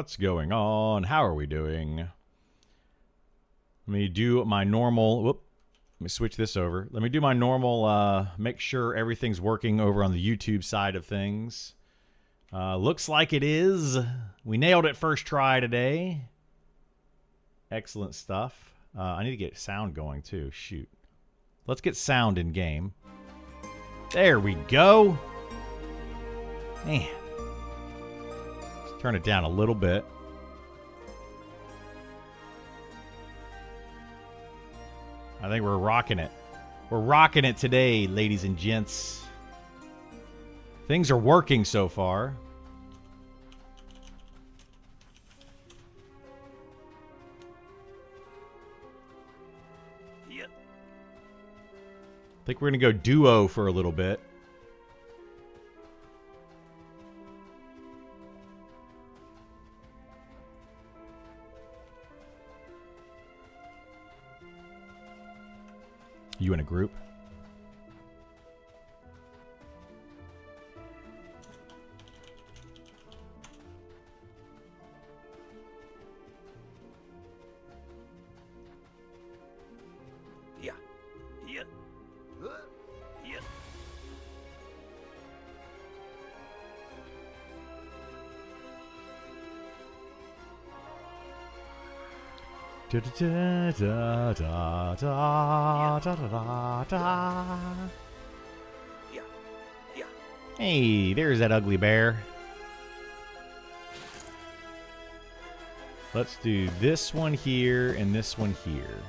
What's going on? How are we doing? Let me do my normal... Whoop. Let me switch this over. Let me do my normal, make sure everything's working over on the YouTube side of things. Looks like it is. We nailed it first try today. Excellent stuff. I need to get sound going too. Shoot. Let's get sound in game. There we go. Man. Let's turn it down a little bit. I think we're rocking it. We're rocking it today, ladies and gents. Things are working so far. Yep. I think we're going to go duo for a little bit. You in a group? Yeah. Yeah. Yeah. Da da da da da da da da. Yeah. Yeah. Hey, there's that ugly bear. Let's do this one here and this one here.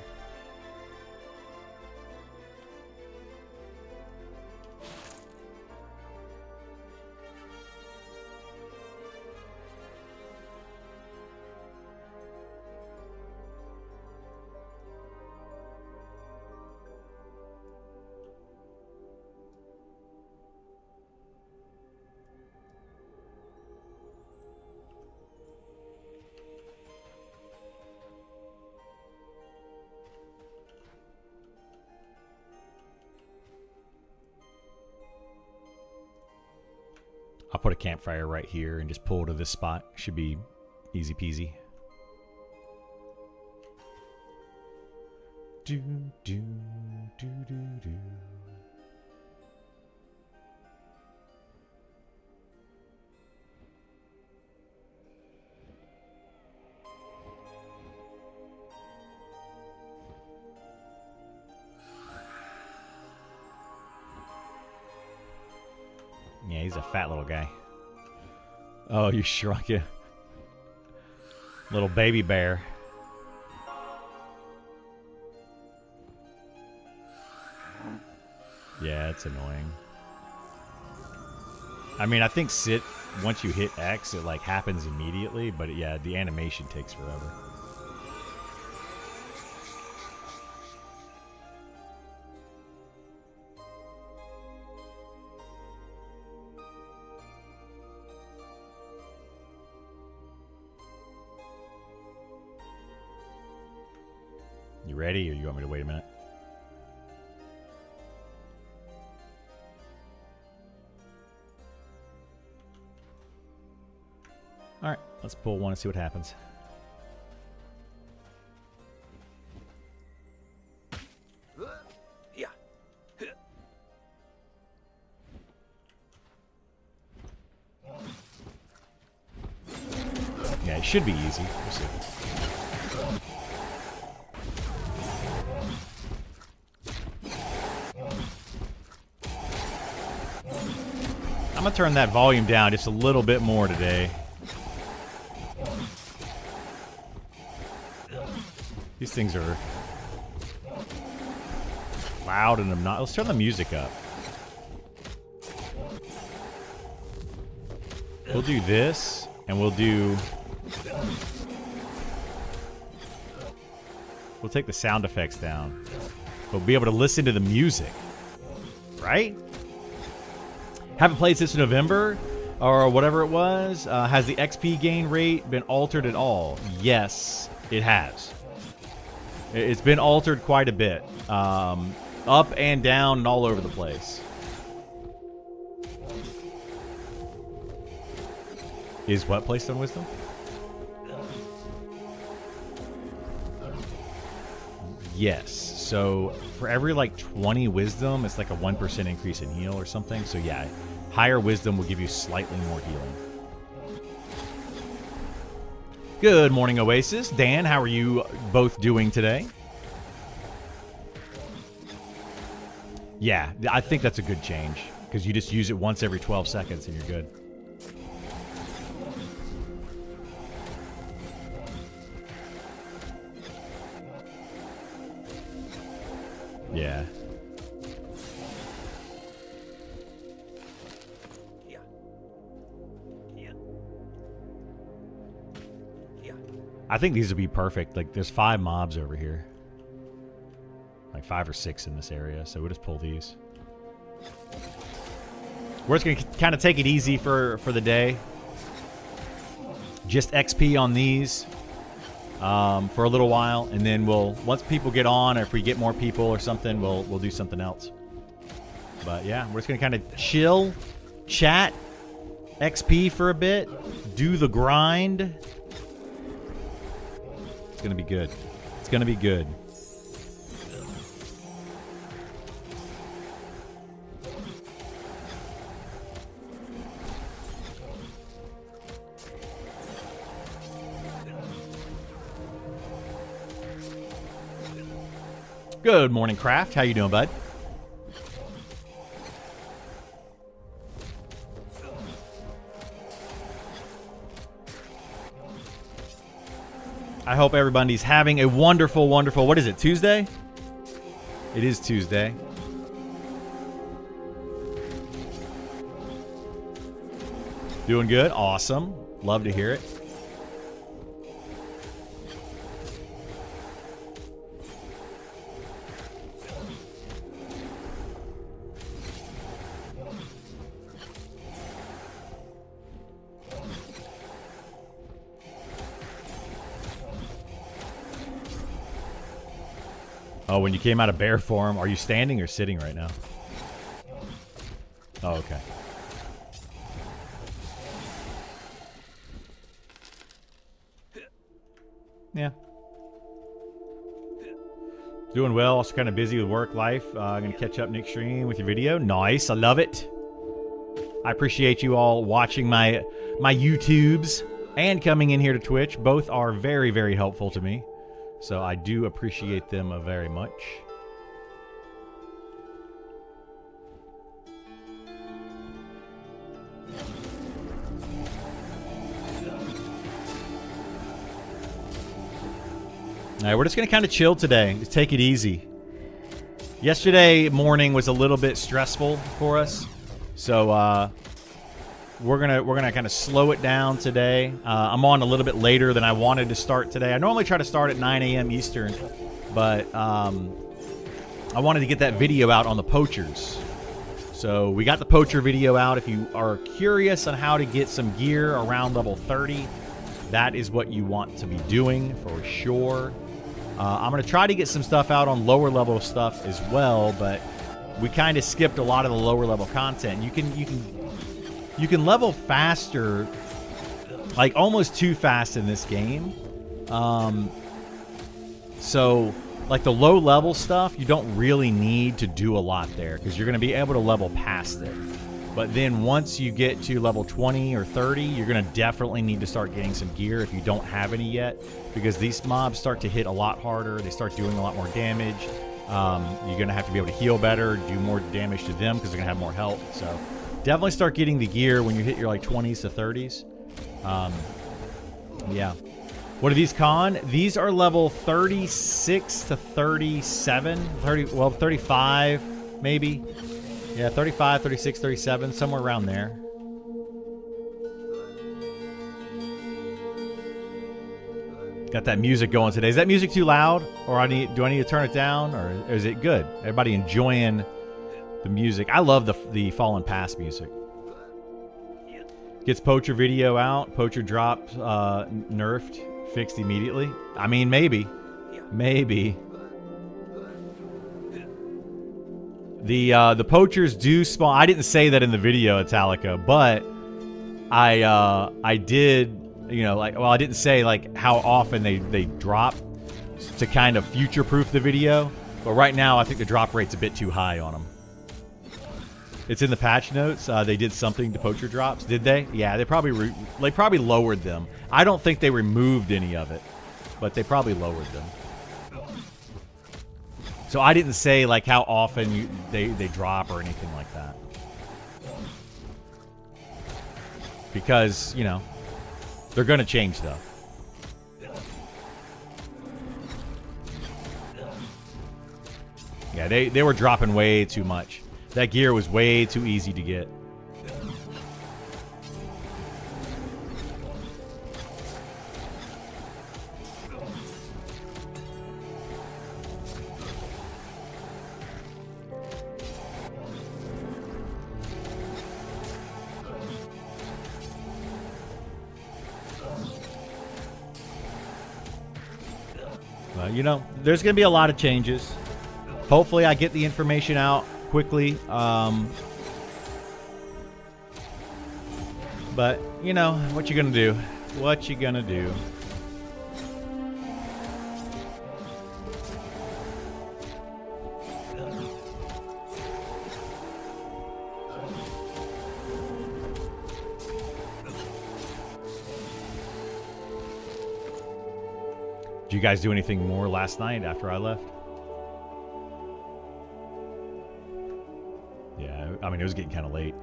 I'll put a campfire right here and just pull to this spot. Should be easy peasy. Do, do, do, do, do. Yeah, he's a fat little guy. Oh, you shrunk it. Little baby bear. Yeah, it's annoying. I mean, I think sit, once you hit X, it like happens immediately, but yeah, the animation takes forever. You ready, or you want me to wait a minute? Alright, let's pull one and see what happens. Yeah. Yeah, it should be easy. We'll see. I'm gonna turn that volume down just a little bit more today. These things are loud and obnoxious. Let's turn the music up. We'll do this, and we'll take the sound effects down. We'll be able to listen to the music. Right? Haven't played since November, or whatever it was. Has the XP gain rate been altered at all? Yes, it has. It's been altered quite a bit. Up and down and all over the place. Is what placed on wisdom? Yes. So for every like 20 wisdom, it's like a 1% increase in heal or something. So yeah, higher wisdom will give you slightly more healing. Good morning, Oasis. Dan, how are you both doing today? Yeah, I think that's a good change because you just use it once every 12 seconds and you're good. Yeah. Yeah. Yeah. Yeah. I think these would be perfect. Like, there's 5 mobs over here. Like 5 or 6 in this area, so we'll just pull these. We're just going to kind of take it easy for the day. Just XP on these for a little while, and then once people get on, or if we get more people or something, we'll do something else. But yeah, we're just going to kind of chill, chat, XP for a bit, do the grind. It's going to be good. It's going to be good. Good morning, Craft. How you doing, bud? I hope everybody's having a wonderful, wonderful... What is it, Tuesday? It is Tuesday. Doing good? Awesome. Love to hear it. Oh, when you came out of bear form, are you standing or sitting right now? Oh, okay. Yeah. Doing well. Also kind of busy with work life. I'm going to catch up next stream with your video. Nice. I love it. I appreciate you all watching my YouTubes and coming in here to Twitch. Both are very, very helpful to me. So I do appreciate them very much. All right, we're just going to kind of chill today. Just take it easy. Yesterday morning was a little bit stressful for us. So we're gonna kind of slow it down today. I'm on a little bit later than I wanted to start today. I normally try to start at 9 a.m. Eastern, but I wanted to get that video out on the poachers. So we got the poacher video out. If you are curious on how to get some gear around level 30, that is what you want to be doing for sure. I'm gonna try to get some stuff out on lower level stuff as well, but we kind of skipped a lot of the lower level content. You can level faster, like almost too fast in this game. So like the low level stuff, you don't really need to do a lot there because you're going to be able to level past it. But then once you get to level 20 or 30, you're going to definitely need to start getting some gear if you don't have any yet, because these mobs start to hit a lot harder. They start doing a lot more damage. You're going to have to be able to heal better, do more damage to them because they're going to have more health. So definitely start getting the gear when you hit your like 20s to 30s. Yeah. What are these con? These are level 36 to 37. 35 maybe. Yeah, 35, 36, 37, somewhere around there. Got that music going today. Is that music too loud? Or do I need to turn it down? Or is it good? Everybody enjoying the music? I love the Fallen Pass music. Gets Poacher video out. Poacher drop nerfed, fixed immediately. I mean, maybe. Maybe. The poachers do spawn. I didn't say that in the video, Italica, but I did, you know, like, well, I didn't say like how often they drop, to kind of future-proof the video. But right now, I think the drop rate's a bit too high on them. It's in the patch notes. They did something to poacher drops. Did they? Yeah, they probably lowered them. I don't think they removed any of it, but they probably lowered them. So I didn't say like how often they drop or anything like that. Because, you know, they're going to change stuff. Yeah, they were dropping way too much. That gear was way too easy to get. You know, there's going to be a lot of changes. Hopefully I get the information out quickly. But, you know, what you going to do? What you going to do? Did you guys do anything more last night after I left? Yeah, I mean, it was getting kind of late.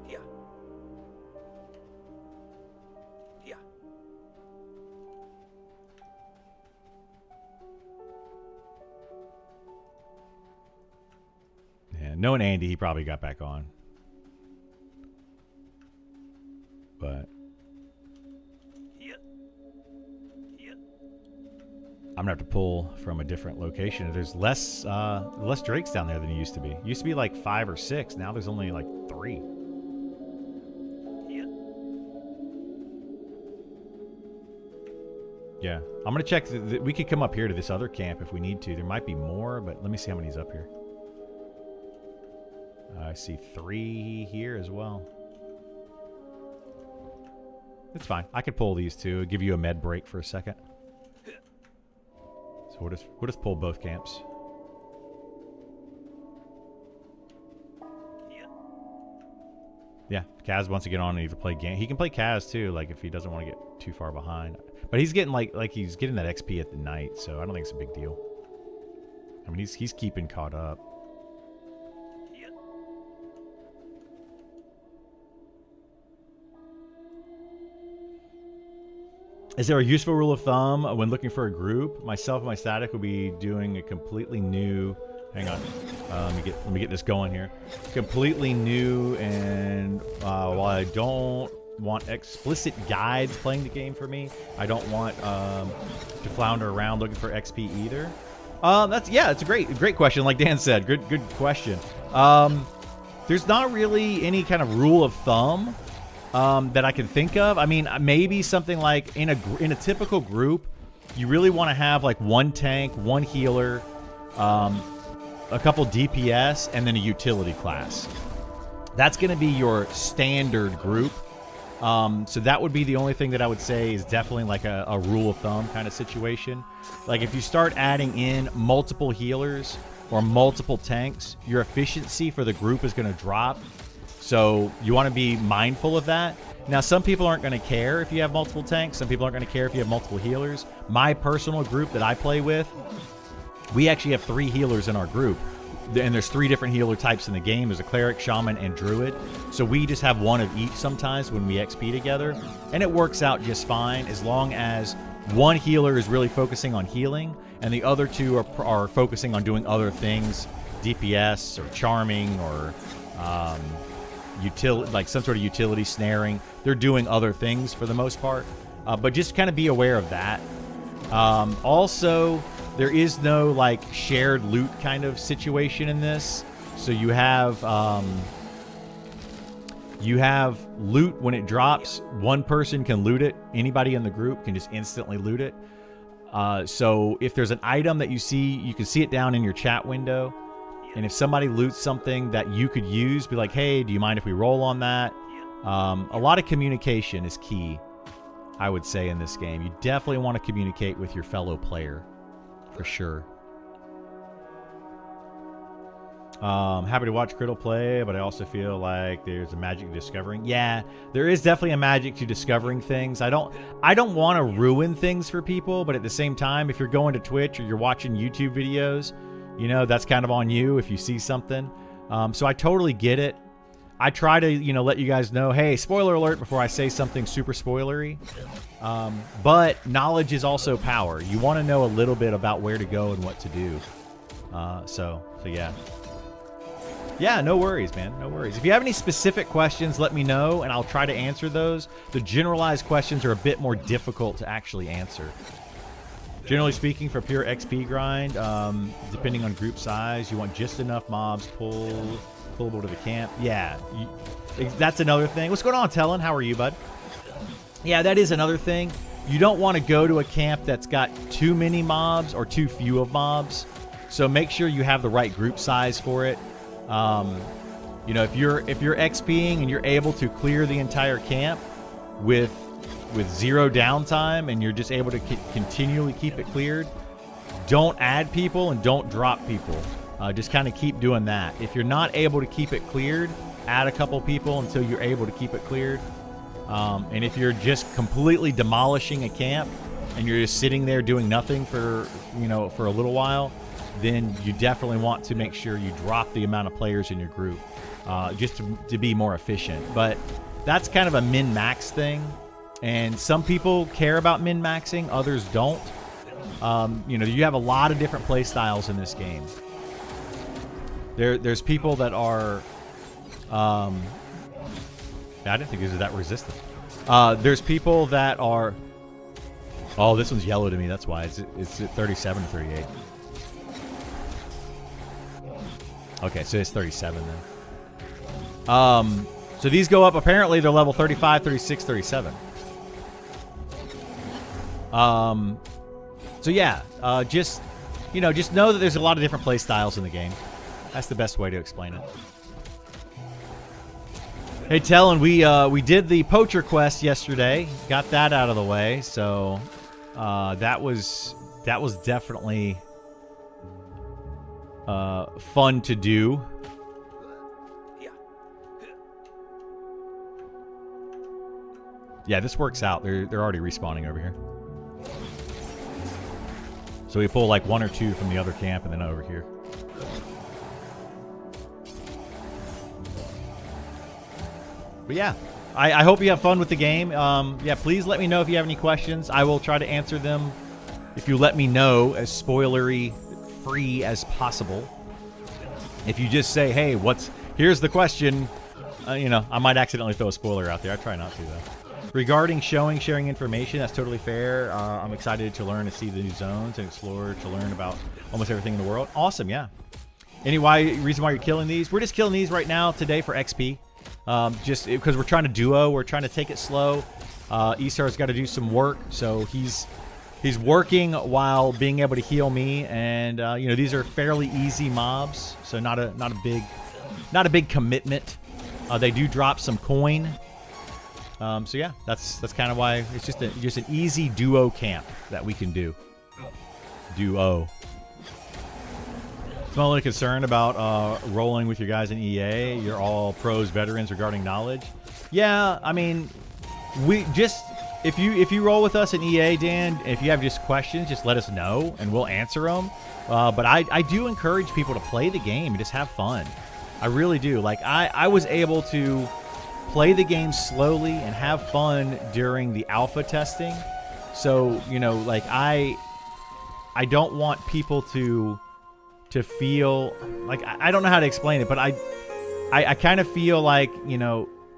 Yeah. Yeah. Yeah, knowing Andy, he probably got back on. But I'm gonna have to pull from a different location. There's less drakes down there than it used to be. It used to be like 5 or 6. Now there's only like 3. Yeah, I'm gonna check. We could come up here to this other camp if we need to. There might be more, but let me see how many's up here. I see 3 here as well. It's fine. I could pull these two. Give you a med break for a second. So we'll just pull both camps. Yeah, Kaz wants to get on and either play game. He can play Kaz too, like if he doesn't want to get too far behind. But he's getting like he's getting that XP at the night, so I don't think it's a big deal. I mean, he's keeping caught up. Is there a useful rule of thumb when looking for a group? Myself and my static will be doing a completely new. Hang on, let me get this going here. Completely new, and while I don't want explicit guides playing the game for me, I don't want to flounder around looking for XP either. It's a great question. Like Dan said, good question. There's not really any kind of rule of thumb that I can think of. I mean, maybe something like in a typical group, you really want to have like one tank, one healer, a couple DPS, and then a utility class. That's going to be your standard group. So that would be the only thing that I would say is definitely like a rule of thumb kind of situation. Like if you start adding in multiple healers or multiple tanks, your efficiency for the group is going to drop. So you want to be mindful of that. Now, some people aren't going to care if you have multiple tanks. Some people aren't going to care if you have multiple healers. My personal group that I play with, we actually have 3 healers in our group. And there's 3 different healer types in the game. There's a cleric, shaman, and druid. So we just have one of each sometimes when we XP together. And it works out just fine as long as one healer is really focusing on healing and the other 2 are focusing on doing other things, DPS or charming or like some sort of utility snaring. They're doing other things for the most part. But just kind of be aware of that. Also, there is no like shared loot kind of situation in this. So you have loot when it drops. One person can loot it. Anybody in the group can just instantly loot it. So if there's an item that you see, you can see it down in your chat window. And if somebody loots something that you could use, be like, hey, do you mind if we roll on that? A lot of communication is key. I would say, in this game. You definitely want to communicate with your fellow player, for sure. Happy to watch Criddle play, but I also feel like there's a magic to discovering. Yeah, there is definitely a magic to discovering things. I don't want to ruin things for people, but at the same time, if you're going to Twitch or you're watching YouTube videos, you know, that's kind of on you if you see something. So I totally get it. I try to, you know, let you guys know, hey, spoiler alert before I say something super spoilery. But knowledge is also power. You want to know a little bit about where to go and what to do. So yeah. Yeah, no worries, man. No worries. If you have any specific questions, let me know, and I'll try to answer those. The generalized questions are a bit more difficult to actually answer. Generally speaking, for pure XP grind, depending on group size, you want just enough mobs pullable to the camp. Yeah, that's another thing. What's going on, Tellin? How are you, bud? Yeah, that is another thing. You don't want to go to a camp that's got too many mobs or too few of mobs. So make sure you have the right group size for it. You know, if you're XPing and you're able to clear the entire camp with zero downtime and you're just able to continually keep it cleared, don't add people and don't drop people. Just kind of keep doing that. If you're not able to keep it cleared, add a couple people until you're able to keep it cleared. And if you're just completely demolishing a camp and you're just sitting there doing nothing for a little while, then you definitely want to make sure you drop the amount of players in your group, just to be more efficient. But that's kind of a min-max thing, and some people care about min-maxing, others don't. You know, you have a lot of different play styles in this game. There's people that are... I didn't think these are that resistant. There's people that are... Oh, this one's yellow to me, that's why. It's at 37 to 38. Okay, so it's 37 then. So these go up. Apparently, they're level 35, 36, 37. So yeah, just know that there's a lot of different play styles in the game. That's the best way to explain it. Hey, Tellin, we did the poacher quest yesterday. Got that out of the way. So that was definitely fun to do. Yeah, this works out. They're already respawning over here. So we pull like one or two from the other camp and then over here. But yeah, I hope you have fun with the game. Yeah, please let me know if you have any questions. I will try to answer them if you let me know, as spoilery free as possible. If you just say, hey, here's the question, I might accidentally throw a spoiler out there. I try not to, though. Regarding sharing information, that's totally fair. I'm excited to learn to see the new zones and explore to learn about almost everything in the world. Awesome, yeah. Any reason why you're killing these? We're just killing these right now today for XP. Just because we're trying to duo, we're trying to take it slow. Isar's got to do some work, so he's working while being able to heal me, and these are fairly easy mobs, so not a big commitment. They do drop some coin. So yeah, that's kind of why it's just an easy duo camp that we can do. Duo. I'm only concerned about rolling with your guys in EA. You're all pros, veterans regarding knowledge. Yeah, I mean, if you roll with us in EA, Dan, if you have just questions, just let us know and we'll answer them. But I do encourage people to play the game and just have fun. I really do. Like I was able to play the game slowly and have fun during the alpha testing. So, like I don't want people to feel like, I don't know how to explain it, but I kind of feel like,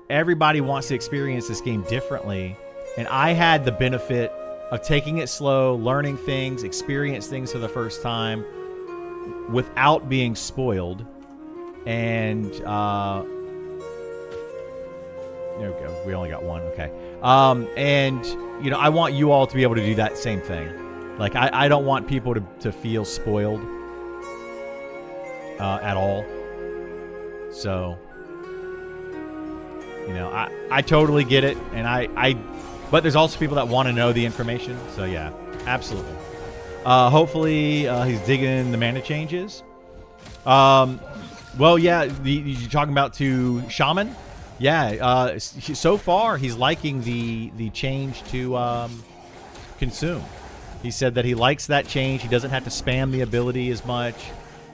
everybody wants to experience this game differently. And I had the benefit of taking it slow, learning things, experience things for the first time without being spoiled. And there we go. We only got one. Okay. And I want you all to be able to do that same thing. Like I don't want people to feel spoiled at all. So I totally get it, and But there's also people that want to know the information. So yeah, absolutely. Hopefully he's digging the mana changes. Well, yeah, you're talking about to Shaman? Yeah, so far he's liking the change to consume. He said that he likes that change. He doesn't have to spam the ability as much.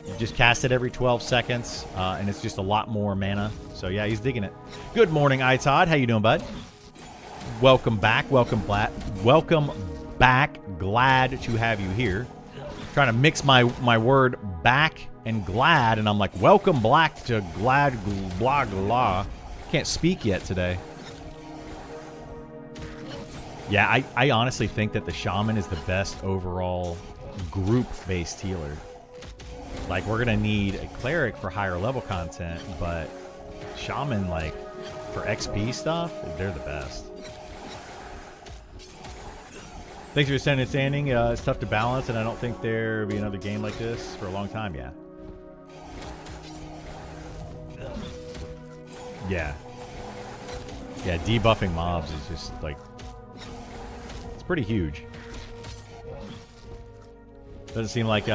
You just cast it every 12 seconds, and it's just a lot more mana. So yeah, he's digging it. Good morning, iTodd. How you doing, bud? Welcome back. Welcome back. Glad to have you here. Trying to mix my word back and glad, and I'm like, welcome black to glad blah blah. Can't speak yet today. Yeah, I honestly think that the Shaman is the best overall group-based healer. Like, we're going to need a Cleric for higher level content, but Shaman, like, for XP stuff, they're the best. Thanks for sending standing. It's tough to balance, and I don't think there'll be another game like this for a long time, yeah. Yeah. Yeah, debuffing mobs is just, like, it's pretty huge. Doesn't seem like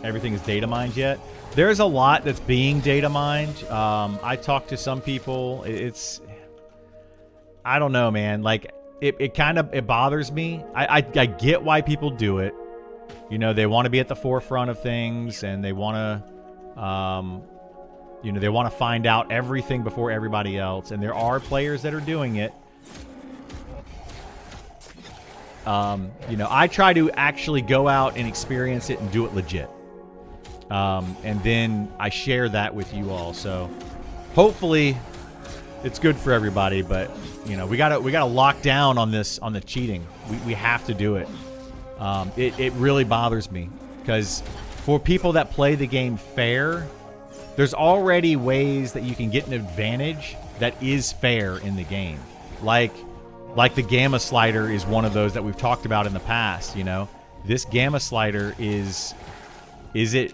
everything is data mined yet. There's a lot that's being data mined. I talked to some people. I don't know, man. Like, it kind of bothers me. I get why people do it. You know, they want to be at the forefront of things, and they want to, you know, they want to find out everything before everybody else. And there are players that are doing it. You know, I try to actually go out and experience it and do it legit. And then I share that with you all. So hopefully it's good for everybody, but you know, we gotta lock down on this, on the cheating. We have to do it. It really bothers me because for people that play the game fair, there's already ways that you can get an advantage that is fair in the game. Like the Gamma Slider is one of those that we've talked about in the past, you know. This Gamma Slider is it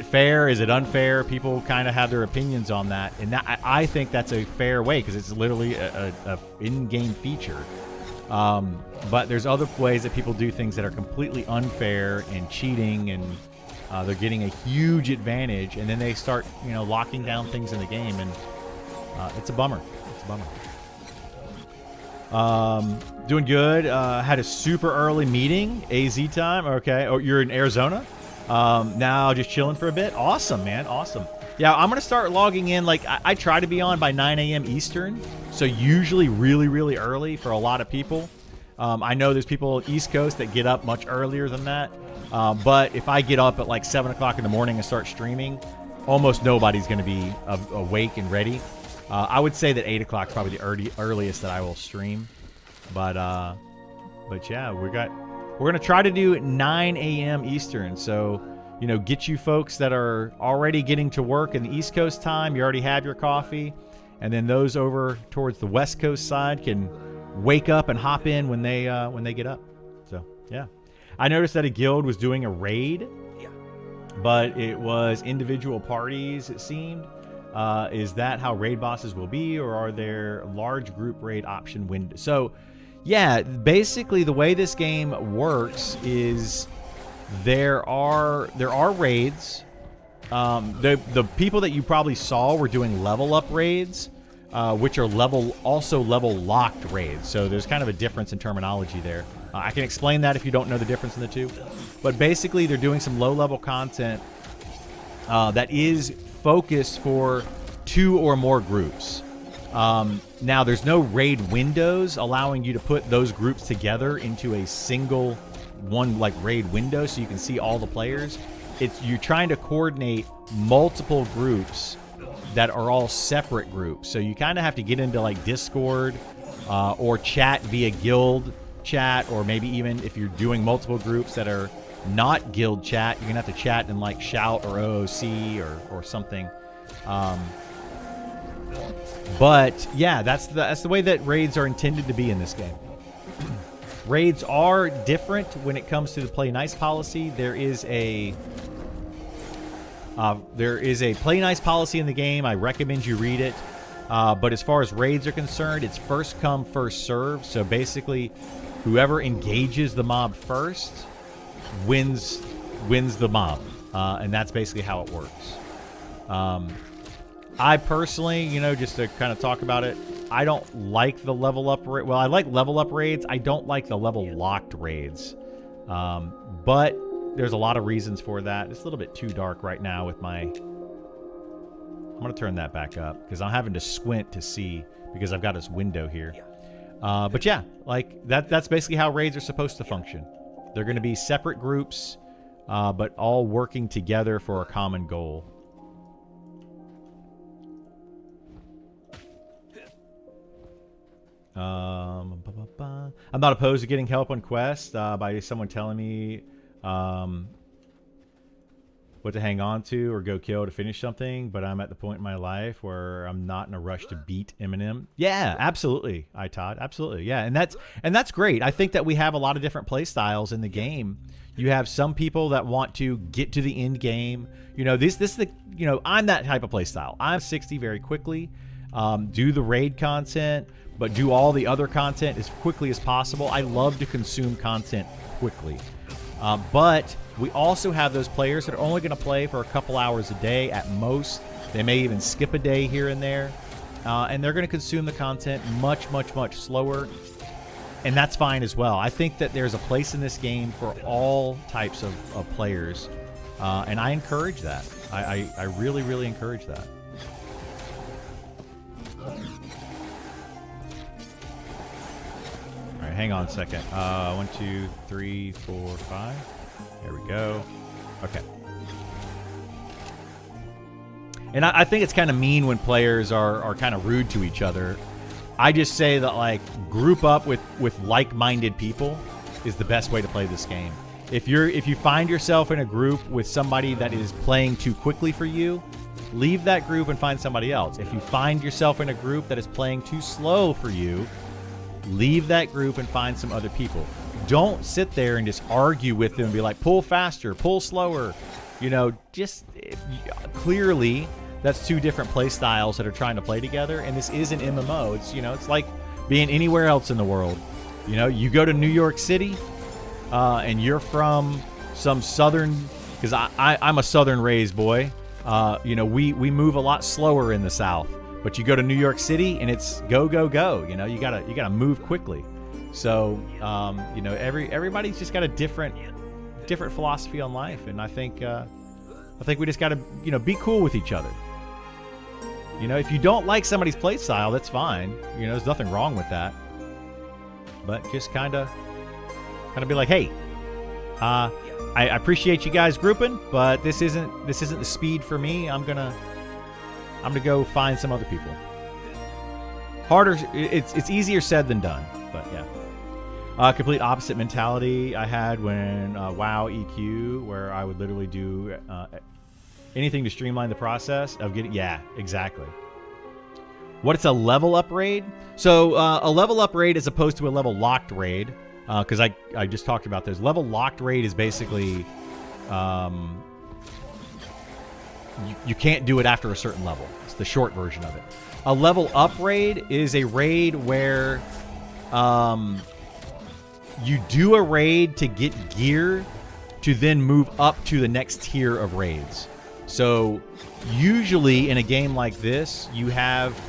fair? Is it unfair? People kind of have their opinions on that. And that, I think that's a fair way because it's literally a in-game feature. But there's other ways that people do things that are completely unfair and cheating, and they're getting a huge advantage, and then they start, you know, locking down things in the game, and it's a bummer. It's a bummer. Doing good. Had a super early meeting. AZ time. Okay. Oh, you're in Arizona? Now just chilling for a bit. Awesome, man. Awesome. Yeah, I'm going to start logging in. Like, I try to be on by 9 a.m. Eastern. So usually really, really early for a lot of people. I know there's people East Coast that get up much earlier than that. But if I get up at like 7 o'clock in the morning and start streaming, almost nobody's going to be awake and ready. I would say that 8 o'clock is probably the earliest that I will stream. But yeah, we're going to try to do 9 a.m. Eastern. So, you know, get you folks that are already getting to work in the East Coast time. You already have your coffee. And then those over towards the West Coast side can wake up and hop in when they get up. So, yeah. I noticed that a guild was doing a raid, but it was individual parties, it seemed. Is that how raid bosses will be, or are there large group raid option windows? So, yeah, basically the way this game works is there are raids. The people that you probably saw were doing level up raids, which are level locked raids. So there's kind of a difference in terminology there. I can explain that if you don't know the difference in the two. But basically they're doing some low level content that is focused for 2 or more groups. Now there's no raid windows allowing you to put those groups together into a single one, like raid window, so you can see all the players. You're trying to coordinate multiple groups that are all separate groups. So you kind of have to get into like Discord or chat via guild chat, or maybe even if you're doing multiple groups that are not guild chat, you're gonna have to chat in like Shout or OOC or something. But yeah, that's the way that raids are intended to be in this game. Raids are different when it comes to the play nice policy. There is a play nice policy in the game. I recommend you read it. But as far as raids are concerned, it's first come, first serve. So basically, whoever engages the mob first wins the mob. And that's basically how it works. I personally, you know, just to kind of talk about it, I don't like the level up raids. Well, I like level up raids. I don't like the level locked raids. But there's a lot of reasons for that. It's a little bit too dark right now with my... I'm going to turn that back up because I'm having to squint to see because I've got this window here. But yeah, like that's basically how raids are supposed to function. They're going to be separate groups, but all working together for a common goal. I'm not opposed to getting help on quests by someone telling me what to hang on to or go kill to finish something, but I'm at the point in my life where I'm not in a rush to beat Eminem. Yeah, absolutely, Todd, absolutely, yeah, and that's great. I think that we have a lot of different play styles in the game. You have some people that want to get to the end game. You know, this is the, you know, I'm that type of play style. I'm 60 very quickly, do the raid content, but do all the other content as quickly as possible. I love to consume content quickly. But we also have those players that are only going to play for a couple hours a day at most. They may even skip a day here and there. And they're going to consume the content much, much, much slower. And that's fine as well. I think that there's a place in this game for all types of players. And I encourage that. I really, really encourage that. All right, hang on a second. 1, 2, 3, 4, 5. There we go. Okay. And I think it's kind of mean when players are kind of rude to each other. I just say that, like, group up with like-minded people is the best way to play this game. If you find yourself in a group with somebody that is playing too quickly for you, leave that group and find somebody else. If you find yourself in a group that is playing too slow for you, leave that group and find some other people. Don't sit there and just argue with them and be like, pull faster, pull slower. You know, just clearly that's two different play styles that are trying to play together. And this is an MMO. It's, you know, it's like being anywhere else in the world. You know, you go to New York City and you're from some southern, because I'm a southern raised boy. You know, we move a lot slower in the South. But you go to New York City and it's go, go, go. You know, you gotta move quickly. So, you know, everybody's just got a different philosophy on life, and I think we just gotta, you know, be cool with each other. You know, if you don't like somebody's play style, that's fine. You know, there's nothing wrong with that. But just kind of be like, hey, I appreciate you guys grouping, but this isn't the speed for me. I'm gonna go find some other people. Harder, it's easier said than done, but yeah. Complete opposite mentality I had when WoW EQ, where I would literally do anything to streamline the process of getting, yeah, exactly. What is a level up raid? So a level up raid as opposed to a level locked raid, because I just talked about this. Level locked raid is basically you can't do it after a certain level. It's the short version of it. A level up raid is a raid where you do a raid to get gear to then move up to the next tier of raids. So usually in a game like this, you have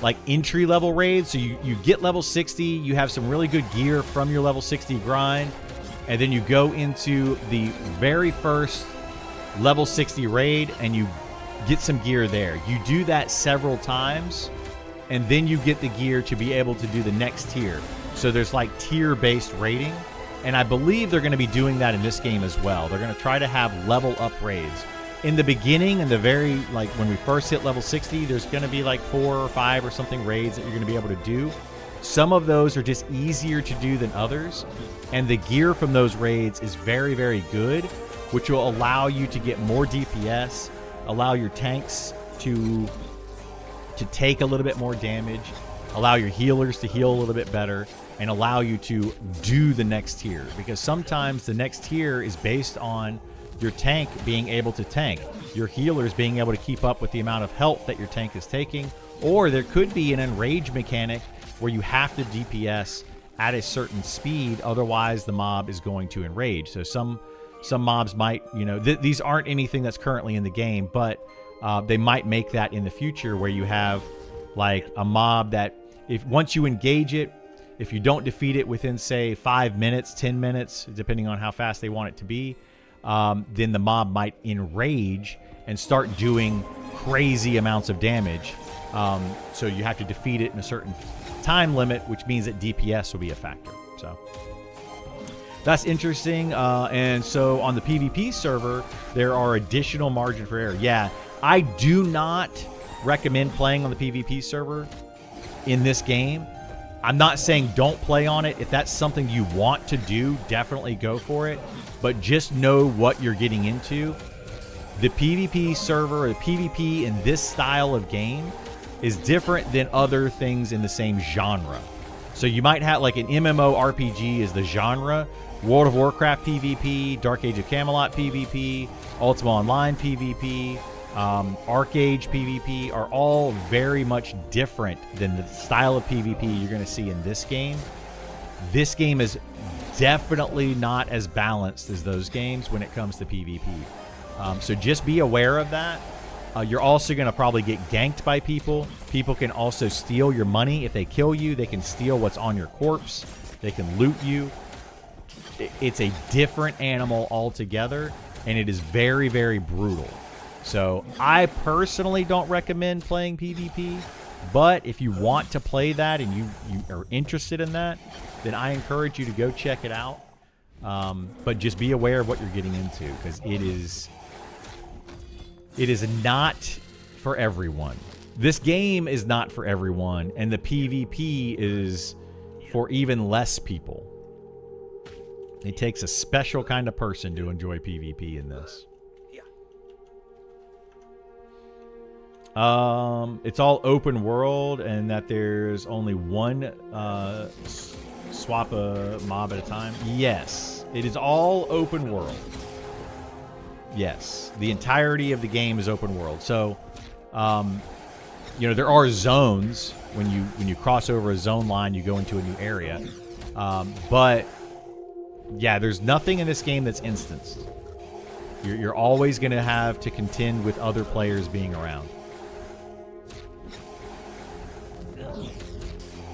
like entry level raids. So you get level 60, you have some really good gear from your level 60 grind, and then you go into the very first level 60 raid and you get some gear there. You do that several times, and then you get the gear to be able to do the next tier. So there's like tier-based rating, and I believe they're going to be doing that in this game as well. They're going to try to have level up raids. In the beginning, in the very, like when we first hit level 60, there's going to be like 4 or 5 or something raids that you're going to be able to do. Some of those are just easier to do than others, and the gear from those raids is very, very good, which will allow you to get more DPS, allow your tanks to take a little bit more damage, allow your healers to heal a little bit better, and allow you to do the next tier. Because sometimes the next tier is based on your tank being able to tank, your healers being able to keep up with the amount of health that your tank is taking, Or there could be an enrage mechanic where you have to DPS at a certain speed, otherwise the mob is going to enrage. So some mobs might, you know, these aren't anything that's currently in the game, but they might make that in the future where you have like a mob that if once you engage it, if you don't defeat it within, say, 5 minutes, 10 minutes, depending on how fast they want it to be, then the mob might enrage and start doing crazy amounts of damage. So you have to defeat it in a certain time limit, which means that DPS will be a factor. So that's interesting. And so on the PvP server, there are additional margin for error. Yeah, I do not recommend playing on the PvP server in this game. I'm not saying don't play on it. If that's something you want to do, definitely go for it. But just know what you're getting into. The PvP server, or the PvP in this style of game is different than other things in the same genre. So you might have like an MMORPG is the genre, World of Warcraft PvP, Dark Age of Camelot PvP, Ultima Online PvP, Arcade PvP are all very much different than the style of PvP you're going to see in this game. This game is definitely not as balanced as those games when it comes to PvP. So just be aware of that. You're also going to probably get ganked by people. People can also steal your money. If they kill you, they can steal what's on your corpse. They can loot you. It's a different animal altogether, and it is very, very brutal. So I personally don't recommend playing PvP, but if you want to play that and you are interested in that, then I encourage you to go check it out. But just be aware of what you're getting into, because it is not for everyone. This game is not for everyone, and the PvP is for even less people. It takes a special kind of person to enjoy PvP in this. It's all open world, and that there's only one swap a mob at a time. Yes, it is all open world. Yes, the entirety of the game is open world. So, you know, there are zones. When you cross over a zone line, you go into a new area. But yeah, there's nothing in this game that's instanced. You're always going to have to contend with other players being around.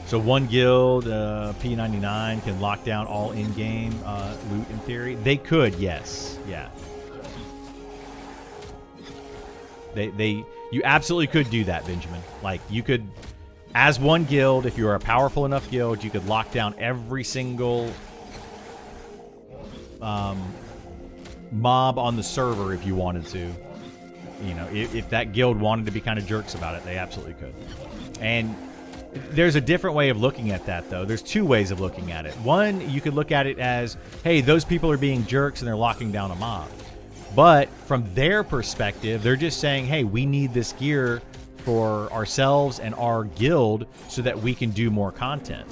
So one guild, P99, can lock down all in-game loot in theory. They could, yes. Yeah. You absolutely could do that, Benjamin. Like, you could, as one guild, if you're a powerful enough guild, you could lock down every single mob on the server if you wanted to. You know, if that guild wanted to be kind of jerks about it, they absolutely could. And there's a different way of looking at that, though. There's two ways of looking at it. One, you could look at it as, hey, those people are being jerks and they're locking down a mob. But from their perspective, they're just saying, hey, we need this gear for ourselves and our guild so that we can do more content.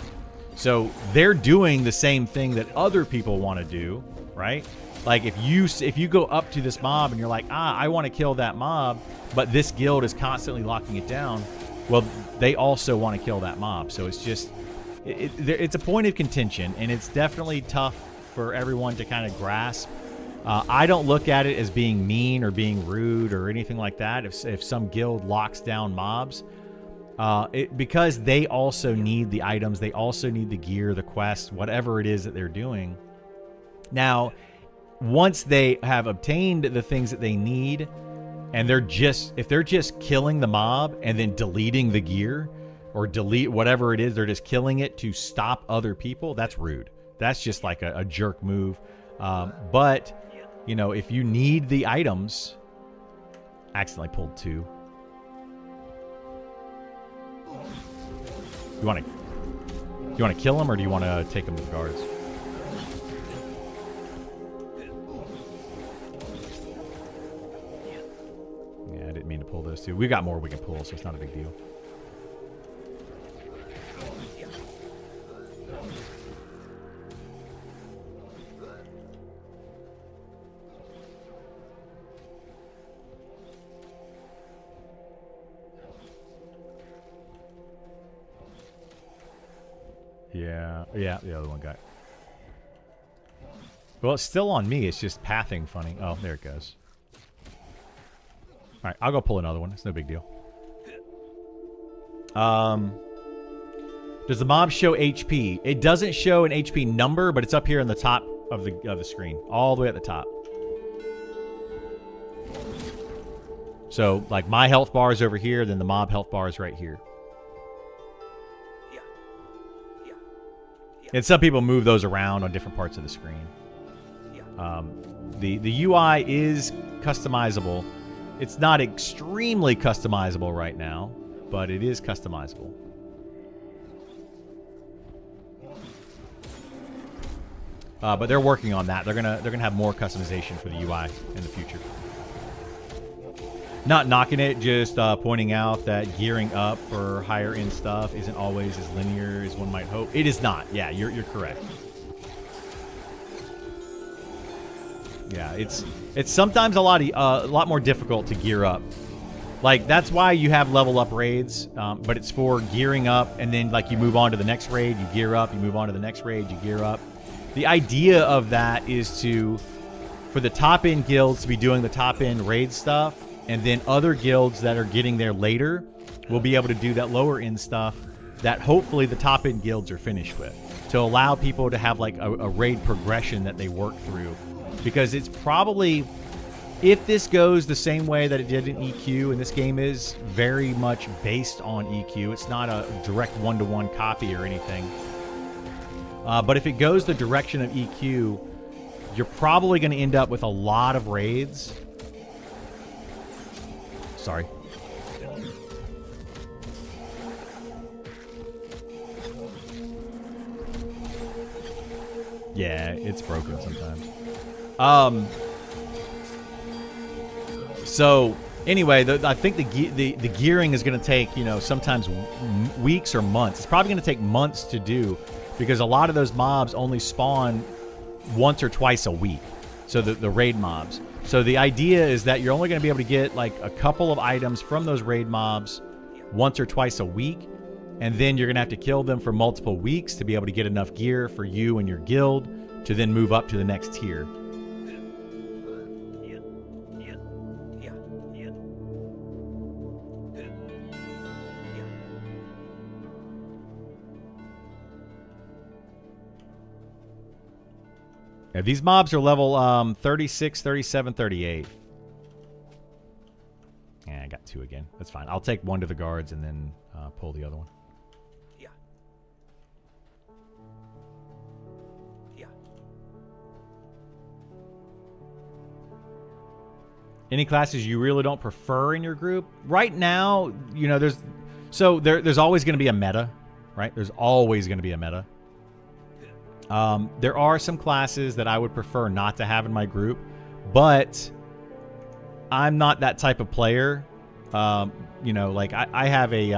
So they're doing the same thing that other people want to do, right? Like if you go up to this mob and you're like, I want to kill that mob, but this guild is constantly locking it down, well, they also want to kill that mob. So it's just, it's a point of contention, and it's definitely tough for everyone to kind of grasp. I don't look at it as being mean or being rude or anything like that. If some guild locks down mobs, because they also need the items, they also need the gear, the quest, whatever it is that they're doing. Now, once they have obtained the things that they need, and if they're just killing the mob and then deleting the gear or delete whatever it is, they're just killing it to stop other people, that's rude. That's just like a jerk move. But, you know, if you need the items, accidentally pulled two. You want to kill him, or do you want to take him to the guards? Yeah, I didn't mean to pull those two. We got more we can pull, so it's not a big deal. Yeah, the other one got. Well, it's still on me. It's just pathing funny. Oh, there it goes. All right, I'll go pull another one. It's no big deal. Does the mob show HP? It doesn't show an HP number, but it's up here in the top of the screen, all the way at the top. So, like, my health bar is over here, then the mob health bar is right here. And some people move those around on different parts of the screen. The UI is customizable. It's not extremely customizable right now, but it is customizable. But they're working on that. They're gonna have more customization for the UI in the future. Not knocking it, just pointing out that gearing up for higher end stuff isn't always as linear as one might hope. It is not. Yeah, you're correct. Yeah, it's sometimes a lot more difficult to gear up. Like, that's why you have level up raids, but it's for gearing up, and then like you move on to the next raid, you gear up, you move on to the next raid, you gear up. The idea of that is for the top end guilds to be doing the top end raid stuff, and then other guilds that are getting there later will be able to do that lower end stuff that hopefully the top end guilds are finished with, to allow people to have like a raid progression that they work through. Because it's probably, if this goes the same way that it did in EQ, and this game is very much based on EQ, it's not a direct one-to-one copy or anything. But if it goes the direction of EQ, you're probably going to end up with a lot of raids. Sorry. Yeah, it's broken sometimes. So anyway, I think the gearing is going to take, sometimes weeks or months. It's probably going to take months to do, because a lot of those mobs only spawn once or twice a week. So the raid mobs. So the idea is that you're only going to be able to get like a couple of items from those raid mobs once or twice a week, and then you're going to have to kill them for multiple weeks to be able to get enough gear for you and your guild to then move up to the next tier. Yeah, these mobs are level 36, 37, 38. Yeah, I got 2 again. That's fine. I'll take 1 to the guards and then pull the other one. Yeah. Yeah. Any classes you really don't prefer in your group? Right now, there's always going to be a meta, right? There's always going to be a meta. There are some classes that I would prefer not to have in my group, but I'm not that type of player. Like I have a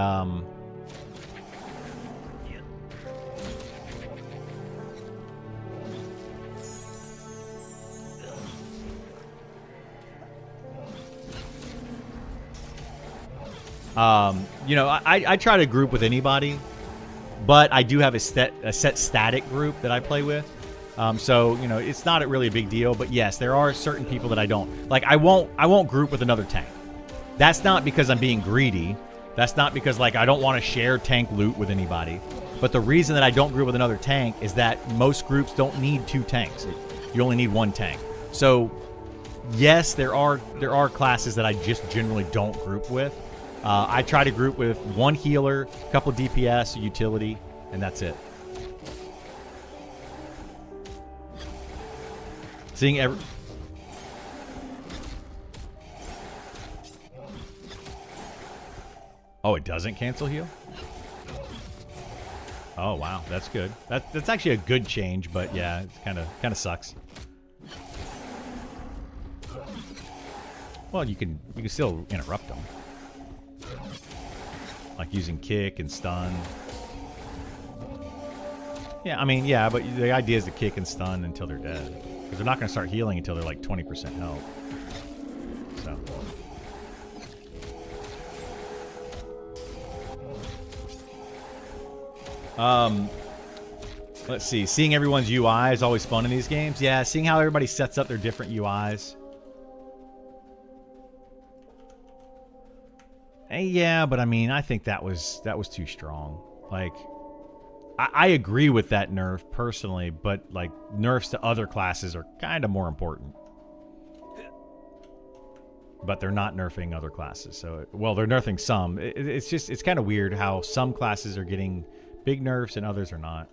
I try to group with anybody. But I do have a set static group that I play with. So, it's not really a big deal. But yes, there are certain people that I don't. Like, I won't group with another tank. That's not because I'm being greedy. That's not because, like, I don't want to share tank loot with anybody. But the reason that I don't group with another tank is that most groups don't need 2 tanks. You only need 1 tank. So, yes, there are classes that I just generally don't group with. I try to group with 1 healer, a couple DPS, a utility, and that's it. Seeing every... Oh, it doesn't cancel heal? Oh, wow. That's good. That's actually a good change, but yeah, it kind of sucks. Well, you can still interrupt them. Like using kick and stun. Yeah, I mean, yeah, but the idea is to kick and stun until they're dead. Because they're not going to start healing until they're like 20% health. So. Let's see. Seeing everyone's UI is always fun in these games. Yeah, seeing how everybody sets up their different UIs. Yeah, but I mean, I think that was too strong. Like, I agree with that nerf personally, but like nerfs to other classes are kind of more important. But they're not nerfing other classes. So, well, they're nerfing some. It's kind of weird how some classes are getting big nerfs and others are not.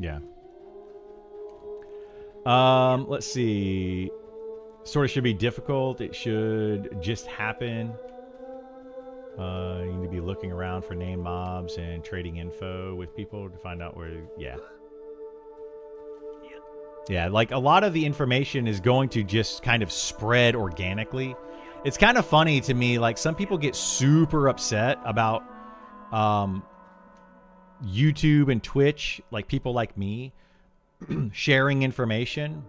Yeah. Let's see. Sort of should be difficult. It should just happen. You need to be looking around for named mobs and trading info with people to find out where. Yeah. Yeah, like a lot of the information is going to just kind of spread organically. It's kind of funny to me. Like some people get super upset about YouTube and Twitch, like people like me, sharing information.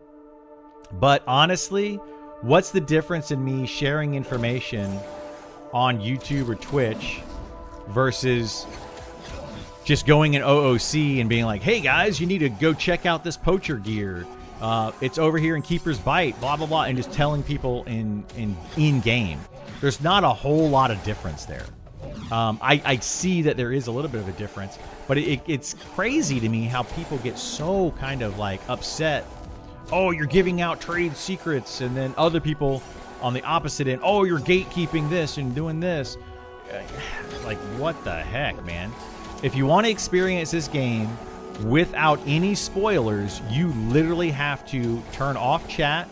But honestly, what's the difference in me sharing information on YouTube or Twitch versus just going in OOC and being like, hey guys, you need to go check out this poacher gear. It's over here in Keeper's Bite, blah, blah, blah, and just telling people in game. There's not a whole lot of difference there. I see that there is a little bit of a difference, but it's crazy to me how people get so kind of like upset. Oh, you're giving out trade secrets, and then other people on the opposite end, oh, you're gatekeeping this and doing this. Like, what the heck, man? If you want to experience this game without any spoilers, you literally have to turn off chat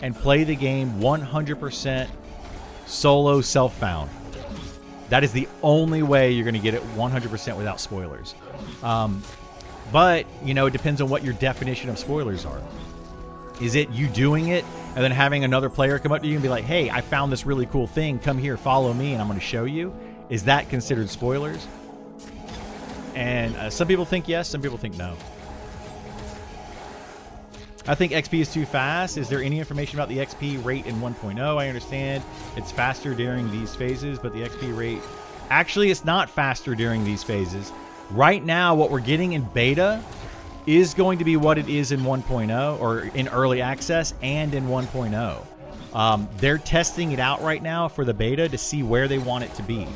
and play the game 100% solo self-found. That is the only way you're going to get it 100% without spoilers. But, you know, it depends on what your definition of spoilers are. Is it you doing it and then having another player come up to you and be like, hey, I found this really cool thing. Come here, follow me, and I'm going to show you? Is that considered spoilers? And some people think yes, some people think no. I think XP is too fast. Is there any information about the XP rate in 1.0? I understand it's faster during these phases, but the XP rate... Actually, it's not faster during these phases. Right now, what we're getting in beta is going to be what it is in 1.0, or in early access and in 1.0. They're testing it out right now for the beta to see where they want it to be.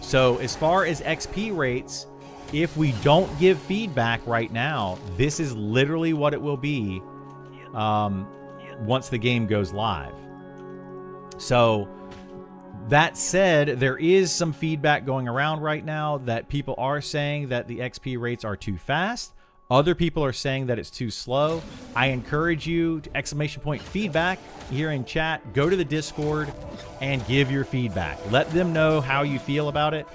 So as far as XP rates, if we don't give feedback right now, this is literally what it will be once the game goes live. So that said, there is some feedback going around right now that people are saying that the XP rates are too fast. Other people are saying that it's too slow. I encourage you to ! Feedback here in chat. Go to the Discord and give your feedback. Let them know how you feel about it.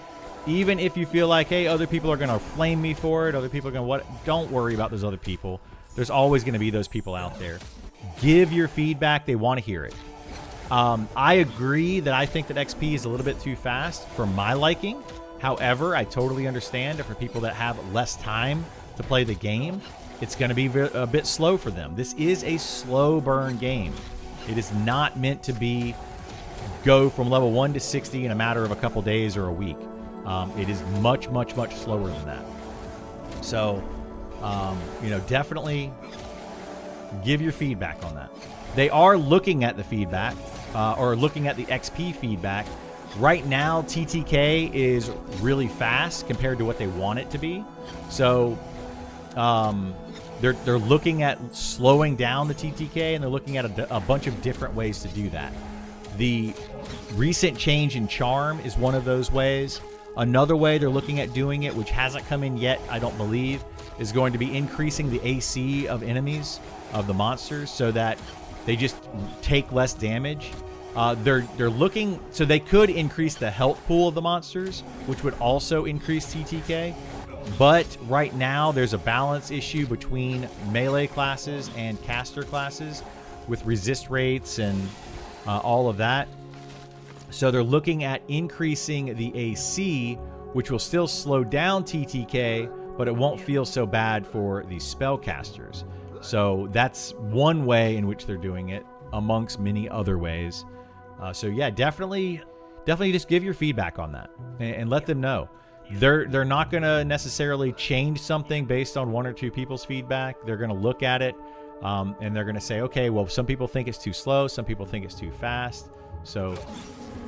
Even if you feel like, hey, other people are going to flame me for it, other people are going to what? Don't worry about those other people. There's always going to be those people out there. Give your feedback. They want to hear it. I agree that I think that XP is a little bit too fast for my liking. However, I totally understand that for people that have less time to play the game, it's going to be a bit slow for them. This is a slow burn game. It is not meant to be go from level 1 to 60 in a matter of a couple days or a week. It is much, much, much slower than that. So, you know, definitely give your feedback on that. They are looking at the feedback, or looking at the XP feedback. Right now, TTK is really fast compared to what they want it to be. So, they're looking at slowing down the TTK, and they're looking at a bunch of different ways to do that. The recent change in charm is one of those ways. Another way they're looking at doing it, which hasn't come in yet, I don't believe, is going to be increasing the AC of enemies, of the monsters, so that they just take less damage. They're looking, so they could increase the health pool of the monsters, which would also increase TTK. But right now, there's a balance issue between melee classes and caster classes with resist rates and all of that. So they're looking at increasing the AC, which will still slow down TTK, but it won't feel so bad for the spellcasters. So that's one way in which they're doing it, amongst many other ways. So yeah, definitely definitely just give your feedback on that and let them know. They're not going to necessarily change something based on 1 or 2 people's feedback. They're going to look at it and they're going to say, okay, well, some people think it's too slow. Some people think it's too fast. So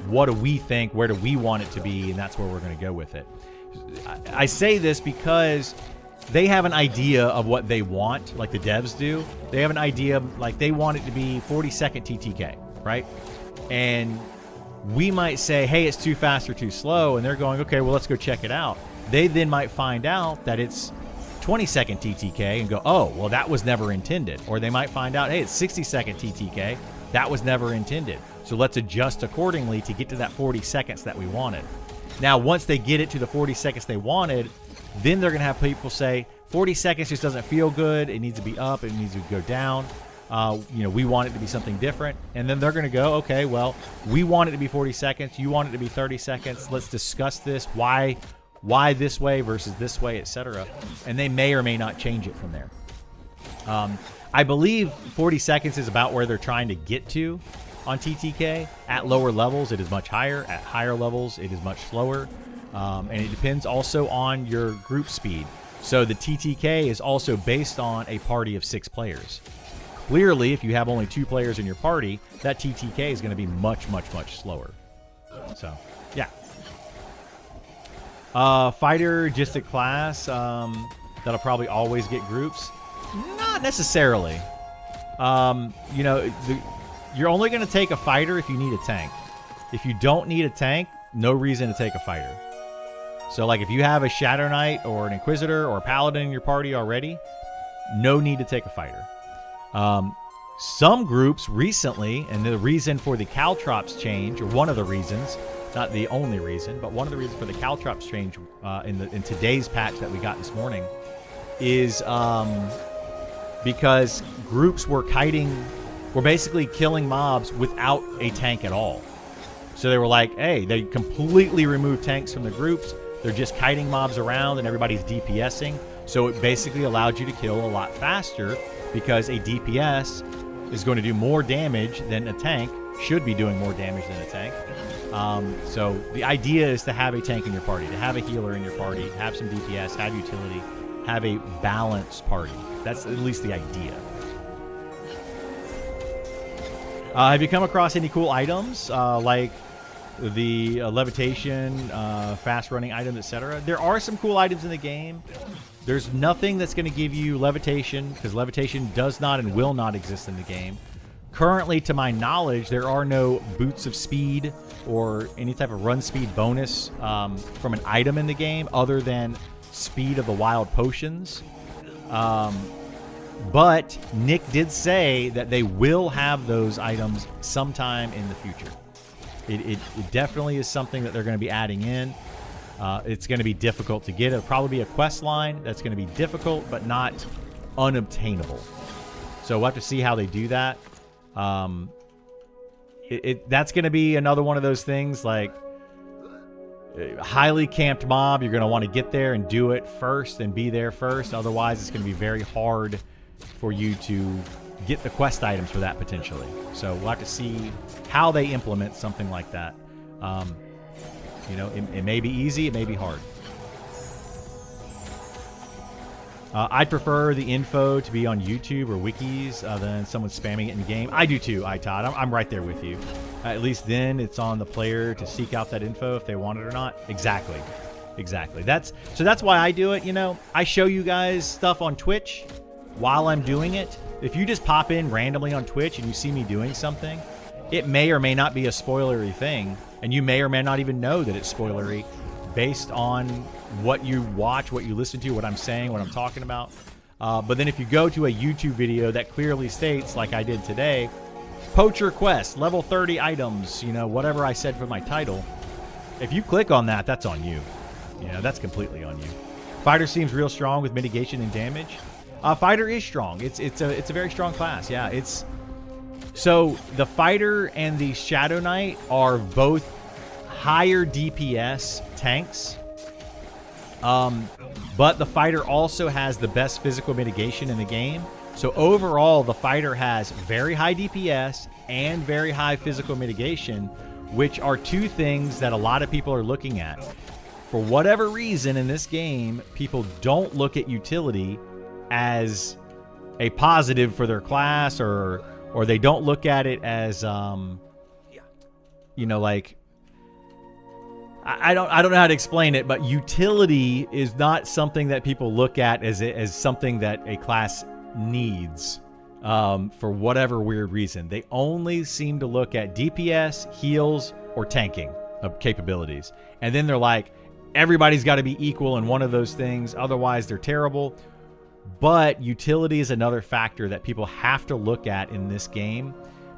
what do we think? Where do we want it to be? And that's where we're going to go with it. I say this because they have an idea of what they want, like the devs do. They have an idea, like they want it to be 40-second TTK, right? And we might say, hey, it's too fast or too slow. And they're going, okay, well, let's go check it out. They then might find out that it's 20-second TTK and go, oh, well, that was never intended. Or they might find out, hey, it's 60-second TTK. That was never intended. So let's adjust accordingly to get to that 40 seconds that we wanted. Now, once they get it to the 40 seconds they wanted, then they're going to have people say, 40 seconds just doesn't feel good. It needs to be up. It needs to go down. We want it to be something different. And then they're going to go, okay, well, we want it to be 40 seconds. You want it to be 30 seconds. Let's discuss this. Why this way versus this way, etc. And they may or may not change it from there. I believe 40 seconds is about where they're trying to get to on TTK. At lower levels, it is much higher. At higher levels, it is much slower. And it depends also on your group speed. So the TTK is also based on a party of 6 players. Clearly, if you have only 2 players in your party, that TTK is going to be much, much, much slower. So, yeah. Fighter, just a class that'll probably always get groups. Not necessarily. You're only going to take a fighter if you need a tank. If you don't need a tank, no reason to take a fighter. So, like, if you have a Shadow Knight or an Inquisitor or a Paladin in your party already, no need to take a fighter. Some groups recently, and the reason for the Caltrops change, or one of the reasons, not the only reason, but one of the reasons for the Caltrops change in today's patch that we got this morning, is because groups were basically killing mobs without a tank at all. So they were like, hey, they completely removed tanks from the groups. They're just kiting mobs around and everybody's DPSing. So it basically allowed you to kill a lot faster because a DPS is going to do more damage than a tank, should be doing more damage than a tank. So the idea is to have a tank in your party, to have a healer in your party, have some DPS, have utility, have a balanced party. That's at least the idea. Have you come across any cool items like the levitation, fast running items, etc.? There are some cool items in the game. There's nothing that's going to give you levitation, because levitation does not and will not exist in the game. Currently, to my knowledge, there are no boots of speed or any type of run speed bonus from an item in the game other than speed of the wild potions. But Nick did say that they will have those items sometime in the future. It definitely is something that they're going to be adding in. It's going to be difficult to get. It'll probably be a quest line that's going to be difficult, but not unobtainable. So we'll have to see how they do that. That's going to be another one of those things, like a highly camped mob. You're going to want to get there and do it first and be there first. Otherwise, it's going to be very hard for you to get the quest items for that potentially. So we'll have to see how they implement something like that. It may be easy, it may be hard. I'd prefer the info to be on YouTube or wikis than someone spamming it in game. I do too, Todd. I'm right there with you. At least then it's on the player to seek out that info if they want it or not. Exactly. That's why I do it. I show you guys stuff on Twitch while I'm doing it. If you just pop in randomly on Twitch and you see me doing something, it may or may not be a spoilery thing, and you may or may not even know that it's spoilery based on what you watch, what you listen to, what I'm saying, what I'm talking about. But then if you go to a YouTube video that clearly states, like I did today, Poacher Quest, level 30 items, whatever I said for my title, if you click on that, that's on you. That's completely on you. Fighter seems real strong with mitigation and damage. Fighter is strong. It's a very strong class. Yeah, so the Fighter and the Shadow Knight are both higher DPS tanks. But the Fighter also has the best physical mitigation in the game. So overall, the Fighter has very high DPS and very high physical mitigation, which are two things that a lot of people are looking at. For whatever reason in this game, people don't look at utility as a positive for their class, or they don't look at it as you know, like, I don't know how to explain it, but utility is not something that people look at as something that a class needs for whatever weird reason. They only seem to look at DPS, heals, or tanking capabilities. And then they're like, everybody's got to be equal in one of those things, otherwise they're terrible. But utility is another factor that people have to look at in this game,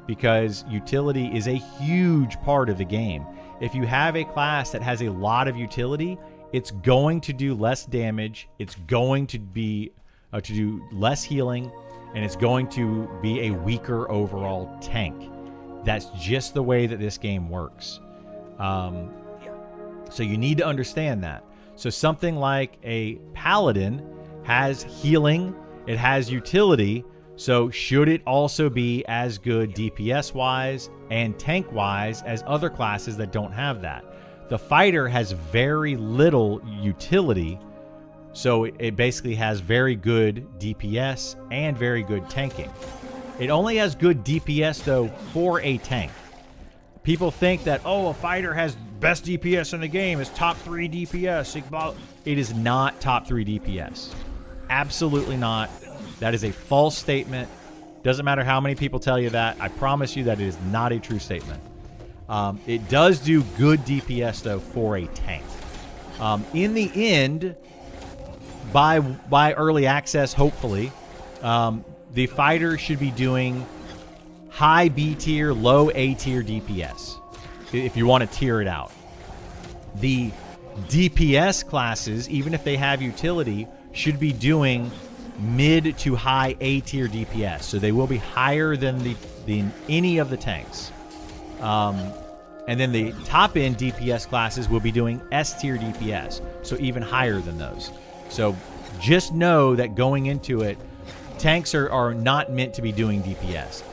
because utility is a huge part of the game. If you have a class that has a lot of utility, it's going to do less damage, it's going to be to do less healing, and it's going to be a weaker overall tank. That's just the way that this game works. So you need to understand that. So something like a paladin has healing, it has utility, so should it also be as good DPS-wise and tank-wise as other classes that don't have that? The fighter has very little utility, so it basically has very good DPS and very good tanking. It only has good DPS, though, for a tank. People think that, oh, a fighter has best DPS in the game, it's top 3 DPS. It is not top 3 DPS. Absolutely not. That is a false statement. Doesn't matter how many people tell you that. I promise you that it is not a true statement. It does do good DPS, though, for a tank. In the end, by early access, hopefully, the fighter should be doing high B tier, low A tier DPS, if you want to tier it out. The DPS classes, even if they have utility, should be doing mid to high A tier DPS, so they will be higher than any of the tanks. And then the top end DPS classes will be doing S tier DPS, so even higher than those. So just know that going into it, tanks are not meant to be doing DPS,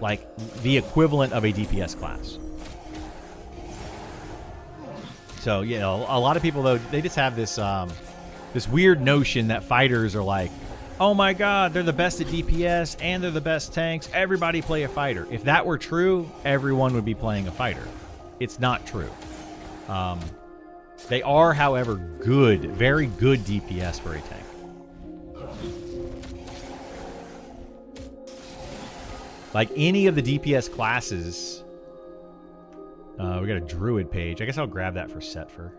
like the equivalent of a DPS class. So, you know, a lot of people, though, they just have this this weird notion that fighters are like, oh my god, they're the best at DPS and they're the best tanks, everybody play a fighter. If that were true, everyone would be playing a fighter. It's not true. They are, however, good, very good DPS for a tank. Like any of the DPS classes, we got a druid page. I guess I'll grab that for Setfer.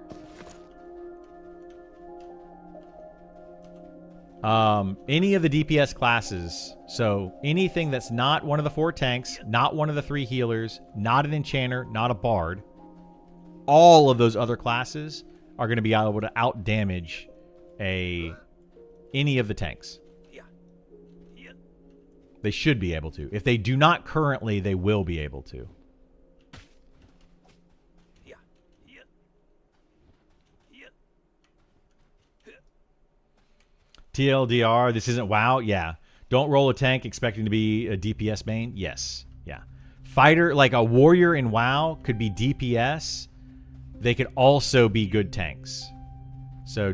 Any of the DPS classes, so anything that's not one of the 4 tanks, not one of the 3 healers, not an enchanter, not a bard, all of those other classes are going to be able to out damage any of the tanks. They should be able to. If they do not currently, they will be able to. TLDR, this isn't WoW? Yeah. Don't roll a tank expecting to be a DPS main? Yes. Yeah. Fighter, like a warrior in WoW, could be DPS. They could also be good tanks. So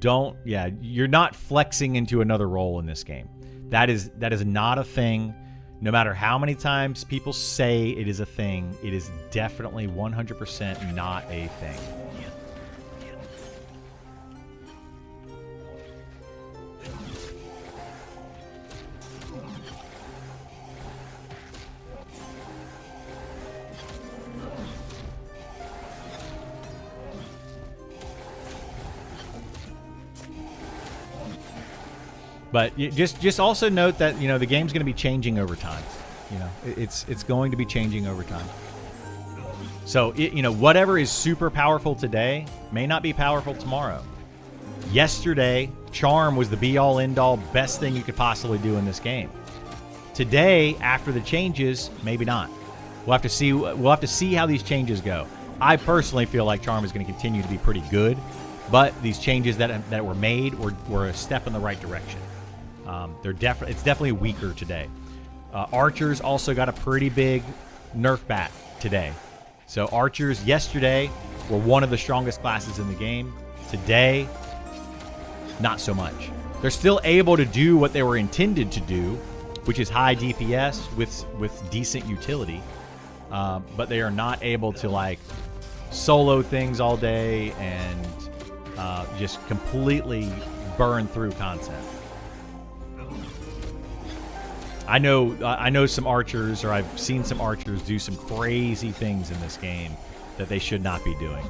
don't, yeah, you're not flexing into another role in this game. That is not a thing. No matter how many times people say it is a thing, it is definitely 100% not a thing. But just also note that, you know, the game's going to be changing over time. You know, it's going to be changing over time. So, you know, whatever is super powerful today may not be powerful tomorrow. Yesterday, Charm was the be-all, end-all, best thing you could possibly do in this game. Today, after the changes, maybe not. We'll have to see. We'll have to see how these changes go. I personally feel like Charm is going to continue to be pretty good, but these changes that were made were a step in the right direction. It's definitely weaker today. Archers also got a pretty big nerf back today. So archers yesterday were one of the strongest classes in the game. Today, not so much. They're still able to do what they were intended to do, which is high DPS with decent utility. But they are not able to like solo things all day and just completely burn through content. I know some archers, or I've seen some archers do some crazy things in this game that they should not be doing.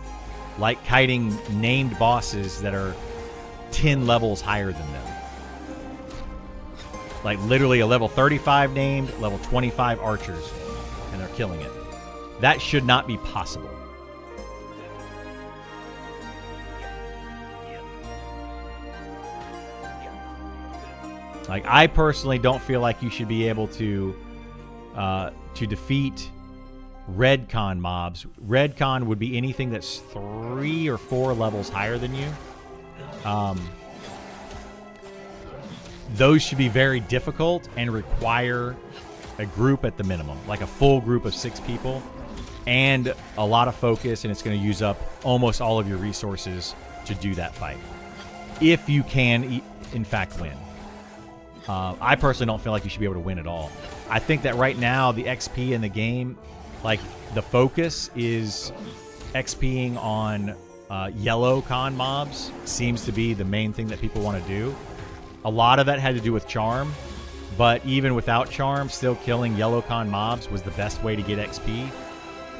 Like kiting named bosses that are 10 levels higher than them. Like literally a level 35 named, level 25 archers, and they're killing it. That should not be possible. Like, I personally don't feel like you should be able to defeat Redcon mobs. Redcon would be anything that's 3 or 4 levels higher than you. Those should be very difficult and require a group at the minimum, like a full group of 6 people, and a lot of focus, and it's going to use up almost all of your resources to do that fight. If you can, in fact, win. I personally don't feel like you should be able to win at all. I think that right now, the XP in the game, like, the focus is XPing on yellow con mobs seems to be the main thing that people want to do. A lot of that had to do with charm, but even without charm, still killing yellow con mobs was the best way to get XP.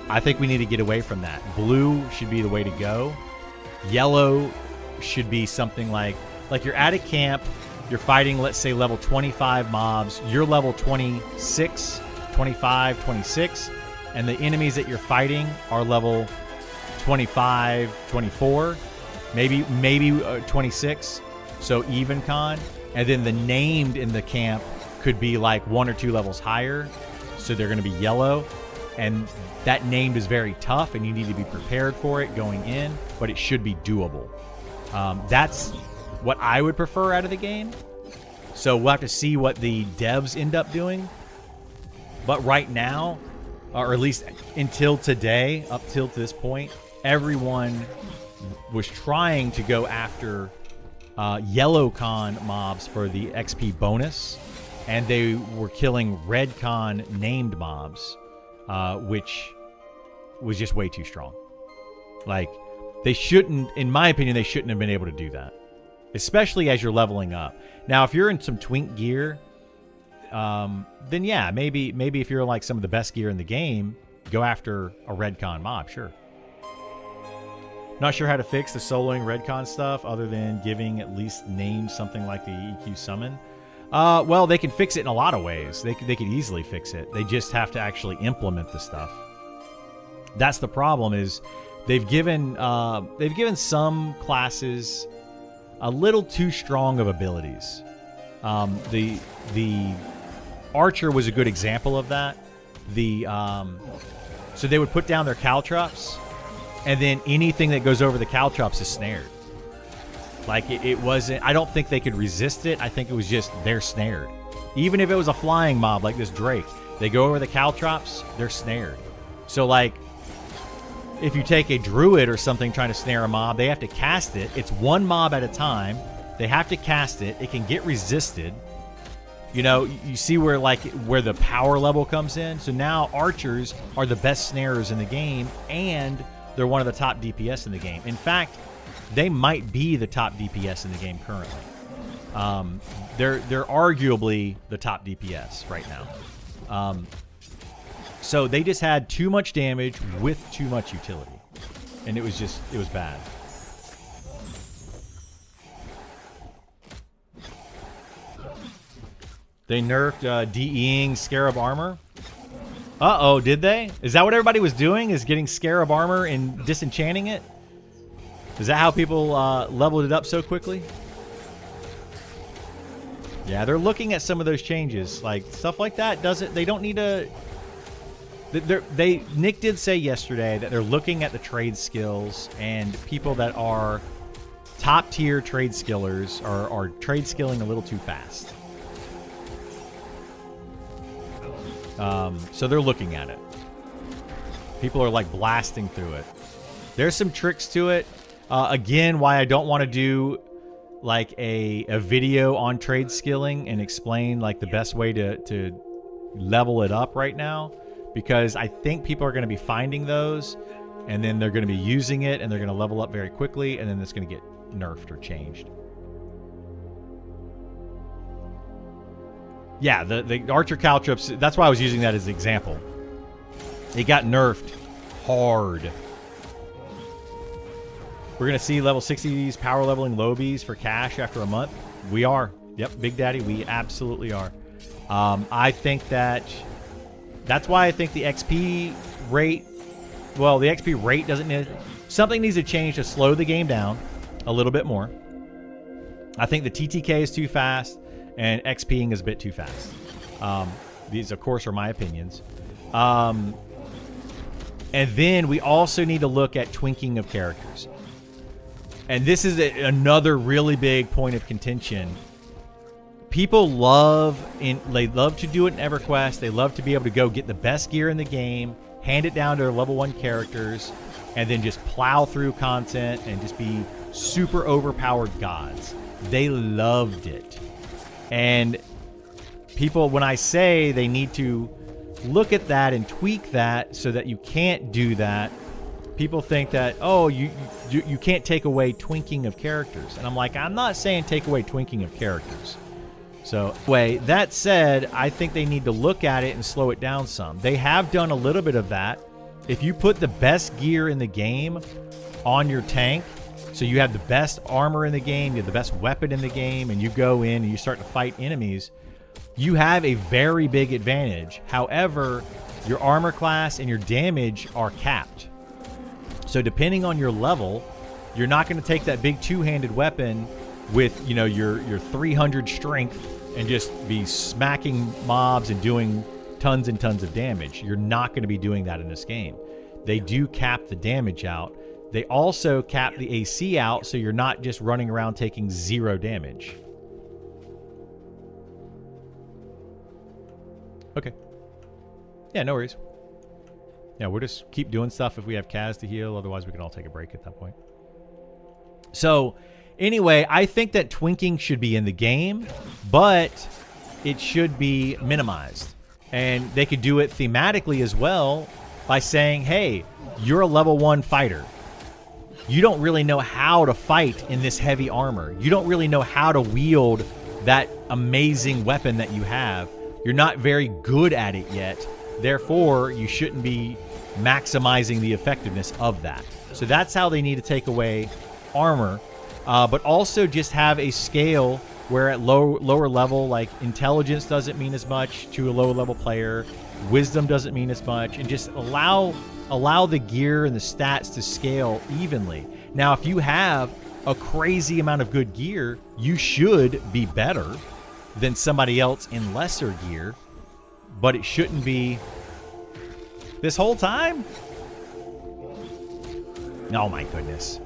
I think we need to get away from that. Blue should be the way to go. Yellow should be something like you're at a camp, you're fighting, let's say, level 25 mobs, you're level 26, 25, 26, and the enemies that you're fighting are level 25, 24, maybe 26, so even con. And then the named in the camp could be like 1 or 2 levels higher, so they're going to be yellow, and that named is very tough, and you need to be prepared for it going in, but it should be doable. That's what I would prefer out of the game. So we'll have to see what the devs end up doing. But right now, or at least until today, up till to this point, everyone was trying to go after yellow con mobs for the XP bonus, and they were killing red con named mobs, which was just way too strong. Like, they shouldn't, in my opinion, they shouldn't have been able to do that, especially as you're leveling up. Now, if you're in some twink gear, then yeah, maybe if you're like some of the best gear in the game, go after a redcon mob, sure. Not sure how to fix the soloing redcon stuff other than giving at least names something like the EQ summon. Well, they can fix it in a lot of ways. They could easily fix it. They just have to actually implement the stuff. That's the problem, is they've given some classes a little too strong of abilities. The archer was a good example of that. So they would put down their caltrops, and then anything that goes over the caltrops is snared. Like, it wasn't, I don't think they could resist it. I think it was just they're snared. Even if it was a flying mob like this Drake, they go over the caltrops, they're snared. So like, if you take a druid or something trying to snare a mob, they have to cast it. It's one mob at a time. They have to cast it. It can get resisted. You know, you see where the power level comes in. So now archers are the best snarers in the game, and they're one of the top DPS in the game. In fact, they might be the top DPS in the game currently. They're arguably the top DPS right now. So they just had too much damage with too much utility, and it was bad. They nerfed DEing Scarab armor. Uh-oh, did they? Is that what everybody was doing, is getting Scarab armor and disenchanting it? Is that how people leveled it up so quickly? Yeah, they're looking at some of those changes. Like, stuff like that they don't need to... Nick did say yesterday that they're looking at the trade skills, and people that are top tier trade skillers are trade skilling a little too fast. So they're looking at it. People are like blasting through it. There's some tricks to it. Again, why I don't want to do like a video on trade skilling and explain like the best way to level it up right now, because I think people are going to be finding those and then they're going to be using it and they're going to level up very quickly, and then it's going to get nerfed or changed. Yeah, the Archer Caltrops, that's why I was using that as an example. It got nerfed hard. We're going to see level 60s power leveling Lobies for cash after a month. We are. Yep, Big Daddy, we absolutely are. I think that's why I think the XP rate, well, the XP rate doesn't need, something needs to change to slow the game down a little bit more. I think the TTK is too fast and XPing is a bit too fast. These, of course, are my opinions. And then we also need to look at twinking of characters. And this is another really big point of contention. People they love to do it in EverQuest. They love to be able to go get the best gear in the game, hand it down to their level 1 characters, and then just plow through content and just be super overpowered gods. They loved it. And people, when I say they need to look at that and tweak that so that you can't do that, people think that, oh, you can't take away twinking of characters. And I'm like, I'm not saying take away twinking of characters. So, that said, I think they need to look at it and slow it down some. They have done a little bit of that. If you put the best gear in the game on your tank, so you have the best armor in the game, you have the best weapon in the game, and you go in and you start to fight enemies, you have a very big advantage. However, your armor class and your damage are capped. So depending on your level, you're not going to take that big two-handed weapon with, you know, your 300 strength and just be smacking mobs and doing tons and tons of damage. You're not going to be doing that in this game. They do cap the damage out. They also cap the AC out, so you're not just running around taking 0 damage. Okay. Yeah, no worries. Yeah, we'll just keep doing stuff if we have Kaz to heal. Otherwise, we can all take a break at that point. So, anyway, I think that twinking should be in the game, but it should be minimized. And they could do it thematically as well by saying, hey, you're a level 1 fighter. You don't really know how to fight in this heavy armor. You don't really know how to wield that amazing weapon that you have. You're not very good at it yet. Therefore, you shouldn't be maximizing the effectiveness of that. So that's how they need to take away armor, but also just have a scale where at lower level, like intelligence doesn't mean as much to a lower level player, wisdom doesn't mean as much, and just allow the gear and the stats to scale evenly. Now, if you have a crazy amount of good gear, you should be better than somebody else in lesser gear, but it shouldn't be this whole time. Oh my goodness.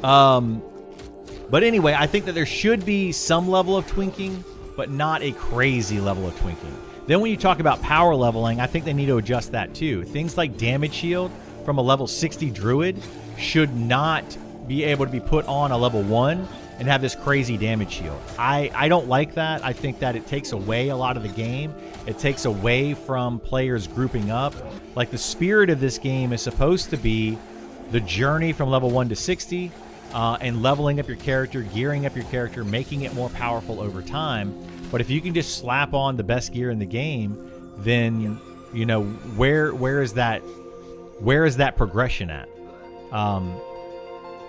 But anyway, I think that there should be some level of twinking, but not a crazy level of twinking. Then when you talk about power leveling, I think they need to adjust that too. Things like damage shield from a level 60 druid should not be able to be put on a level 1 and have this crazy damage shield. I don't like that. I think that it takes away a lot of the game. It takes away from players grouping up. Like, the spirit of this game is supposed to be the journey from level 1 to 60 and leveling up your character, gearing up your character, making it more powerful over time. But if you can just slap on the best gear in the game, then, you know, where is that progression at?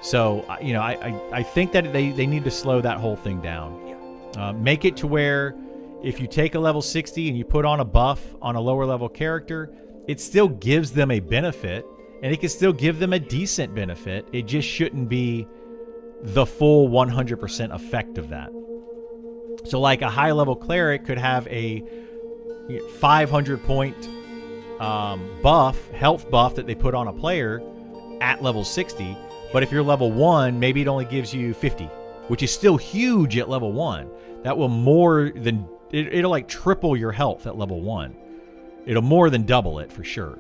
So, you know, I think that they need to slow that whole thing down. Make it to where if you take a level 60 and you put on a buff on a lower level character, it still gives them a benefit, and it can still give them a decent benefit. It just shouldn't be the full 100% effect of that. So like a high level cleric could have a 500 point health buff that they put on a player at level 60. But if you're level 1, maybe it only gives you 50, which is still huge at level 1. That will more than, it'll like triple your health at level 1. It'll more than double it for sure.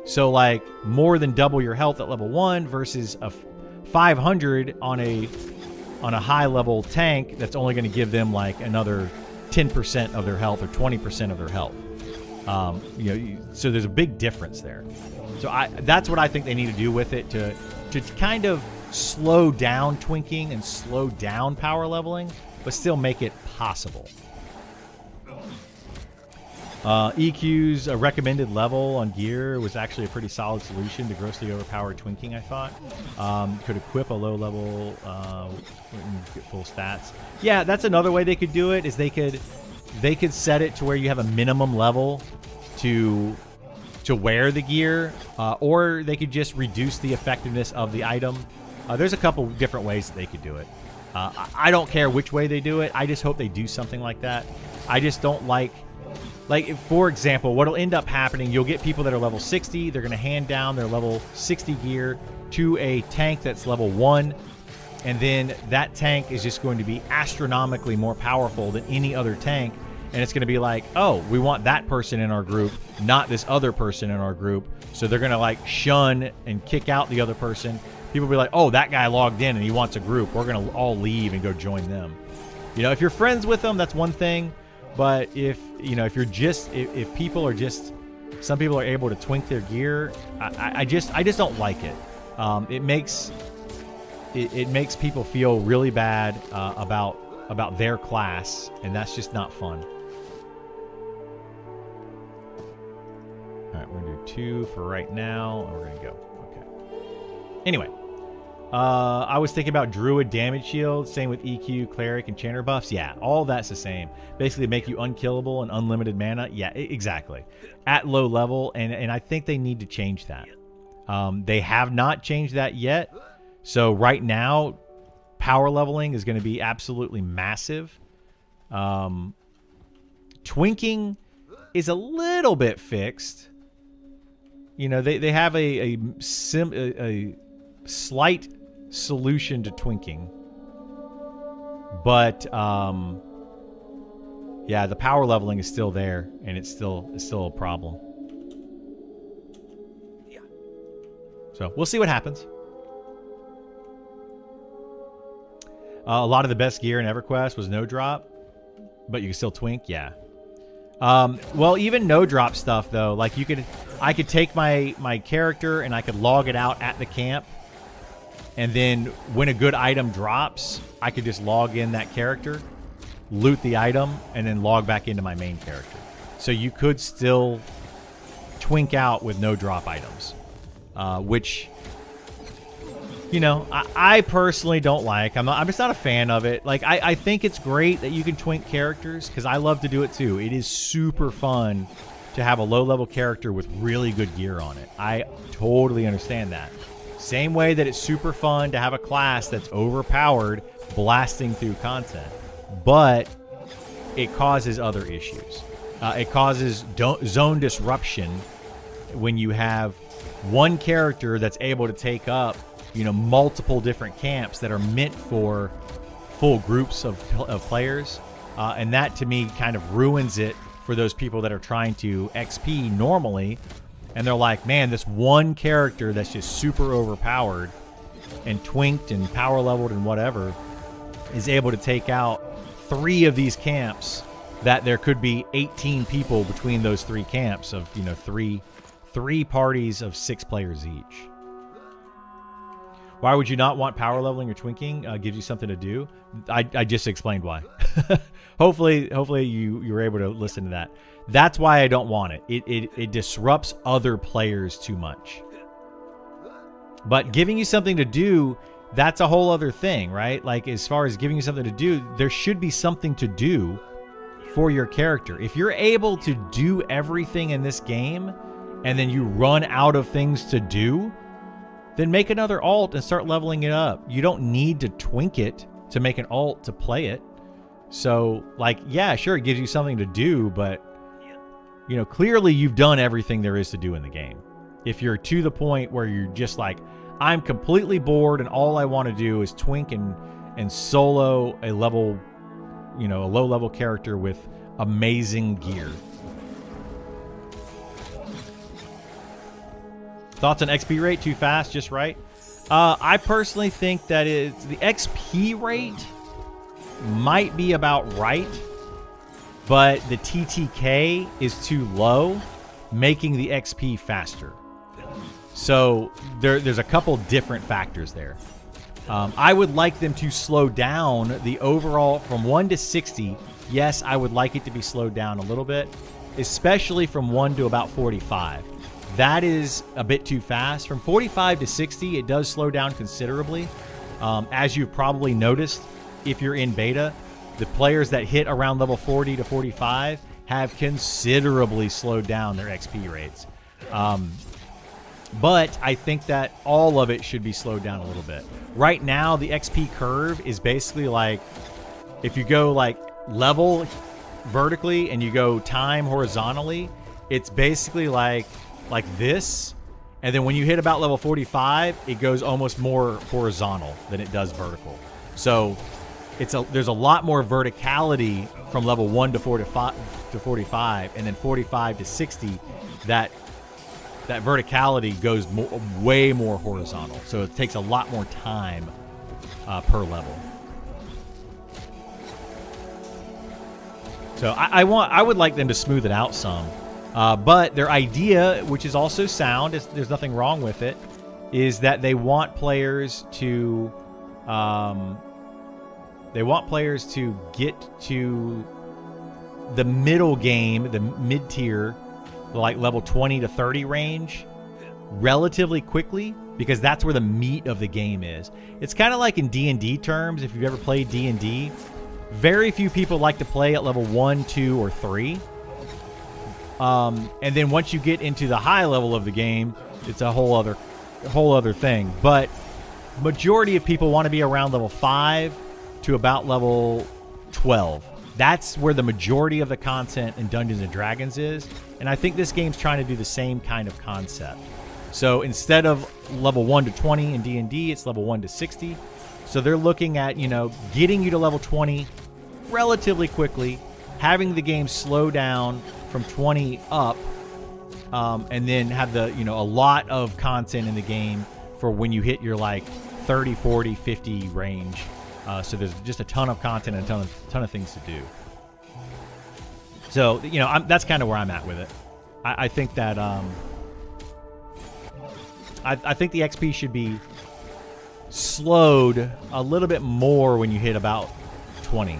So like more than double your health at level 1 versus a 500 on a high level tank that's only going to give them like another 10% of their health or 20% of their health. So there's a big difference there. So that's what I think they need to do with it to kind of slow down twinking and slow down power leveling, but still make it possible. EQ's recommended level on gear was actually a pretty solid solution to grossly overpowered twinking, I thought. Could equip a low level and get full stats. Yeah, that's another way they could do it, is they could set it to where you have a minimum level to wear the gear, or they could just reduce the effectiveness of the item. There's a couple different ways that they could do it. I don't care which way they do it. I just hope they do something like that. I just don't like, for example, what'll end up happening, you'll get people that are level 60. They're going to hand down their level 60 gear to a tank that's level 1. And then that tank is just going to be astronomically more powerful than any other tank. And it's going to be like, oh, we want that person in our group, not this other person in our group. So they're going to like shun and kick out the other person. People will be like, oh, that guy logged in and he wants a group. We're going to all leave and go join them. If you're friends with them, that's one thing. But if people are just, some people are able to twink their gear, I just don't like it. It makes people feel really bad about their class, and that's just not fun. All right, we're gonna do 2 for right now, and we're gonna go. Okay. Anyway, I was thinking about Druid damage shield, same with EQ, Cleric, and Chanter buffs. Yeah, all that's the same. Basically, make you unkillable and unlimited mana. Yeah, exactly. At low level, and I think they need to change that. They have not changed that yet. So right now, power leveling is going to be absolutely massive. Twinking is a little bit fixed. They have a slight solution to twinking, but yeah, the power leveling is still there, and it's still a problem. Yeah. So we'll see what happens. A lot of the best gear in EverQuest was no drop, but you can still twink. Yeah. Well, even no drop stuff though, like I could take my character and I could log it out at the camp, and then when a good item drops, I could just log in that character, loot the item, and then log back into my main character. So you could still twink out with no drop items, which, I personally don't like. I'm just not a fan of it. Like, I think it's great that you can twink characters, because I love to do it too. It is super fun to have a low-level character with really good gear on it. I totally understand that. Same way that it's super fun to have a class that's overpowered blasting through content. But it causes other issues. It causes zone disruption when you have one character that's able to take up multiple different camps that are meant for full groups of players. And that, to me, kind of ruins it for those people that are trying to XP normally. And they're like, man, this one character that's just super overpowered and twinked and power leveled and whatever is able to take out 3 of these camps that there could be 18 people between those 3 camps of, three parties of 6 players each. Why would you not want power leveling or twinking? Gives you something to do. I just explained why. Hopefully you were able to listen to that. That's why I don't want it. It disrupts other players too much. But giving you something to do, that's a whole other thing, right? Like, as far as giving you something to do, there should be something to do for your character. If you're able to do everything in this game and then you run out of things to do, then make another alt and start leveling it up. You don't need to twink it to make an alt to play it. So, like, yeah, sure, it gives you something to do, but, clearly you've done everything there is to do in the game. If you're to the point where you're just like, I'm completely bored and all I want to do is twink and solo a level, a low-level character with amazing gear. Thoughts on XP rate? Too fast, just right? I personally think that the XP rate might be about right, but the TTK is too low, making the XP faster. So there's a couple different factors there. I would like them to slow down the overall from 1 to 60. Yes, I would like it to be slowed down a little bit, especially from 1 to about 45. That is a bit too fast. From 45 to 60, it does slow down considerably. As you've probably noticed, if you're in beta, the players that hit around level 40 to 45 have considerably slowed down their XP rates. But I think that all of it should be slowed down a little bit. Right now, the XP curve is basically like, if you go like level vertically and you go time horizontally, it's basically like this. And then when you hit about level 45, it goes almost more horizontal than it does vertical. So there's a lot more verticality from level 1 to 45, and then 45 to 60, that verticality goes way more horizontal. So it takes a lot more time per level. So I would like them to smooth it out some. But their idea, which is also sound, there's nothing wrong with it, is that they want players to get to the middle game, the mid-tier, like level 20 to 30 range relatively quickly, because that's where the meat of the game is. It's kind of like in D&D terms. If you've ever played D&D, very few people like to play at level 1, 2, or 3. And then once you get into the high level of the game, it's a whole other thing. But majority of people want to be around level 5 to about level 12. That's where the majority of the content in Dungeons and Dragons is. And I think this game's trying to do the same kind of concept. So instead of level 1 to 20 in D&D, it's level 1 to 60. So they're looking at, getting you to level 20 relatively quickly, having the game slow down from 20 up, and then have a lot of content in the game for when you hit your like 30, 40, 50 range. So there's just a ton of content and a ton of things to do. So that's kind of where I'm at with it. I think that I think the XP should be slowed a little bit more when you hit about 20,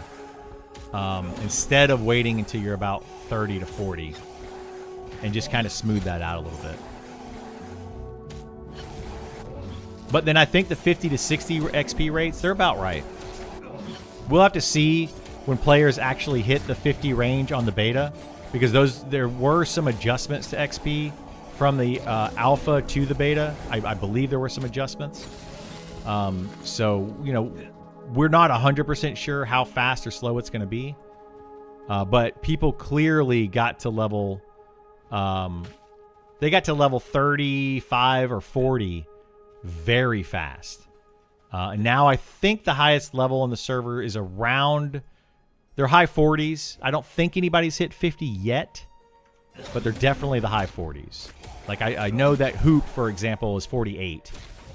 instead of waiting until you're about 30 to 40, and just kind of smooth that out a little bit. But then I think the 50 to 60 XP rates, they're about right. We'll have to see when players actually hit the 50 range on the beta, because there were some adjustments to XP from the alpha to the beta. I believe there were some adjustments. So, we're not 100% sure how fast or slow it's going to be. But people clearly got to level... they got to level 35 or 40 very fast. And now I think the highest level on the server is around... They're high 40s. I don't think anybody's hit 50 yet, but they're definitely the high 40s. Like, I know that Hoop, for example, is 48.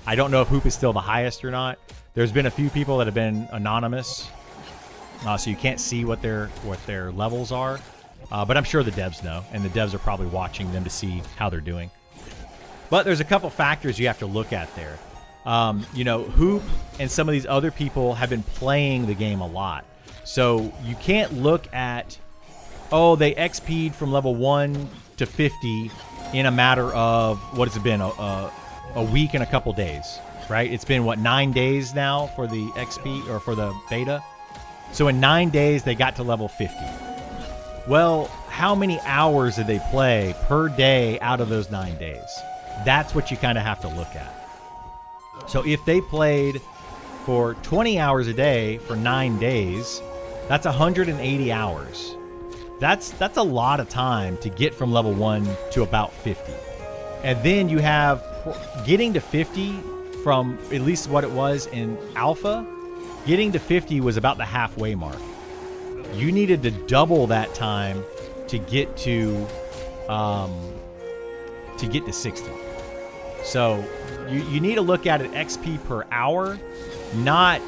I don't know if Hoop is still the highest or not. There's been a few people that have been anonymous, so you can't see what their levels are. But I'm sure the devs know, and the devs are probably watching them to see how they're doing. But there's a couple factors you have to look at there. Hoop and some of these other people have been playing the game a lot. So you can't look at, they XP'd from level 1 to 50 in a matter of, what has it been, a week and a couple days, right? It's been, 9 days now for the XP, or for the beta? So in 9 days, they got to level 50. Well, how many hours did they play per day out of those 9 days? That's what you kind of have to look at. So if they played for 20 hours a day for 9 days, that's 180 hours. That's a lot of time to get from level 1 to about 50. And then you have getting to 50 from at least what it was in alpha. Getting to 50 was about the halfway mark. You needed to double that time to get to 60. So you need to look at it XP per hour, not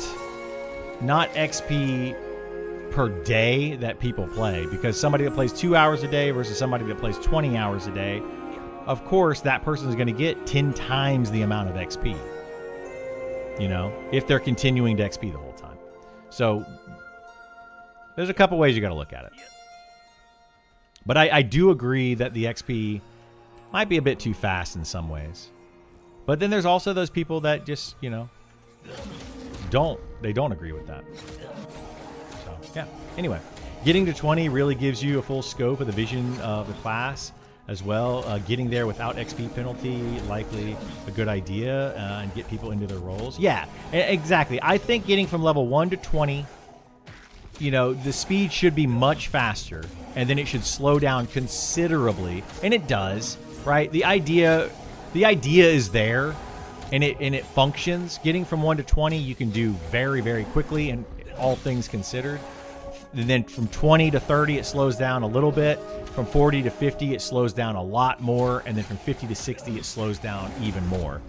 XP per day that people play, because somebody that plays 2 hours a day versus somebody that plays 20 hours a day, of course that person is going to get 10 times the amount of XP, you know, if they're continuing to XP the whole time. So there's a couple ways you got to look at it. But I do agree that the XP might be a bit too fast in some ways. But then there's also those people that just, you know, don't agree with that. So, yeah. Anyway, getting to 20 really gives you a full scope of the vision of the class as well. Getting there without XP penalty, likely a good idea, and get people into their roles. Yeah, exactly. I think getting from level 1 to 20, you know, the speed should be much faster, and then it should slow down considerably, and it does, right? The idea is there, and it functions. Getting from 1 to 20, you can do very, very quickly, and all things considered. And then from 20 to 30, it slows down a little bit. From 40 to 50, it slows down a lot more, and then from 50 to 60, it slows down even more.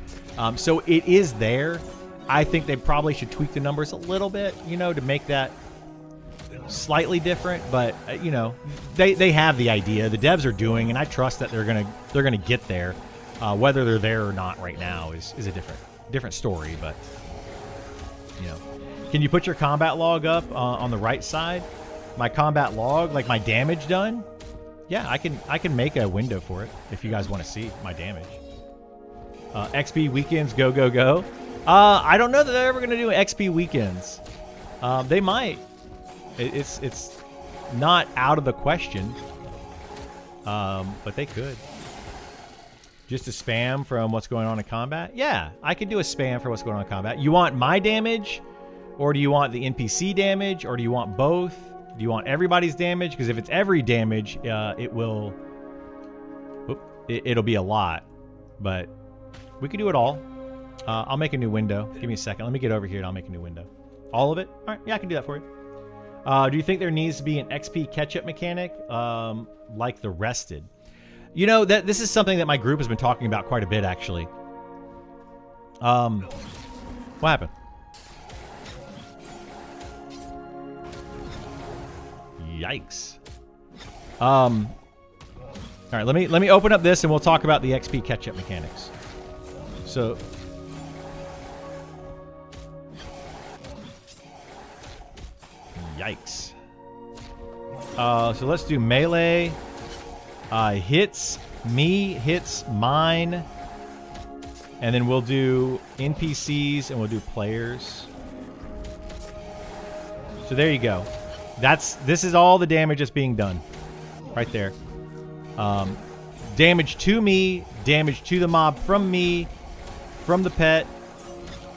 So it is there. I think they probably should tweak the numbers a little bit, you know, to make that slightly different, but you know, they have the idea. The devs are doing, and I trust that they're gonna get there. Whether they're there or not right now is a different story. But you know, can you put your combat log up on the right side? My combat log, like my damage done. Yeah, I can make a window for it if you guys want to see my damage. XP weekends, go go go. I don't know that they're ever gonna do XP weekends. They might. It's not out of the question, but they could. Just a spam from what's going on in combat? Yeah, I could do a spam for what's going on in combat. You want my damage, or do you want the NPC damage, or do you want both? Do you want everybody's damage? Because if it's every damage, it'll be a lot, but we could do it all. I'll make a new window. Give me a second. Let me get over here and I'll make a new window. All of it? All right, yeah, I can do that for you. Do you think there needs to be an XP catch-up mechanic like the rested? You know, this is something that my group has been talking about quite a bit, actually. What happened? Yikes. All right, let me open up this and we'll talk about the XP catch-up mechanics. So yikes. So let's do melee. Hits me, hits mine. And then we'll do NPCs and we'll do players. So there you go. This is all the damage that's being done. Right there. Damage to me, damage to the mob from me, from the pet,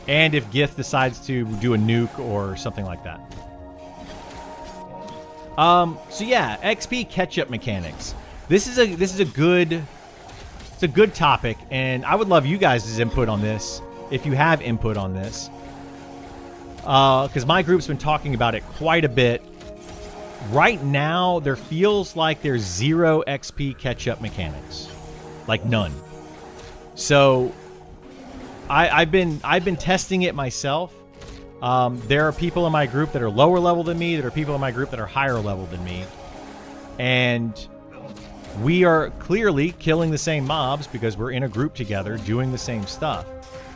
and if Gith decides to do a nuke or something like that. So yeah, XP catch-up mechanics. This is a good topic, and I would love you guys' input on this if you have input on this. Because my group's been talking about it quite a bit. Right now, there feels like there's 0 XP catch-up mechanics, like none. So I've been testing it myself. There are people in my group that are lower level than me. There are people in my group that are higher level than me. And we are clearly killing the same mobs because we're in a group together doing the same stuff.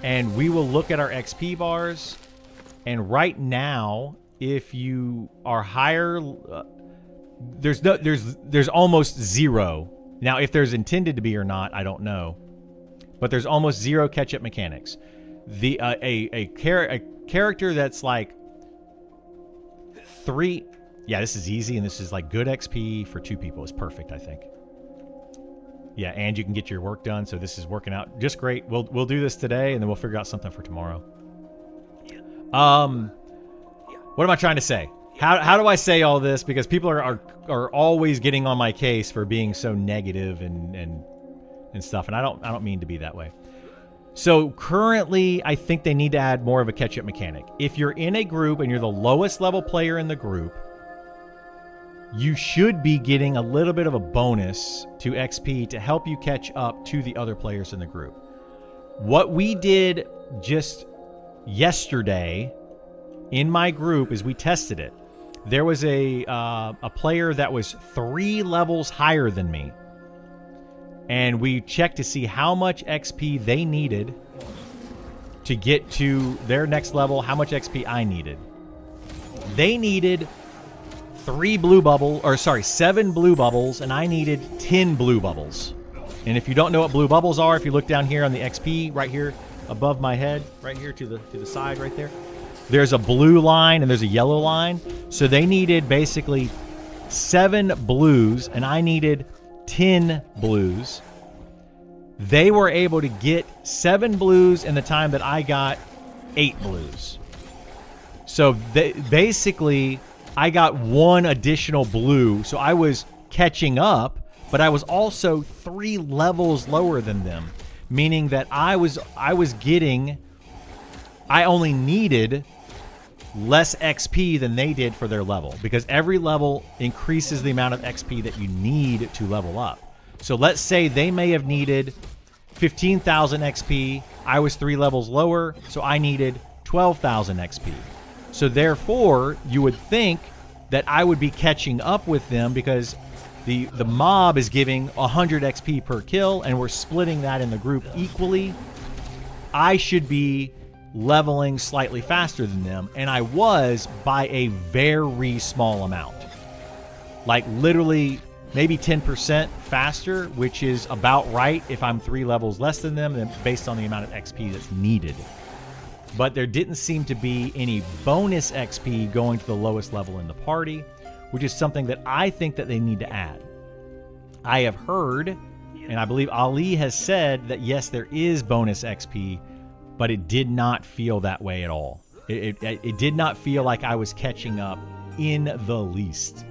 And we will look at our XP bars. And right now, if you are higher, there's almost 0. Now, if there's intended to be or not, I don't know. But there's almost 0 catch-up mechanics. A character that's like 3. Yeah, this is easy, and this is like good XP for 2 people. It's perfect, I think. Yeah, and you can get your work done, so this is working out just great. We'll do this today, and then we'll figure out something for tomorrow. What am I trying to say? How do I say all this? Because people are always getting on my case for being so negative and stuff, and I don't mean to be that way. So currently, I think they need to add more of a catch-up mechanic. If you're in a group and you're the lowest level player in the group, you should be getting a little bit of a bonus to XP to help you catch up to the other players in the group. What we did just yesterday in my group is we tested it. There was a player that was 3 levels higher than me, and we checked to see how much XP they needed to get to their next level, how much XP I needed. They needed 7 blue bubbles, and I needed 10 blue bubbles. And if you don't know what blue bubbles are, if you look down here on the XP right here above my head, right here to the side right there, there's a blue line and there's a yellow line. So they needed basically 7 blues, and I needed 10 blues. They were able to get 7 blues in the time that I got 8 blues. So basically, I got 1 additional blue. So I was catching up, but I was also 3 levels lower than them, meaning that I only needed less XP than they did for their level, because every level increases the amount of XP that you need to level up. So let's say they may have needed 15,000 XP. I was 3 levels lower, so I needed 12,000 XP. So therefore, you would think that I would be catching up with them because the mob is giving 100 XP per kill, and we're splitting that in the group equally. I should be leveling slightly faster than them, and I was by a very small amount. Like literally maybe 10% faster, which is about right if I'm 3 levels less than them, based on the amount of XP that's needed. But there didn't seem to be any bonus XP going to the lowest level in the party, which is something that I think that they need to add. I have heard, and I believe Ali has said that yes, there is bonus XP, but it did not feel that way at all. It did not feel like I was catching up in the least.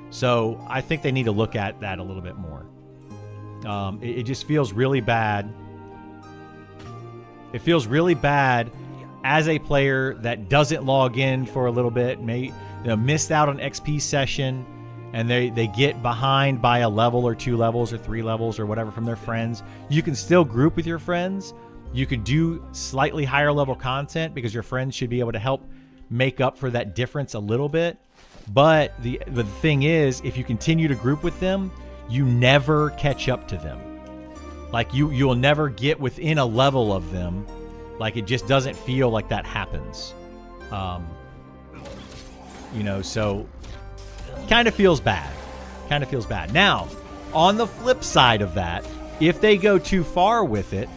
So I think they need to look at that a little bit more. It just feels really bad. It feels really bad as a player that doesn't log in for a little bit, missed out on XP session, and they get behind by a level or 2 levels or 3 levels or whatever from their friends. You can still group with your friends. You could do slightly higher level content because your friends should be able to help make up for that difference a little bit. But the thing is, if you continue to group with them, you never catch up to them. Like you'll never get within a level of them. Like it just doesn't feel like that happens. So kind of feels bad. Now, on the flip side of that, if they go too far with it,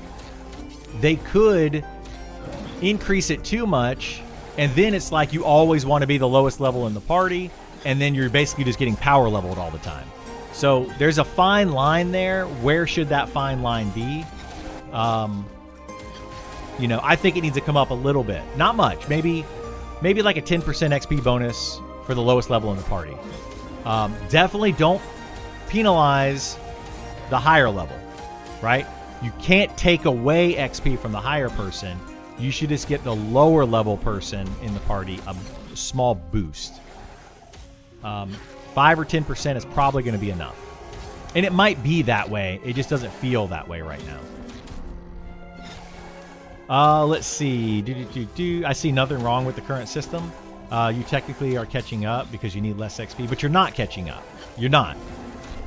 they could increase it too much, and then it's like you always want to be the lowest level in the party, and then you're basically just getting power leveled all the time. So there's a fine line there. Where should that fine line be? I think it needs to come up a little bit. Not much. Maybe like a 10% XP bonus for the lowest level in the party. Definitely don't penalize the higher level, right? You can't take away XP from the higher person. You should just get the lower level person in the party a small boost. 5 or 10% is probably going to be enough. And it might be that way. It just doesn't feel that way right now. Let's see. I see nothing wrong with the current system. You technically are catching up because you need less XP, but you're not catching up. You're not.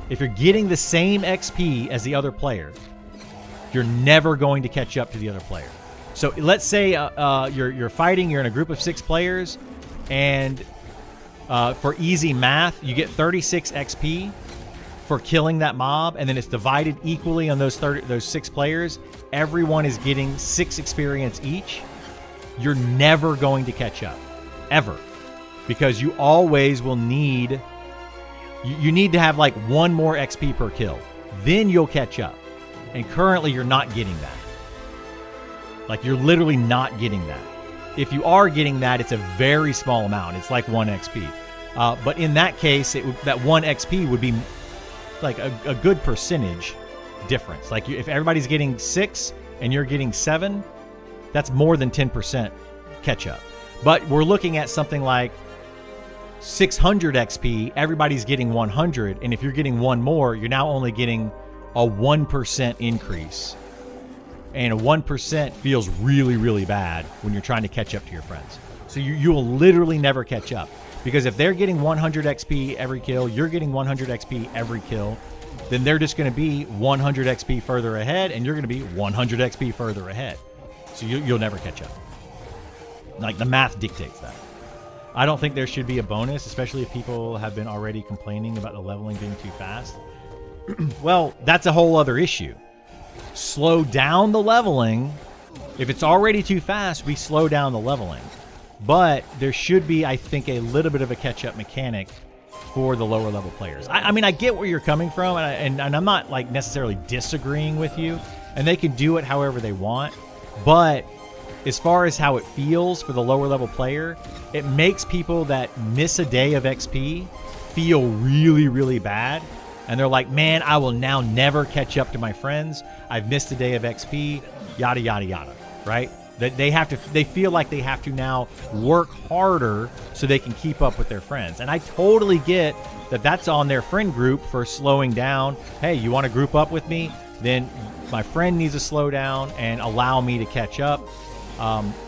If you're getting the same XP as the other player, you're never going to catch up to the other player. So let's say you're fighting, you're in a group of 6 players, and for easy math, you get 36 XP for killing that mob, and then it's divided equally on those 6 players. Everyone is getting 6 experience each. You're never going to catch up, ever, because you always will need. You need to have like 1 more XP per kill, then you'll catch up. And currently, you're not getting that. Like, you're literally not getting that. If you are getting that, it's a very small amount. It's like 1 XP. But in that case, that 1 XP would be like a good percentage difference. Like, if everybody's getting 6 and you're getting 7, that's more than 10% catch up. But we're looking at something like 600 XP, everybody's getting 100. And if you're getting 1 more, you're now only getting a 1% increase And a 1% feels really, really bad when you're trying to catch up to your friends. So you will literally never catch up. Because if they're getting 100 XP every kill, you're getting 100 XP every kill, then they're just going to be 100 XP further ahead, and you're going to be 100 XP further ahead. So you'll never catch up. Like, the math dictates that. I don't think there should be a bonus, especially if people have been already complaining about the leveling being too fast. Well, that's a whole other issue. Slow down the leveling. If it's already too fast, we slow down the leveling. But there should be, I think, a little bit of a catch-up mechanic for the lower level players. I mean, I get where you're coming from, and I'm not like necessarily disagreeing with you, and they can do it however they want. But as far as how it feels for the lower level player, it makes people that miss a day of XP feel really, really bad. And they're like, man, I will now never catch up to my friends. I've missed a day of XP, yada, yada, yada, right? That they feel like they have to now work harder so they can keep up with their friends. And I totally get that that's on their friend group for slowing down. Hey, you want to group up with me? Then my friend needs to slow down and allow me to catch up.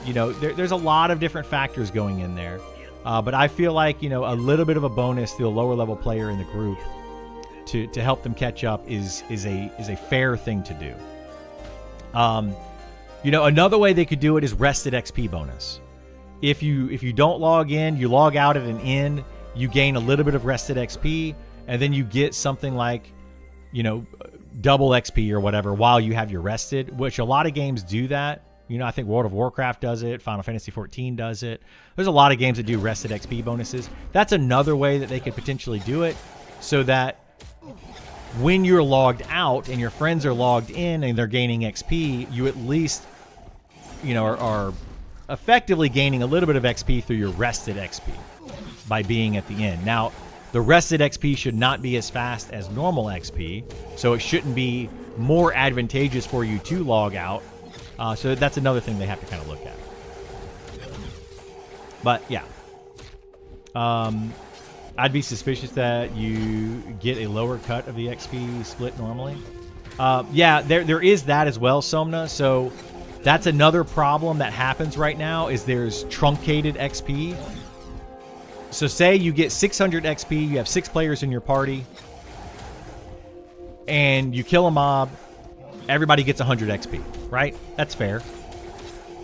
You know, there's a lot of different factors going in there. But I feel like, you know, a little bit of a bonus to a lower level player in the group to help them catch up is a fair thing to do. You know, another way they could do it is rested XP bonus. If you don't log in, you log out at an end, you gain a little bit of rested XP, and then you get something like, you know, double XP or whatever while you have your rested, which a lot of games do that. You know, I think World of Warcraft does it, Final Fantasy XIV does it. There's a lot of games that do rested XP bonuses. That's another way that they could potentially do it, so that when you're logged out and your friends are logged in and they're gaining XP, you at least, you know, are effectively gaining a little bit of XP through your rested XP by being at the end. Now, the rested XP should not be as fast as normal XP, so it shouldn't be more advantageous for you to log out. So that's another thing they have to kind of look at. But yeah, I'd be suspicious that you get a lower cut of the XP split normally. Yeah, there is that as well, Somna. So that's another problem that happens right now is there's truncated XP. So say you get 600 XP, you have 6 players in your party, and you kill a mob, everybody gets 100 XP, right? That's fair.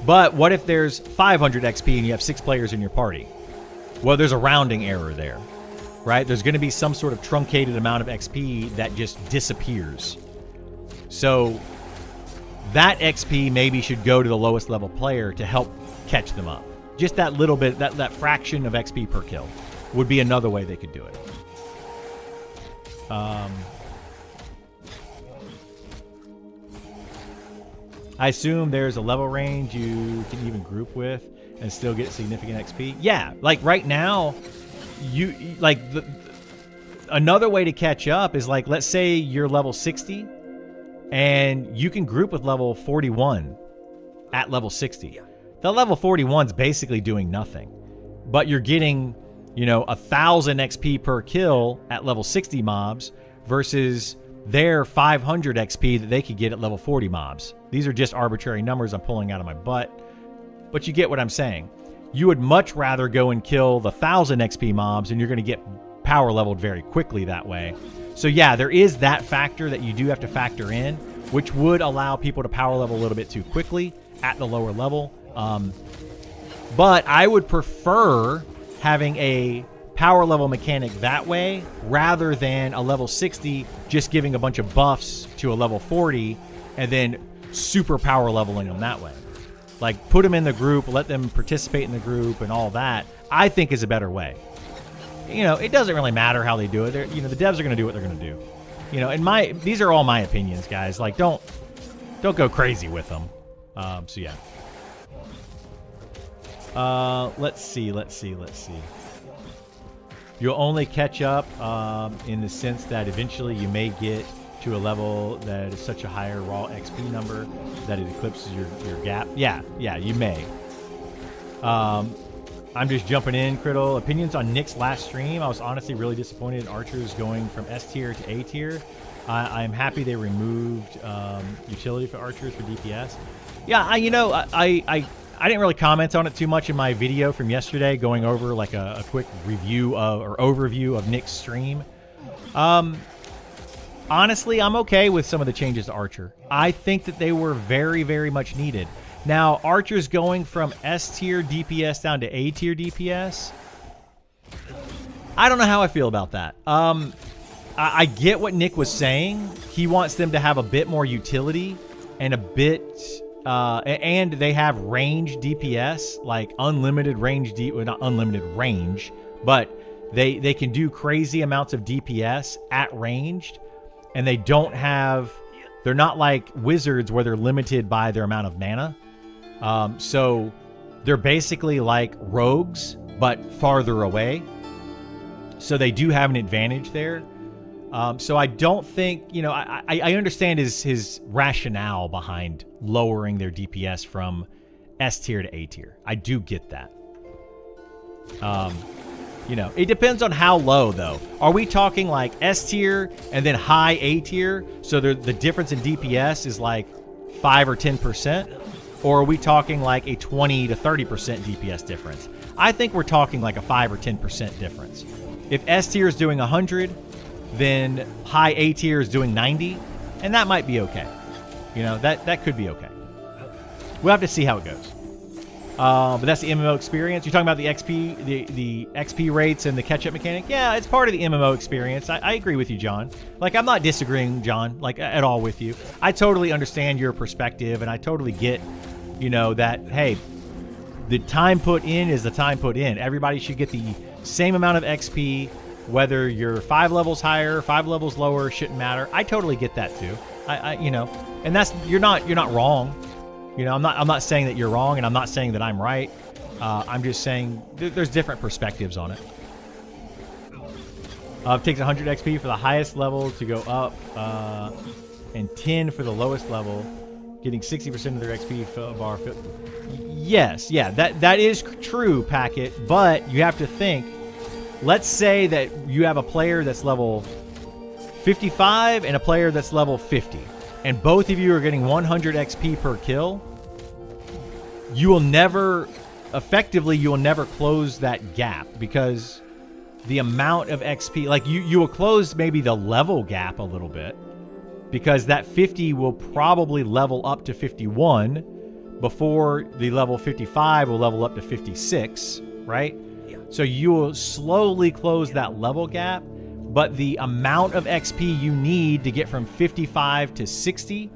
But what if there's 500 XP and you have 6 players in your party? Well, there's a rounding error there, right? There's going to be some sort of truncated amount of XP that just disappears. So that XP maybe should go to the lowest level player to help catch them up. Just that little bit, that fraction of XP per kill would be another way they could do it. I assume there's a level range you can even group with and still get significant XP. Yeah, like right now, you like another way to catch up is like, let's say you're level 60 and you can group with level 41 at level 60. The level 41's basically doing nothing, but you're getting, you know, 1,000 XP per kill at level 60 mobs versus their 500 XP that they could get at level 40 mobs. These are just arbitrary numbers I'm pulling out of my butt, but you get what I'm saying. You would much rather go and kill the 1,000 XP mobs, and you're going to get power leveled very quickly that way. So yeah, there is that factor that you do have to factor in, which would allow people to power level a little bit too quickly at the lower level. But I would prefer having a power level mechanic that way rather than a level 60 just giving a bunch of buffs to a level 40 and then super power leveling them that way. Like, put them in the group, let them participate in the group and all that, I think is a better way. You know, it doesn't really matter how they do it. You know, the devs are going to do what they're going to do. You know, and these are all my opinions, guys. Like, don't go crazy with them. So yeah. Let's see. You'll only catch up in the sense that eventually you may get to a level that is such a higher raw XP number that it eclipses your gap. Yeah, you may. I'm just jumping in, Criddle. Opinions on Nick's last stream. I was honestly really disappointed in archers going from S tier to A tier. I'm happy they removed utility for archers for DPS. Yeah, I didn't really comment on it too much in my video from yesterday, going over like a quick review of, or overview of Nick's stream. Honestly, I'm okay with some of the changes to Archer. I think that they were very, very much needed. Now, Archer's going from S tier DPS down to A tier DPS. I don't know how I feel about that. I get what Nick was saying. He wants them to have a bit more utility and a bit, and they have range DPS, like unlimited range, well, not unlimited range, but they can do crazy amounts of DPS at ranged, and they don't have, they're not like wizards where they're limited by their amount of mana. So they're basically like rogues, but farther away. So they do have an advantage there. So I don't think, you know, I understand his rationale behind lowering their DPS from S tier to A tier. I do get that. You know, it depends on how low, though. Are we talking like S tier and then high A tier? So the difference in DPS is like 5 or 10%? Or are we talking like a 20 to 30% DPS difference? I think we're talking like a 5 or 10% difference. If S tier is doing 100, then high A tier is doing 90, and that might be okay. You know, that could be okay. We'll have to see how it goes. But that's the MMO experience. You're talking about the XP, the XP rates and the catch-up mechanic. Yeah, it's part of the MMO experience. I agree with you, John. Like, I'm not disagreeing, John, like at all with you. I totally understand your perspective, and I totally get, you know, that, hey, the time put in is the time put in. Everybody should get the same amount of XP, whether you're 5 levels higher, 5 levels lower, shouldn't matter. I totally get that too. You know, and that's, you're not wrong. You know, I'm not saying that you're wrong, and I'm not saying that I'm right. I'm just saying there's different perspectives on it. It takes 100 XP for the highest level to go up, and 10 for the lowest level, getting 60% of their XP bar. Yes, yeah, that is true, Packet. But you have to think. Let's say that you have a player that's level 55 and a player that's level 50, and both of you are getting 100 XP per kill. You will never, effectively, you will never close that gap, because the amount of XP, like you will close maybe the level gap a little bit, because that 50 will probably level up to 51 before the level 55 will level up to 56, right? So you will slowly close that level gap, but the amount of XP you need to get from 55 to 60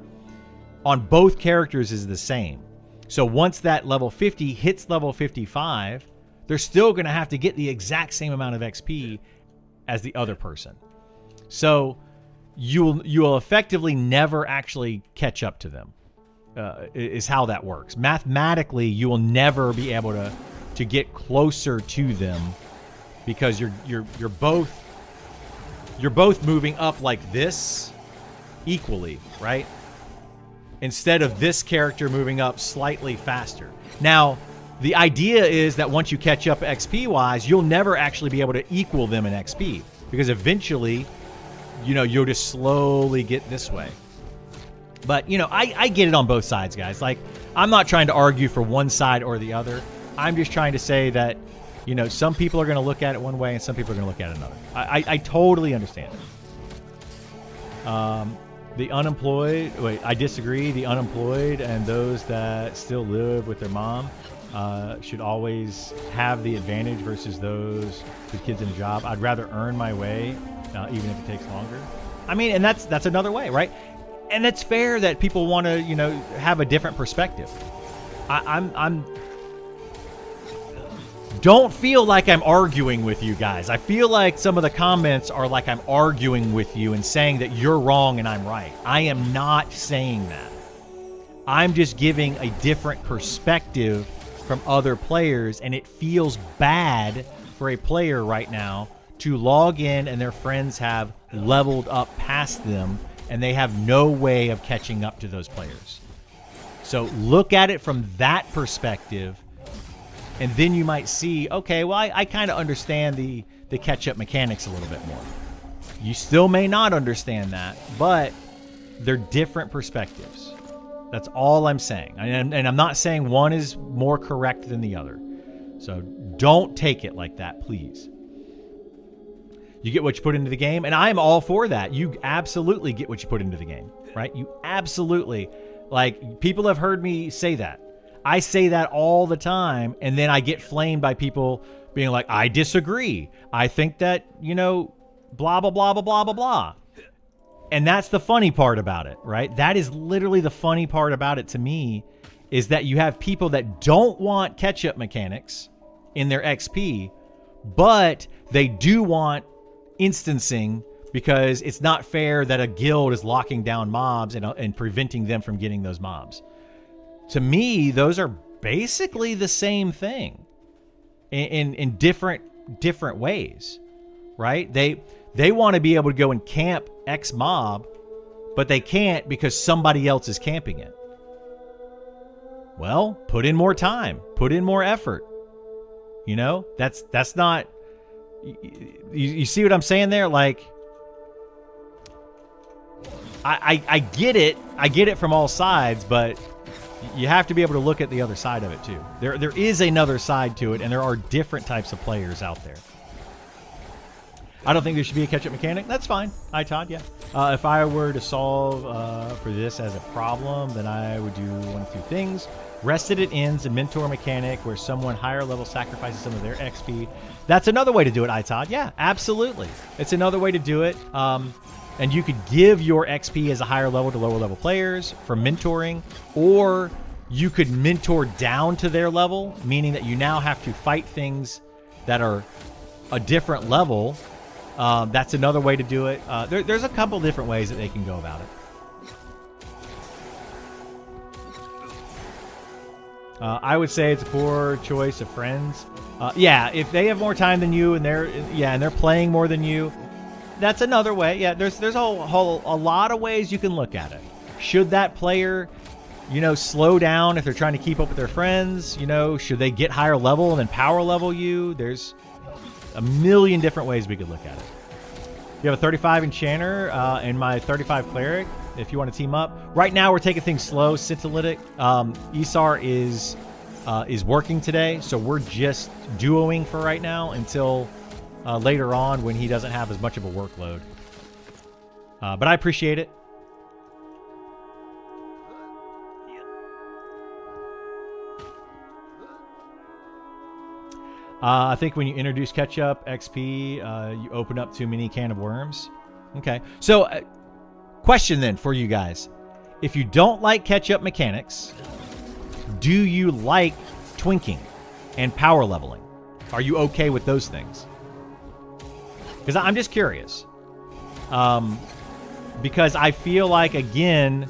on both characters is the same. So once that level 50 hits level 55, they're still going to have to get the exact same amount of XP as the other person. So you will effectively never actually catch up to them, is how that works. Mathematically, you will never be able to get closer to them, because you're both moving up like this equally, right? Instead of this character moving up slightly faster. Now, the idea is that once you catch up XP wise, you'll never actually be able to equal them in XP, because eventually, you know, you'll just slowly get this way. But, you know, I get it on both sides, guys. Like, I'm not trying to argue for one side or the other. I'm just trying to say that, you know, some people are going to look at it one way and some people are going to look at it another. I totally understand it. The unemployed, wait, I disagree. The unemployed and those that still live with their mom should always have the advantage versus those with kids in a job. I'd rather earn my way, even if it takes longer. I mean, and that's another way, right? And it's fair that people want to, you know, have a different perspective. I'm don't feel like I'm arguing with you guys. I feel like some of the comments are like I'm arguing with you and saying that you're wrong and I'm right. I am not saying that. I'm just giving a different perspective from other players, and it feels bad for a player right now to log in and their friends have leveled up past them and they have no way of catching up to those players. So look at it from that perspective, and then you might see, okay, well, I kind of understand the catch-up mechanics a little bit more. You still may not understand that, but they're different perspectives. That's all I'm saying. And I'm not saying one is more correct than the other. So don't take it like that, please. You get what you put into the game, and I'm all for that. You absolutely get what you put into the game, right? You absolutely, like, people have heard me say that. I say that all the time, and then I get flamed by people being like, I disagree. I think that, you know, blah, blah, blah, blah, blah, blah, blah. And that's the funny part about it, right? That is literally the funny part about it to me, is that you have people that don't want catch-up mechanics in their XP, but they do want instancing because it's not fair that a guild is locking down mobs and preventing them from getting those mobs. To me, those are basically the same thing in different ways, right? They want to be able to go and camp X mob, but they can't because somebody else is camping it. Well, put in more time, put in more effort. You know, that's not, you see what I'm saying there? Like, I get it. I get it from all sides, but you have to be able to look at the other side of it too. There is another side to it, and there are different types of players out there. I don't think there should be a catch-up mechanic. That's fine. Hi, Todd. Yeah. If I were to solve for this as a problem, then I would do one of two things. Rested it ends a mentor mechanic where someone higher level sacrifices some of their XP. That's another way to do it, Todd. Yeah, absolutely. It's another way to do it. And you could give your XP as a higher level to lower level players for mentoring, or you could mentor down to their level, meaning that you now have to fight things that are a different level. That's another way to do it. There's a couple different ways that they can go about it. I would say it's a poor choice of friends. Yeah, if they have more time than you and they're playing more than you, that's another way. Yeah, there's a lot of ways you can look at it. Should that player, you know, slow down if they're trying to keep up with their friends? You know, should they get higher level and then power level you? There's a million different ways we could look at it. You have a 35 enchanter and my 35 cleric. If you want to team up, right now we're taking things slow. Scintillatic. Isar is working today, so we're just duoing for right now until later on when he doesn't have as much of a workload. But I appreciate it. I think when you introduce ketchup XP, you open up too many can of worms. Okay, so question then for you guys: if you don't like ketchup mechanics, do you like twinking and power leveling? Are you okay with those things? Because I'm just curious. Because I feel like, again,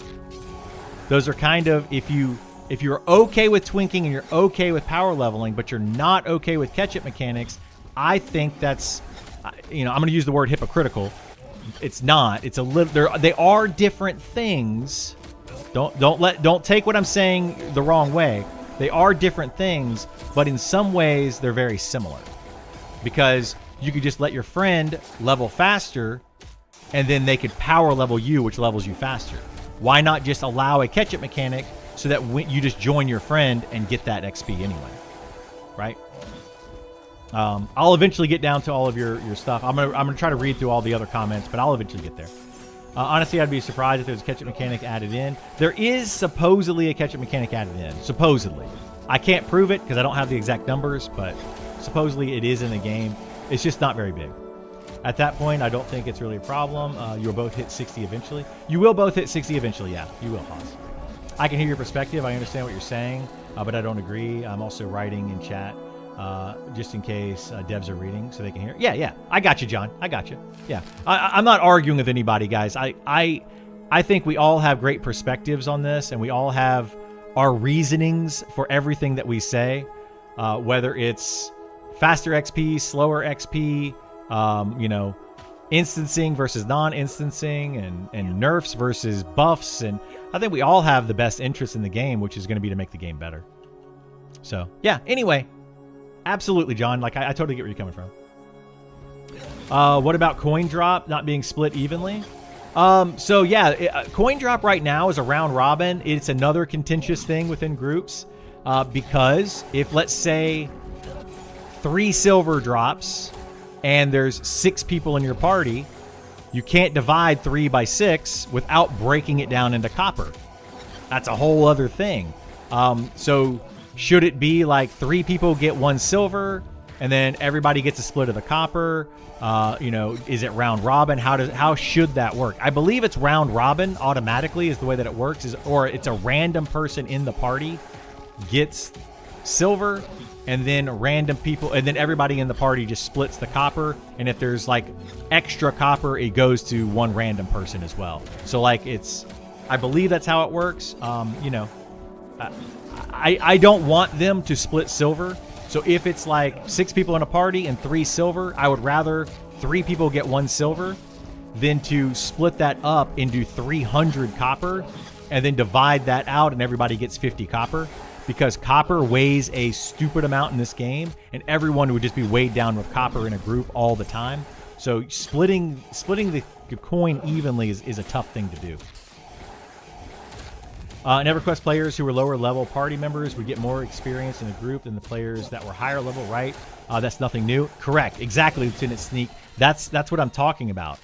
those are kind of, if you're okay with twinking and you're okay with power leveling, but you're not okay with catch-up mechanics, I think that's, you know, I'm going to use the word hypocritical. It's not. It's a little. They are different things. Don't take what I'm saying the wrong way. They are different things, but in some ways they're very similar. Because you could just let your friend level faster, and then they could power level you, which levels you faster. Why not just allow a catch-up mechanic so that when you just join your friend and get that XP anyway, right? I'll eventually get down to all of your stuff. I'm gonna try to read through all the other comments, but I'll eventually get there. Honestly, I'd be surprised if there's a catch-up mechanic added in. There is supposedly a catch-up mechanic added in. Supposedly. I can't prove it because I don't have the exact numbers, but supposedly it is in the game. It's just not very big. At that point, I don't think it's really a problem. You will both hit 60 eventually. You will both hit 60 eventually, yeah. You will, Hans. I can hear your perspective. I understand what you're saying, but I don't agree. I'm also writing in chat just in case devs are reading so they can hear. Yeah. I got you, John. I got you. Yeah. I'm not arguing with anybody, guys. I think we all have great perspectives on this, and we all have our reasonings for everything that we say, whether it's faster XP, slower XP, you know, instancing versus non-instancing, and nerfs versus buffs. And I think we all have the best interest in the game, which is going to be to make the game better. So, yeah. Anyway, absolutely, John. Like, I totally get where you're coming from. What about coin drop not being split evenly? So yeah, coin drop right now is a round robin. It's another contentious thing within groups because if, let's say, 3 silver drops and there's 6 people in your party, you can't divide 3 by 6 without breaking it down into copper. That's a whole other thing. So should it be like 3 people get 1 silver and then everybody gets a split of the copper? You know, is it round robin? How should that work? I believe it's round robin automatically is the way that it works, or it's a random person in the party gets silver, and then random people, and then everybody in the party just splits the copper. And if there's like extra copper, it goes to one random person as well. So like I believe that's how it works. You know, I don't want them to split silver. So if it's like 6 people in a party and 3 silver, I would rather 3 people get 1 silver than to split that up into 300 copper and then divide that out and everybody gets 50 copper, because copper weighs a stupid amount in this game and everyone would just be weighed down with copper in a group all the time. So splitting the coin evenly is a tough thing to do. EverQuest players who were lower level party members would get more experience in the group than the players that were higher level, right? That's nothing new. Correct. Exactly, Lieutenant Sneak. That's what I'm talking about.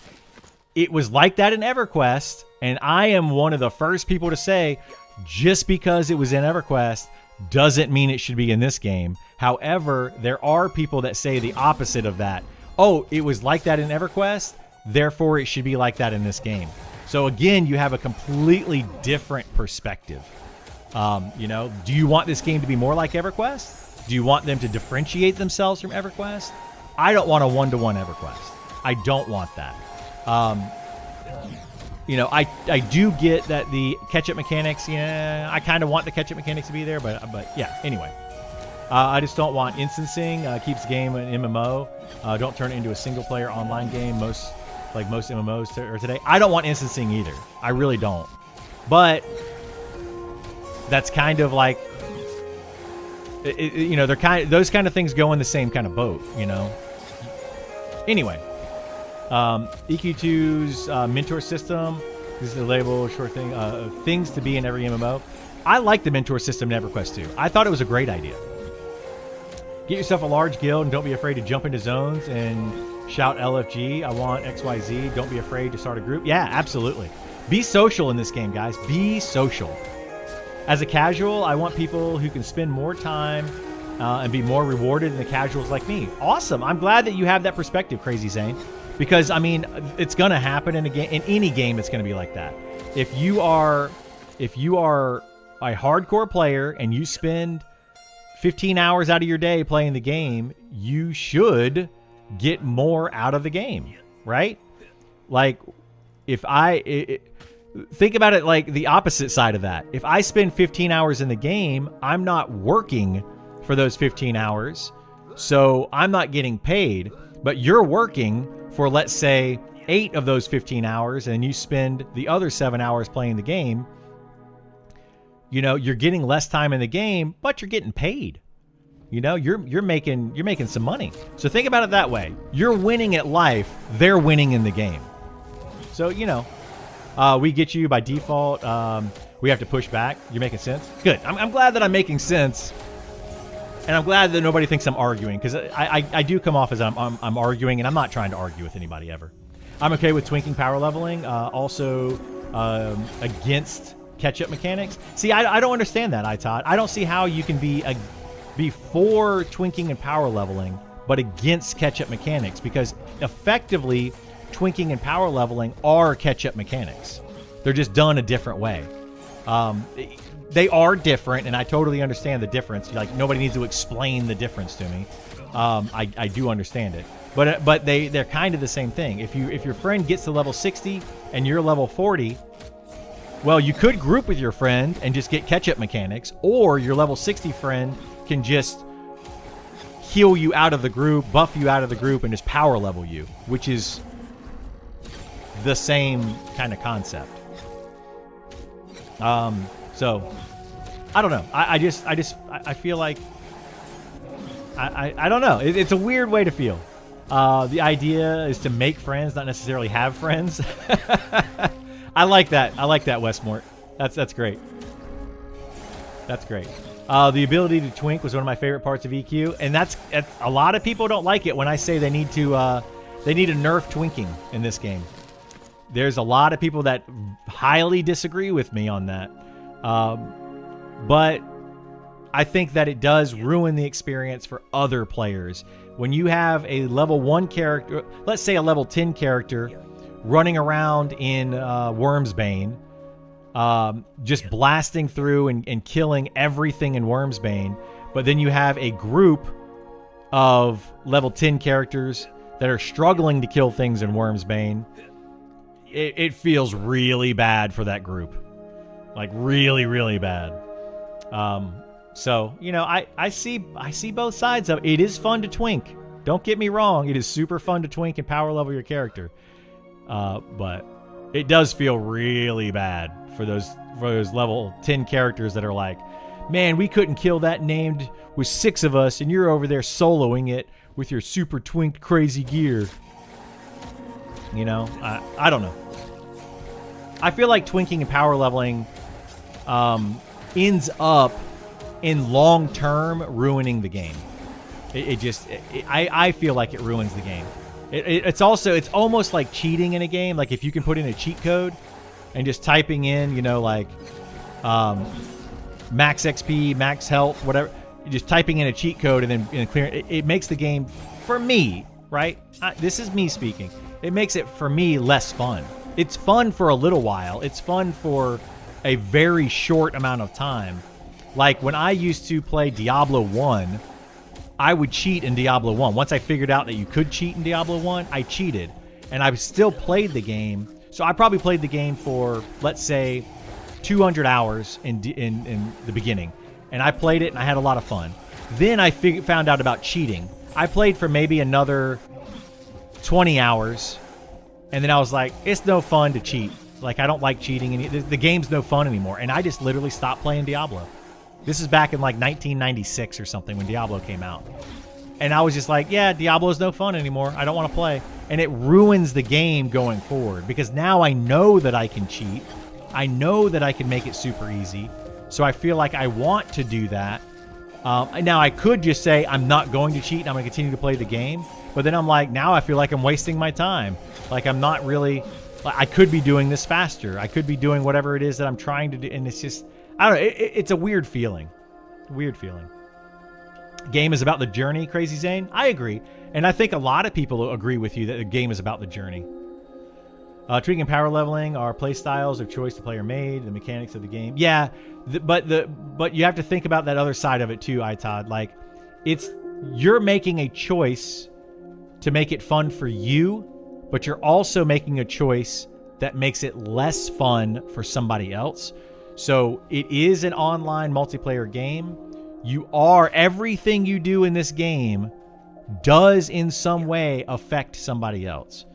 It was like that in EverQuest, and I am one of the first people to say, just because it was in EverQuest doesn't mean it should be in this game. However, there are people that say the opposite of that. Oh, it was like that in EverQuest, therefore it should be like that in this game. So again, you have a completely different perspective. You know, do you want this game to be more like EverQuest? Do you want them to differentiate themselves from EverQuest? I don't want a one-to-one EverQuest. I don't want that. You know, I do get that the catch-up mechanics, yeah, I kind of want the catch-up mechanics to be there, but yeah, anyway. I just don't want instancing. Keeps the game an MMO. Don't turn it into a single-player online game. Most MMOs are today. I don't want instancing either. I really don't. But that's kind of like, you know, those kind of things go in the same kind of boat, you know. Anyway, EQ2's mentor system. This is the label, short thing, things to be in every MMO. I like the mentor system in EverQuest 2. I thought it was a great idea. Get yourself a large guild and don't be afraid to jump into zones and shout LFG, I want XYZ. Don't be afraid to start a group. Yeah, absolutely. Be social in this game, guys. Be social. As a casual, I want people who can spend more time and be more rewarded than the casuals like me. Awesome. I'm glad that you have that perspective, Crazy Zane. Because, I mean, it's going to happen in a game. In any game, it's going to be like that. If you are a hardcore player and you spend 15 hours out of your day playing the game, you should get more out of the game, right? Like, if think about it like the opposite side of that. If I spend 15 hours in the game, I'm not working for those 15 hours, so I'm not getting paid, but you're working for, let's say, 8 of those 15 hours, and you spend the other 7 hours playing the game. You know, you're getting less time in the game, but you're getting paid. You know, you're making some money. So think about it that way. You're winning at life. They're winning in the game. So, you know, we get you by default. We have to push back. You're making sense? Good. I'm glad that I'm making sense. And I'm glad that nobody thinks I'm arguing, because I do come off as I'm arguing, and I'm not trying to argue with anybody ever. I'm okay with twinking power leveling. Also against catch-up mechanics. See, I don't understand that, iTodd. I don't see how you can be for twinking and power leveling, but against catch-up mechanics, because effectively, twinking and power leveling are catch-up mechanics. They're just done a different way. They are different, and I totally understand the difference. Like, nobody needs to explain the difference to me. I do understand it, but they're kind of the same thing. If your friend gets to level 60 and you're level 40, well, you could group with your friend and just get catch-up mechanics, or your level 60 friend can just heal you out of the group, buff you out of the group, and just power level you, which is the same kind of concept. So I don't know. I feel like I don't know. It's a weird way to feel. The idea is to make friends, not necessarily have friends. I like that. I like that, Westmort. That's great. That's great. The ability to twink was one of my favorite parts of EQ, and that's a lot of people don't like it when I say they need to nerf twinking in this game. There's a lot of people that highly disagree with me on that, but I think that it does ruin the experience for other players. When you have a level 1 character, let's say a level 10 character, running around in Wormsbane, just blasting through and killing everything in Wormsbane, but then you have a group of level 10 characters that are struggling to kill things in Wormsbane, it feels really bad for that group. Like, really, really bad. So, you know, I see both sides of it. It is fun to twink. Don't get me wrong. It is super fun to twink and power level your character. But it does feel really bad for those level 10 characters that are like, man, we couldn't kill that named with 6 of us, and you're over there soloing it with your super twinked crazy gear. You know, I don't know. I feel like twinking and power leveling ends up in long term ruining the game. I feel like it ruins the game. It's almost like cheating in a game. Like if you can put in a cheat code and just typing in, you know, like max XP, max health, whatever, just typing in a cheat code and then clearing it makes the game, for me, right? This is me speaking. It makes it, for me, less fun. It's fun for a little while. It's fun for a very short amount of time. Like when I used to play Diablo 1, I would cheat in Diablo 1. Once I figured out that you could cheat in Diablo 1, I cheated. And I still played the game. So I probably played the game for, let's say, 200 hours in the beginning. And I played it and I had a lot of fun. Then I found out about cheating. I played for maybe another 20 hours. And then I was like, it's no fun to cheat. Like, I don't like cheating. The game's no fun anymore. And I just literally stopped playing Diablo. This is back in like 1996 or something when Diablo came out. And I was just like, yeah, Diablo's no fun anymore. I don't want to play. And it ruins the game going forward because now I know that I can cheat. I know that I can make it super easy. So I feel like I want to do that. Now I could just say I'm not going to cheat and I'm going to continue to play the game. But then I'm like, now I feel like I'm wasting my time. Like I'm not really, I could be doing this faster. I could be doing whatever it is that I'm trying to do. And it's just, I don't know. It's a weird feeling. Weird feeling. Game is about the journey, Crazy Zane. I agree. And I think a lot of people agree with you that the game is about the journey. Tweaking and power leveling are play styles of choice the player made, the mechanics of the game. Yeah, but you have to think about that other side of it too, iTodd. Like, you're making a choice to make it fun for you, but you're also making a choice that makes it less fun for somebody else. So it is an online multiplayer game. Everything you do in this game does in some way affect somebody else.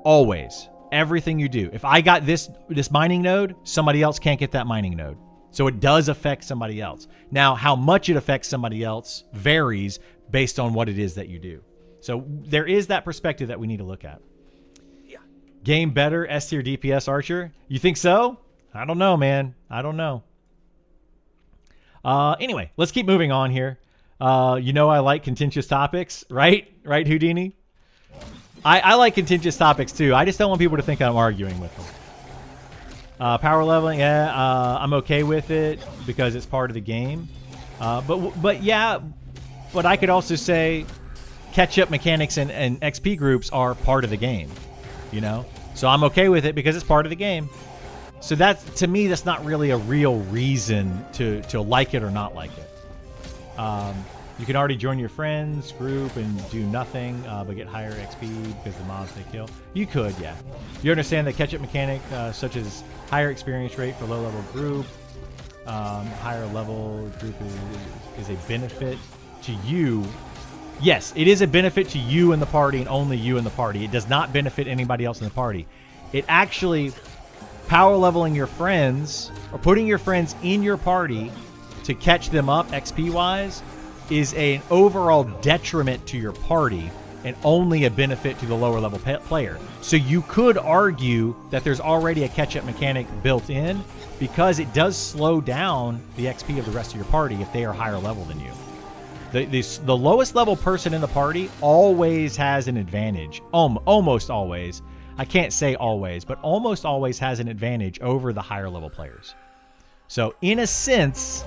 Always. Everything you do. If I got this mining node, somebody else can't get that mining node. So it does affect somebody else. Now, how much it affects somebody else varies based on what it is that you do. So there is that perspective that we need to look at. Yeah. Game better, S tier DPS Archer. You think so? I don't know, man. I don't know. Anyway, let's keep moving on here. You know I like contentious topics, right? Right, Houdini? I like contentious topics too. I just don't want people to think I'm arguing with them. Power leveling, yeah, I'm okay with it because it's part of the game. But yeah, but I could also say catch-up mechanics and XP groups are part of the game, you know? So I'm okay with it because it's part of the game. So that's, to me, that's not really a real reason to like it or not like it. You can already join your friends group and do nothing but get higher XP because the mobs they kill. You could, yeah. You understand that catch-up mechanic such as higher experience rate for low-level group, higher level group is a benefit to you. Yes, it is a benefit to you in the party and only you in the party. It does not benefit anybody else in the party. It actually, power leveling your friends or putting your friends in your party to catch them up XP-wise is an overall detriment to your party and only a benefit to the lower level player. So you could argue that there's already a catch-up mechanic built in because it does slow down the XP of the rest of your party if they are higher level than you. The lowest level person in the party always has an advantage. Almost always. I can't say always, but almost always has an advantage over the higher level players. So in a sense,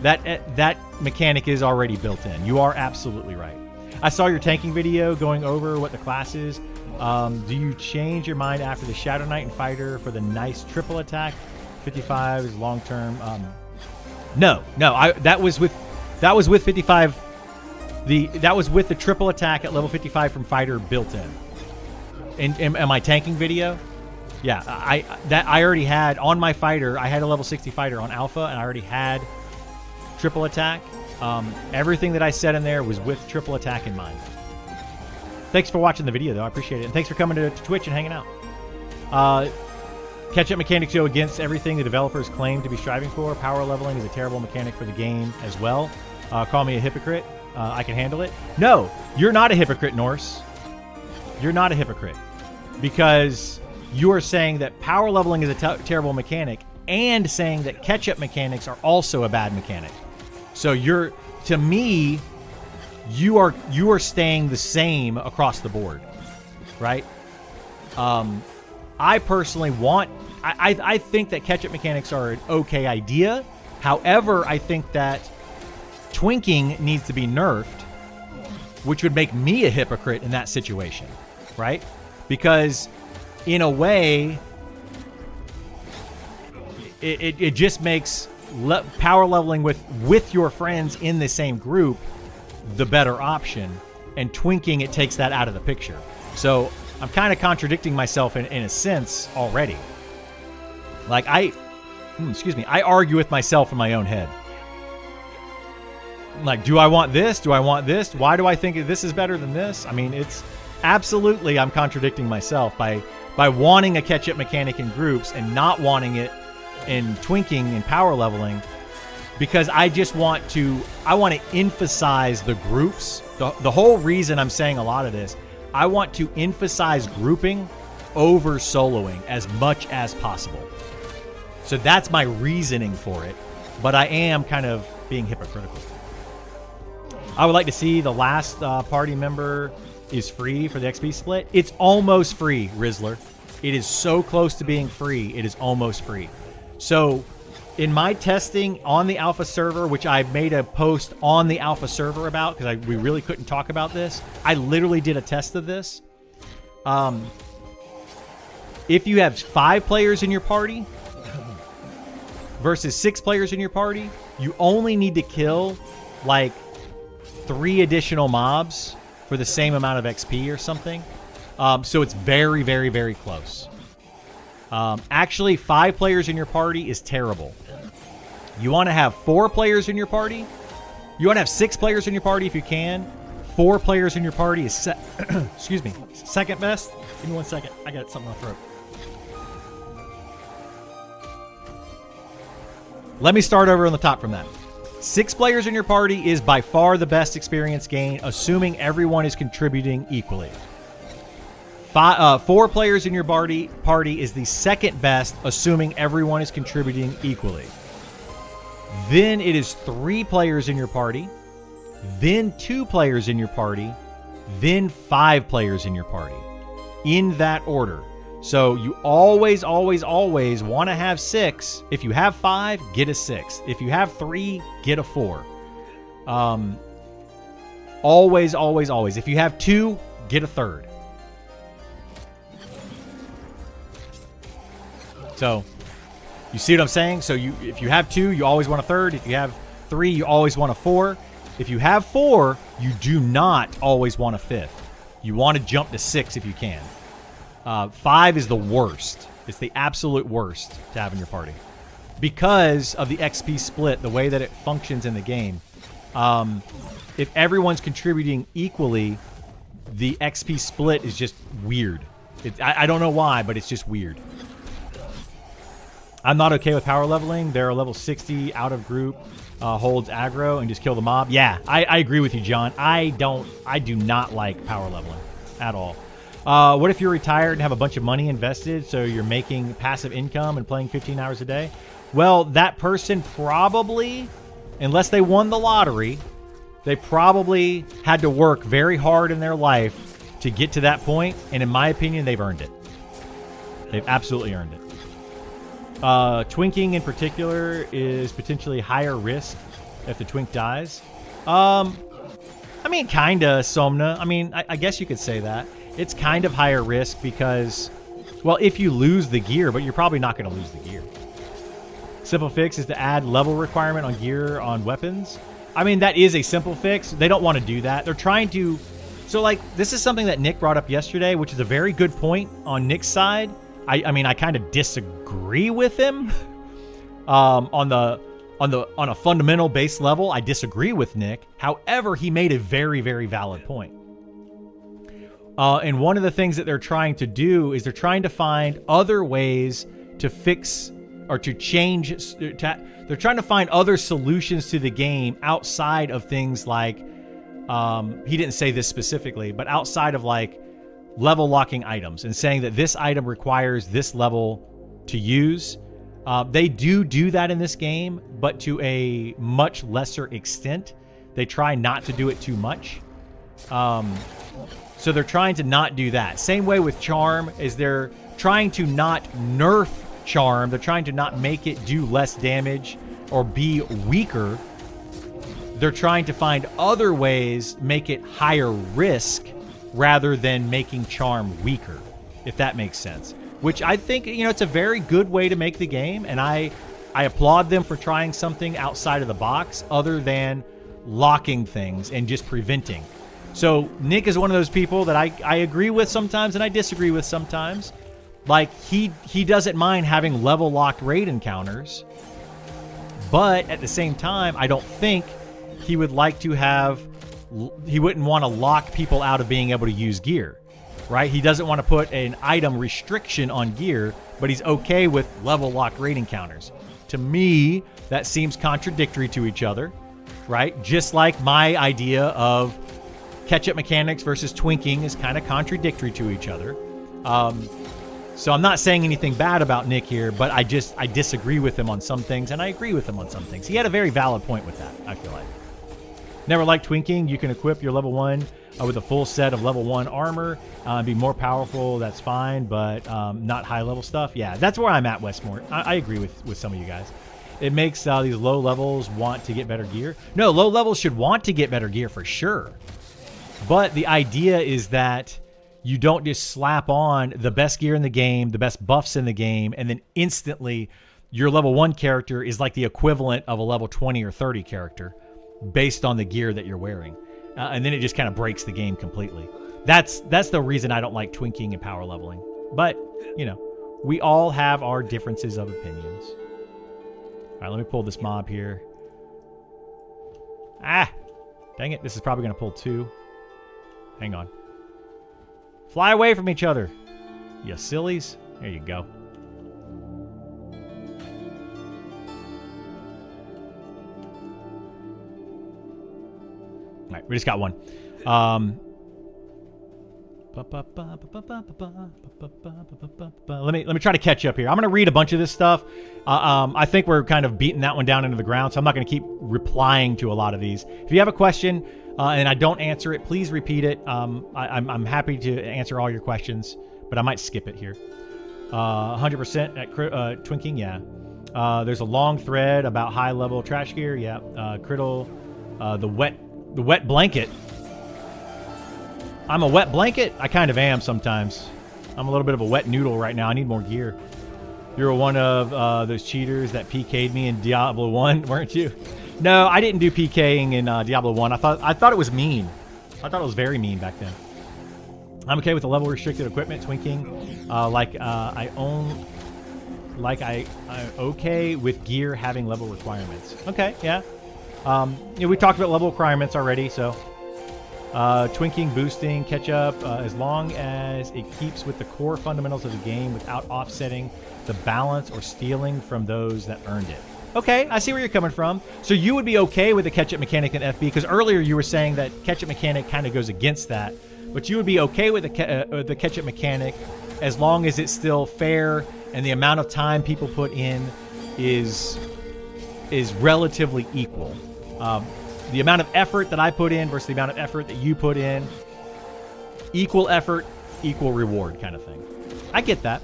that mechanic is already built in. You are absolutely right. I saw your tanking video going over what the class is. Do you change your mind after the Shadow Knight and Fighter for the nice triple attack? 55 is long term. No. That was with 55. That was with the triple attack at level 55 from Fighter built in. In my tanking video, yeah, I already had on my Fighter. I had a level 60 Fighter on Alpha, and I already had triple attack. Everything that I said in there was with triple attack in mind. Thanks for watching the video, though. I appreciate it. And thanks for coming to Twitch and hanging out. Catch-up mechanics go against everything the developers claim to be striving for. Power leveling is a terrible mechanic for the game as well. Call me a hypocrite. I can handle it. No, you're not a hypocrite, Norse. You're not a hypocrite. Because you are saying that power leveling is a terrible mechanic and saying that catch-up mechanics are also a bad mechanic. So to me, you are staying the same across the board, right? I personally I think that catch-up mechanics are an okay idea. However, I think that twinking needs to be nerfed, which would make me a hypocrite in that situation, right? Because in a way, it just makes power leveling with your friends in the same group the better option, and twinking, it takes that out of the picture. So I'm kind of contradicting myself in a sense already. Like I argue with myself in my own head. Like, do I want this? Do I want this? Why do I think this is better than this? I mean, it's absolutely, I'm contradicting myself by wanting a catch-up mechanic in groups and not wanting it in twinking and power leveling, because I want to emphasize the groups. The whole reason I'm saying a lot of this, I want to emphasize grouping over soloing as much as possible. So that's my reasoning for it, but I am kind of being hypocritical. I would like to see the last party member is free for the XP split. It's almost free, Rizzler. It is so close to being free, it is almost free. So in my testing on the alpha server, which I made a post on the alpha server about because we really couldn't talk about this, I literally did a test of this. If you have 5 players in your party versus 6 players in your party, you only need to kill like 3 additional mobs for the same amount of XP or something. So it's very, very, very close. Actually, 5 players in your party is terrible. You want to have 4 players in your party. You want to have 6 players in your party if you can. 4 players in your party is excuse me, second best. Give me 1 second. I got something on my throat. Let me start over on the top from that. 6 players in your party is by far the best experience gain, assuming everyone is contributing equally. 4 players in your party is the second best, assuming everyone is contributing equally. Then it is 3 players in your party, then 2 players in your party, then 5 players in your party, in that order. So you always, always, always want to have 6. If you have 5, get a 6. If you have 3, get a 4. Always, always, always. If you have 2, get a 3rd. So you see what I'm saying? So if you have 2, you always want a 3rd. If you have 3, you always want a 4. If you have 4, you do not always want a 5th. You want to jump to 6 if you can. 5 is the worst. It's the absolute worst to have in your party because of the XP split, the way that it functions in the game. If everyone's contributing equally, the XP split is just weird. I don't know why, but it's just weird. I'm not okay with power leveling. They're a level 60 out of group, holds aggro and just kill the mob. Yeah, I agree with you, John. I do not like power leveling at all. What if you're retired and have a bunch of money invested, so you're making passive income and playing 15 hours a day? Well, that person probably, unless they won the lottery, they probably had to work very hard in their life to get to that point, and in my opinion, they've earned it. They've absolutely earned it. Twinking in particular is potentially higher risk if the twink dies. I mean, kinda, Somna. I mean, I guess you could say that. It's kind of higher risk because, well, if you lose the gear, but you're probably not going to lose the gear. Simple fix is to add level requirement on gear on weapons. I mean, that is a simple fix. They don't want to do that. They're trying to... So, like, this is something that Nick brought up yesterday, which is a very good point on Nick's side. I mean, I kind of disagree with him. On a fundamental base level, I disagree with Nick. However, he made a very, very valid point. And one of the things that they're trying to do is they're trying to find other ways to fix or to change. They're trying to find other solutions to the game outside of things like, he didn't say this specifically, but outside of like level locking items and saying that this item requires this level to use. They do that in this game, but to a much lesser extent. They try not to do it too much. So they're trying to not do that. Same way with Charm, is they're trying to not nerf Charm. They're trying to not make it do less damage or be weaker. They're trying to find other ways, make it higher risk rather than making Charm weaker, if that makes sense. Which I think, you know, it's a very good way to make the game, and I applaud them for trying something outside of the box other than locking things and just preventing. So Nick is one of those people that I agree with sometimes and I disagree with sometimes. Like, he doesn't mind having level locked raid encounters, but at the same time, I don't think he would like to have, he wouldn't want to lock people out of being able to use gear, right? He doesn't want to put an item restriction on gear, but he's okay with level locked raid encounters. To me, that seems contradictory to each other, right? Just like my idea of catch-up mechanics versus twinking is kind of contradictory to each other. So I'm not saying anything bad about Nick here, but I disagree with him on some things, and I agree with him on some things. He had a very valid point with that, I feel like. Never liked twinking. You can equip your level 1 with a full set of level 1 armor and be more powerful. That's fine, but not high-level stuff. Yeah, that's where I'm at, Westmore. I agree with some of you guys. It makes these low levels want to get better gear. No, low levels should want to get better gear for sure. But the idea is that you don't just slap on the best gear in the game, the best buffs in the game, and then instantly your level 1 character is like the equivalent of a level 20 or 30 character based on the gear that you're wearing. And then it just kind of breaks the game completely. That's the reason I don't like twinking and power leveling. But, you know, we all have our differences of opinions. All right, let me pull this mob here. Ah, dang it. This is probably going to pull 2. Hang on. Fly away from each other, you sillies. There you go. All right, we just got one. Let me try to catch up here. I'm going to read a bunch of this stuff. I think we're kind of beating that one down into the ground, so I'm not going to keep replying to a lot of these. If you have a question and I don't answer it, please repeat it. I'm happy to answer all your questions, but I might skip it here. 100% at twinking, yeah. There's a long thread about high-level trash gear, yeah. Criddle, the wet blanket. I'm a wet blanket? I kind of am sometimes. I'm a little bit of a wet noodle right now. I need more gear. You were one of those cheaters that PK'd me in Diablo 1, weren't you? No, I didn't do PKing in Diablo 1. I thought it was mean. I thought it was very mean back then. I'm okay with the level restricted equipment twinking. I'm okay with gear having level requirements. Okay, yeah. We talked about level requirements already, so Twinking, boosting, catch up, as long as it keeps with the core fundamentals of the game without offsetting the balance or stealing from those that earned it. Okay, I see where you're coming from. So you would be okay with the catch-up mechanic in FB, because earlier you were saying that catch-up mechanic kind of goes against that, but you would be okay with the catch-up mechanic as long as it's still fair and the amount of time people put in is relatively equal. The amount of effort that I put in versus the amount of effort that you put in, equal effort, equal reward kind of thing. I get that.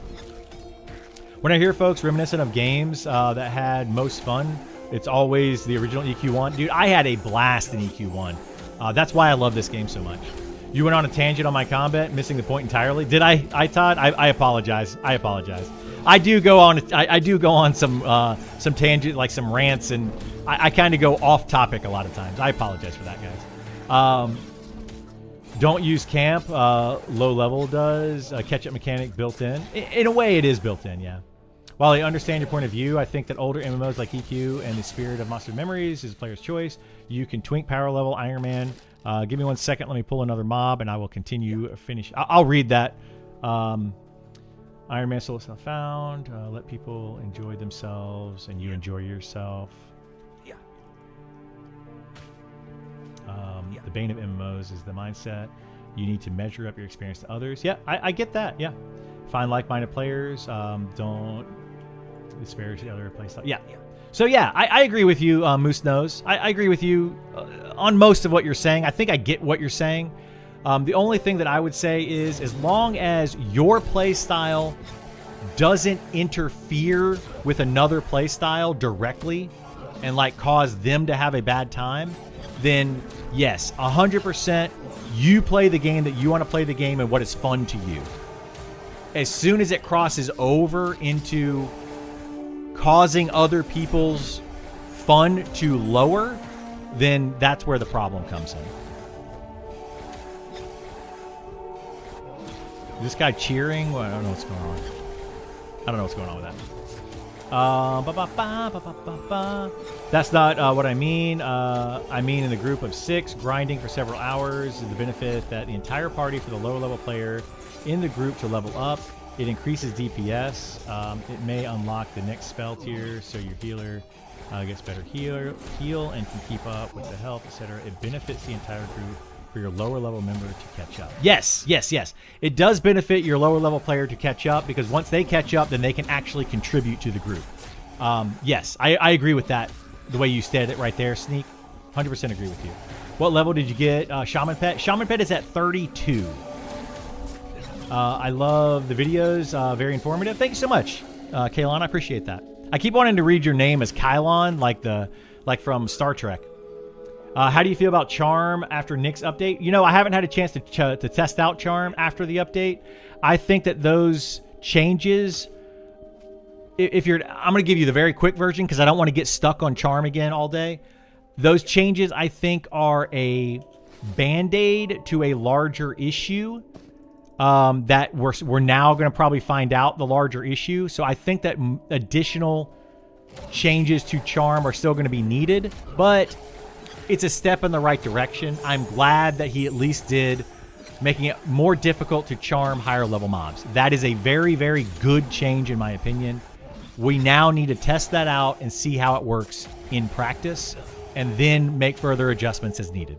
When I hear folks reminiscent of games that had most fun, it's always the original EQ1. Dude, I had a blast in EQ1. That's why I love this game so much. You went on a tangent on my combat, missing the point entirely. Did I Todd? I apologize. I apologize. I do go on some tangent, like some rants, and I kind of go off topic a lot of times. I apologize for that, guys. Don't use camp. Low level does. Catch-up mechanic built in. In a way, it is built in, yeah. While I understand your point of view, I think that older MMOs like EQ and the Spirit of Monster Memories is a player's choice. You can twink power level Iron Man. Give me 1 second. Let me pull another mob, and I will continue. Finish. I'll read that. Iron Man Soul is not found. Let people enjoy themselves, and you enjoy yourself. Yeah. The bane of MMOs is the mindset. You need to measure up your experience to others. Yeah, I get that. Yeah. Find like-minded players. Don't disparage the other playstyle. Yeah. So yeah, I agree with you, Moose Nose. I agree with you on most of what you're saying. I think I get what you're saying. The only thing that I would say is, as long as your playstyle doesn't interfere with another playstyle directly and like cause them to have a bad time, then yes, 100% you play the game that you want to play the game and what is fun to you. As soon as it crosses over into causing other people's fun to lower, then that's where the problem comes in. This guy cheering? Well, I don't know what's going on. I don't know what's going on with that. That's not what I mean. I mean, in the group of 6, grinding for several hours is the benefit that the entire party for the lower level player in the group to level up. It increases DPS. It may unlock the next spell tier, so your healer gets better heal and can keep up with the health, etc. It benefits the entire group for your lower level member to catch up. Yes. It does benefit your lower level player to catch up, because once they catch up, then they can actually contribute to the group. Yes, I agree with that, the way you stated it right there, Sneak. 100% agree with you. What level did you get Shaman Pet? Shaman Pet is at 32. I love the videos. Very informative. Thank you so much, Kaylon. I appreciate that. I keep wanting to read your name as Kylon, like from Star Trek. How do you feel about Charm after Nick's update? You know, I haven't had a chance to test out Charm after the update. I think that those changes, I'm going to give you the very quick version because I don't want to get stuck on Charm again all day. Those changes, I think, are a band-aid to a larger issue. That we're now going to probably find out the larger issue. So I think that additional changes to Charm are still going to be needed, but it's a step in the right direction. I'm glad that he at least did, making it more difficult to charm higher level mobs. That is a very, very good change in my opinion. We now need to test that out and see how it works in practice, and then make further adjustments as needed.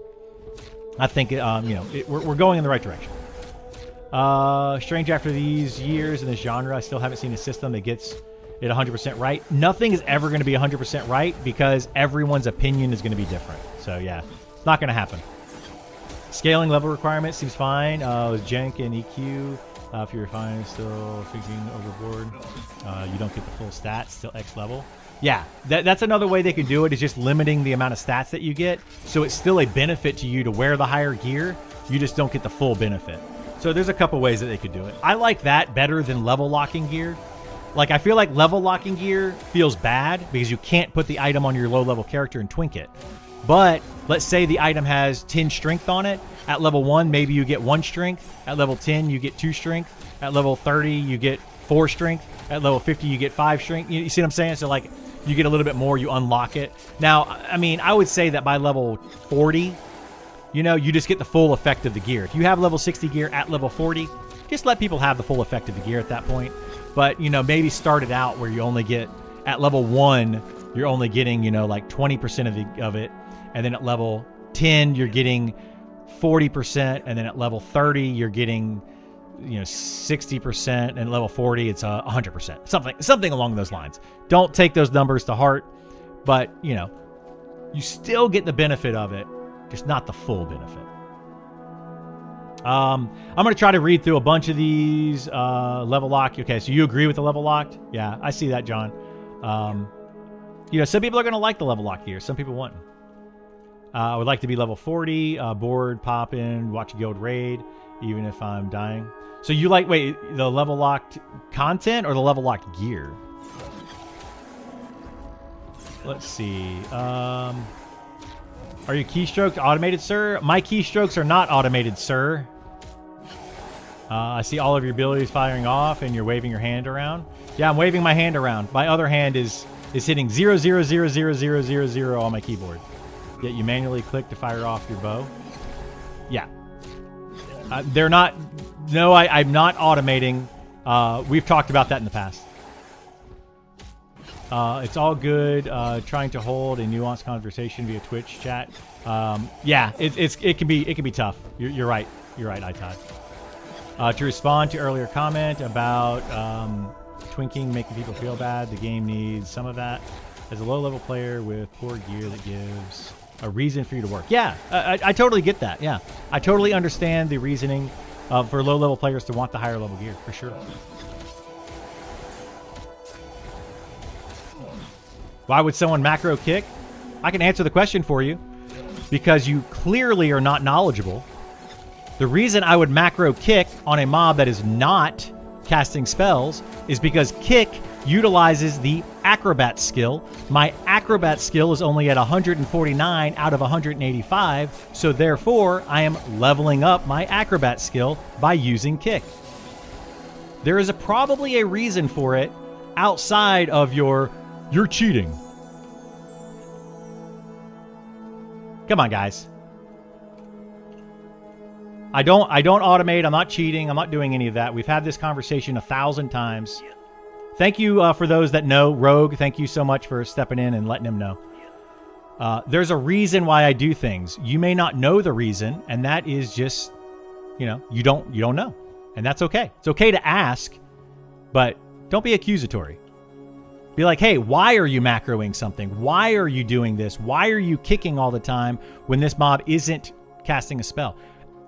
I think we're going in the right direction. Strange, after these years in this genre, I still haven't seen a system that gets it 100% right. Nothing is ever going to be 100% right because everyone's opinion is going to be different. So yeah, it's not going to happen. Scaling level requirements seems fine. With Jank and EQ, if you're fine, still thinking overboard, you don't get the full stats, still X level. Yeah, that's another way they could do it, is just limiting the amount of stats that you get. So it's still a benefit to you to wear the higher gear. You just don't get the full benefit. So there's a couple ways that they could do it. I like that better than level locking gear. Like, I feel like level locking gear feels bad because you can't put the item on your low level character and twink it. But let's say the item has 10 strength on it. At level 1, maybe you get 1 strength. At level 10, you get 2 strength. At level 30, you get 4 strength. At level 50, you get 5 strength. You see what I'm saying? So like, you get a little bit more, you unlock it. Now, I mean, I would say that by level 40, you know, you just get the full effect of the gear. If you have level 60 gear at level 40, just let people have the full effect of the gear at that point. But, you know, maybe start it out where you only get, at level 1, you're only getting, you know, like 20% of it. And then at level 10, you're getting 40%. And then at level 30, you're getting, you know, 60%. And at level 40, it's 100%. Something along those lines. Don't take those numbers to heart. But, you know, you still get the benefit of it, just not the full benefit. I'm going to try to read through a bunch of these level lock. Okay, so you agree with the level locked? Yeah, I see that, John. You know, some people are going to like the level lock gear. Some people wouldn't. I would like to be level 40, board, pop in, watch a guild raid, even if I'm dying. So you like, wait, the level locked content or the level locked gear? Let's see. Are your keystrokes automated, sir? My keystrokes are not automated, sir. I see all of your abilities firing off, and you're waving your hand around. Yeah, I'm waving my hand around. My other hand is hitting 0, on my keyboard. Yet you manually click to fire off your bow. Yeah. They're not... No, I'm not automating. We've talked about that in the past. It's all good. Trying to hold a nuanced conversation via Twitch chat. Yeah, it can be tough. You're right. You're right, iTod. To respond to earlier comment about twinking making people feel bad, the game needs some of that. As a low-level player with poor gear, that gives a reason for you to work. Yeah, I totally get that. Yeah, I totally understand the reasoning for low-level players to want the higher-level gear, for sure. Why would someone macro kick? I can answer the question for you. Because you clearly are not knowledgeable. The reason I would macro kick on a mob that is not casting spells is because kick utilizes the acrobat skill. My acrobat skill is only at 149 out of 185, so therefore I am leveling up my acrobat skill by using kick. There is probably a reason for it outside of you're cheating. Come on, guys. I don't automate. I'm not cheating. I'm not doing any of that. We've had this conversation 1,000 times. Thank you for those that know. Rogue, thank you so much for stepping in and letting him know. There's a reason why I do things. You may not know the reason, and that is just, you know, you don't know. And that's okay. It's okay to ask, but don't be accusatory. Be like, hey, why are you macroing something? Why are you doing this? Why are you kicking all the time when this mob isn't casting a spell?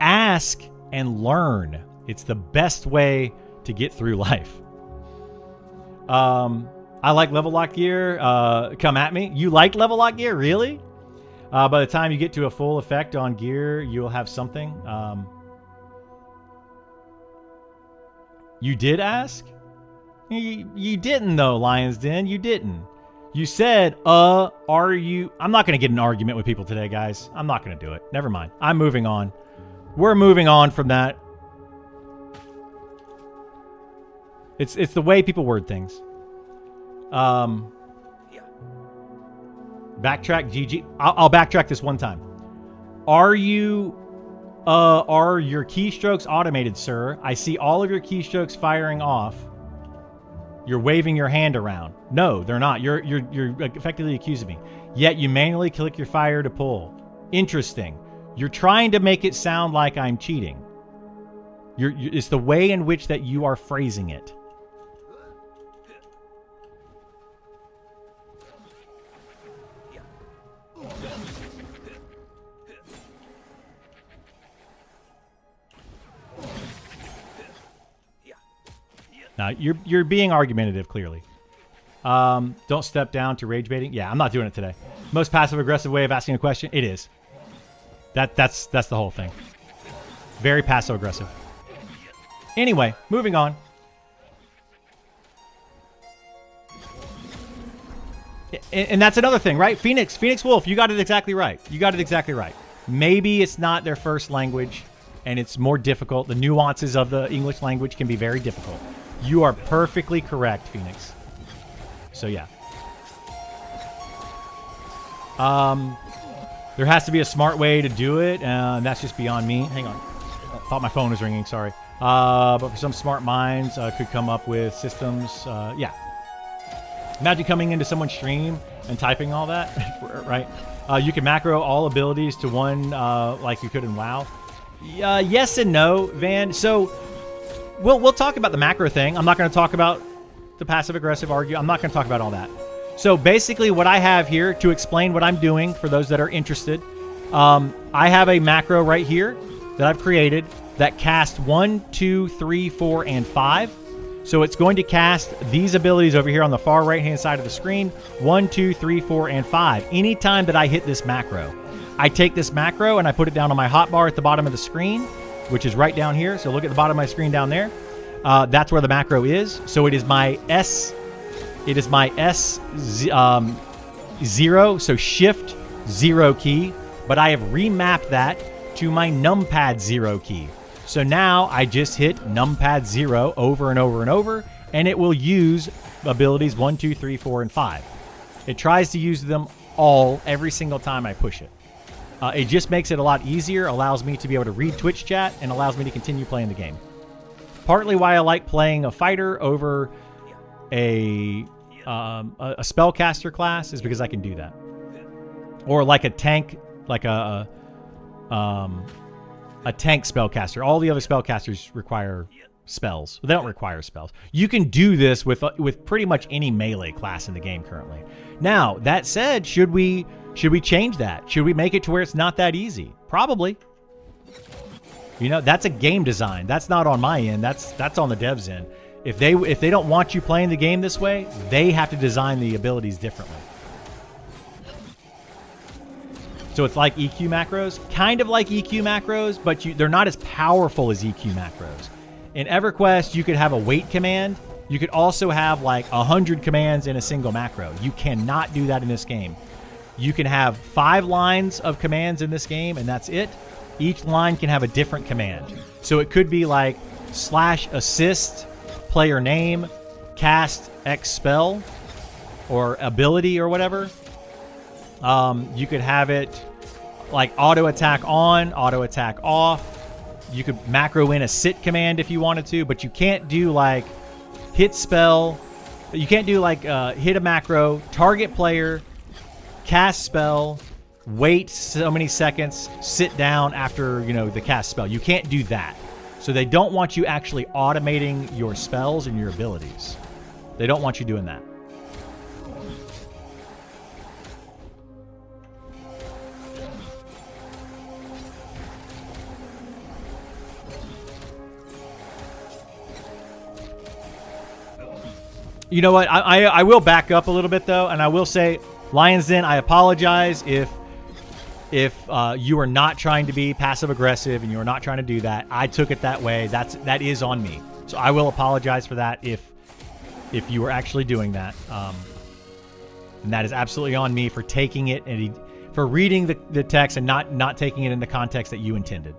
Ask and learn. It's the best way to get through life. I like level lock gear. Come at me. You like level lock gear? Really? By the time you get to a full effect on gear, you will have something. You did ask? You didn't, though, Lion's Den. You didn't. You said, are you... I'm not going to get an argument with people today, guys. I'm not going to do it. Never mind. I'm moving on. We're moving on from that. It's the way people word things. Yeah. Backtrack, GG. I'll backtrack this one time. Are your keystrokes automated, sir? I see all of your keystrokes firing off. You're waving your hand around. No, they're not. You're effectively accusing me. Yet you manually click your fire to pull. Interesting. You're trying to make it sound like I'm cheating. It's the way in which that you are phrasing it. Now, you're being argumentative, clearly. Don't step down to rage baiting. Yeah, I'm not doing it today. Most passive-aggressive way of asking a question? It is. That's the whole thing. Very passive-aggressive. Anyway, moving on. And that's another thing, right? Phoenix Wolf, you got it exactly right. You got it exactly right. Maybe it's not their first language, and it's more difficult. The nuances of the English language can be very difficult. You are perfectly correct, Phoenix. So, yeah. There has to be a smart way to do it, and that's just beyond me. Hang on. I thought my phone was ringing, sorry. But for some smart minds, could come up with systems. Yeah. Imagine coming into someone's stream and typing all that, right? You can macro all abilities to one like you could in WoW. Yes and no, Van. So we'll talk about the macro thing. I'm not going to talk about the passive-aggressive argue. I'm not going to talk about all that. So basically what I have here to explain what I'm doing for those that are interested, I have a macro right here that I've created that casts 1, 2, 3, 4, and 5. So it's going to cast these abilities over here on the far right-hand side of the screen, 1, 2, 3, 4, and 5. Anytime that I hit this macro, I take this macro and I put it down on my hotbar at the bottom of the screen, which is right down here. So look at the bottom of my screen down there. That's where the macro is. So it is my S. It is my S0, so Shift 0 key, but I have remapped that to my numpad 0 key. So now I just hit numpad 0 over and over and over, and it will use abilities 1, 2, 3, 4, and 5. It tries to use them all every single time I push it. It just makes it a lot easier, allows me to be able to read Twitch chat, and allows me to continue playing the game. Partly why I like playing a fighter over a spellcaster class is because I can do that. Or like a tank, like a tank spellcaster. All the other spellcasters require spells. They don't require spells. You can do this with pretty much any melee class in the game currently. Now, that said, should we change that? Should we make it to where it's not that easy? Probably. You know, that's a game design. That's not on my end. That's on the devs' end. If they don't want you playing the game this way, they have to design the abilities differently. So it's like EQ macros, kind of like EQ macros, but they're not as powerful as EQ macros. In EverQuest, you could have a wait command. You could also have like 100 commands in a single macro. You cannot do that in this game. You can have 5 lines of commands in this game, and that's it. Each line can have a different command. So it could be like /assist, player name, cast X spell, or ability or whatever. You could have it like auto attack on, auto attack off. You could macro in a sit command if you wanted to, but you can't do like hit spell. You can't do like hit a macro, target player, cast spell, wait so many seconds, sit down after, you know, the cast spell. You can't do that. So they don't want you actually automating your spells and your abilities. They don't want you doing that. You know what? I will back up a little bit though, and I will say, Lion's Den, I apologize if you are not trying to be passive aggressive and you are not trying to do that. I took it that way. That is on me. So I will apologize for that if you were actually doing that. And that is absolutely on me for taking it and for reading the text and not taking it in the context that you intended.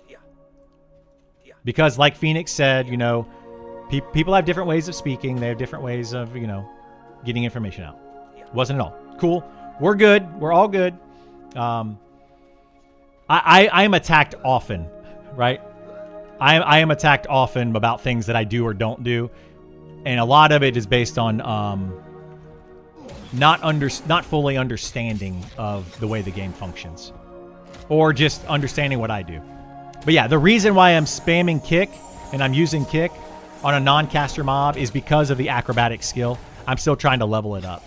Yeah. Because like Phoenix said, you know, people have different ways of speaking. They have different ways of, you know, getting information out. Wasn't at all. Cool. We're good. We're all good. I am attacked often, right? I am attacked often about things that I do or don't do. And a lot of it is based on not fully understanding of the way the game functions. Or just understanding what I do. But yeah, the reason why I'm spamming kick and I'm using kick on a non-caster mob is because of the acrobatic skill. I'm still trying to level it up.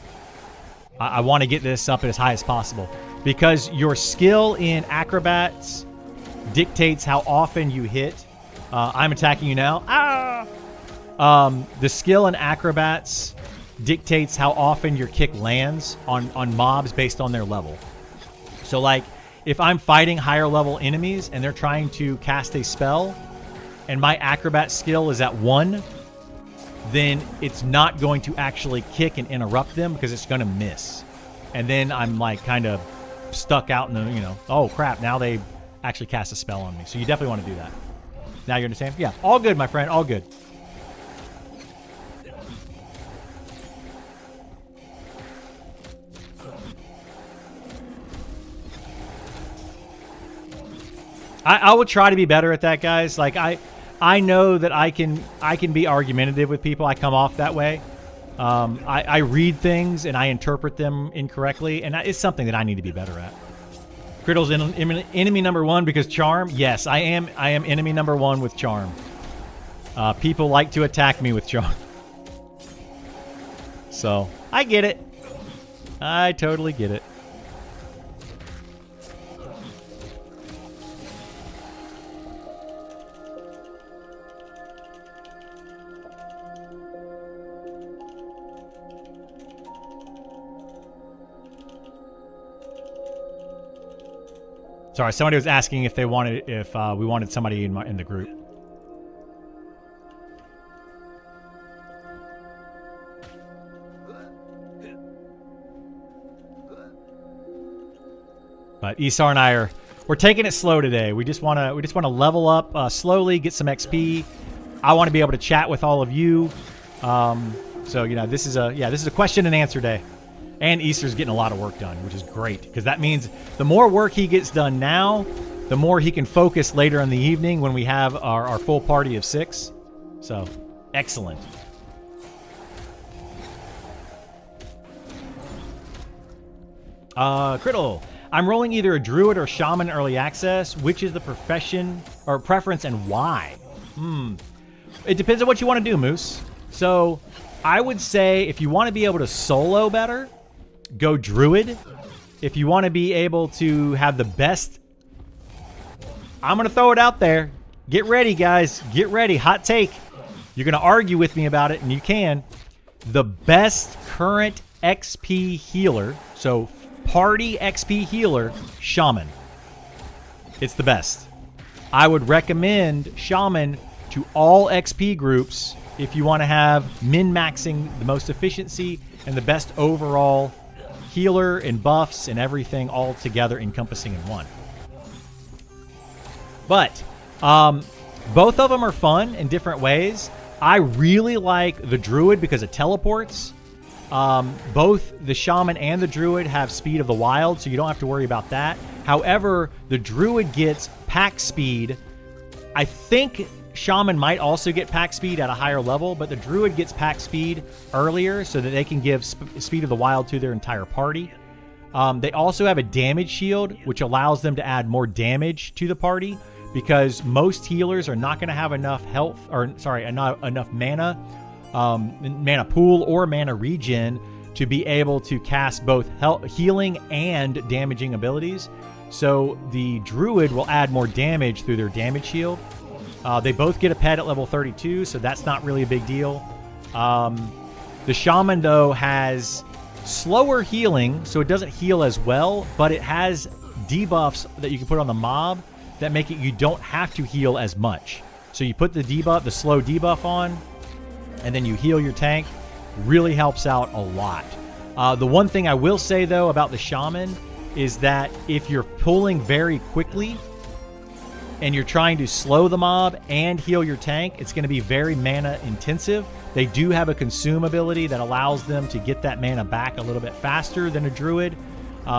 I want to get this up as high as possible. Because your skill in acrobats dictates how often you hit. I'm attacking you now. Ah! The skill in acrobats dictates how often your kick lands on mobs based on their level. So like, if I'm fighting higher level enemies and they're trying to cast a spell and my acrobat skill is at 1, then it's not going to actually kick and interrupt them because it's going to miss. And then I'm like kind of stuck out in the, you know, oh crap, now they actually cast a spell on me. So you definitely want to do that. Now you understand? Yeah, all good, my friend, all good. I will try to be better at that, guys. Like I know that I can be argumentative with people. I come off that way. I read things and I interpret them incorrectly, and it's something that I need to be better at. Criddle's enemy number 1 because charm. Yes, I am enemy number 1 with charm. People like to attack me with charm. So I get it. I totally get it. Sorry, somebody was asking if we wanted somebody in the group. But Isar and I we're taking it slow today. We just want to level up slowly, get some XP. I want to be able to chat with all of you. So you know, this is a question and answer day. And Easter's getting a lot of work done, which is great, because that means the more work he gets done now, the more he can focus later in the evening when we have our full party of 6. So, excellent. Criddle. I'm rolling either a druid or shaman early access. Which is the profession or preference and why? It depends on what you want to do, Moose. So, I would say if you want to be able to solo better, go druid. If you want to be able to have the best, I'm going to throw it out there. Get ready, guys. Get ready. Hot take. You're going to argue with me about it, and you can. The best current XP healer, so party XP healer, shaman. It's the best. I would recommend shaman to all XP groups if you want to have min-maxing the most efficiency and the best overall healer and buffs and everything all together encompassing in one. But both of them are fun in different ways. I really like the druid because it teleports. Both the shaman and the druid have speed of the wild, so you don't have to worry about that. However, the druid gets pack speed. I think shaman might also get pack speed at a higher level, but the druid gets pack speed earlier so that they can give speed of the wild to their entire party. They also have a damage shield, which allows them to add more damage to the party, because most healers are not going to have enough health, or sorry, not enough mana, mana pool or mana regen to be able to cast both healing and damaging abilities. So the druid will add more damage through their damage shield. They both get a pet at level 32, so that's not really a big deal. The shaman, though, has slower healing, so it doesn't heal as well, but it has debuffs that you can put on the mob that make it you don't have to heal as much. So you put the debuff, the slow debuff on, and then you heal your tank. Really helps out a lot. The one thing I will say, though, about the shaman is that if you're pulling very quickly and you're trying to slow the mob and heal your tank, it's going to be very mana intensive. They do have a consume ability that allows them to get that mana back a little bit faster than a druid.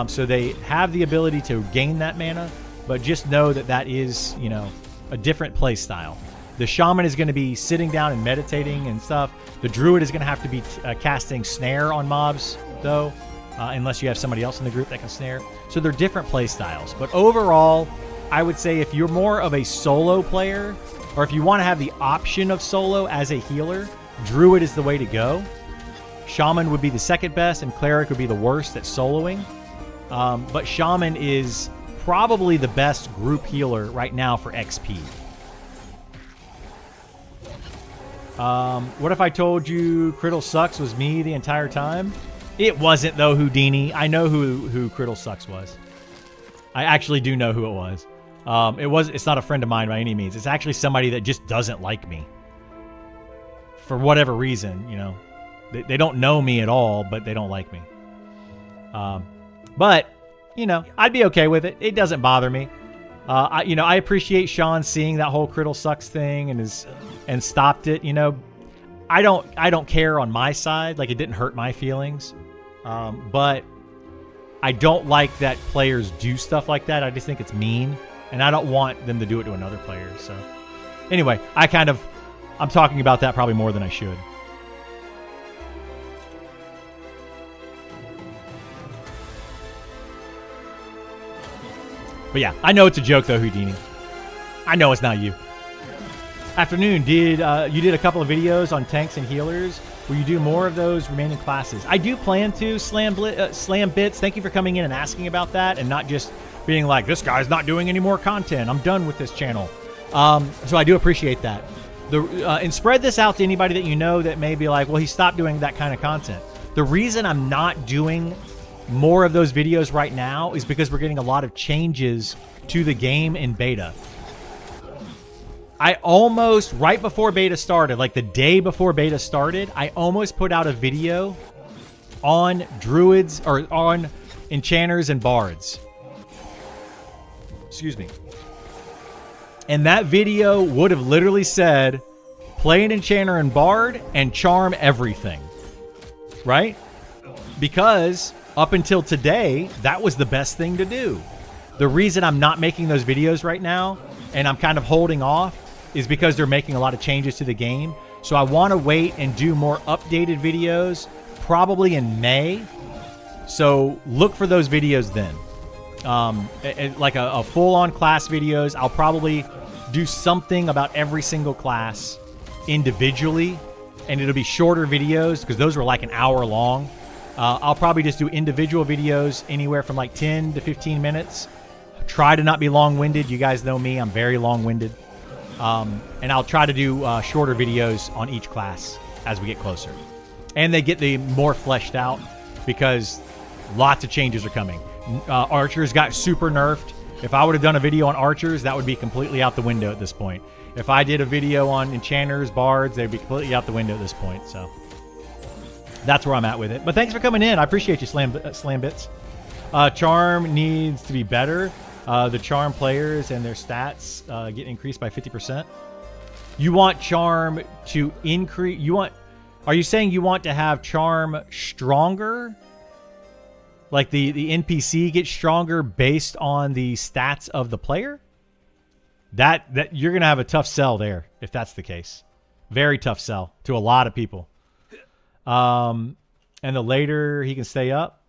So they have the ability to gain that mana, but just know that that is, you know, a different play style. The shaman is going to be sitting down and meditating and stuff. The druid is going to have to be casting snare on mobs, though, unless you have somebody else in the group that can snare. So they're different play styles. But overall, I would say if you're more of a solo player, or if you want to have the option of solo as a healer, druid is the way to go. Shaman would be the second best, and cleric would be the worst at soloing. But shaman is probably the best group healer right now for XP. What if I told you Criddle Sucks was me the entire time? It wasn't, though, Houdini. I know who Criddle Sucks was. I actually do know who it was. It's not a friend of mine by any means. It's actually somebody that just doesn't like me. For whatever reason, you know. They don't know me at all, but they don't like me. But, you know, I'd be okay with it. It doesn't bother me. I appreciate Sean seeing that whole Criddle Sucks thing and stopped it. You know, I don't care on my side. Like, it didn't hurt my feelings. But I don't like that players do stuff like that. I just think it's mean. And I don't want them to do it to another player. So anyway, I'm talking about that probably more than I should. But yeah, I know it's a joke though, Houdini. I know it's not you. Afternoon, you did a couple of videos on tanks and healers. Will you do more of those remaining classes? I do plan to. Slam Bits, thank you for coming in and asking about that and not just being like, this guy's not doing any more content. I'm done with this channel. So I do appreciate that. And spread this out to anybody that you know that may be like, well, he stopped doing that kind of content. The reason I'm not doing more of those videos right now is because we're getting a lot of changes to the game in beta. I almost, right before beta started, like the day before beta started, I almost put out a video on druids or on enchanters and bards. Excuse me. And that video would have literally said, play an enchanter and bard and charm everything. Right? Because up until today, that was the best thing to do. The reason I'm not making those videos right now, and I'm kind of holding off, is because they're making a lot of changes to the game. So I want to wait and do more updated videos, probably in May. So look for those videos then. Like a full-on class videos. I'll probably do something about every single class individually, and it'll be shorter videos because those were like an hour long. I'll probably just do individual videos anywhere from like 10 to 15 minutes. Try to not be long-winded. You guys know me. I'm very long-winded. And I'll try to do shorter videos on each class as we get closer. And they get the more fleshed out because lots of changes are coming. Archers got super nerfed. If I would have done a video on archers, that would be completely out the window at this point. If I did a video on enchanters, bards, they'd be completely out the window at this point. So that's where I'm at with it. But thanks for coming in. I appreciate you, Slam Bits. Charm needs to be better. The charm players and their stats get increased by 50%. You want charm to increase. Are you saying you want to have charm stronger? Like the NPC gets stronger based on the stats of the player? That you're gonna have a tough sell there if that's the case. Very tough sell to a lot of people. And the later he can stay up.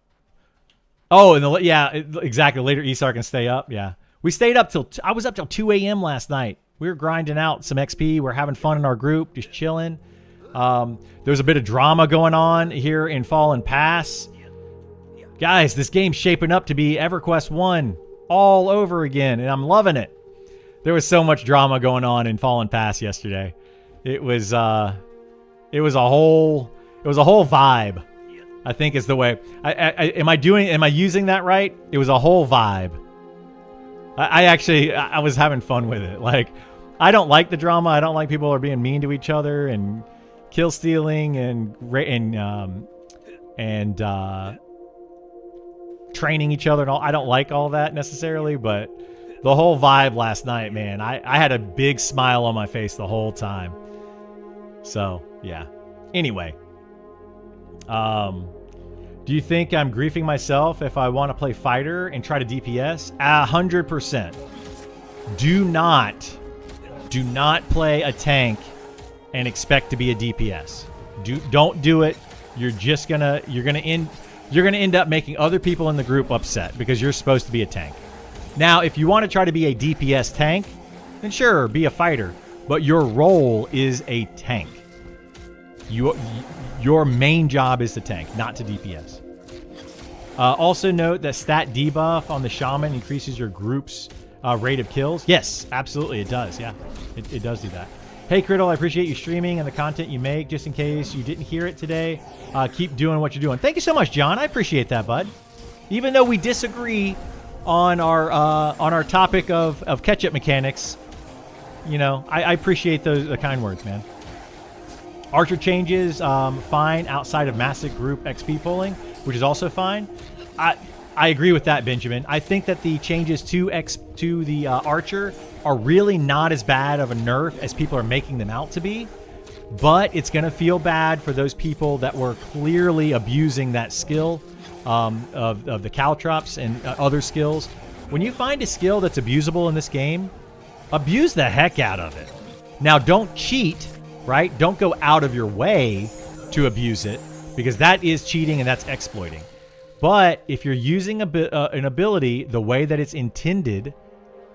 Oh, and yeah, exactly. Later Esar can stay up. Yeah, we stayed up till I was up till 2 a.m. last night. We were grinding out some XP. We're having fun in our group, just chilling. There's a bit of drama going on here in Fallen Pass. Guys, this game's shaping up to be EverQuest 1 all over again, and I'm loving it. There was so much drama going on in Fallen Pass yesterday. It was a whole vibe. I think is the way. Am I using that right? It was a whole vibe. I was having fun with it. Like, I don't like the drama. I don't like people are being mean to each other and kill stealing and training each other and all. I don't like all that necessarily, but the whole vibe last night, man, I had a big smile on my face the whole time. So yeah. Anyway. Do you think I'm griefing myself if I want to play fighter and try to DPS? 100%. Do not play a tank and expect to be a DPS. Don't do it. You're gonna end up making other people in the group upset because you're supposed to be a tank. Now, if you want to try to be a DPS tank, then sure, be a fighter. But your role is a tank. Your main job is to tank, not to DPS. Also note that stat debuff on the shaman increases your group's rate of kills. Yes, absolutely, it does. Yeah, it does do that. Hey, Criddle, I appreciate you streaming and the content you make. Just in case you didn't hear it today, keep doing what you're doing. Thank you so much, John. I appreciate that, bud. Even though we disagree on our topic of ketchup mechanics, you know, I appreciate the kind words, man. Archer changes, fine outside of massive group XP pulling, which is also fine. I agree with that, Benjamin. I think that the changes to the Archer are really not as bad of a nerf as people are making them out to be, but it's going to feel bad for those people that were clearly abusing that skill of the caltrops and other skills when you find a skill that's abusable in this game, abuse the heck out of it. Now, don't cheat, right? Don't go out of your way to abuse it, because that is cheating and that's exploiting. But if you're using an ability the way that it's intended,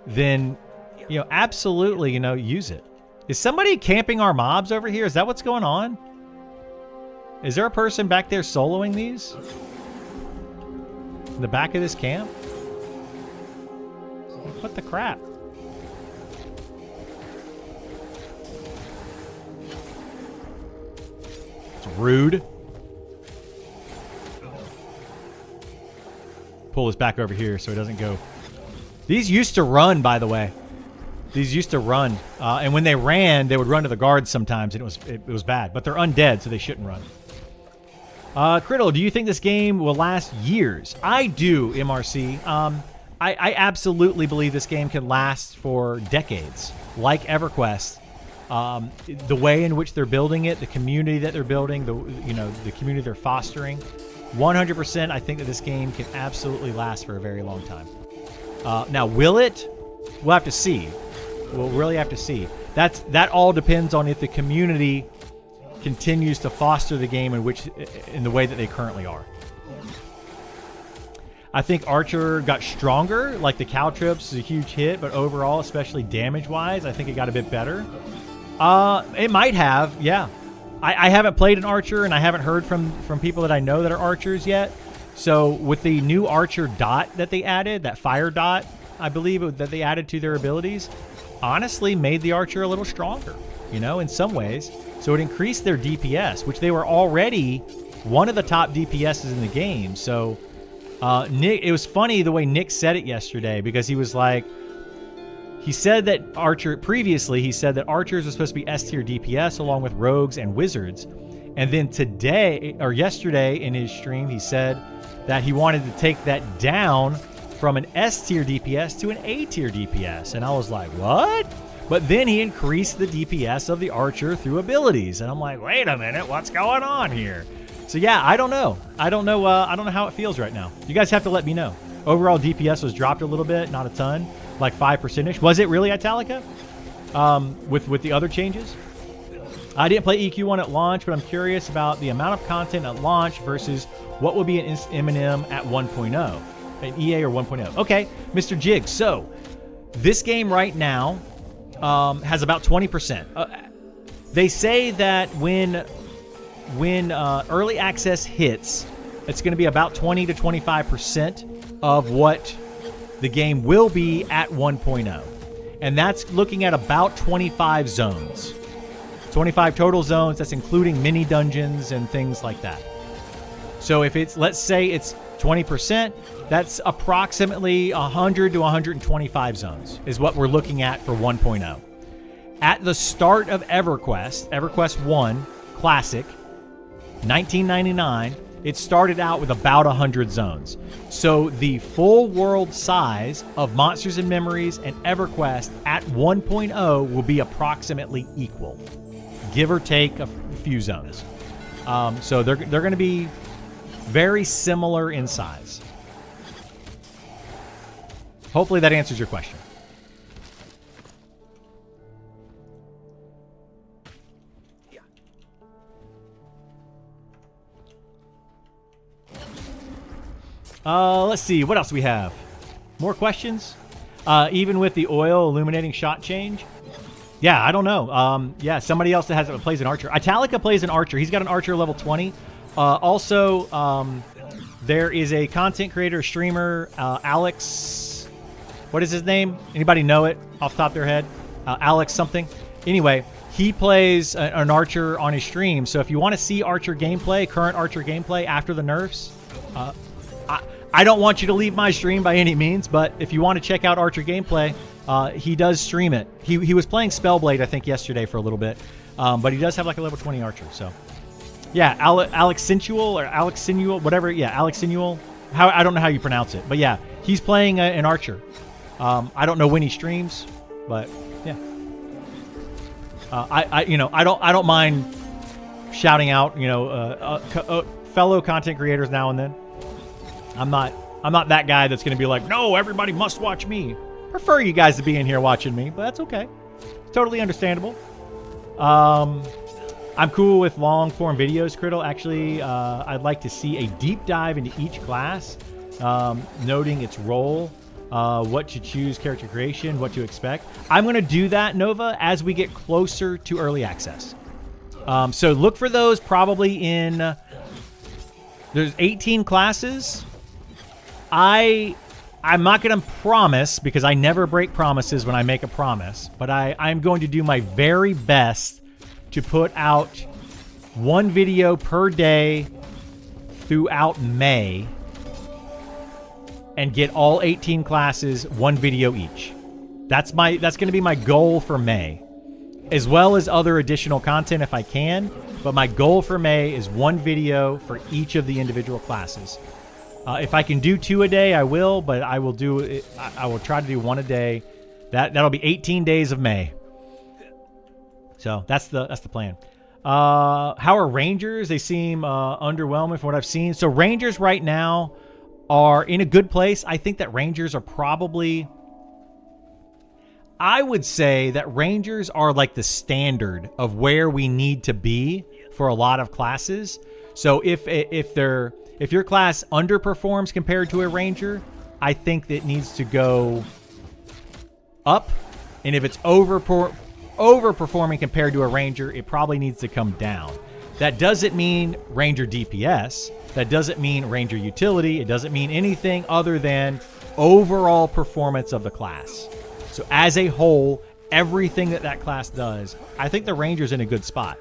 then, you know, absolutely, you know, use it. Is somebody camping our mobs over here? Is that what's going on? Is there a person back there soloing these? In the back of this camp? What the crap? It's rude. Pull this back over here so it doesn't go. These used to run, by the way. These used to run, and when they ran, they would run to the guards sometimes, and it was bad. But they're undead, so they shouldn't run. Criddle, do you think this game will last years? I do, MRC. I absolutely believe this game can last for decades, like EverQuest. The way in which they're building it, the community that they're building, the community they're fostering. 100%, I think that this game can absolutely last for a very long time. Now, will it? We'll have to see. We'll really have to see. That all depends on if the community continues to foster the game in the way that they currently are. I think Archer got stronger. Like the Caltrops is a huge hit, but overall, especially damage-wise, I think it got a bit better. It might have, yeah. I haven't played an Archer, and I haven't heard from people that I know that are Archers yet. So with the new Archer dot that they added, that fire dot, I believe, that they added to their abilities, honestly made the Archer a little stronger, you know, in some ways. So it increased their DPS, which they were already one of the top DPSs in the game. So Nick, it was funny the way Nick said it yesterday, because he was like, he said that previously Archers are supposed to be S tier DPS along with rogues and wizards. And then yesterday in his stream, he said that he wanted to take that down from an S tier DPS to an A tier DPS. And I was like, what? But then he increased the DPS of the Archer through abilities. And I'm like, wait a minute, what's going on here? So yeah, I don't know. I don't know how it feels right now. You guys have to let me know. Overall DPS was dropped a little bit, not a ton, like 5%. Was it really, Italica? With the other changes? I didn't play EQ1 at launch, but I'm curious about the amount of content at launch versus what would be an M&M at 1.0, an EA or 1.0. Okay, Mr. Jig. So this game right now has about 20%. They say that when early access hits, it's going to be about 20 to 25% of what the game will be at 1.0. And that's looking at about 25 zones. 25 total zones, that's including mini dungeons and things like that. So if it's, let's say it's 20%, that's approximately 100 to 125 zones is what we're looking at for 1.0. At the start of EverQuest 1 Classic, 1999, it started out with about 100 zones. So the full world size of Monsters and Memories and EverQuest at 1.0 will be approximately equal, give or take a few zones. So they're going to be very similar in size. Hopefully that answers your question. Let's see. What else do we have? More questions? Even with the oil illuminating shot change? Yeah, I don't know. Yeah, somebody else that plays an Archer. Italica plays an Archer. He's got an Archer level 20. Also, there is a content creator, streamer, Alex. What is his name? Anybody know it off the top of their head? Alex something. Anyway, he plays an Archer on his stream. So if you want to see Archer gameplay, current Archer gameplay after the nerfs, I don't want you to leave my stream by any means, but if you want to check out Archer gameplay, he does stream it. He was playing Spellblade, I think, yesterday for a little bit, but he does have like a level 20 Archer. So, yeah, Alex Sinual, whatever. Yeah, Alex Sinual. I don't know how you pronounce it, but yeah, he's playing an Archer. I don't know when he streams, but yeah. I don't mind shouting out, fellow content creators now and then. I'm not I'm not that guy that's going to be like, no, everybody must watch me. Prefer you guys to be in here watching me, but that's okay. Totally understandable. I'm cool with long form videos, Criddle. Actually, I'd like to see a deep dive into each class, noting its role, what to choose, character creation, what to expect. I'm going to do that, Nova, as we get closer to early access. So look for those probably in... there's 18 classes. I'm not going to promise, because I never break promises when I make a promise, but I'm going to do my very best to put out one video per day throughout May and get all 18 classes one video each. That's going to be my goal for May, as well as other additional content if I can. But my goal for May is one video for each of the individual classes. If I can do 2 a day, I will, but I will do it. I will try to do 1 a day. That'll be 18 days of May. So that's the plan. How are Rangers? They seem underwhelming from what I've seen. So Rangers right now are in a good place. I think that Rangers are probably... I would say that Rangers are like the standard of where we need to be for a lot of classes. So if your class underperforms compared to a Ranger, I think that it needs to go up. And if it's overperforming compared to a Ranger, it probably needs to come down. That doesn't mean Ranger DPS. That doesn't mean Ranger utility. It doesn't mean anything other than overall performance of the class. So as a whole, everything that class does, I think the Ranger's in a good spot.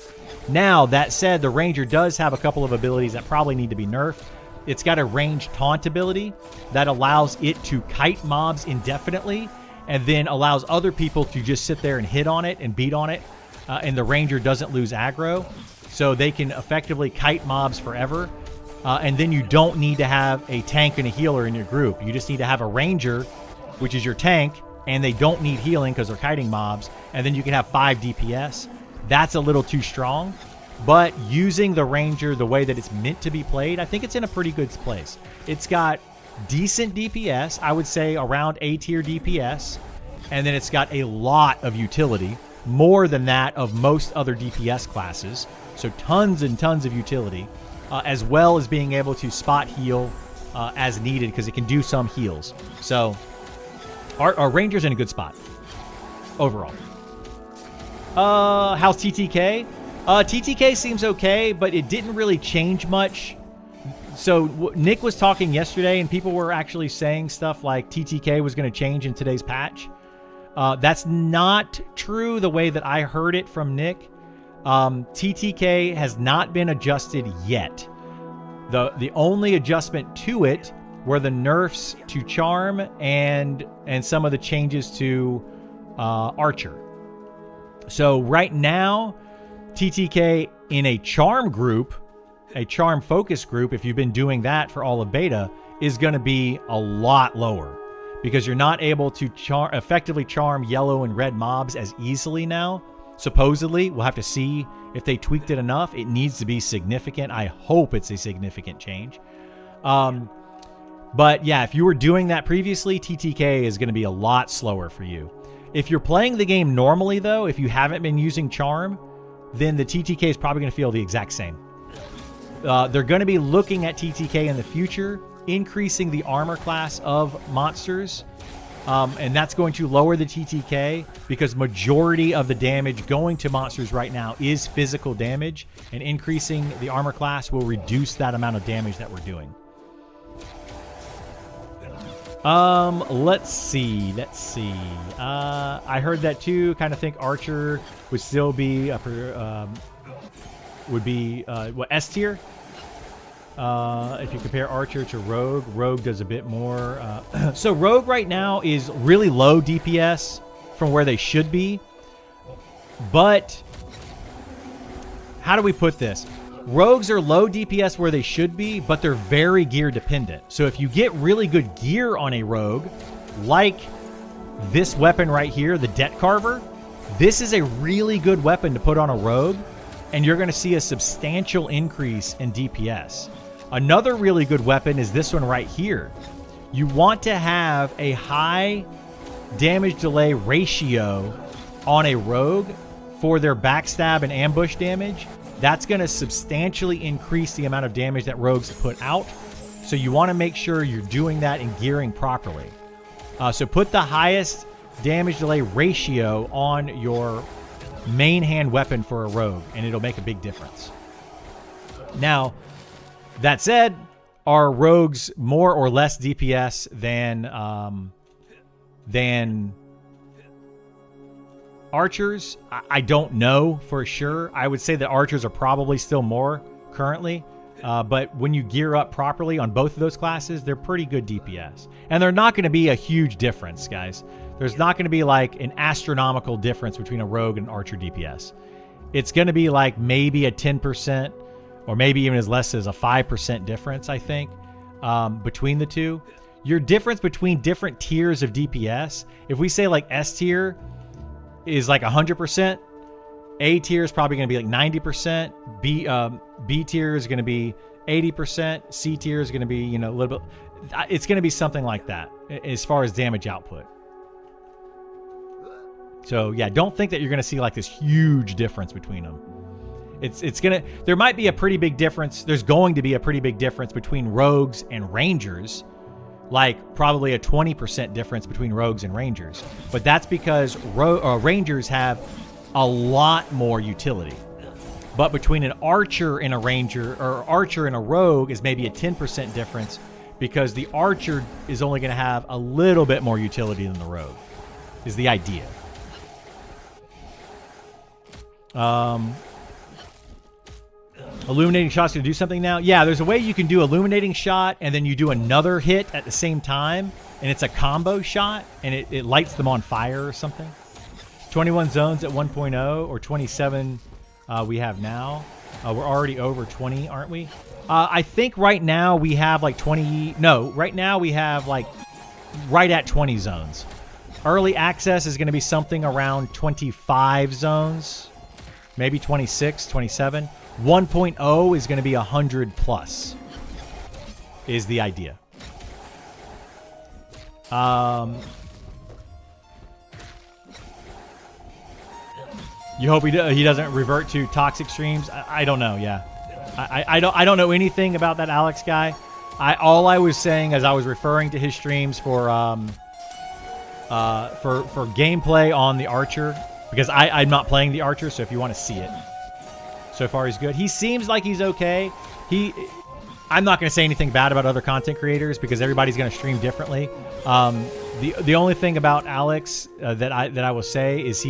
Now, that said, the Ranger does have a couple of abilities that probably need to be nerfed. It's got a range taunt ability that allows it to kite mobs indefinitely and then allows other people to just sit there and hit on it and beat on it. And the Ranger doesn't lose aggro. So they can effectively kite mobs forever. And then you don't need to have a tank and a healer in your group. You just need to have a Ranger, which is your tank, and they don't need healing because they're kiting mobs, and then you can have 5 DPS. That's a little too strong, but using the Ranger the way that it's meant to be played, I think it's in a pretty good place. It's got decent DPS, I would say around A-tier DPS, and then it's got a lot of utility, more than that of most other DPS classes, so tons and tons of utility, as well as being able to spot heal as needed because it can do some heals. So our Ranger's in a good spot overall. How's TTK? TTK seems okay, but it didn't really change much. So Nick was talking yesterday, and people were actually saying stuff like TTK was going to change in today's patch. That's not true the way that I heard it from Nick. TTK has not been adjusted yet. The only adjustment to it were the nerfs to Charm and some of the changes to Archer. So right now, TTK in a Charm group, a Charm focus group, if you've been doing that for all of beta, is going to be a lot lower because you're not able to effectively charm yellow and red mobs as easily now. Supposedly, we'll have to see if they tweaked it enough. It needs to be significant. I hope it's a significant change. But yeah, if you were doing that previously, TTK is going to be a lot slower for you. If you're playing the game normally, though, if you haven't been using Charm, then the TTK is probably going to feel the exact same. They're going to be looking at TTK in the future, increasing the armor class of monsters, and that's going to lower the TTK because majority of the damage going to monsters right now is physical damage, and increasing the armor class will reduce that amount of damage that we're doing. Let's see. I heard that too. Kind of think Archer would still be S tier. If you compare Archer to Rogue, Rogue does a bit more. So Rogue right now is really low DPS from where they should be. But how do we put this? Rogues are low DPS where they should be, but they're very gear dependent. So if you get really good gear on a Rogue, like this weapon right here, the Det Carver, this is a really good weapon to put on a Rogue, and you're going to see a substantial increase in DPS. Another really good weapon is this one right here. you want to have a high damage delay ratio on a rogue for their backstab and ambush damage. That's going to substantially increase the amount of damage that rogues put out. So you want to make sure you're doing that and gearing properly. So put the highest damage delay ratio on your main hand weapon for a rogue, and it'll make a big difference. Now, that said, are rogues more or less DPS than archers? I don't know for sure. I would say that archers are probably still more currently. But when you gear up properly on both of those classes, they're pretty good DPS. And they're not going to be a huge difference, guys. There's not going to be like an astronomical difference between a rogue and archer DPS. It's going to be like maybe a 10% or maybe even as less as a 5% difference, I think, between the two. Your difference between different tiers of DPS, if we say like S tier is like 100%, A tier is probably going to be like 90%, B tier is going to be 80%, C tier is going to be, a little bit, it's going to be something like that as far as damage output. So yeah, don't think that you're going to see like this huge difference between them. There might be a pretty big difference. There's going to be a pretty big difference between rogues and rangers, like probably a 20% difference between rogues and rangers. But that's because rangers have a lot more utility. But between an archer and a ranger, or archer and a rogue, is maybe a 10% difference, because the archer is only going to have a little bit more utility than the rogue, is the idea. Illuminating shot's going to do something now? Yeah, there's a way you can do illuminating shot and then you do another hit at the same time, and it's a combo shot, and it lights them on fire or something. 21 zones at 1.0 or 27 we have now. We're already over 20, aren't we? I think right now we have like 20. No, right now we have like right at 20 zones. Early access is going to be something around 25 zones, maybe 26, 27. 1.0 is going to be 100 plus, is the idea. You hope he doesn't revert to toxic streams. I don't know. Yeah, I don't know anything about that Alex guy. All I was saying as I was referring to his streams for gameplay on the Archer, because I'm not playing the Archer. So if you want to see it, so far he's good. He seems like he's okay. I'm not going to say anything bad about other content creators because everybody's going to stream differently. The only thing about Alex that I will say is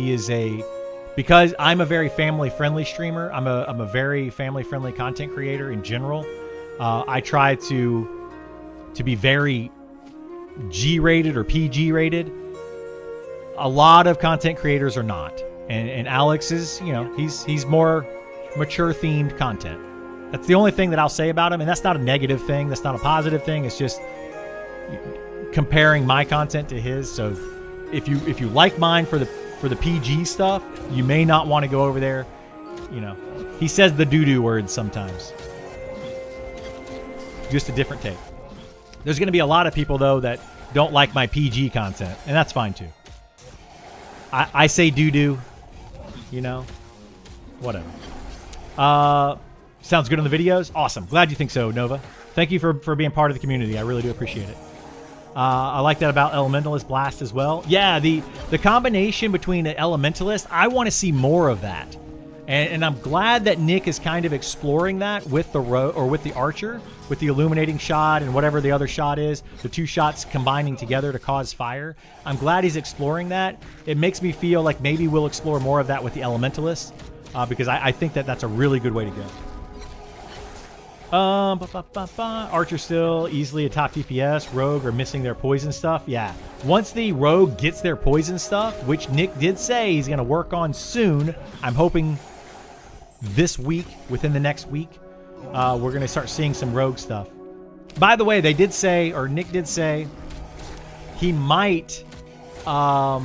because I'm a very family-friendly streamer. I'm a very family-friendly content creator in general. I try to be very G-rated or PG-rated. A lot of content creators are not, and Alex is, he's more mature-themed content. That's the only thing that I'll say about him, and that's not a negative thing. That's not a positive thing. It's just comparing my content to his. So if you like mine for the PG stuff, you may not want to go over there. He says the doo-doo words sometimes. Just a different take. There's going to be a lot of people, though, that don't like my PG content, and that's fine, too. I say doo-doo, whatever. Sounds good on the videos? Awesome. Glad you think so, Nova. Thank you for being part of the community. I really do appreciate it. I like that about Elementalist Blast as well. Yeah, the combination between an Elementalist, I want to see more of that. And I'm glad that Nick is kind of exploring that with the Archer, with the illuminating shot and whatever the other shot is, the two shots combining together to cause fire. I'm glad he's exploring that. It makes me feel like maybe we'll explore more of that with the Elementalist, because I think that's a really good way to go. Archer still easily a top DPS. Rogue are missing their poison stuff. Yeah. Once the Rogue gets their poison stuff, which Nick did say he's going to work on soon, I'm hoping this week, within the next week, we're going to start seeing some Rogue stuff. By the way, they did say, or Nick did say, he might, what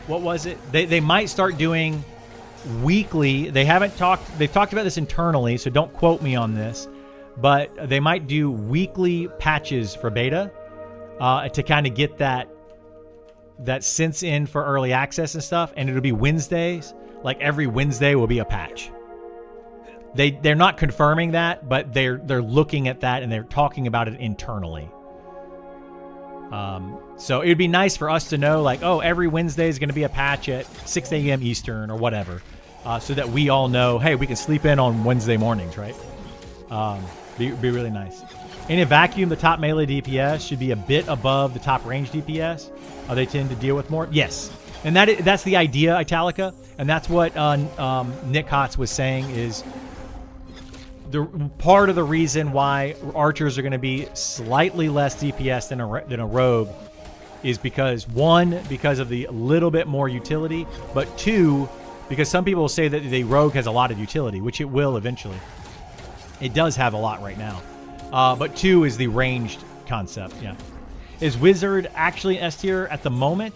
was it? They might start doing weekly. They've talked about this internally, so don't quote me on this. but they might do weekly patches for beta to kind of get that sense in for early access and stuff. And it'll be Wednesdays. Like every Wednesday will be a patch. They're not confirming that, but they're looking at that and they're talking about it internally. So it'd be nice for us to know, like, oh, every Wednesday is going to be a patch at 6 a.m. Eastern or whatever, so that we all know, hey, we can sleep in on Wednesday mornings, right? Be really nice. In a vacuum, the top melee DPS should be a bit above the top range DPS. They tend to deal with more. Yes, and that's the idea, Italica, and that's what Nick Hotz was saying is the part of the reason why archers are going to be slightly less DPS than a rogue is because, one, because of the little bit more utility, but two, because some people will say that the rogue has a lot of utility, which it will eventually. It does have a lot right now. But two is the ranged concept, yeah. Is Wizard actually an S tier at the moment?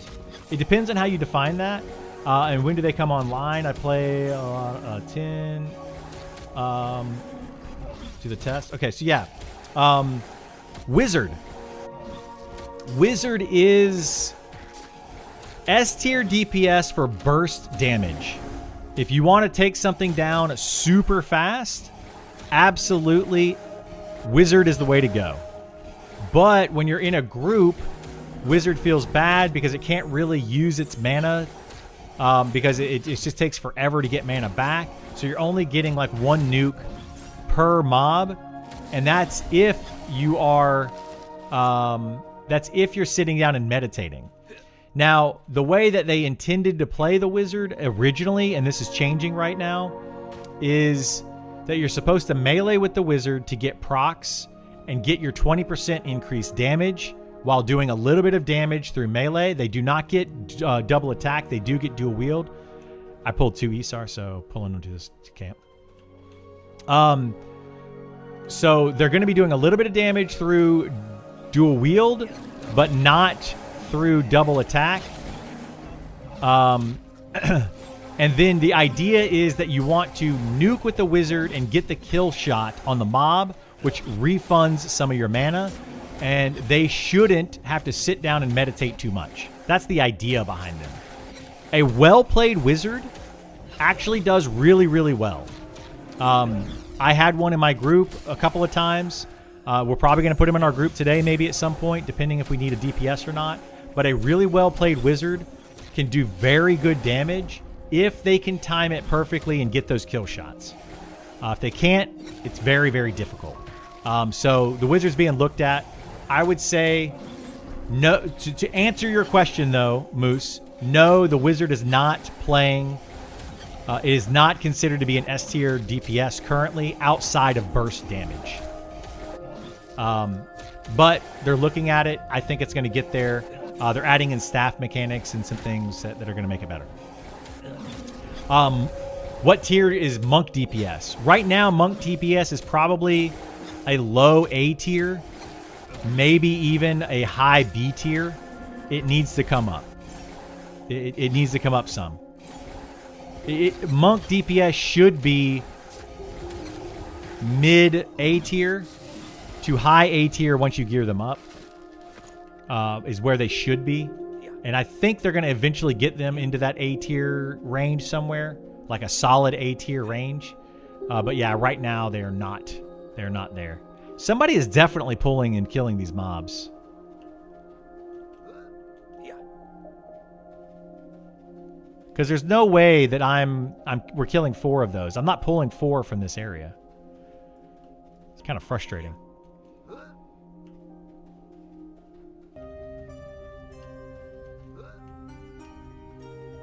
It depends on how you define that. And when do they come online? I play 10... to the test. Okay, so yeah. Wizard. Wizard is S tier DPS for burst damage. If you want to take something down super fast, absolutely, Wizard is the way to go. But when you're in a group, Wizard feels bad because it can't really use its mana because it just takes forever to get mana back. So you're only getting like one nuke per mob, and that's if you are that's if you're sitting down and meditating. Now, the way that they intended to play the Wizard originally, and this is changing right now, is that you're supposed to melee with the Wizard to get procs and get your 20% increased damage while doing a little bit of damage through melee. They do not get double attack. They do get dual wield. I pulled 2 Isar, so pulling into this camp. So they're going to be doing a little bit of damage through dual wield, but not through double attack. And then the idea is that you want to nuke with the Wizard and get the kill shot on the mob, which refunds some of your mana, and they shouldn't have to sit down and meditate too much. That's the idea behind them. A well-played Wizard actually does really, really well. I had one in my group a couple of times. We're probably going to put him in our group today, maybe at some point, depending if we need a DPS or not. But a really well-played Wizard can do very good damage if they can time it perfectly and get those kill shots. If they can't, it's very, very difficult. So the Wizard's being looked at. I would say, no. To answer your question, though, Moose, no, the Wizard is not playing... it is not considered to be an S tier DPS currently outside of burst damage. But they're looking at it. I think it's going to get there. They're adding in staff mechanics and some things that are going to make it better. What tier is Monk DPS? Right now, Monk DPS is probably a low A tier, maybe even a high B tier. It needs to come up. It needs to come up some. Monk DPS should be mid A tier to high A tier once you gear them up, is where they should be. And I think they're going to eventually get them into that A tier range somewhere, like a solid A tier range. But yeah, right now they're not there. Somebody is definitely pulling and killing these mobs. Because there's no way that we're killing 4 of those. I'm not pulling 4 from this area. It's kind of frustrating.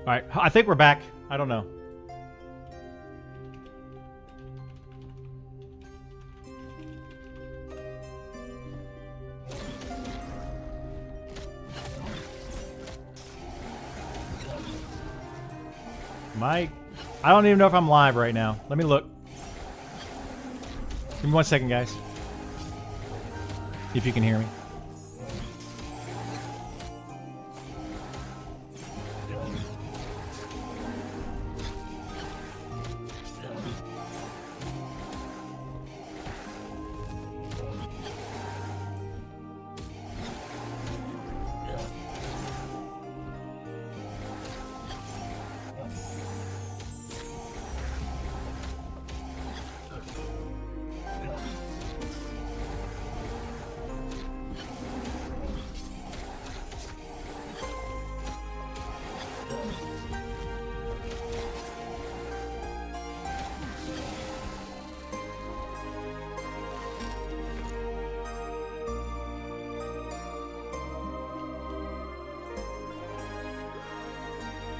All right, I think we're back. I don't know. I don't even know if I'm live right now. Let me look. Give me 1 second, guys. If you can hear me.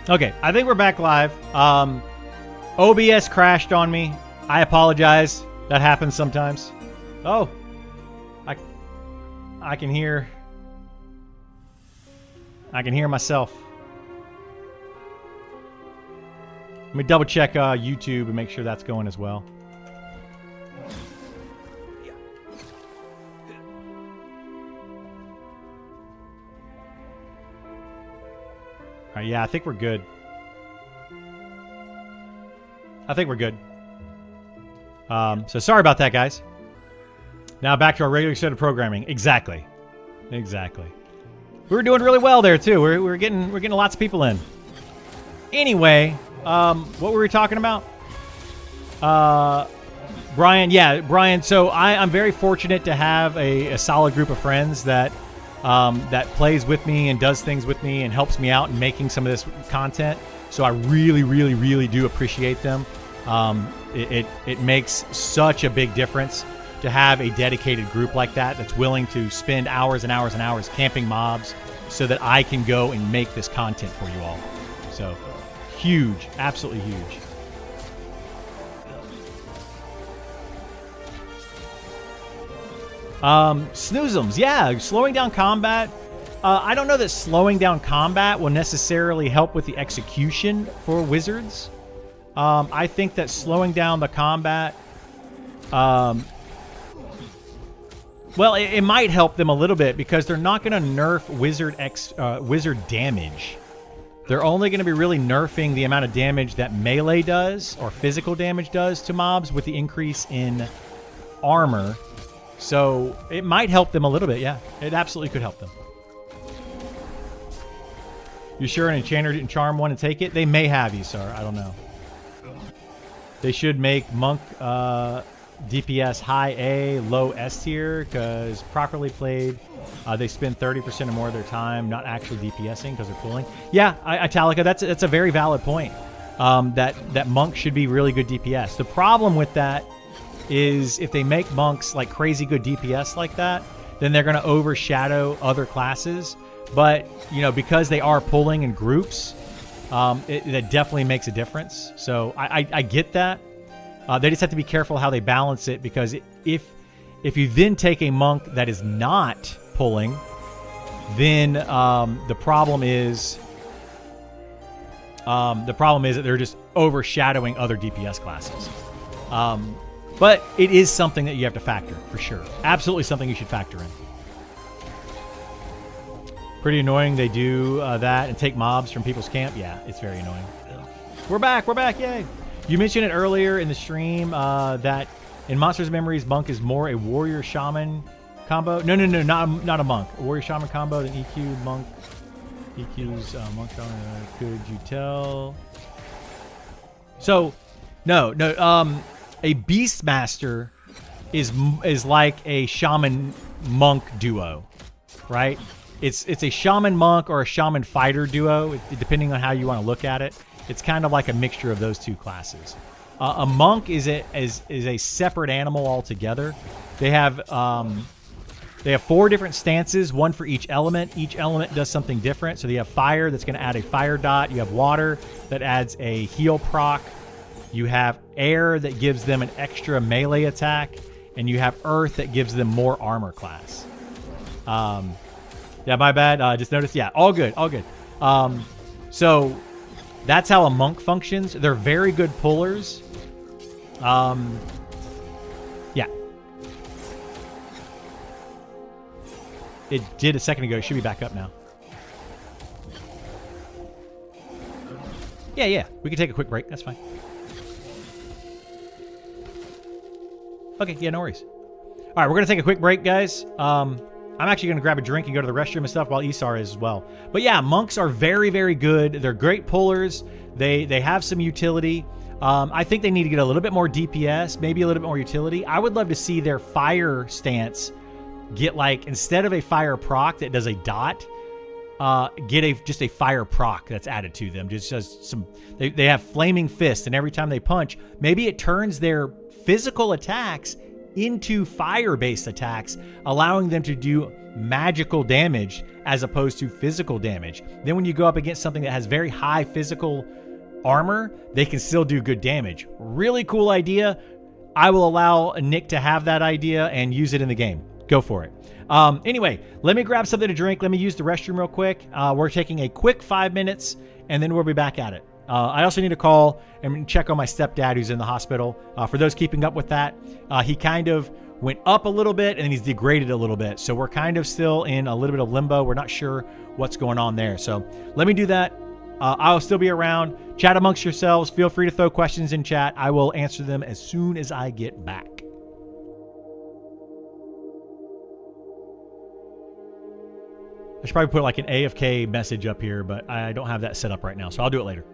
Okay, I think we're back live. OBS crashed on me. I apologize. That happens sometimes. Oh, I can hear myself. Let me double check YouTube and make sure that's going as well. All right, yeah, I think we're good. So sorry about that, guys. Now back to our regular set of programming. Exactly. We were doing really well there too. We're getting lots of people in. Anyway, what were we talking about? Brian. Yeah, Brian. So I'm very fortunate to have a solid group of friends that plays with me and does things with me and helps me out in making some of this content. So I really do appreciate them. It makes such a big difference to have a dedicated group like that that's willing to spend hours and hours and hours camping mobs so that I can go and make this content for you all. So huge, absolutely huge. Snoozums, yeah, slowing down combat. I don't know that slowing down combat will necessarily help with the execution for wizards. I think that slowing down the combat, well, it might help them a little bit because they're not going to nerf wizard damage. They're only going to be really nerfing the amount of damage that melee does or physical damage does to mobs with the increase in armor. So it might help them a little bit, yeah. It absolutely could help them. You sure an Enchanter didn't charm one and take it? They may have, Isar. I don't know. They should make Monk DPS high A, low S tier, because properly played, they spend 30% or more of their time not actually DPSing because they're pulling. Yeah, Italica, that's a very valid point. That Monk should be really good DPS. The problem with that is if they make monks like crazy good DPS like that, then they're going to overshadow other classes. But, you know, because they are pulling in groups, that definitely makes a difference. So I get that. They just have to be careful how they balance it, because if you then take a monk that is not pulling, then the problem is that they're just overshadowing other DPS classes. But it is something that you have to factor, for sure. Absolutely something you should factor in. Pretty annoying they do that and take mobs from people's camp. Yeah, it's very annoying. We're back, yay! You mentioned it earlier in the stream that in Monsters Memories, Monk is more a warrior shaman combo. No, not a monk. A warrior shaman combo than EQ monk. EQ's monk shaman. Could you tell? So, no. A Beastmaster is like a shaman monk duo, right? It's a shaman monk or a shaman fighter duo, depending on how you want to look at it. It's kind of like a mixture of those two classes. A monk is a separate animal altogether. They have 4 different stances, one for each element. Each element does something different. So you have fire that's going to add a fire dot. You have water that adds a heal proc. You have air that gives them an extra melee attack, and you have earth that gives them more armor class. Yeah, my bad. I just noticed. Yeah, all good. So that's how a monk functions. They're very good pullers. Yeah. It did a second ago. It should be back up now. Yeah. We can take a quick break. That's fine. Okay, yeah, no worries. All right, we're going to take a quick break, guys. I'm actually going to grab a drink and go to the restroom and stuff while Isar is as well. But yeah, monks are very, very good. They're great pullers. They have some utility. I think they need to get a little bit more DPS, maybe a little bit more utility. I would love to see their fire stance get, like, instead of a fire proc that does a dot, get just a fire proc that's added to them. Just some. They have flaming fist, and every time they punch, maybe it turns their physical attacks into fire-based attacks, allowing them to do magical damage as opposed to physical damage. Then when you go up against something that has very high physical armor, they can still do good damage. Really cool idea. I will allow Nick to have that idea and use it in the game. Go for it. Anyway, let me grab something to drink. Let me use the restroom real quick. We're taking a quick 5 minutes, and then we'll be back at it. I also need to call and check on my stepdad who's in the hospital. For those keeping up with that, he kind of went up a little bit and then he's degraded a little bit. So we're kind of still in a little bit of limbo. We're not sure what's going on there. So let me do that. I'll still be around. Chat amongst yourselves. Feel free to throw questions in chat. I will answer them as soon as I get back. I should probably put like an AFK message up here, but I don't have that set up right now, so I'll do it later.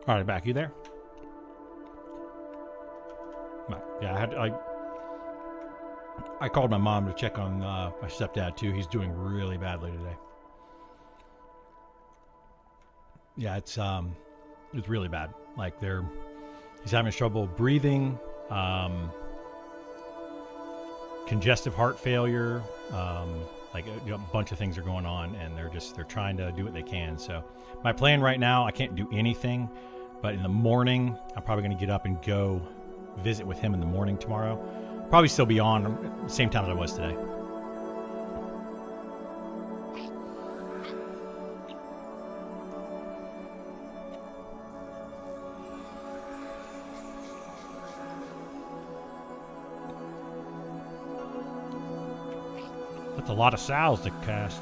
All right, back. You there? No. Yeah, I called my mom to check on my stepdad too. He's doing really badly today. Yeah, it's really bad. Like he's having trouble breathing, congestive heart failure, like a bunch of things are going on, and they're trying to do what they can. So my plan right now, I can't do anything, but in the morning, I'm probably going to get up and go visit with him in the morning tomorrow. Probably still be on same time as I was today. That's a lot of sows to cast.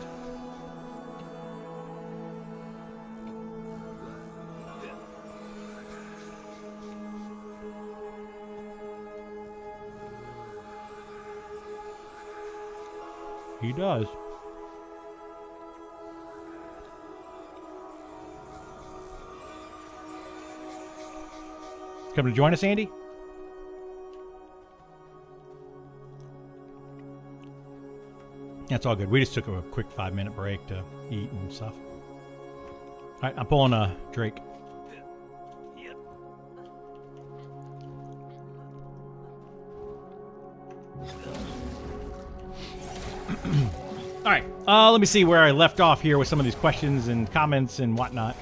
He does. Come to join us, Andy? That's all good. We just took a quick 5-minute break to eat and stuff. All right, I'm pulling a Drake. All right, let me see where I left off here with some of these questions and comments and whatnot.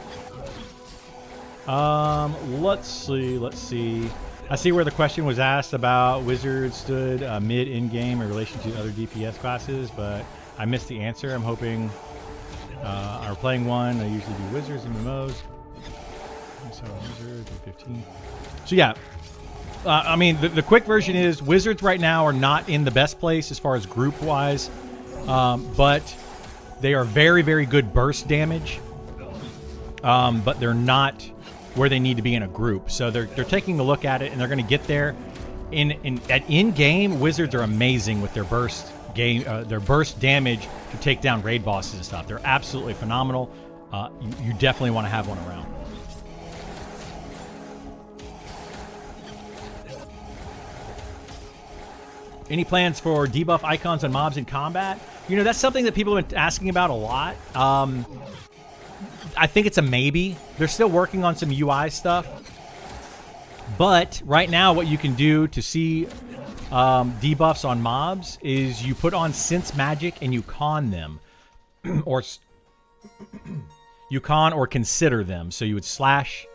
Let's see. I see where the question was asked about Wizards stood mid in-game in relation to other DPS classes, but I missed the answer. I'm hoping I'm playing one. I usually do Wizards and MMOs. So Wizards 15. So yeah, I mean the quick version is Wizards right now are not in the best place as far as group-wise. But they are very, very good burst damage. But they're not where they need to be in a group. So they're taking a look at it, and they're going to get there. In game, Wizards are amazing with their burst damage to take down raid bosses and stuff. They're absolutely phenomenal. You definitely want to have one around. Any plans for debuff icons on mobs in combat? You know, that's something that people have been asking about a lot. I think it's a maybe. They're still working on some UI stuff. But right now, what you can do to see debuffs on mobs is you put on Sense Magic and you con them. Or you con or consider them. So you would slash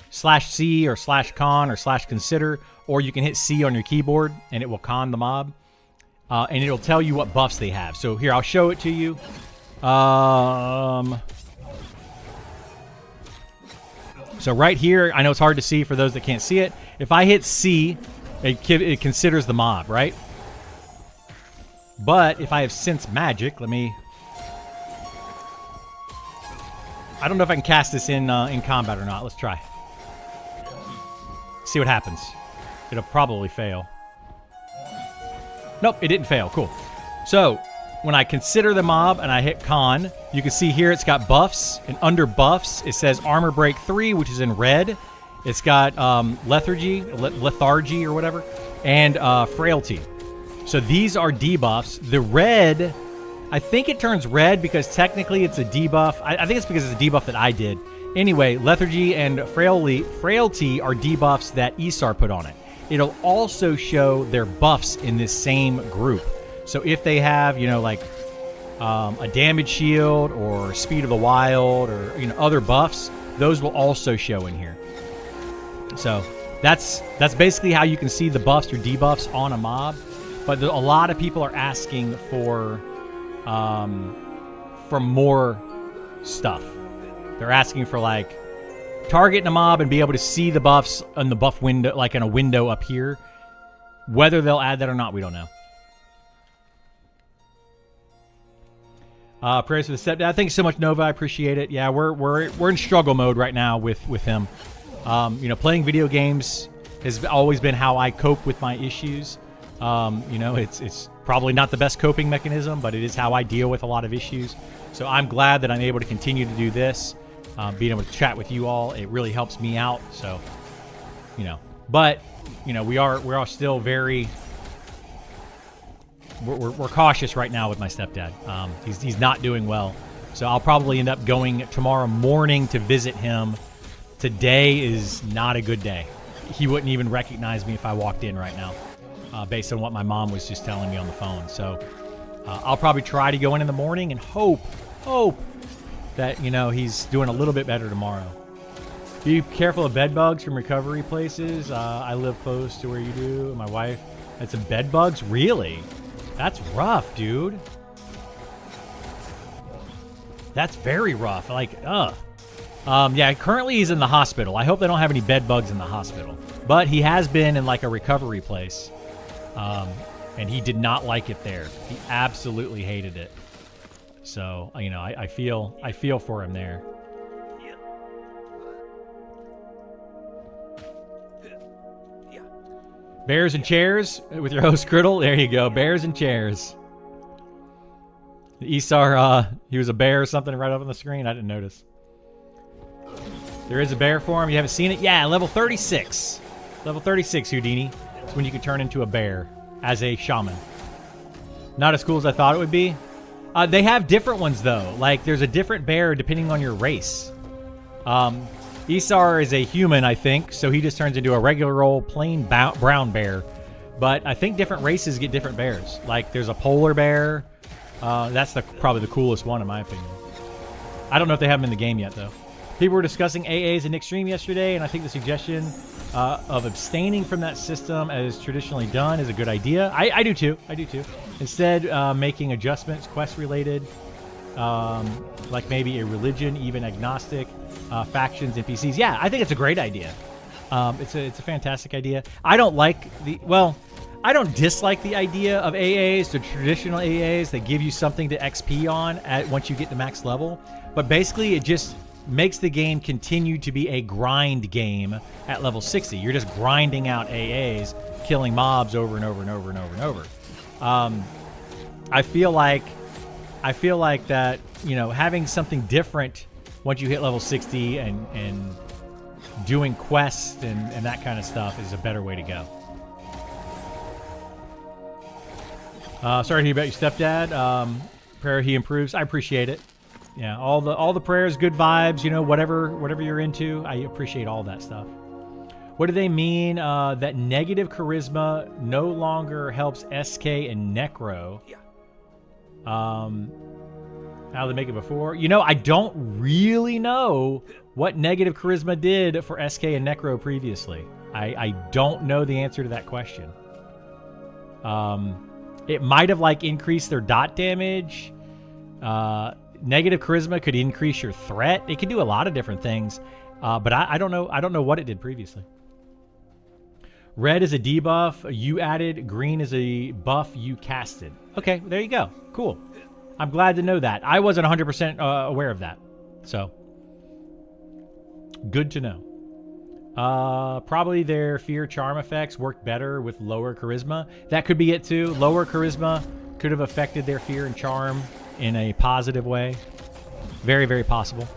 C or slash con or slash consider, or you can hit C on your keyboard and it will con the mob, and it'll tell you what buffs they have. So here, I'll show it to you. So right here, I know it's hard to see for those that can't see it. If I hit C, it considers the mob, right? But if I have Sense Magic, I don't know if I can cast this in combat or not. Let's try. See what happens. It'll probably fail. Nope, it didn't fail. Cool. So when I consider the mob and I hit con, you can see here it's got buffs, and under buffs it says Armor Break 3, which is in red. It's got lethargy or whatever, and frailty. So these are debuffs. The red, I think it turns red because technically it's a debuff. I think it's because it's a debuff that I did. Anyway, lethargy and frailty are debuffs that Isar put on it. It'll also show their buffs in this same group. So if they have, like a damage shield or speed of the wild or other buffs, those will also show in here. So that's basically how you can see the buffs or debuffs on a mob. But a lot of people are asking for more stuff. They're asking for targeting a mob and be able to see the buffs in the buff window, like in a window up here. Whether they'll add that or not, we don't know. Prayers for the stepdad. Thank you so much, Nova. I appreciate it. Yeah, we're in struggle mode right now with him. Playing video games has always been how I cope with my issues. It's probably not the best coping mechanism, but it is how I deal with a lot of issues. So I'm glad that I'm able to continue to do this. being able to chat with you all, it really helps me out. So, but we are still very. We're cautious right now with my stepdad. He's not doing well, so I'll probably end up going tomorrow morning to visit him. Today is not a good day. He wouldn't even recognize me if I walked in right now, based on what my mom was just telling me on the phone. So I'll probably try to go in the morning and hope that he's doing a little bit better tomorrow. Be careful of bed bugs from recovery places. I live close to where you do. My wife had some bed bugs. Really? That's rough, dude. That's very rough. Yeah, currently he's in the hospital. I hope they don't have any bed bugs in the hospital. But he has been in like a recovery place. And he did not like it there. He absolutely hated it. So, I feel for him there. Bears and chairs with your host Criddle. There you go. Bears and chairs. Isar, he was a bear or something right up on the screen. I didn't notice. There is a bear form. You haven't seen it? Yeah, level 36. Level 36, Houdini. It's when you can turn into a bear as a shaman. Not as cool as I thought it would be. They have different ones, though. Like, there's a different bear depending on your race. Isar is a human, I think, so he just turns into a regular old plain brown bear. But I think different races get different bears. Like, there's a polar bear. That's probably the coolest one, in my opinion. I don't know if they have them in the game yet, though. People were discussing AAs in Nick Stream yesterday, and I think the suggestion of abstaining from that system as traditionally done is a good idea. I do too. Instead, making adjustments, quest-related, like maybe a religion, even agnostic, factions, NPCs. Yeah, I think it's a great idea. It's a fantastic idea. I don't dislike the idea of AAs, the traditional AAs that give you something to XP on once you get to max level. But basically, it just makes the game continue to be a grind game at level 60. You're just grinding out AAs, killing mobs over and over and over and over and over. I feel like that, having something different once you hit level 60 and doing quests and that kind of stuff is a better way to go. Sorry to hear about your stepdad. Prayer he improves. I appreciate it. Yeah, all the prayers, good vibes, whatever you're into. I appreciate all that stuff. What do they mean that negative charisma no longer helps SK and Necro? Yeah. How they make it before? I don't really know what negative charisma did for SK and Necro previously. I don't know the answer to that question. It might have increased their dot damage. Negative charisma could increase your threat. It could do a lot of different things, but I don't know. I don't know what it did previously. Red is a debuff you added. Green is a buff you casted. Okay, there you go. Cool. I'm glad to know that. I wasn't 100% aware of that, so good to know. Probably their fear charm effects worked better with lower charisma. That could be it too. Lower charisma could have affected their fear and charm in a positive way. Very, very possible.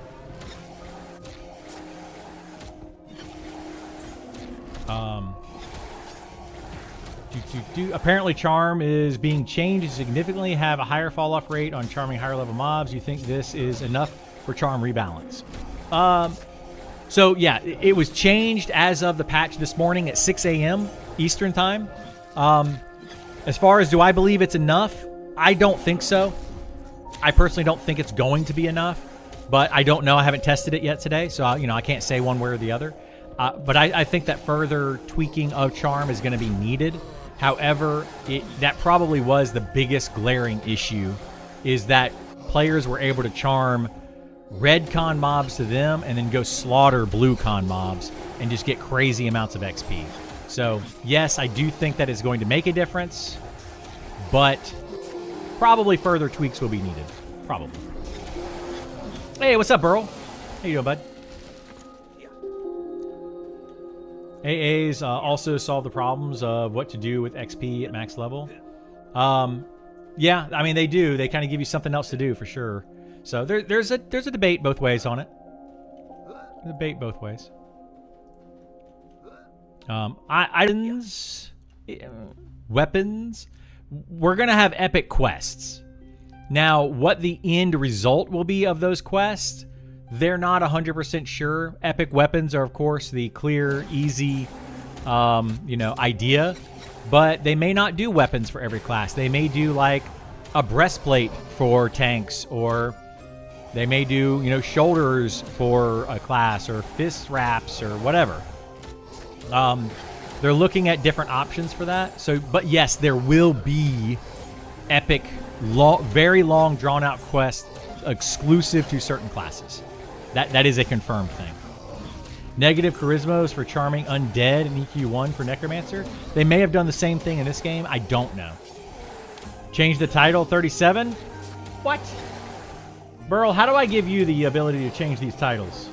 Apparently charm is being changed to significantly have a higher fall off rate on charming higher level mobs. You think this is enough for charm rebalance? So yeah, it was changed as of the patch this morning at 6 a.m. Eastern time. As far as do I believe it's enough? I don't think so. I personally don't think it's going to be enough, but I don't know. I haven't tested it yet today, so I can't say one way or the other. But I think that further tweaking of charm is going to be needed. However, that probably was the biggest glaring issue, is that players were able to charm red con mobs to them and then go slaughter blue con mobs and just get crazy amounts of XP. So yes, I do think that it's going to make a difference, but probably further tweaks will be needed. Probably. Hey, what's up, Burl? How you doing, bud? AAs also solve the problems of what to do with XP at max level. Yeah, I mean, they do. They kind of give you something else to do for sure. So there's a debate both ways on it. The bait both ways. Items, weapons. We're gonna have epic quests. Now, what the end result will be of those quests, they're not 100% sure. Epic weapons are, of course, the clear, easy, idea. But they may not do weapons for every class. They may do, like, a breastplate for tanks, or they may do, shoulders for a class, or fist wraps, or whatever. They're looking at different options for that. So, but yes, there will be epic, very long, drawn-out quests exclusive to certain classes. That is a confirmed thing. Negative charismas for charming undead and EQ1 for necromancer. They may have done the same thing in this game. I don't know. Change the title 37. What? Burl, how do I give you the ability to change these titles?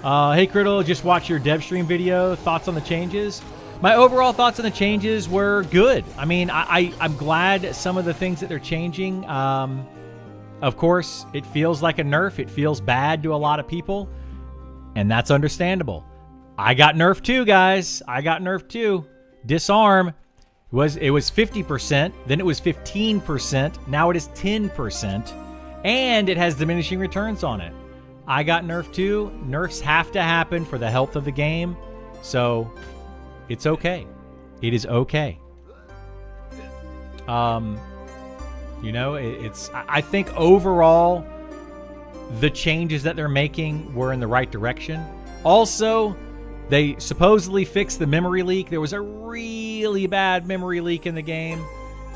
Hey Criddle, just watch your dev stream video. Thoughts on the changes? My overall thoughts on the changes were good. I mean, I'm glad some of the things that they're changing. Of course, it feels like a nerf. It feels bad to a lot of people, and that's understandable. I got nerfed too, guys. I got nerfed too. Disarm it was 50%, then it was 15%, now it is 10%, and it has diminishing returns on it. I got nerfed too. Nerfs have to happen for the health of the game, so it's okay. It is okay. I think overall, the changes that they're making were in the right direction. Also, they supposedly fixed the memory leak. There was a really bad memory leak in the game.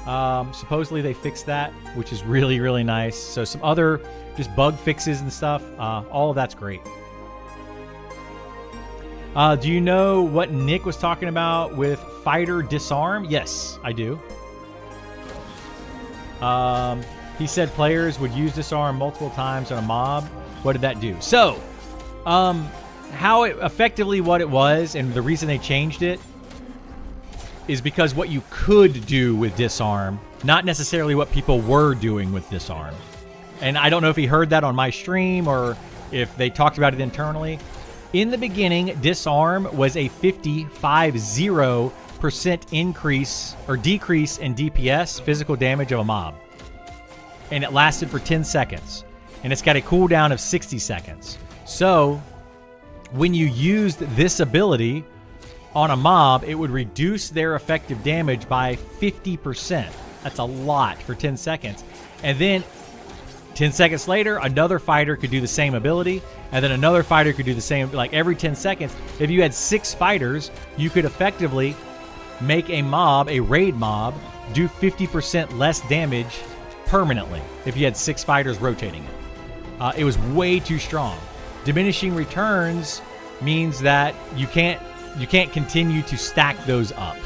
Supposedly they fixed that, which is really, really nice. So some other just bug fixes and stuff. All of that's great. Do you know what Nick was talking about with fighter disarm? Yes, I do. He said players would use disarm multiple times on a mob. What did that do? So, what it was, and the reason they changed it, is because what you could do with disarm, not necessarily what people were doing with disarm. And I don't know if he heard that on my stream or if they talked about it internally. In the beginning, disarm was a 50% increase or decrease in DPS, physical damage of a mob. And it lasted for 10 seconds. And it's got a cooldown of 60 seconds. So, when you used this ability on a mob, it would reduce their effective damage by 50%. That's a lot for 10 seconds. And then 10 seconds later, another fighter could do the same ability, and then another fighter could do the same, like every 10 seconds. If you had 6 fighters, you could effectively make a mob, a raid mob, do 50% less damage permanently if you had 6 fighters rotating it. It was way too strong. Diminishing returns means that you can't continue to stack those up.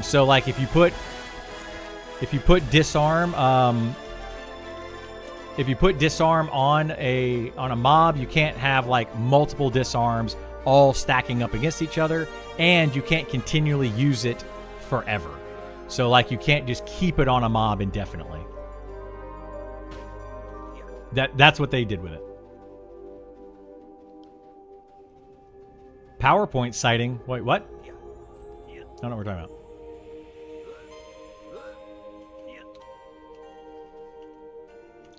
So like if you put disarm on a mob, you can't have like multiple disarms all stacking up against each other, and you can't continually use it forever. So like you can't just keep it on a mob indefinitely. That's what they did with it. PowerPoint citing. Wait, what? I don't know what we're talking about.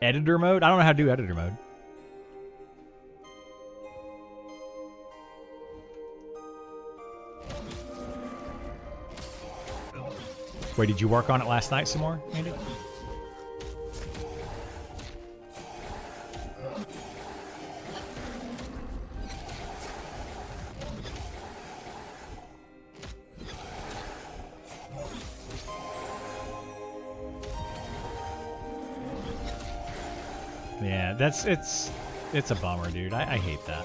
Editor mode? I don't know how to do editor mode. Wait, did you work on it last night some more, Andy? Yeah, it's a bummer, dude. I hate that.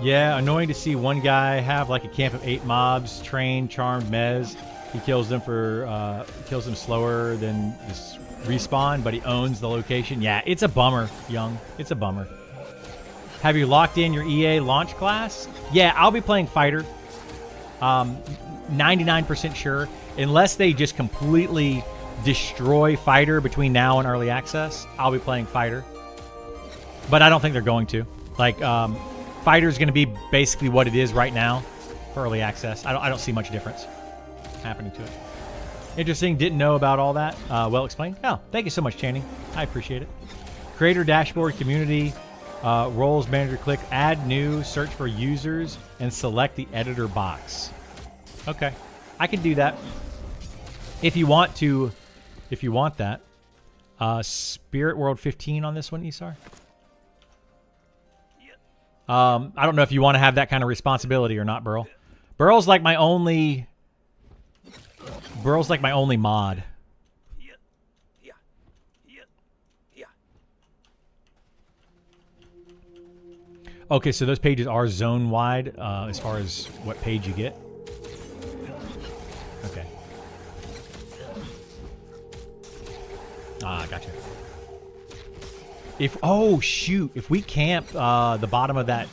Yeah, annoying to see one guy have like a camp of 8 mobs, trained, charmed mez. He kills them slower than this respawn, but he owns the location. Yeah, it's a bummer, Young. It's a bummer. Have you locked in your EA launch class? Yeah, I'll be playing fighter. 99% sure, unless they just completely destroy Fighter between now and early access, I'll be playing Fighter. But I don't think they're going to. Like, Fighter is going to be basically what it is right now for early access. I don't see much difference happening to it. Interesting. Didn't know about all that. Well explained. Oh, thank you so much, Channing. I appreciate it. Creator dashboard, community, roles, manager, click, add new, search for users, and select the editor box. Okay. I can do that. If you want to, if you want that. Spirit World 15 on this one, Isar. I don't know if you want to have that kind of responsibility or not, Burl. Burl's like my only mod. Okay, so those pages are zone wide as far as what page you get. Okay. Ah, gotcha. Oh shoot, if we camp the bottom of that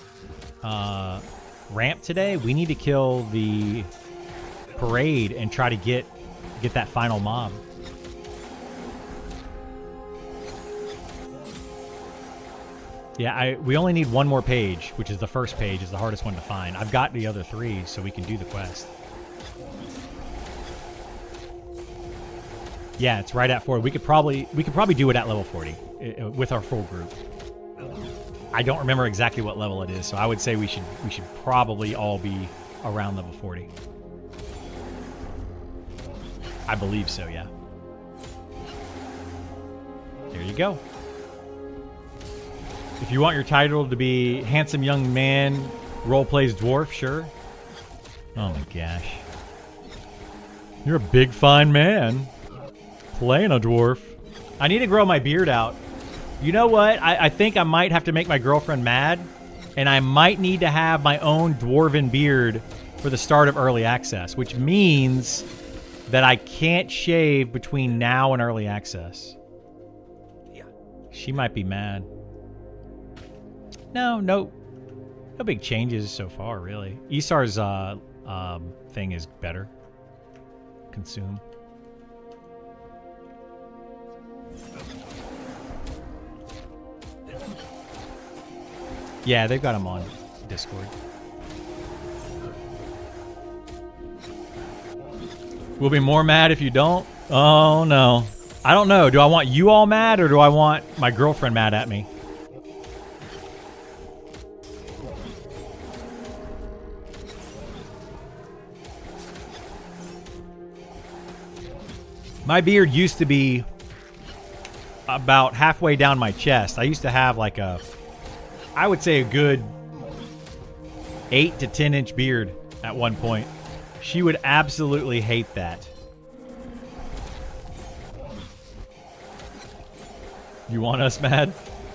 ramp today, we need to kill the parade and try to get that final mob. Yeah, we only need one more page, which is the first page, is the hardest one to find. I've got the other 3, so we can do the quest. Yeah, it's right at 40. We could probably do it at level 40 with our full group. I don't remember exactly what level it is, so I would say we should probably all be around level 40. I believe so, yeah. There you go. If you want your title to be handsome young man roleplays dwarf, sure. Oh my gosh. You're a big fine man. Playing a dwarf. I need to grow my beard out. You know what? I think I might have to make my girlfriend mad, and I might need to have my own dwarven beard for the start of early access, which means that I can't shave between now and early access. She might be mad. No big changes so far, really. Isar's thing is better. Consume. Yeah, they've got him on Discord. We'll be more mad if you don't. Oh, no. I don't know. Do I want you all mad, or do I want my girlfriend mad at me? My beard used to be about halfway down my chest. I used to have like I would say a good 8 to 10 inch beard at one point. She would absolutely hate that. You want us mad?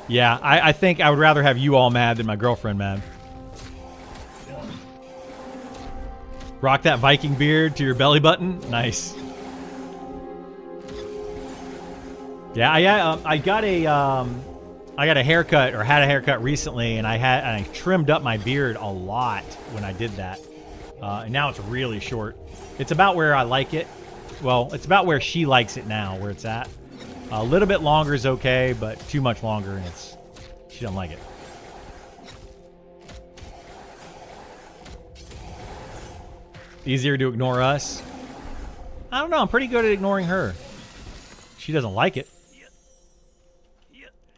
Yeah, I think I would rather have you all mad than my girlfriend mad. Rock that Viking beard to your belly button. Nice. Yeah, I got a haircut, or had a haircut recently, and I trimmed up my beard a lot when I did that. And now it's really short. It's about where I like it. Well, it's about where she likes it now, where it's at. A little bit longer is okay, but too much longer, and she doesn't like it. Easier to ignore us? I don't know. I'm pretty good at ignoring her. She doesn't like it.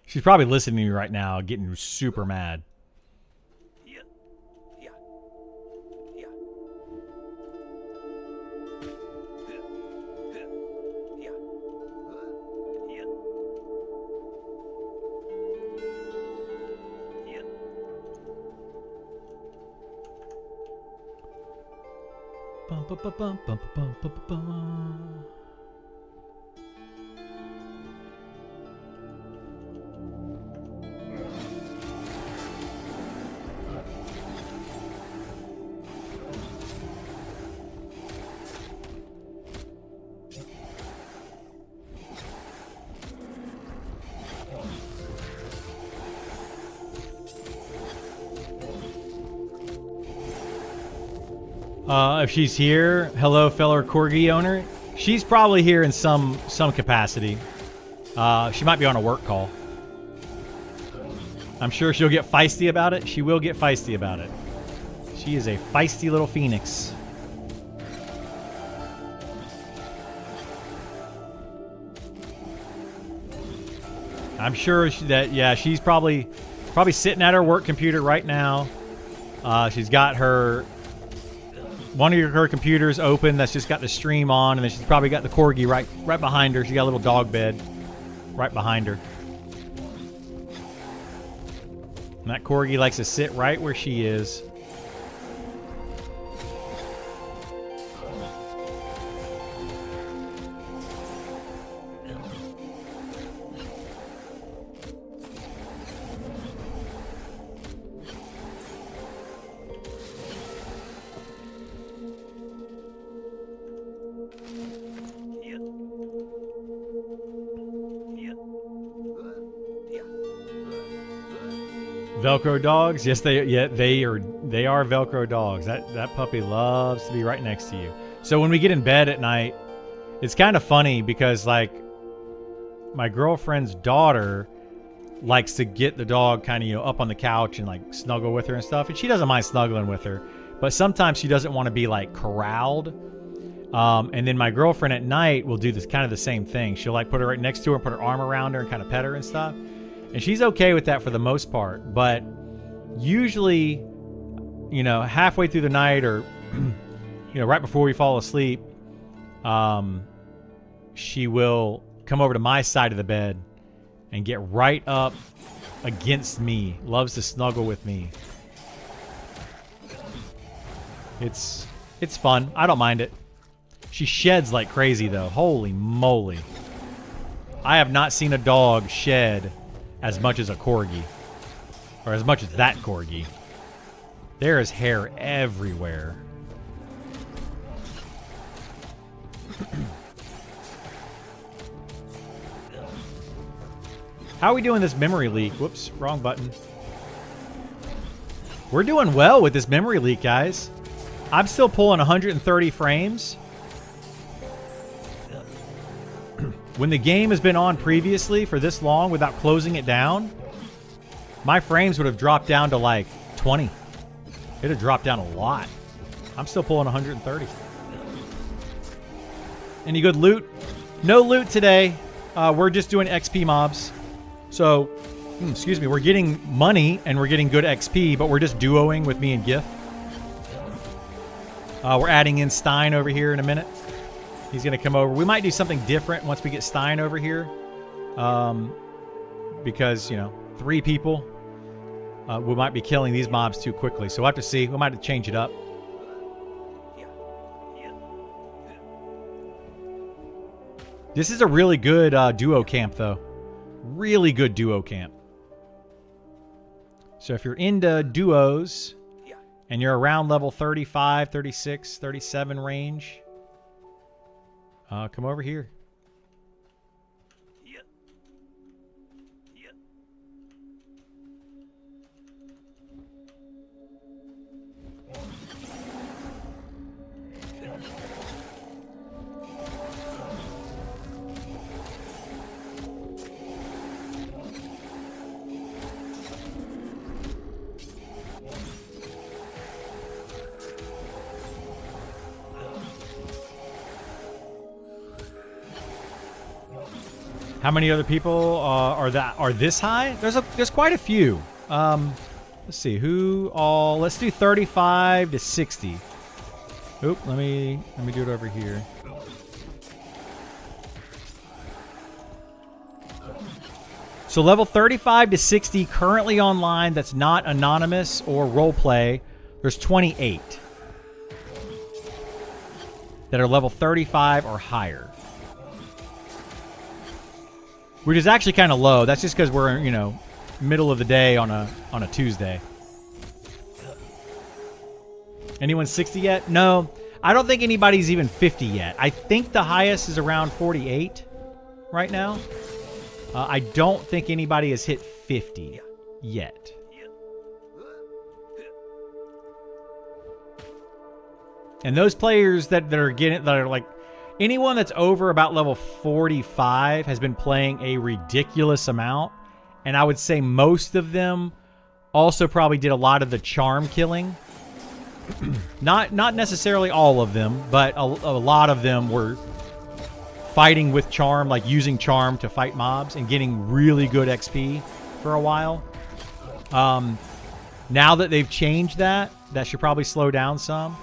She's probably listening to me right now, getting super mad. Bum, bum, bum, bum, bum, bum, bum, bum. If she's here, hello, fellow corgi owner. She's probably here in some capacity. She might be on a work call. I'm sure she'll get feisty about it. She will get feisty about it. She is a feisty little phoenix. I'm sure that she's probably sitting at her work computer right now. She's got one of her computers open that's just got the stream on, and then she's probably got the corgi right behind her. She's got a little dog bed right behind her. And that corgi likes to sit right where she is. Velcro dogs? Yes, they are Velcro dogs. That puppy loves to be right next to you. So when we get in bed at night, it's kind of funny because like my girlfriend's daughter likes to get the dog kind of, up on the couch and like snuggle with her and stuff, and she doesn't mind snuggling with her, but sometimes she doesn't want to be like corralled. And then my girlfriend at night will do this kind of the same thing. She'll like put her right next to her and put her arm around her and kind of pet her and stuff. And she's okay with that for the most part, but usually, halfway through the night or, right before we fall asleep, she will come over to my side of the bed and get right up against me. Loves to snuggle with me. It's fun. I don't mind it. She sheds like crazy though. Holy moly. I have not seen a dog shed as much as a corgi, or as much as that corgi. There is hair everywhere. How are we doing this memory leak? Whoops, wrong button. We're doing well with this memory leak, guys. I'm still pulling 130 frames. When the game has been on previously for this long without closing it down, my frames would have dropped down to like 20. It'd have dropped down a lot. I'm still pulling 130. Any good loot? No loot today. We're just doing XP mobs. So, excuse me, we're getting money and we're getting good XP, but we're just duoing with me and Gif. We're adding in Stein over here in a minute. He's going to come over. We might do something different once we get Stein over here. Because, 3 people, we might be killing these mobs too quickly. So we'll have to see. We might have to change it up. This is a really good duo camp, though. Really good duo camp. So if you're into duos and you're around level 35, 36, 37 range, come over here. How many other people are this high? There's quite a few. Let's see who all. Let's do 35 to 60. Oop, let me do it over here. So level 35 to 60 currently online. That's not anonymous or roleplay. There's 28 that are level 35 or higher. Which is actually kind of low. That's just because we're, middle of the day on a Tuesday. Anyone 60 yet? No, I don't think anybody's even 50 yet. I think the highest is around 48 right now. I don't think anybody has hit 50 yet. And those players that are like anyone that's over about level 45 has been playing a ridiculous amount. And I would say most of them also probably did a lot of the charm killing. Not necessarily all of them, but a lot of them were fighting with charm, like using charm to fight mobs and getting really good XP for a while. Now that they've changed that should probably slow down some.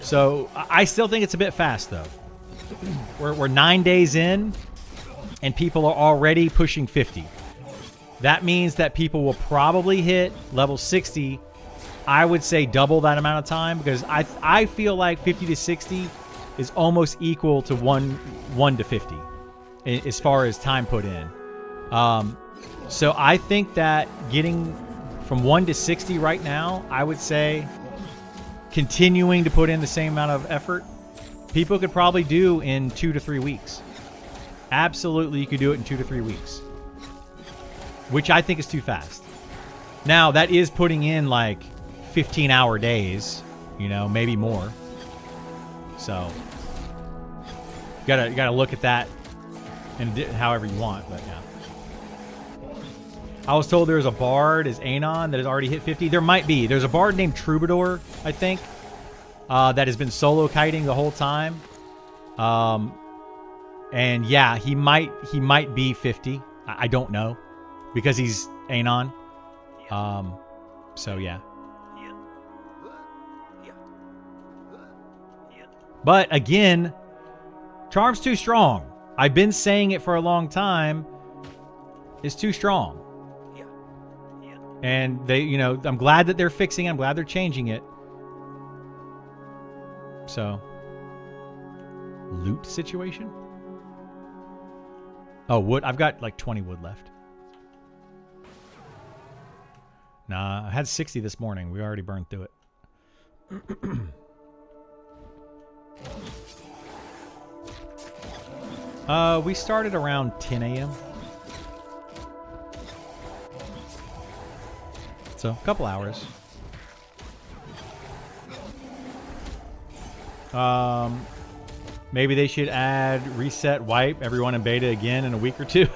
So I still think it's a bit fast though. We're 9 days in and people are already pushing 50. That means that people will probably hit level 60, I would say double that amount of time, because I feel like 50 to 60 is almost equal to 1 to 50 as far as time put in. So I think that getting from 1 to 60 right now, I would say continuing to put in the same amount of effort, people could probably do in 2 to 3 weeks. Absolutely, you could do it in 2 to 3 weeks, which I think is too fast. Now, that is putting in like 15-hour days, you know, maybe more. So, gotta look at that and however you want, but yeah. I was told there's a bard is Anon that has already hit 50. There might be. There's a bard named Troubadour, I think, that has been solo kiting the whole time. And yeah, he might be 50. I don't know, because he's Anon. So yeah. But again, charm's too strong. I've been saying it for a long time. It's too strong. And they, you know, I'm glad that they're fixing it. I'm glad they're changing it. So, loot situation? Oh, wood. I've got like 20 wood left. Nah, I had 60 this morning. We already burned through it. We started around 10 a.m. So, a couple hours. Maybe they should add reset wipe everyone in beta again in a week or two.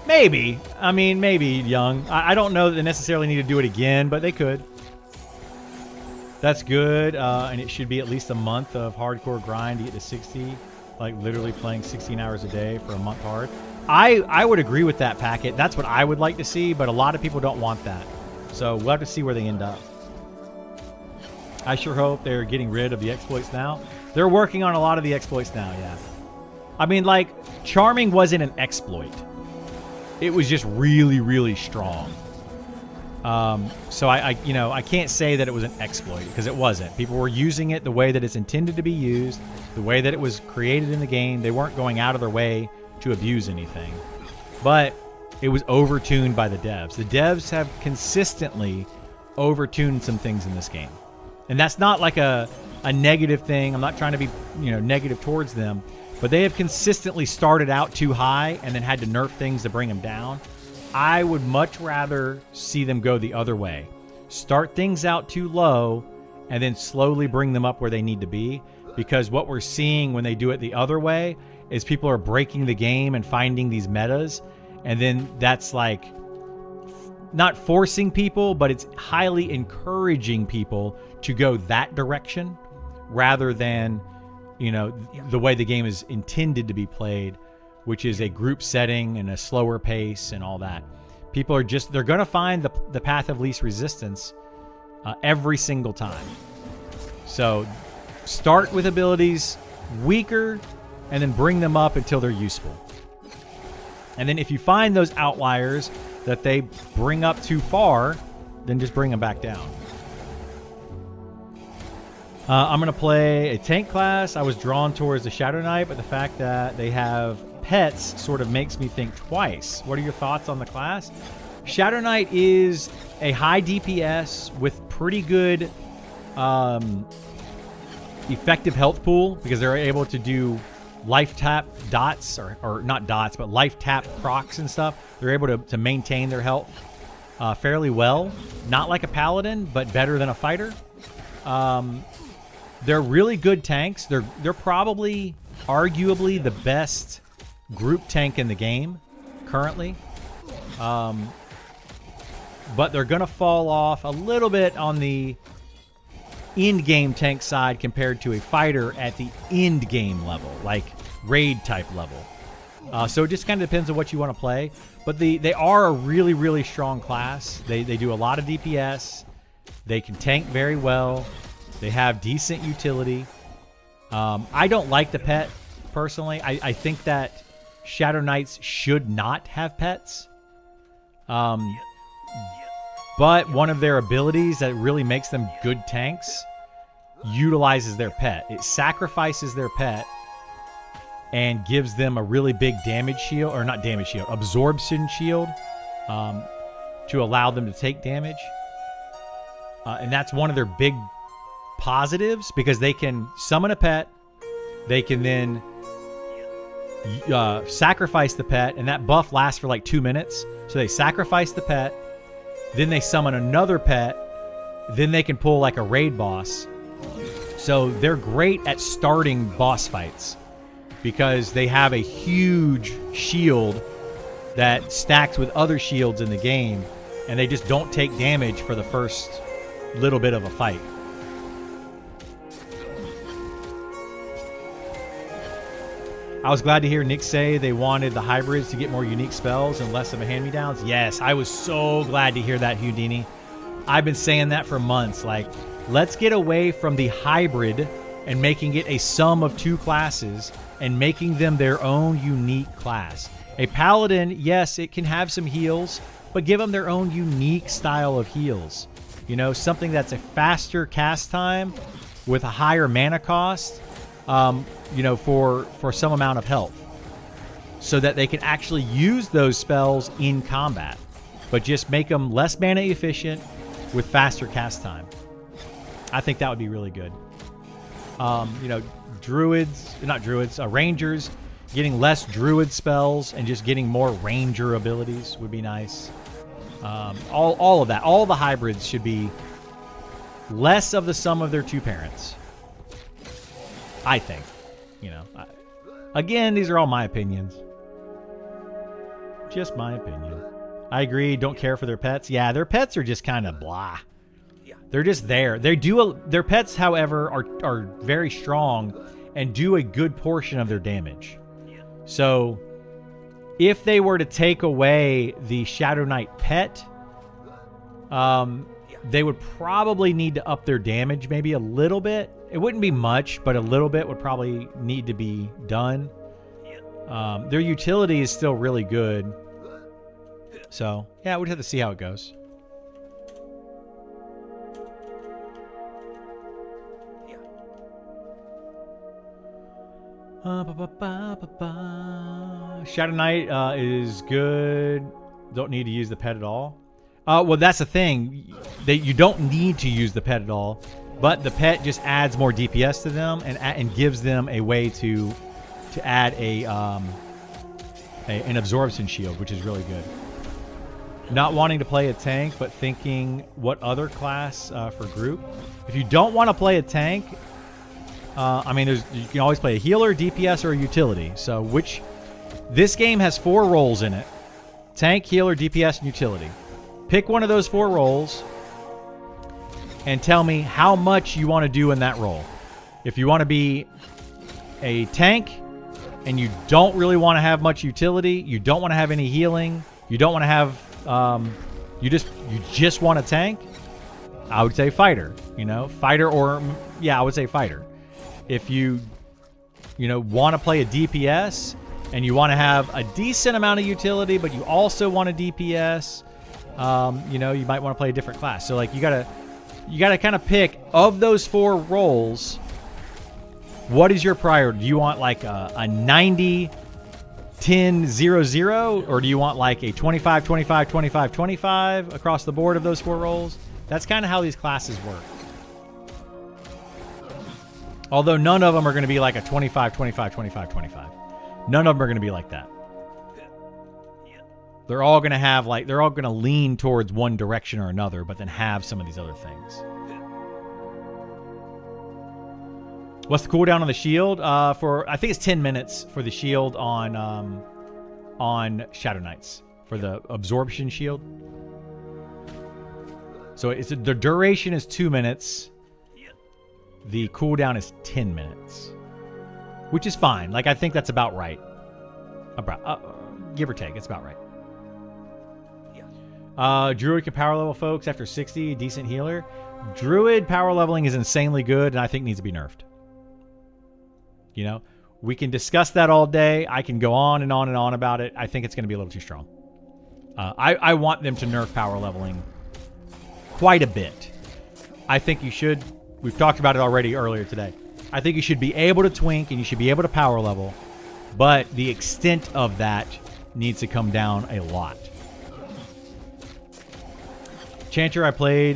Maybe. I mean, maybe, Young. I don't know that they necessarily need to do it again, but they could. That's good. And it should be at least a month of hardcore grind to get to 60. Like literally playing 16 hours a day for a month hard. I would agree with that, Packet. That's what I would like to see, but a lot of people don't want that. So we'll have to see where they end up. I sure hope they're getting rid of the exploits now. They're working on a lot of the exploits now, yeah. I mean, like, charming wasn't an exploit. It was just really, really strong. So I can't say that it was an exploit, because it wasn't. People were using it the way that it's intended to be used, the way that it was created in the game. They weren't going out of their way to abuse anything. But it was overtuned by the devs. The devs have consistently overtuned some things in this game. And that's not like a negative thing. I'm not trying to be, negative towards them. But they have consistently started out too high and then had to nerf things to bring them down. I would much rather see them go the other way. Start things out too low and then slowly bring them up where they need to be. Because what we're seeing when they do it the other way is people are breaking the game and finding these metas. And then that's like not forcing people, but it's highly encouraging people to go that direction rather than, the way the game is intended to be played, which is a group setting and a slower pace and all that. People are they're going to find the path of least resistance every single time. So start with abilities weaker and then bring them up until they're useful. And then if you find those outliers that they bring up too far, then just bring them back down. I'm going to play a tank class. I was drawn towards the Shadow Knight, but the fact that they have pets sort of makes me think twice. What are your thoughts on the class? Shadow Knight is a high DPS with pretty good effective health pool because they're able to do life tap dots, or not dots, but life tap procs and stuff. They're able to maintain their health fairly well. Not like a paladin, but better than a fighter. They're really good tanks. They're probably, arguably, the best group tank in the game currently. But they're going to fall off a little bit on the end-game tank side compared to a fighter at the end-game level, like raid-type level. So it just kind of depends on what you want to play. But they are a really, really strong class. They do a lot of DPS. They can tank very well. They have decent utility. I don't like the pet, personally. I think that Shadow Knights should not have pets. But one of their abilities that really makes them good tanks utilizes their pet. It sacrifices their pet and gives them a really big damage shield, or not damage shield, absorption shield, to allow them to take damage. And that's one of their big positives, because they can summon a pet, they can then sacrifice the pet, and that buff lasts for like 2 minutes. So they sacrifice the pet, then they summon another pet, then they can pull like a raid boss. So they're great at starting boss fights because they have a huge shield that stacks with other shields in the game, and they just don't take damage for the first little bit of a fight. I was glad to hear Nick say they wanted the hybrids to get more unique spells and less of a hand-me-downs. Yes, I was so glad to hear that, Houdini. I've been saying that for months. Like, let's get away from the hybrid and making it a sum of two classes and making them their own unique class. A paladin, yes, it can have some heals, but give them their own unique style of heals. You know, something that's a faster cast time with a higher mana cost, you know, for some amount of health, so that they can actually use those spells in combat, but just make them less mana efficient with faster cast time. I think that would be really good. You know, rangers getting less druid spells and just getting more ranger abilities would be nice. All of that, all the hybrids should be less of the sum of their two parents, I think. You know, again, these are all my opinions. Just my opinion. I agree. Don't care for their pets. Yeah, their pets are just kind of blah. They're just there. Their pets, however, are very strong and do a good portion of their damage. So, if they were to take away the Shadow Knight pet, they would probably need to up their damage maybe a little bit. It wouldn't be much, but a little bit would probably need to be done. Their utility is still really good. So, yeah, we'd have to see how it goes. Shadow Knight is good. Don't need to use the pet at all. Well, that's the thing. You don't need to use the pet at all, but the pet just adds more DPS to them and gives them a way to add an absorption shield, which is really good. Not wanting to play a tank, but thinking what other class for group. If you don't want to play a tank, I mean, you can always play a healer, DPS, or a utility. So this game has 4 roles in it: tank, healer, DPS, and utility. Pick one of those 4 roles and tell me how much you want to do in that role. If you want to be a tank and you don't really want to have much utility, you don't want to have any healing, you don't want to have, you just want a tank, I would say fighter. You know, fighter, or yeah, I would say fighter. If you want to play a DPS and you want to have a decent amount of utility, but you also want a DPS, you might want to play a different class. So like you gotta kind of pick, of those 4 roles, what is your priority? Do you want like a 90, 10, 0, 0, or do you want like a 25, 25, 25, 25 across the board of those 4 roles? That's kind of how these classes work. Although none of them are going to be like a 25, 25, 25, 25. None of them are going to be like that. They're all going to lean towards one direction or another, but then have some of these other things. What's the cooldown on the shield? For I think it's 10 minutes for the shield on Shadow Knights for the absorption shield. So the duration is 2 minutes. The cooldown is 10 minutes, which is fine. Like I think that's about right. Give or take, it's about right. Druid can power level folks after 60, decent healer. Druid power leveling is insanely good and I think needs to be nerfed. You know, we can discuss that all day. I can go on and on and on about it. I think it's going to be a little too strong. I want them to nerf power leveling quite a bit. I think you should. We've talked about it already earlier today. I think you should be able to twink and you should be able to power level, but the extent of that needs to come down a lot. Chanter, I played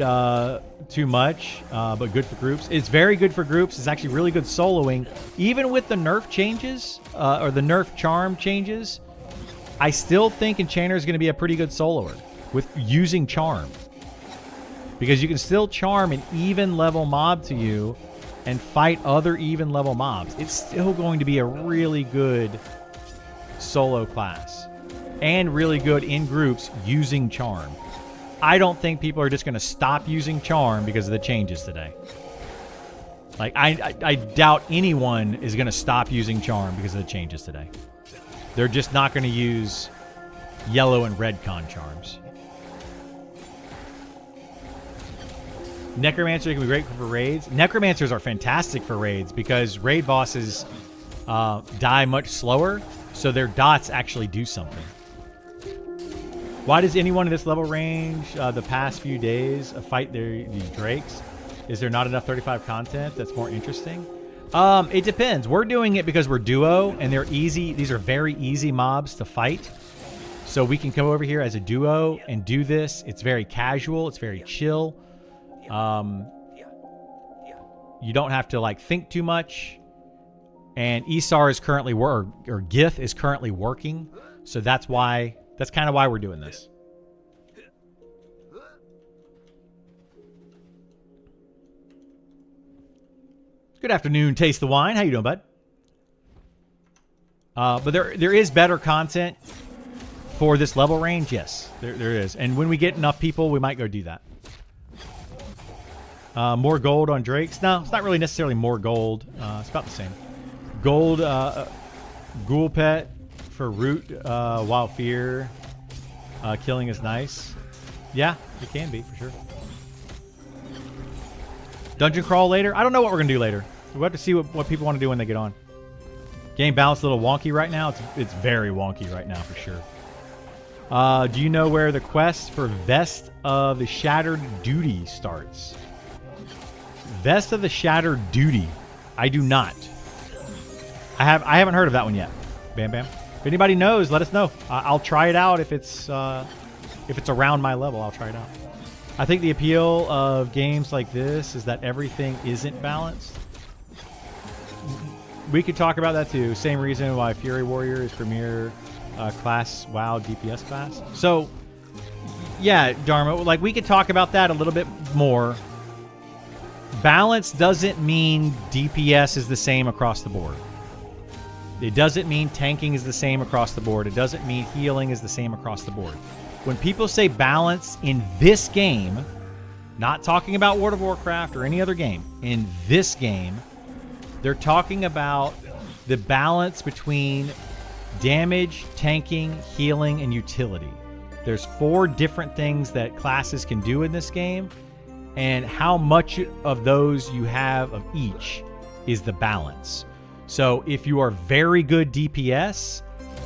too much, but good for groups. It's very good for groups. It's actually really good soloing. Even with the nerf changes, or the nerf charm changes, I still think Enchanter is going to be a pretty good soloer with using charm. Because you can still charm an even level mob to you and fight other even level mobs. It's still going to be a really good solo class. And really good in groups using charm. I don't think people are just going to stop using charm because of the changes today. Like, I doubt anyone is going to stop using charm because of the changes today. They're just not going to use yellow and red con charms. Necromancer can be great for raids. Necromancers are fantastic for raids because raid bosses die much slower, so their dots actually do something. Why does anyone in this level range the past few days fight these drakes? Is there not enough 35 content that's more interesting? It depends. We're doing it because we're duo and they're easy. These are very easy mobs to fight. So we can come over here as a duo and do this. It's very casual. It's very chill. You don't have to like think too much. And Isar is currently or Gith is currently working. So that's kind of why we're doing this. Good afternoon, Taste the Wine. How you doing, bud? But there is better content for this level range. Yes, there is. And when we get enough people, we might go do that. More gold on Drakes. No, it's not really necessarily more gold. It's about the same. Gold Ghoul Pet for Root Wild Fear. Killing is nice. Yeah, it can be, for sure. Dungeon crawl later? I don't know what we're going to do later. We'll have to see what people want to do when they get on. Game balance a little wonky right now. It's very wonky right now, for sure. Do you know where the quest for Vest of the Shattered Duty starts? Vest of the Shattered Duty. I do not. I haven't heard of that one yet. Bam Bam. If anybody knows, let us know. I'll try it out if it's around my level. I'll try it out. I think the appeal of games like this is that everything isn't balanced. We could talk about that too. Same reason why Fury Warrior is premier class WoW DPS class. So, yeah, Dharma, like we could talk about that a little bit more. Balance doesn't mean DPS is the same across the board. It doesn't mean tanking is the same across the board. It doesn't mean healing is the same across the board. When people say balance in this game, not talking about World of Warcraft or any other game, in this game, they're talking about the balance between damage, tanking, healing, and utility. There's 4 different things that classes can do in this game, and how much of those you have of each is the balance. So if you are very good DPS,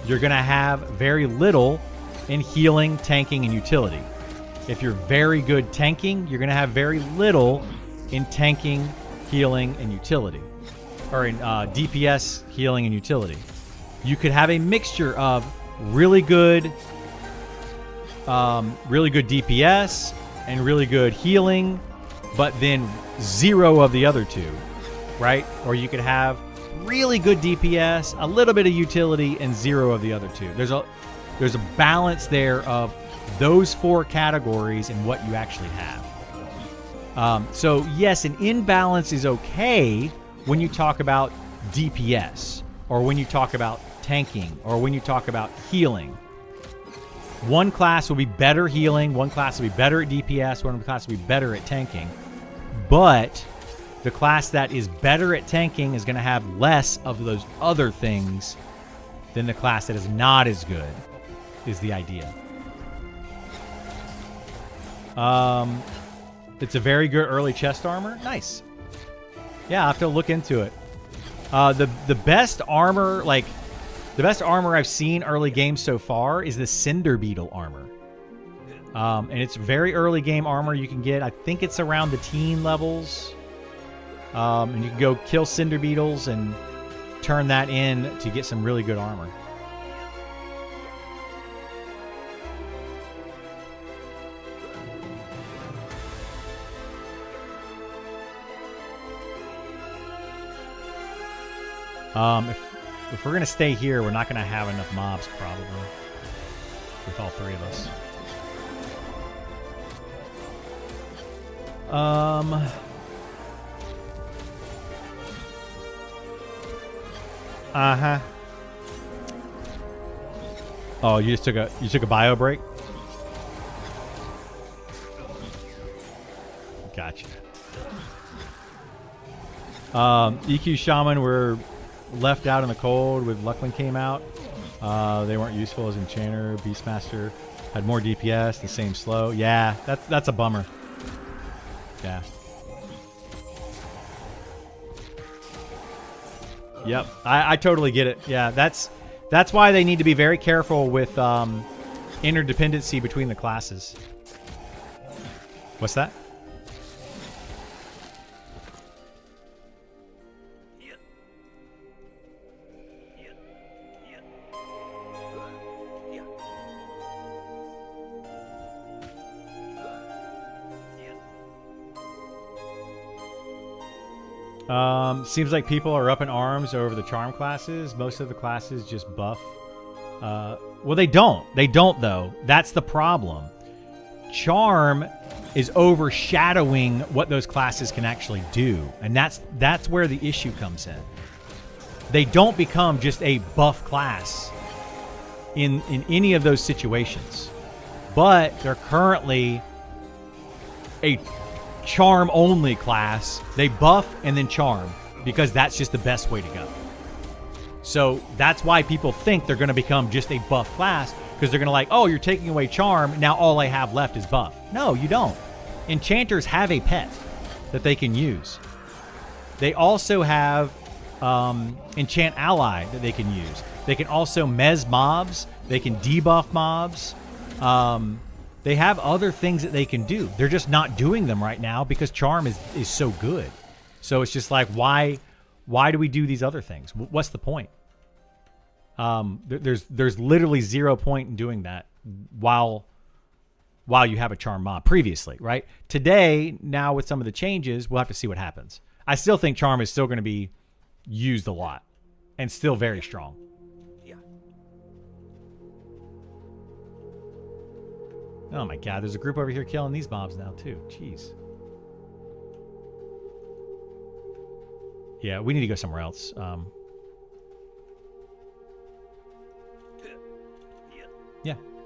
you're going to have very little in healing, tanking, and utility. If you're very good tanking, you're going to have very little in tanking, healing, and utility. Or in DPS, healing, and utility. You could have a mixture of really good DPS and really good healing, but then 0 of the other 2, right? Or you could have really good DPS, a little bit of utility, and 0 of the other 2. There's a balance there of those 4 categories and what you actually have. So yes, an imbalance is okay when you talk about DPS, or when you talk about tanking, or when you talk about healing. One class will be better healing, one class will be better at DPS, one class will be better at tanking. But the class that is better at tanking is going to have less of those other things than the class that is not as good, is the idea. It's a very good early chest armor. Nice. Yeah, I have to look into it. The best armor, like the best armor I've seen early game so far is the Cinder Beetle armor. And it's very early game armor you can get. I think it's around the teen levels. And you can go kill Cinder Beetles and turn that in to get some really good armor. If we're going to stay here, we're not going to have enough mobs, probably. With all three of us. Uh-huh. Oh, you took a bio break? Gotcha. EQ Shaman were left out in the cold when Lucklin came out. They weren't useful as Enchanter. Beastmaster had more DPS, the same slow. Yeah, that's a bummer. Yeah. Yep, I totally get it. Yeah, that's why they need to be very careful with interdependency between the classes. What's that? Seems like people are up in arms over the charm classes. Most of the classes just buff. Well, they don't. They don't, though. That's the problem. Charm is overshadowing what those classes can actually do. And that's where the issue comes in. They don't become just a buff class in any of those situations. But they're currently a charm only class. They buff and then charm because that's just the best way to go. So that's why people think they're going to become just a buff class, because they're going to like, oh, you're taking away charm, now all I have left is buff. No, you don't. Enchanters have a pet that they can use. They also have enchant ally that they can use. They can also mez mobs. They can debuff mobs. They have other things that they can do. They're just not doing them right now because charm is so good. So it's just like, why do we do these other things? What's the point? There's literally 0 point in doing that while you have a charm mob previously, right? Today, now with some of the changes, we'll have to see what happens. I still think charm is still going to be used a lot and still very strong. Oh my god, there's a group over here killing these mobs now too. Jeez. Yeah, we need to go somewhere else.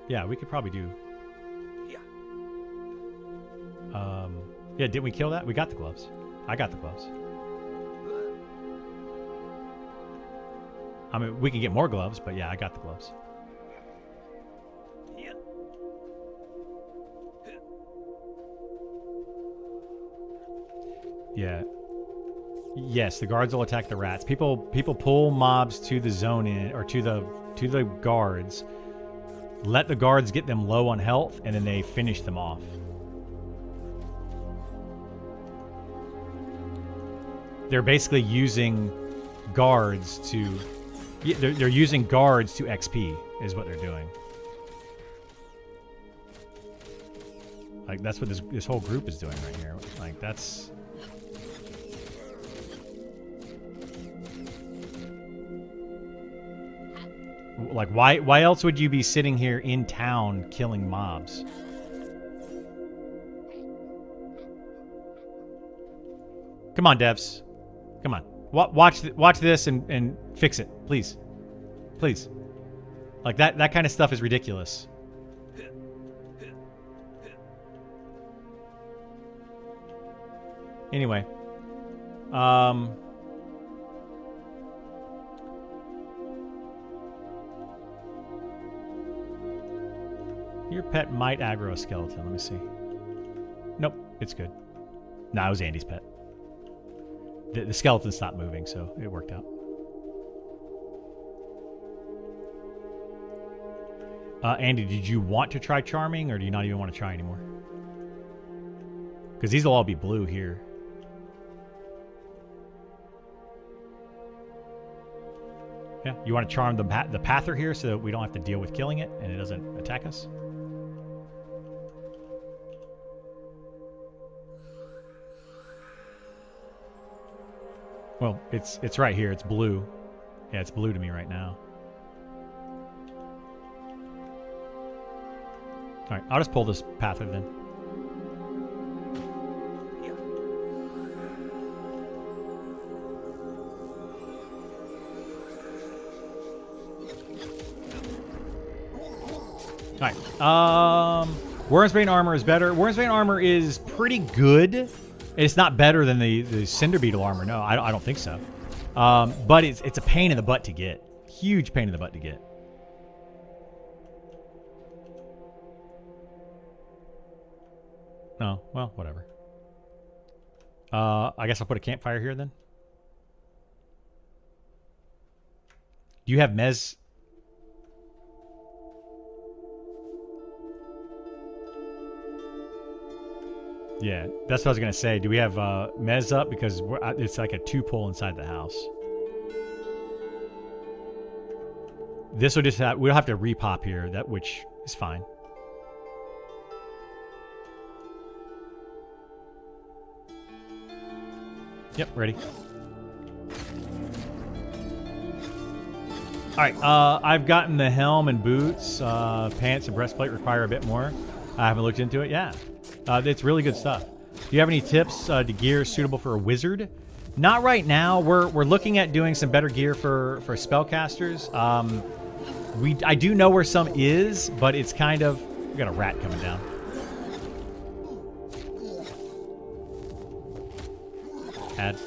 Yeah, we could probably do. Yeah, didn't we kill that? We got the gloves. I got the gloves. I mean, we can get more gloves, but yeah, I got the gloves. Yeah. Yes, the guards will attack the rats. People pull mobs to the zone in, or to the guards. Let the guards get them low on health, and then they finish them off. They're basically using guards to... They're using guards to XP, is what they're doing. Like, that's what this whole group is doing right here. Like, that's... Like, why else would you be sitting here in town killing mobs? Come on, devs. Come on. Watch this and fix it, please. Please. Like that kind of stuff is ridiculous. Anyway, your pet might aggro a skeleton. Let me see. Nope, it's good. No, it was Andy's pet. The skeleton stopped moving, so it worked out. Andy, did you want to try charming, or do you not even want to try anymore? Because these will all be blue here. Yeah, you want to charm the Pather here so that we don't have to deal with killing it and it doesn't attack us? Well, it's right here. It's blue. Yeah, it's blue to me right now. All right, I'll just pull this Pather then. All right. Wormsbane armor is better. Wormsbane armor is pretty good. It's not better than the Cinder Beetle armor. No, I don't think so. But it's a pain in the butt to get. Huge pain in the butt to get. No, well, whatever. I guess I'll put a campfire here then. Do you have Mez? Yeah, that's what I was gonna say. Do we have Mez up? Because it's like a 2-pull inside the house. This will just have, we'll have to repop here, which is fine. Yep, ready. All right, I've gotten the helm and boots. Pants and breastplate require a bit more. I haven't looked into it. Yeah, it's really good stuff. Do you have any tips to gear suitable for a wizard? Not right now. We're looking at doing some better gear for spellcasters. I do know where some is, but it's kind of, we got a rat coming down. Add.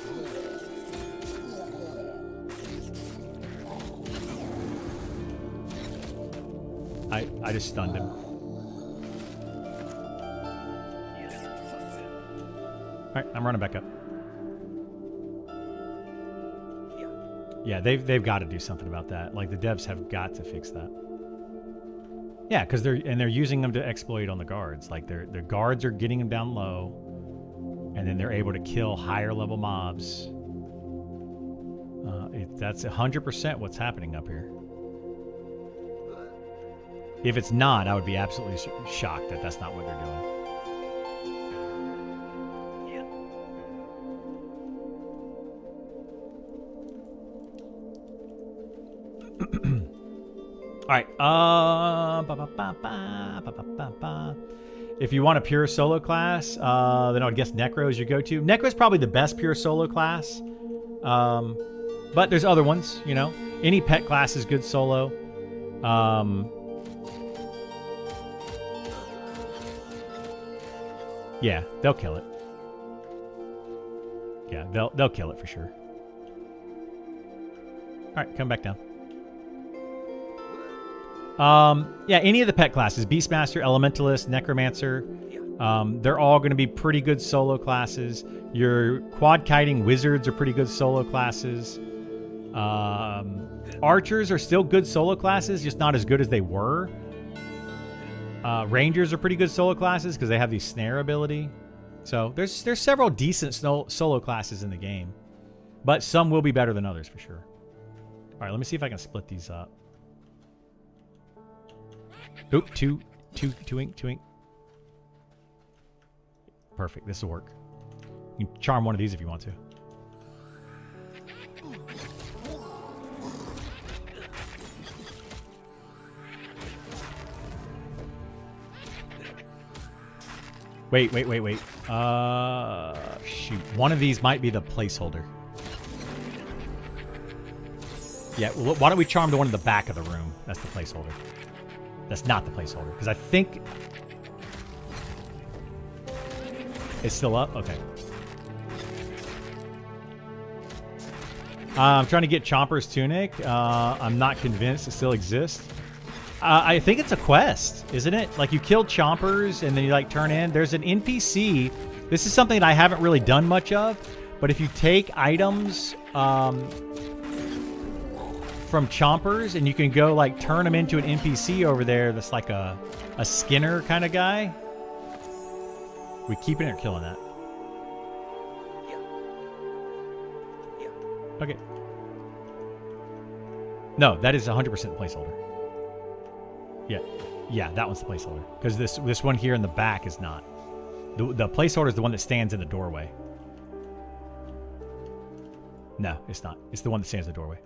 I just stunned him. Alright, I'm running back up. Yeah, they've got to do something about that. Like, the devs have got to fix that. Yeah, because they're using them to exploit on the guards. Like, their guards are getting them down low. And then they're able to kill higher level mobs. That's 100% what's happening up here. If it's not, I would be absolutely shocked that that's not what they're doing. All right. If you want a pure solo class, then I would guess Necro is your go-to. Necro is probably the best pure solo class. But there's other ones, you know. Any pet class is good solo. Yeah, they'll kill it. Yeah, they'll kill it for sure. All right, come back down. Yeah, any of the pet classes, Beastmaster, Elementalist, Necromancer, they're all going to be pretty good solo classes. Your quad-kiting wizards are pretty good solo classes. Archers are still good solo classes, just not as good as they were. Rangers are pretty good solo classes because they have the snare ability. So there's several decent solo classes in the game, but some will be better than others for sure. All right, let me see if I can split these up. Oop, two ink. Perfect, this will work. You can charm one of these if you want to. Wait. Shoot. One of these might be the placeholder. Yeah, well, why don't we charm the one in the back of the room? That's the placeholder. That's not the placeholder. Because I think... It's still up? Okay. I'm trying to get Chomper's tunic. I'm not convinced it still exists. I think it's a quest, isn't it? Like, you kill Chompers and then you, like, turn in. There's an NPC. This is something that I haven't really done much of. But if you take items from Chompers and you can go, like, turn them into an NPC over there that's like a Skinner kind of guy. We keeping it or killing that? Okay. No, that is 100% placeholder. Yeah. Yeah, that one's the placeholder. Because this one here in the back is not. The placeholder is the one that stands in the doorway. No, it's not. It's the one that stands in the doorway.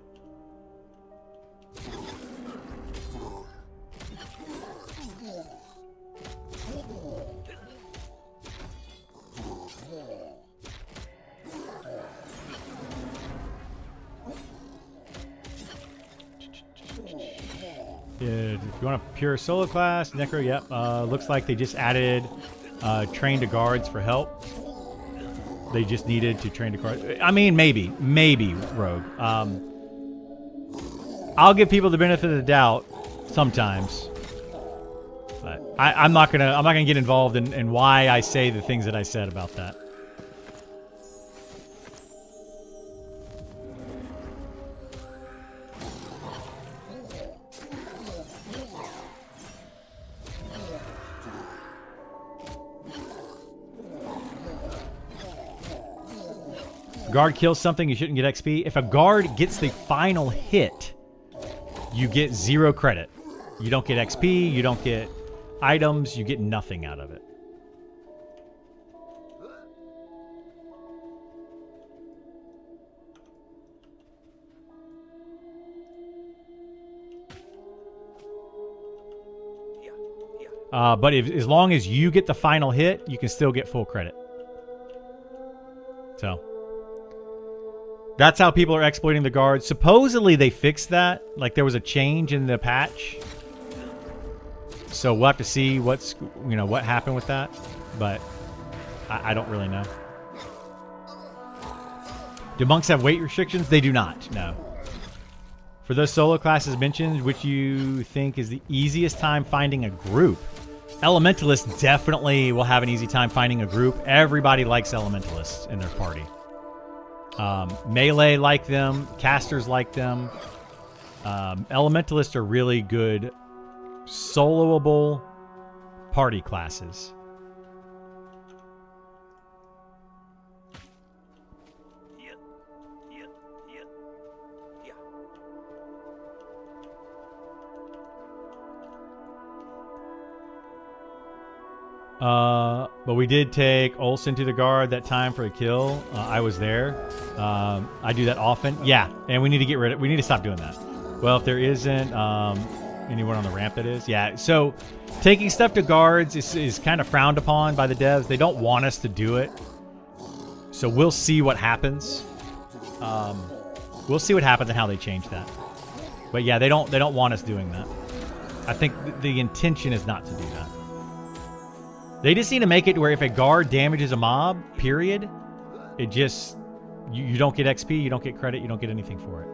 If you want a pure solo class, Necro, yep. Looks like they just added train to guards for help. They just needed to train to guards. I mean, maybe Rogue. I'll give people the benefit of the doubt sometimes, but I'm not gonna get involved in why I say the things that I said about that. Guard kills something, you shouldn't get XP. If a guard gets the final hit, you get 0 credit. You don't get XP, you don't get items, you get nothing out of it. But as long as you get the final hit, you can still get full credit. So that's how people are exploiting the guards. Supposedly they fixed that. Like, there was a change in the patch. So we'll have to see what happened with that. But I don't really know. Do monks have weight restrictions? They do not, no. For those solo classes mentioned, which you think is the easiest time finding a group? Elementalists definitely will have an easy time finding a group. Everybody likes Elementalists in their party. Melee like them. Casters like them. Elementalists are really good soloable party classes. But we did take Olsen to the guard that time for a kill. I was there. I do that often. Yeah, and we need to get rid of... We need to stop doing that. Well, if there isn't anyone on the ramp, that is. Yeah, so taking stuff to guards is kind of frowned upon by the devs. They don't want us to do it. So we'll see what happens. We'll see what happens and how they change that. But yeah, they don't want us doing that. I think the intention is not to do that. They just need to make it where if a guard damages a mob, period, it just... You don't get XP, you don't get credit, you don't get anything for it.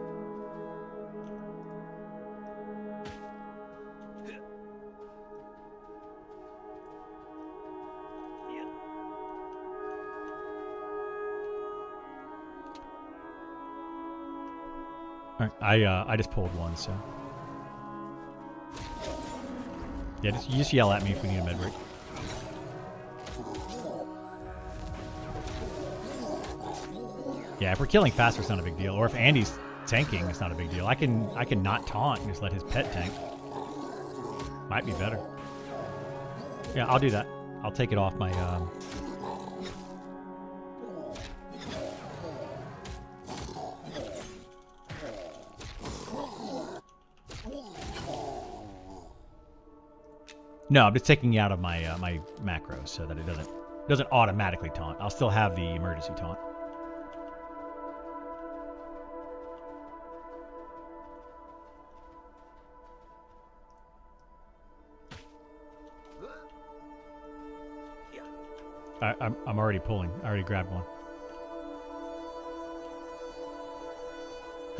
All right, I just pulled one, so... Yeah, just yell at me if we need a med break. Yeah, if we're killing faster, it's not a big deal. Or if Andy's tanking, it's not a big deal. I can not taunt and just let his pet tank. Might be better. Yeah, I'll do that. I'll take it off my... No, I'm just taking it out of my my macros so that it doesn't automatically taunt. I'll still have the emergency taunt. I'm already pulling. I already grabbed one.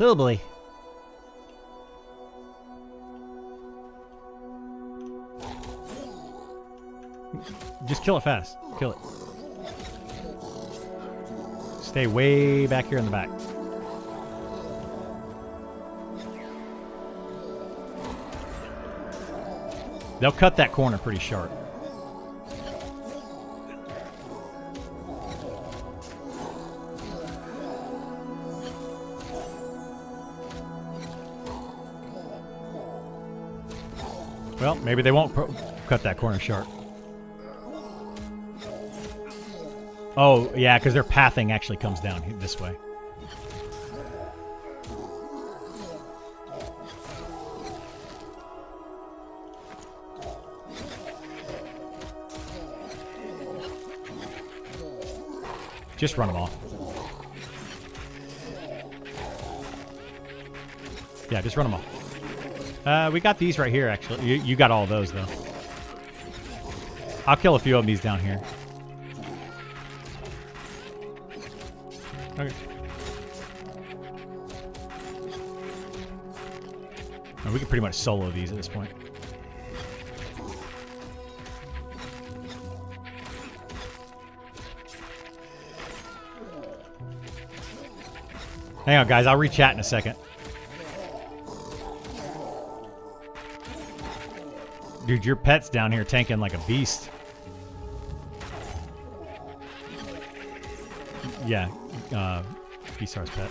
Oh boy. Just kill it fast. Kill it. Stay way back here in the back. They'll cut that corner pretty sharp. Well, maybe they won't cut that corner sharp. Oh, yeah, because their pathing actually comes down this way. Just run them off. Yeah, just run them off. We got these right here, actually. You got all those, though. I'll kill a few of these down here. Okay. And we can pretty much solo these at this point. Hang on, guys. I'll re-chat in a second. Dude, your pet's down here tanking like a beast. Yeah, Beastar's pet.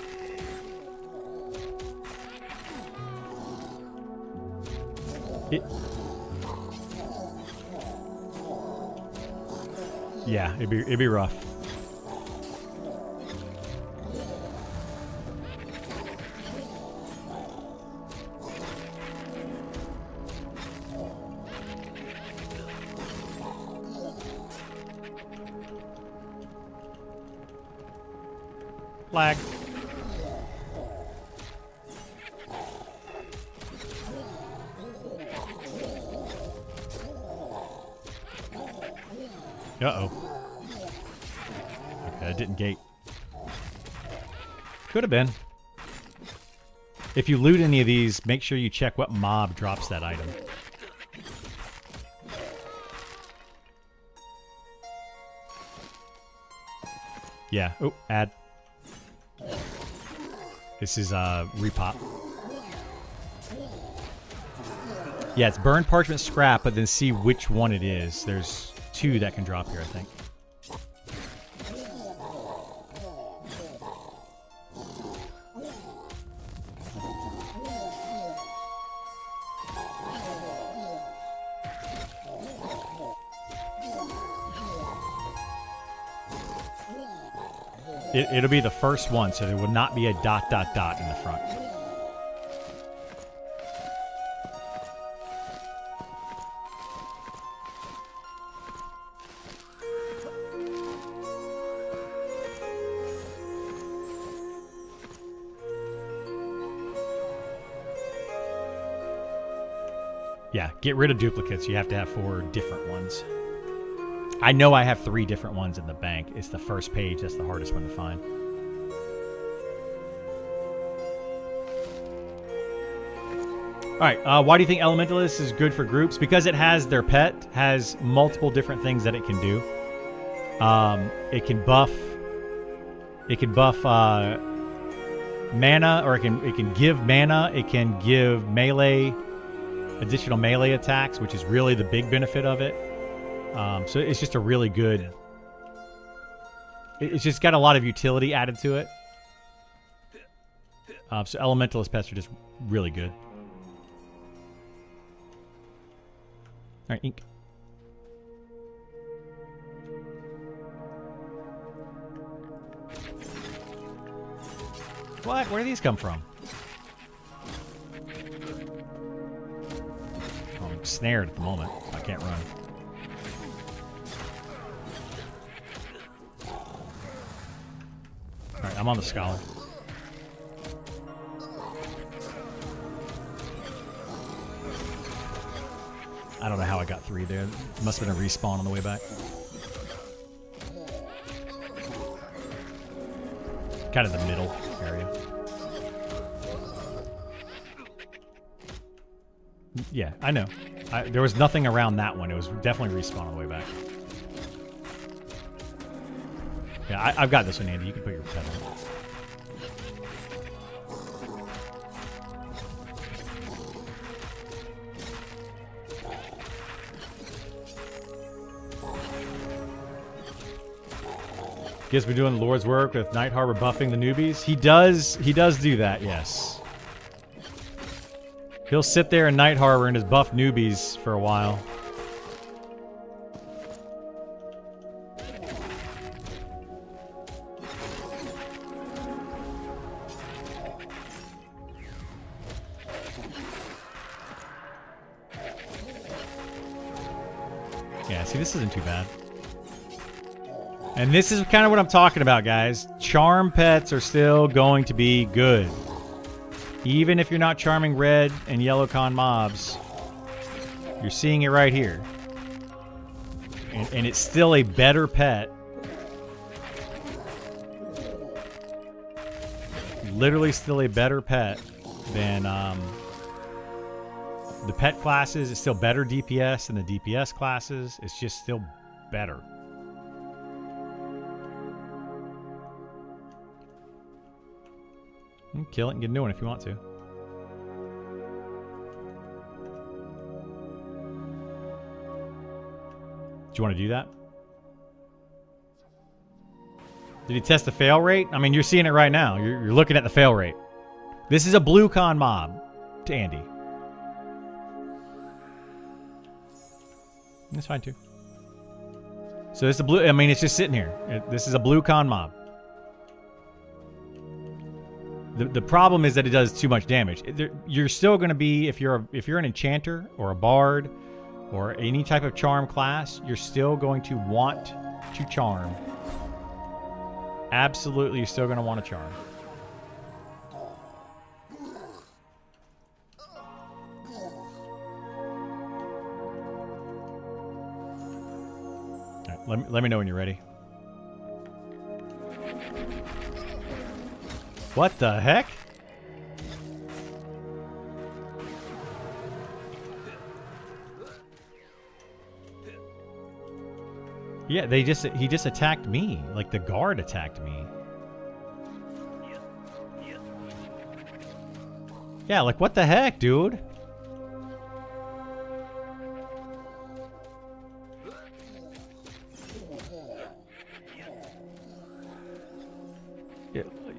Yeah, it'd be rough. Lag. Uh-oh. Okay, it didn't gate. Could have been. If you loot any of these, make sure you check what mob drops that item. Yeah. Oh, add. This is repop. Yeah, it's burn parchment scrap, but then see which one it is. There's 2 that can drop here, I think. It'll be the first one, so there will not be a ... in the front. Yeah, get rid of duplicates. You have to have 4 different ones. I know I have 3 different ones in the bank. It's the first page that's the hardest one to find. All right, why do you think Elementalist is good for groups? Because it has their pet, has multiple different things that it can do. It can buff mana, or it can give mana. It can give melee, additional melee attacks, which is really the big benefit of it. So it's just a really good... It's just got a lot of utility added to it. So Elementalist pets are just really good. All right, ink. What? Where do these come from? Oh, I'm snared at the moment. I can't run. Alright, I'm on the Scholar. I don't know how I got 3 there. It must have been a respawn on the way back. kind of the middle area. Yeah, I know. There was nothing around that one. It was definitely respawn on the way back. Yeah, I've got this one, Andy. You can put your pet on. Guess we're doing the Lord's work with Night Harbor buffing the newbies. He does do that, yes. He'll sit there in Night Harbor and just buff newbies for a while. Yeah, see, this isn't too bad. And this is kind of what I'm talking about, guys. Charm pets are still going to be good. Even if you're not charming red and yellow con mobs, you're seeing it right here. And it's still a better pet. Literally still a better pet than the pet classes. It's still better DPS than the DPS classes. It's just still better. Kill it and get a new one if you want to. Do you want to do that? Did he test the fail rate? I mean, you're seeing it right now. You're looking at the fail rate. This is a blue con mob to Andy. That's fine too. So this is a blue. I mean, it's just sitting here. This is a blue con mob. The problem is that it does too much damage. You're still going to be, if you're an enchanter or a bard or any type of charm class, you're still going to want to charm. Absolutely, you're still going to want to charm. All right, let me know when you're ready. What the heck? Yeah, he just attacked me. Like the guard attacked me. Yeah, like what the heck, dude?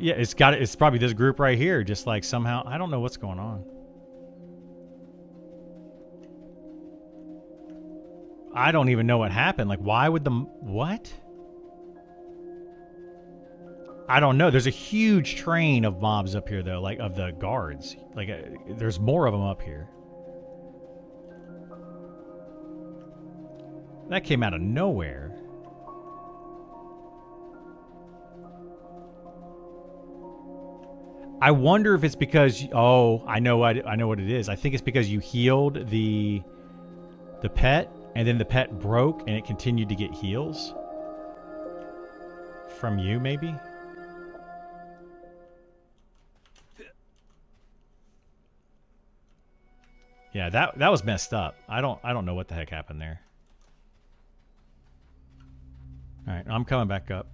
Yeah, it's probably this group right here. Just like somehow, I don't know what's going on. I don't even know what happened. Like, why would what? I don't know. There's a huge train of mobs up here, though, like of the guards. Like, there's more of them up here. That came out of nowhere. I wonder if it's because I know what it is. I think it's because you healed the pet and then the pet broke and it continued to get heals from you, maybe. Yeah, that was messed up. I don't know what the heck happened there. All right, I'm coming back up.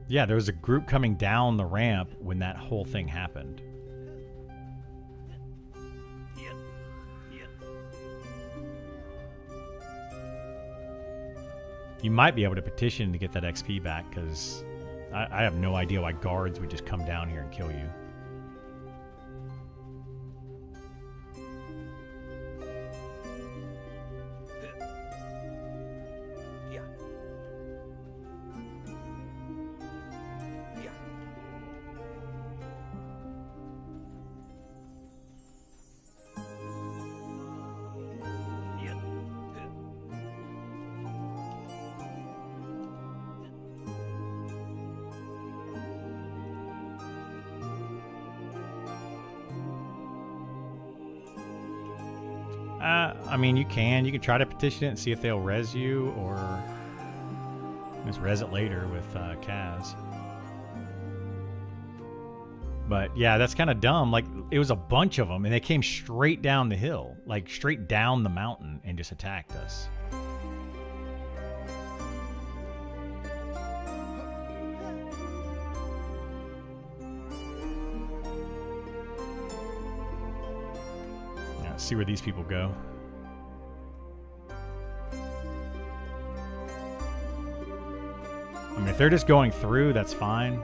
Yeah, there was a group coming down the ramp when that whole thing happened. You might be able to petition to get that XP back, because I have no idea why guards would just come down here and kill you. I mean, you can try to petition it and see if they'll res you, or just res it later with Kaz. But yeah, that's kind of dumb. Like, it was a bunch of them, and they came straight down the hill, like straight down the mountain, and just attacked us. Yeah, let's see where these people go. I mean, if they're just going through, that's fine.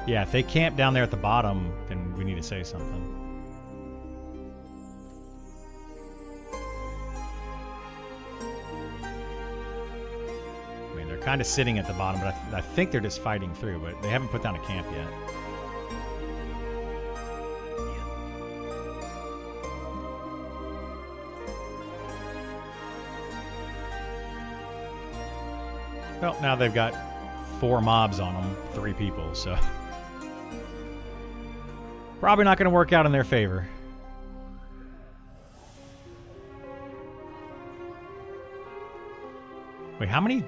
Yeah, if they camp down there at the bottom, then we need to say something. I mean, they're kind of sitting at the bottom, but I think they're just fighting through, but they haven't put down a camp yet. Well, now they've got 4 mobs on them, 3 people, so probably not going to work out in their favor. Wait, how many?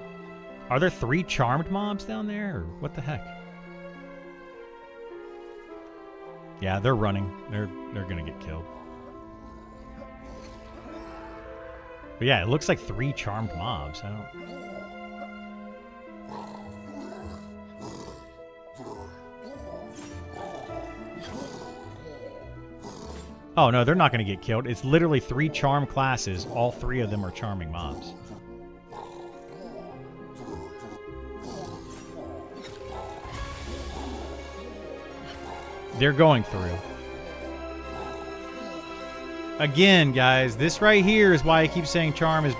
Are there 3 charmed mobs down there, or what the heck? Yeah, they're running. They're going to get killed. But yeah, it looks like 3 charmed mobs. I don't... Oh, no, they're not going to get killed. It's literally 3 charm classes. All 3 of them are charming mobs. They're going through. Again, guys, this right here is why I keep saying charm is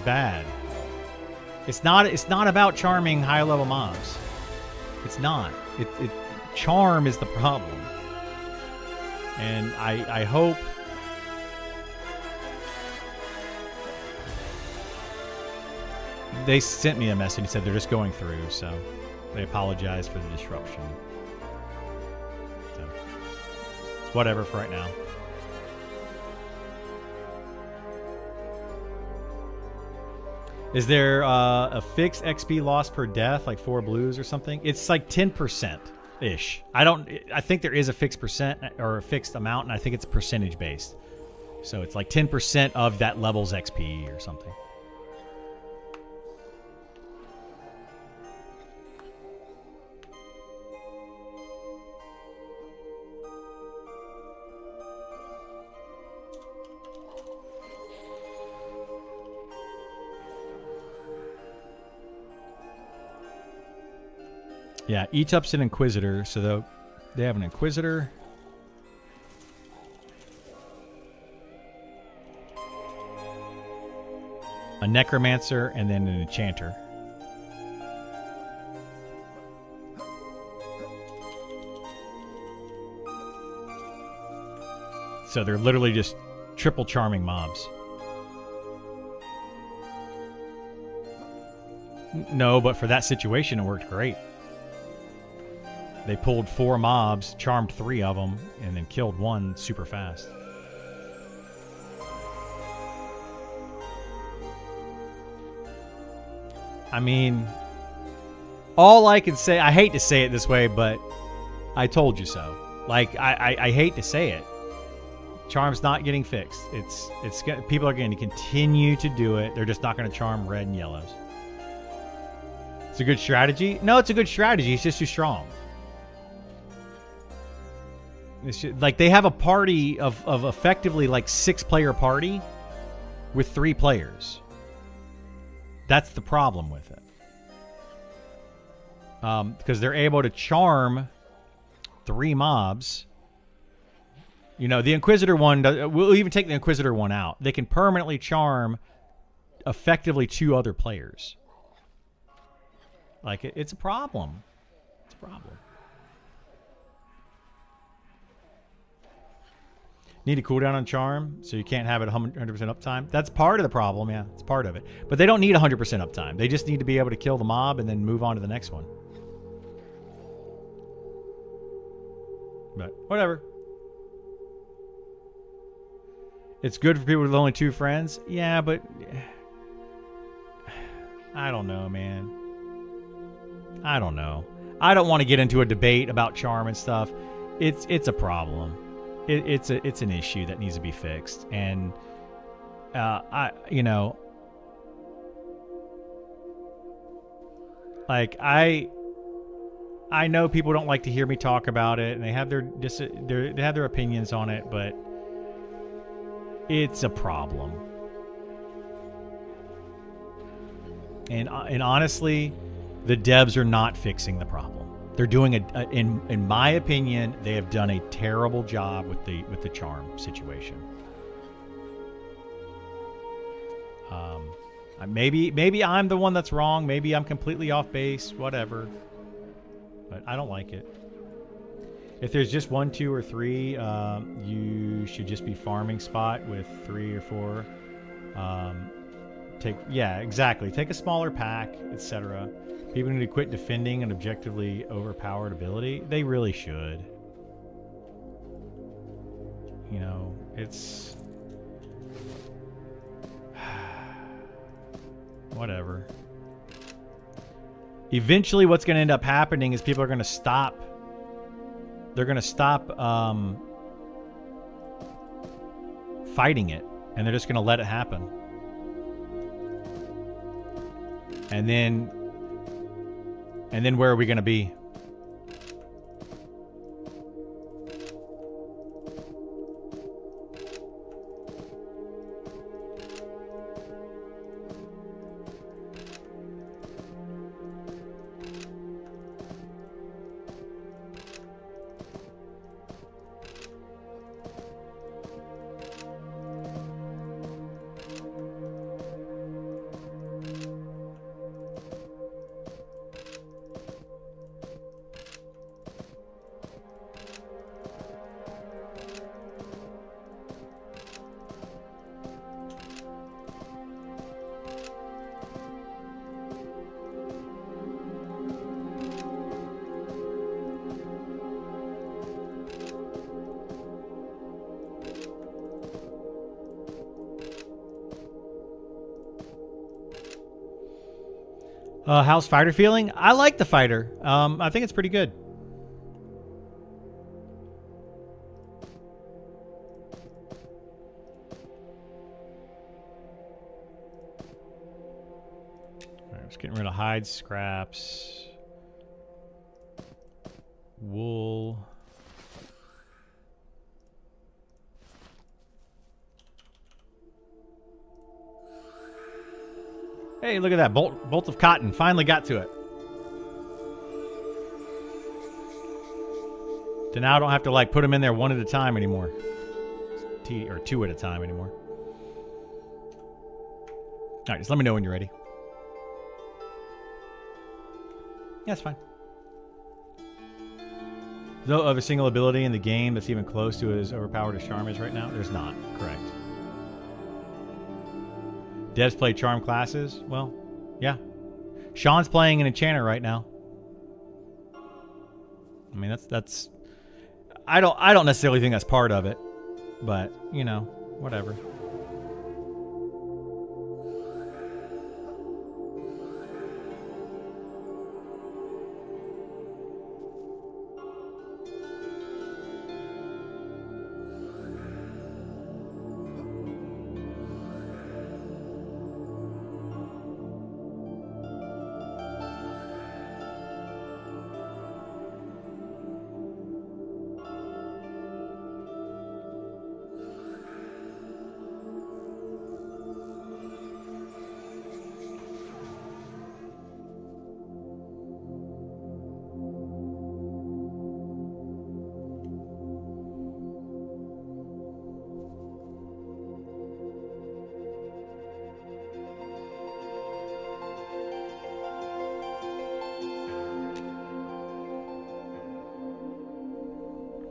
bad. It's not about charming high-level mobs. It's not. Charm is the problem. And I hope they sent me a message and said they're just going through, so they apologize for the disruption. So it's whatever for right now. Is there a fixed XP loss per death, like 4 blues or something? It's like 10%. Ish. I think there is a fixed percent or a fixed amount, and I think it's percentage based. So it's like 10% of that level's XP or something. Yeah, each up's an Inquisitor, so they have an Inquisitor. A Necromancer, and then an Enchanter. So they're literally just triple charming mobs. No, but for that situation, it worked great. They pulled 4 mobs, charmed 3 of them, and then killed 1 super fast. I mean, all I can say, I hate to say it this way, but I told you so. Like, I hate to say it. Charm's not getting fixed. People are going to continue to do it. They're just not going to charm red and yellows. It's a good strategy. No, it's a good strategy. It's just too strong. Like, they have a party of effectively like 6-player party with 3 players. That's the problem with it. Because they're able to charm 3 mobs. You know, the Inquisitor one, we'll even take the Inquisitor one out. They can permanently charm effectively 2 other players. Like, it's a problem. It's a problem. Need a cooldown on charm, so you can't have it 100% uptime. That's part of the problem, yeah. It's part of it. But they don't need 100% uptime. They just need to be able to kill the mob and then move on to the next one. But whatever. It's good for people with only 2 friends. Yeah, but I don't know, man. I don't know. I don't want to get into a debate about charm and stuff. It's a problem. It's an issue that needs to be fixed. And I know people don't like to hear me talk about it, and they have their opinions on it, but it's a problem. And honestly, the devs are not fixing the problem. They're doing in my opinion, they have done a terrible job with the charm situation. Maybe I'm the one that's wrong. Maybe I'm completely off base. Whatever. But I don't like it. If there's just 1, 2, or 3, you should just be farming spot with 3 or 4. Exactly. Take a smaller pack, etc. People need to quit defending an objectively overpowered ability. They really should. It's whatever. Eventually, what's going to end up happening is people are going to stop. They're going to stop fighting it, and they're just going to let it happen. And then where are we going to be? How's fighter feeling? I like the fighter. I think it's pretty good. All right, just getting rid of hides, scraps, wool. Hey, look at that. Bolt of cotton. Finally got to it. So now I don't have to put them in there one at a time anymore. Or 2 at a time anymore. Alright, just let me know when you're ready. Yeah, it's fine. No other single ability in the game that's even close to as overpowered as Charm is right now? There's not. Correct. Devs play charm classes? Well, yeah. Sean's playing an enchanter right now. I mean, that's I don't necessarily think that's part of it, but whatever.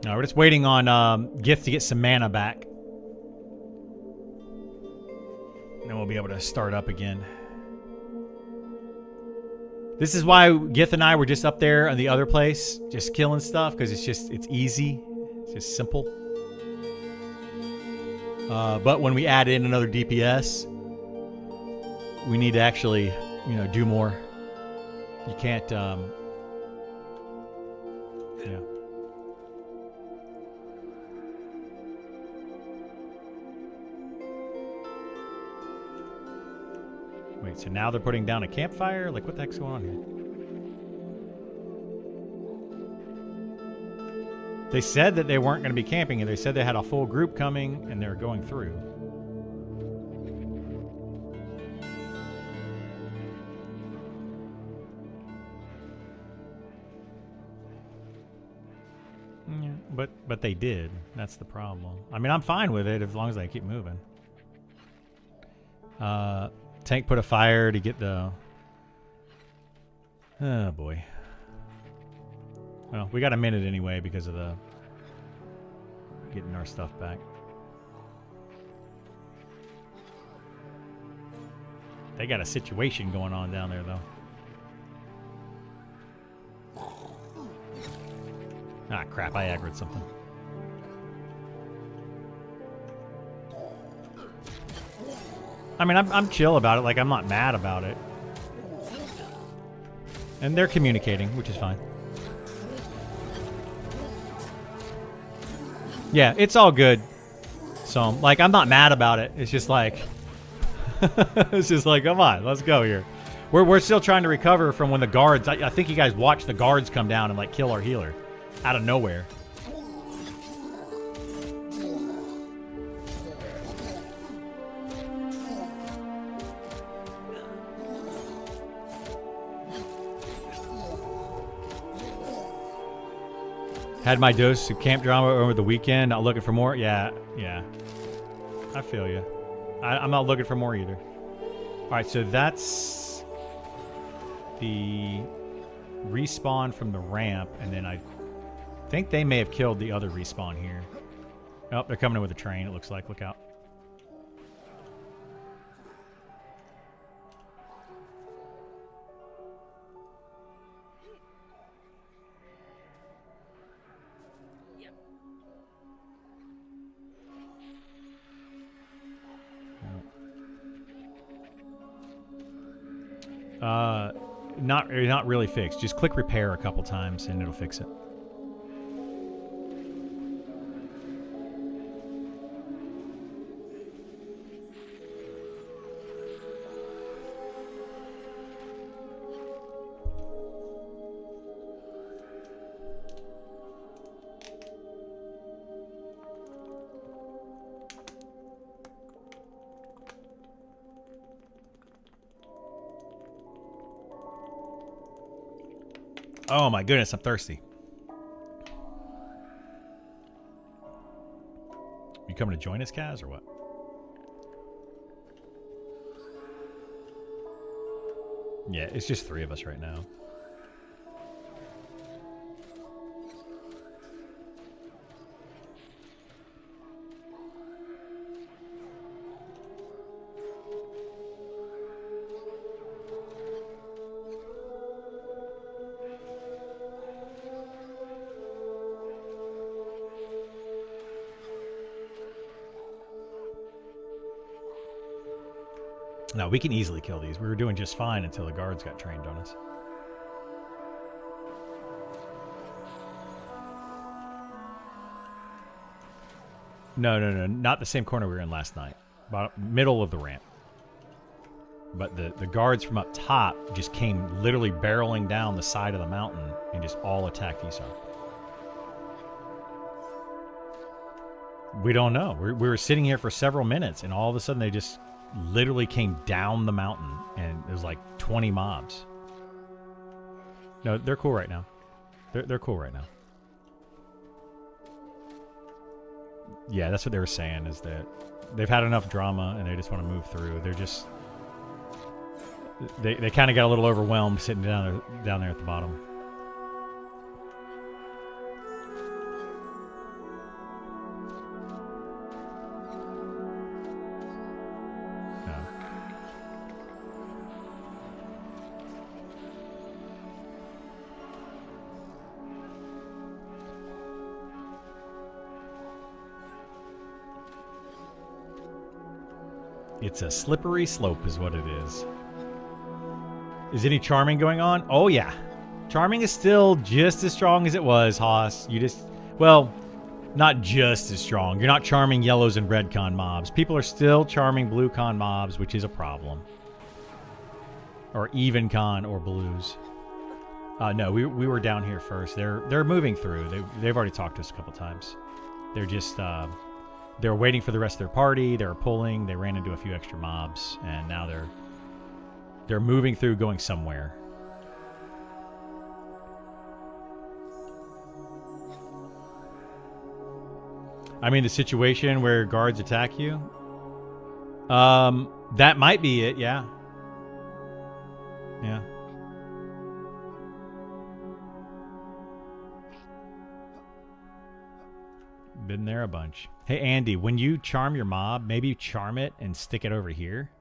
No, we're just waiting on Gift to get some mana back. And then we'll be able to start up again. This is why Gith and I were just up there on the other place, just killing stuff, because it's easy. It's just simple. But when we add in another DPS, we need to actually, do more. You can't, yeah. Wait, so now they're putting down a campfire? Like, what the heck's going on here? They said that they weren't going to be camping, and they said they had a full group coming, and they were going through. Yeah, but they did. That's the problem. I mean, I'm fine with it as long as they keep moving. Tank put a fire to get the... Oh, boy. Well, we got a minute anyway because of the... getting our stuff back. They got a situation going on down there, though. Ah, crap. I aggroed something. I mean, I'm chill about it. Like, I'm not mad about it. And they're communicating, which is fine. Yeah, it's all good. So, like, I'm not mad about it. It's just like... it's just like, come on, let's go here. We're still trying to recover from when the guards... I think you guys watched the guards come down and, like, kill our healer. Out of nowhere. Had my dose of camp drama over the weekend. Not looking for more. Yeah. I feel you. I'm not looking for more either. All right, so that's the respawn from the ramp, and then I think they may have killed the other respawn here. Oh, they're coming in with a train, it looks like. Look out. Not really fixed. Just click repair a couple times and it'll fix it. Oh my goodness, I'm thirsty. You coming to join us, Kaz, or what? Yeah, it's just 3 of us right now. No, we can easily kill these. We were doing just fine until the guards got trained on us. No, not the same corner we were in last night. About middle of the ramp. But the guards from up top just came literally barreling down the side of the mountain and just all attacked Esau. We don't know. We were sitting here for several minutes, and all of a sudden they just literally came down the mountain, and it was like 20 mobs. No, they're cool right now. They're cool right now. Yeah, that's what they were saying, is that they've had enough drama and they just want to move through. They're just... They kind of got a little overwhelmed sitting down there at the bottom. It's a slippery slope is what it is. Is any charming going on? Oh, yeah. Charming is still just as strong as it was, Haas. You just... Well, not just as strong. You're not charming yellows and red con mobs. People are still charming blue con mobs, which is a problem. Or even con or blues. No, we were down here first. They're moving through. They've already talked to us a couple times. They're just... they're waiting for the rest of their party. They're pulling. They ran into a few extra mobs. And now they're moving through, going somewhere. I mean, the situation where guards attack you? That might be it, yeah. Yeah. Been there a bunch. Hey, Andy, when you charm your mob, maybe charm it and stick it over here.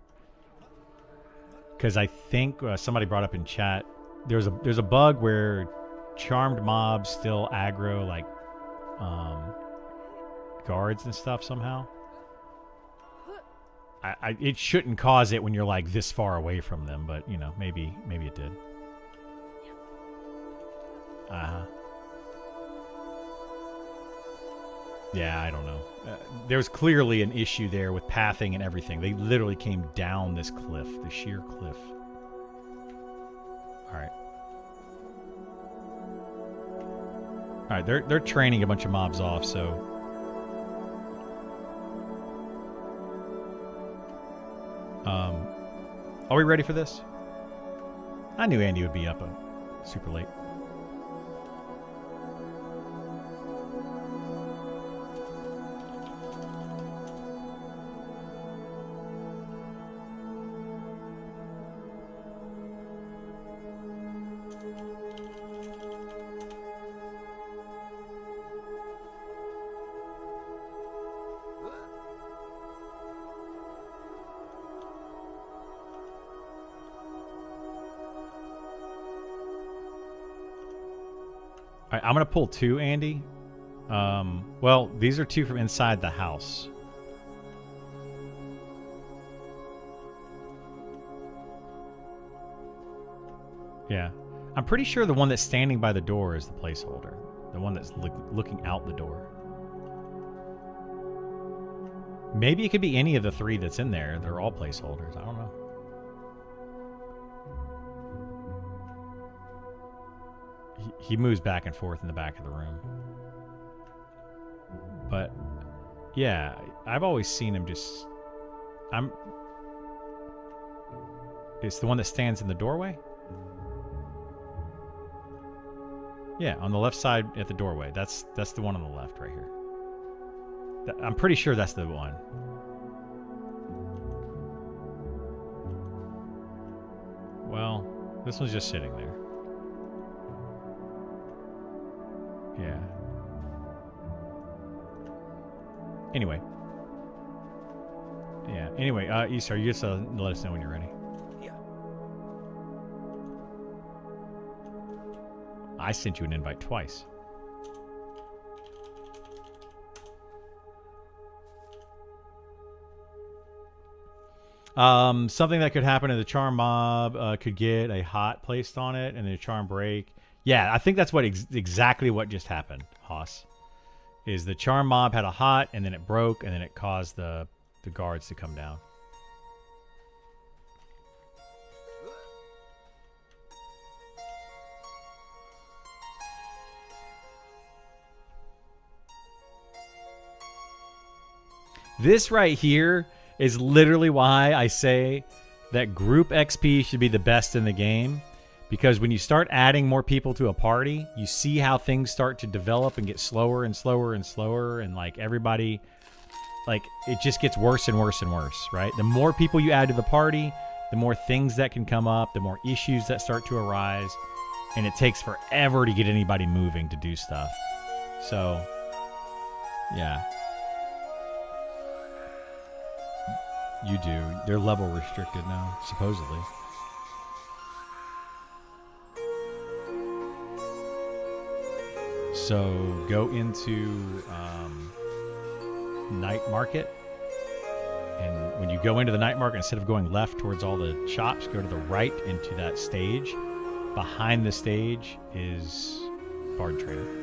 Because I think somebody brought up in chat, there's a bug where charmed mobs still aggro, like, guards and stuff somehow. It shouldn't cause it when you're like this far away from them, but you know, maybe it did. Yeah, I don't know. There's clearly an issue there with pathing and everything. They literally came down this cliff, the sheer cliff. All right, they're training a bunch of mobs off, so. Are we ready for this? I knew Andy would be up super late. I'm going to pull 2, Andy. Well, these are 2 from inside the house. Yeah. I'm pretty sure the one that's standing by the door is the placeholder. The one that's looking out the door. Maybe it could be any of the 3 that's in there. They're all placeholders. I don't know. He moves back and forth in the back of the room. But, yeah, I've always seen him just... It's the one that stands in the doorway? Yeah, on the left side at the doorway. That's the one on the left right here. I'm pretty sure that's the one. Well, this one's just sitting there. Yeah. Anyway. Yeah. Anyway, Easter, you just let us know when you're ready. Yeah. I sent you an invite twice. Something that could happen to the charm mob could get a hot placed on it and then a charm break. Yeah, I think that's what exactly what just happened, Haas. Is the charm mob had a hot, and then it broke, and then it caused the guards to come down. This right here is literally why I say that group XP should be the best in the game. Because when you start adding more people to a party, you see how things start to develop and get slower and slower and slower. And like everybody, like it just gets worse and worse and worse, right? The more people you add to the party, the more things that can come up, the more issues that start to arise. And it takes forever to get anybody moving to do stuff. So, yeah. You do. They're level restricted now, supposedly. So go into night market, and when you go into the night market, instead of going left towards all the shops, go to the right into that stage. Behind the stage is Bard Trader.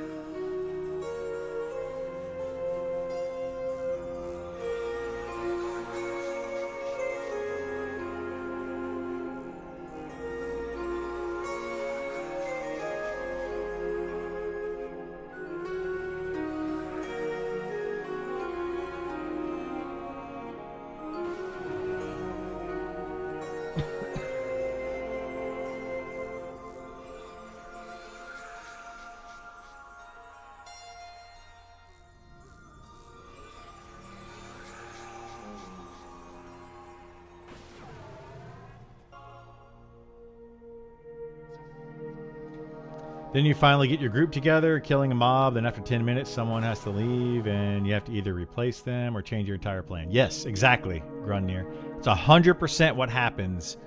Then you finally get your group together, killing a mob. Then after 10 minutes, someone has to leave, and you have to either replace them or change your entire plan. Yes, exactly, Grunnier. It's 100% what happens,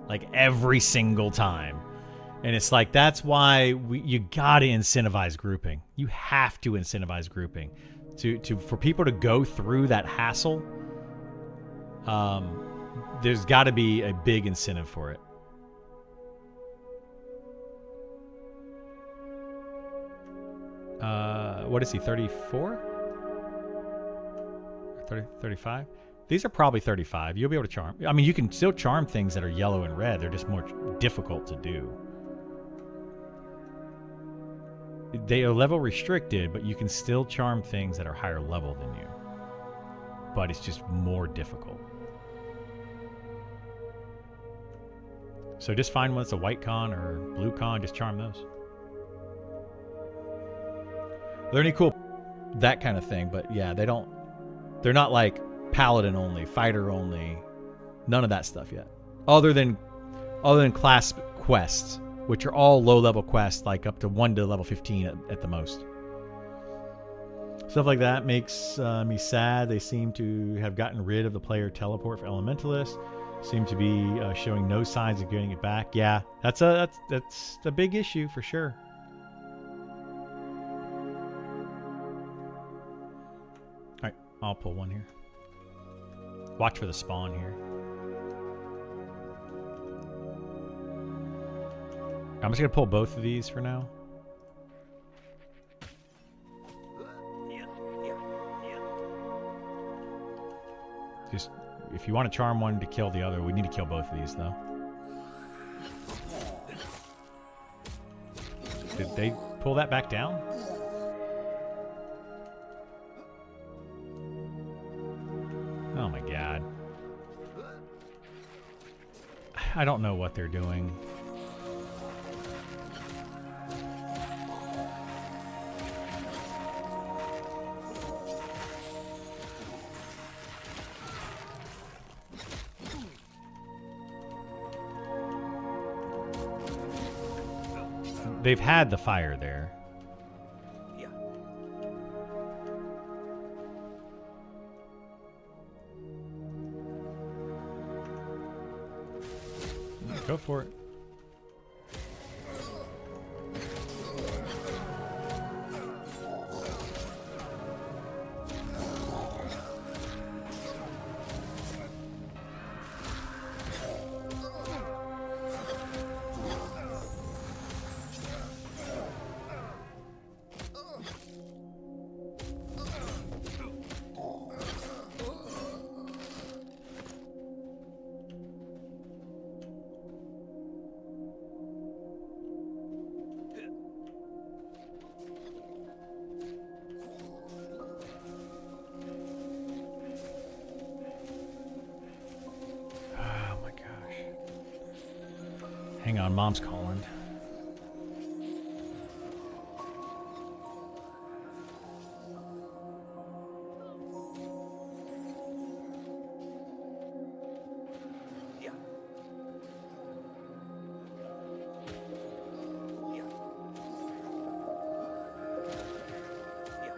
like every single time. And it's like, that's why you gotta incentivize grouping. You have to incentivize grouping for people to go through that hassle. There's got to be a big incentive for it. What is he, 34? 35? These are probably 35. You'll be able to charm. I mean, you can still charm things that are yellow and red. They're just more difficult to do. They are level restricted, but you can still charm things that are higher level than you. But it's just more difficult. So just find one that's a white con or blue con, just charm those. Are there any cool that kind of thing? But yeah, they're not like paladin only, fighter only, none of that stuff yet. Other than class quests, which are all low level quests, like up to 1 to level 15 at the most. Stuff like that makes me sad. They seem to have gotten rid of the player teleport for elementalists. Seem to be showing no signs of getting it back. Yeah, that's a big issue for sure. All right, I'll pull one here. Watch for the spawn here. I'm just gonna pull both of these for now. Just, if you want to charm one to kill the other, we need to kill both of these, though. Did they pull that back down? Oh my god. I don't know what they're doing. They've had the fire there. Yeah. Go for it. Hang on, Mom's calling. Yeah. Yeah. Yeah.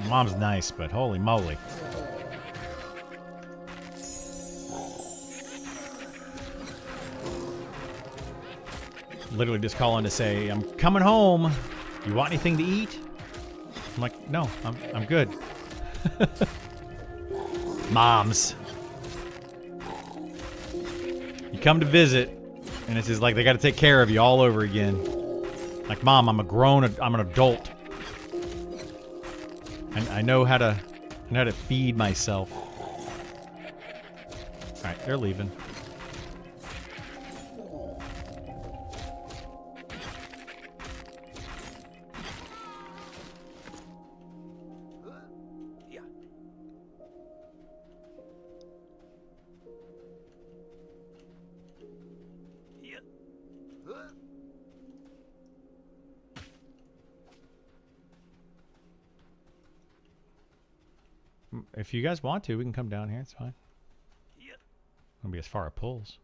Mom's nice, but holy moly. literally just calling to say, I'm coming home. You want anything to eat? I'm like, no, I'm good. Moms. You come to visit, and it's just like they got to take care of you all over again. Like, Mom, I'm an adult. And I know how to feed myself. All right, they're leaving. Yeah. Yeah. If you guys want to, we can come down here. It's fine. Yeah. Won't be as far as pulls.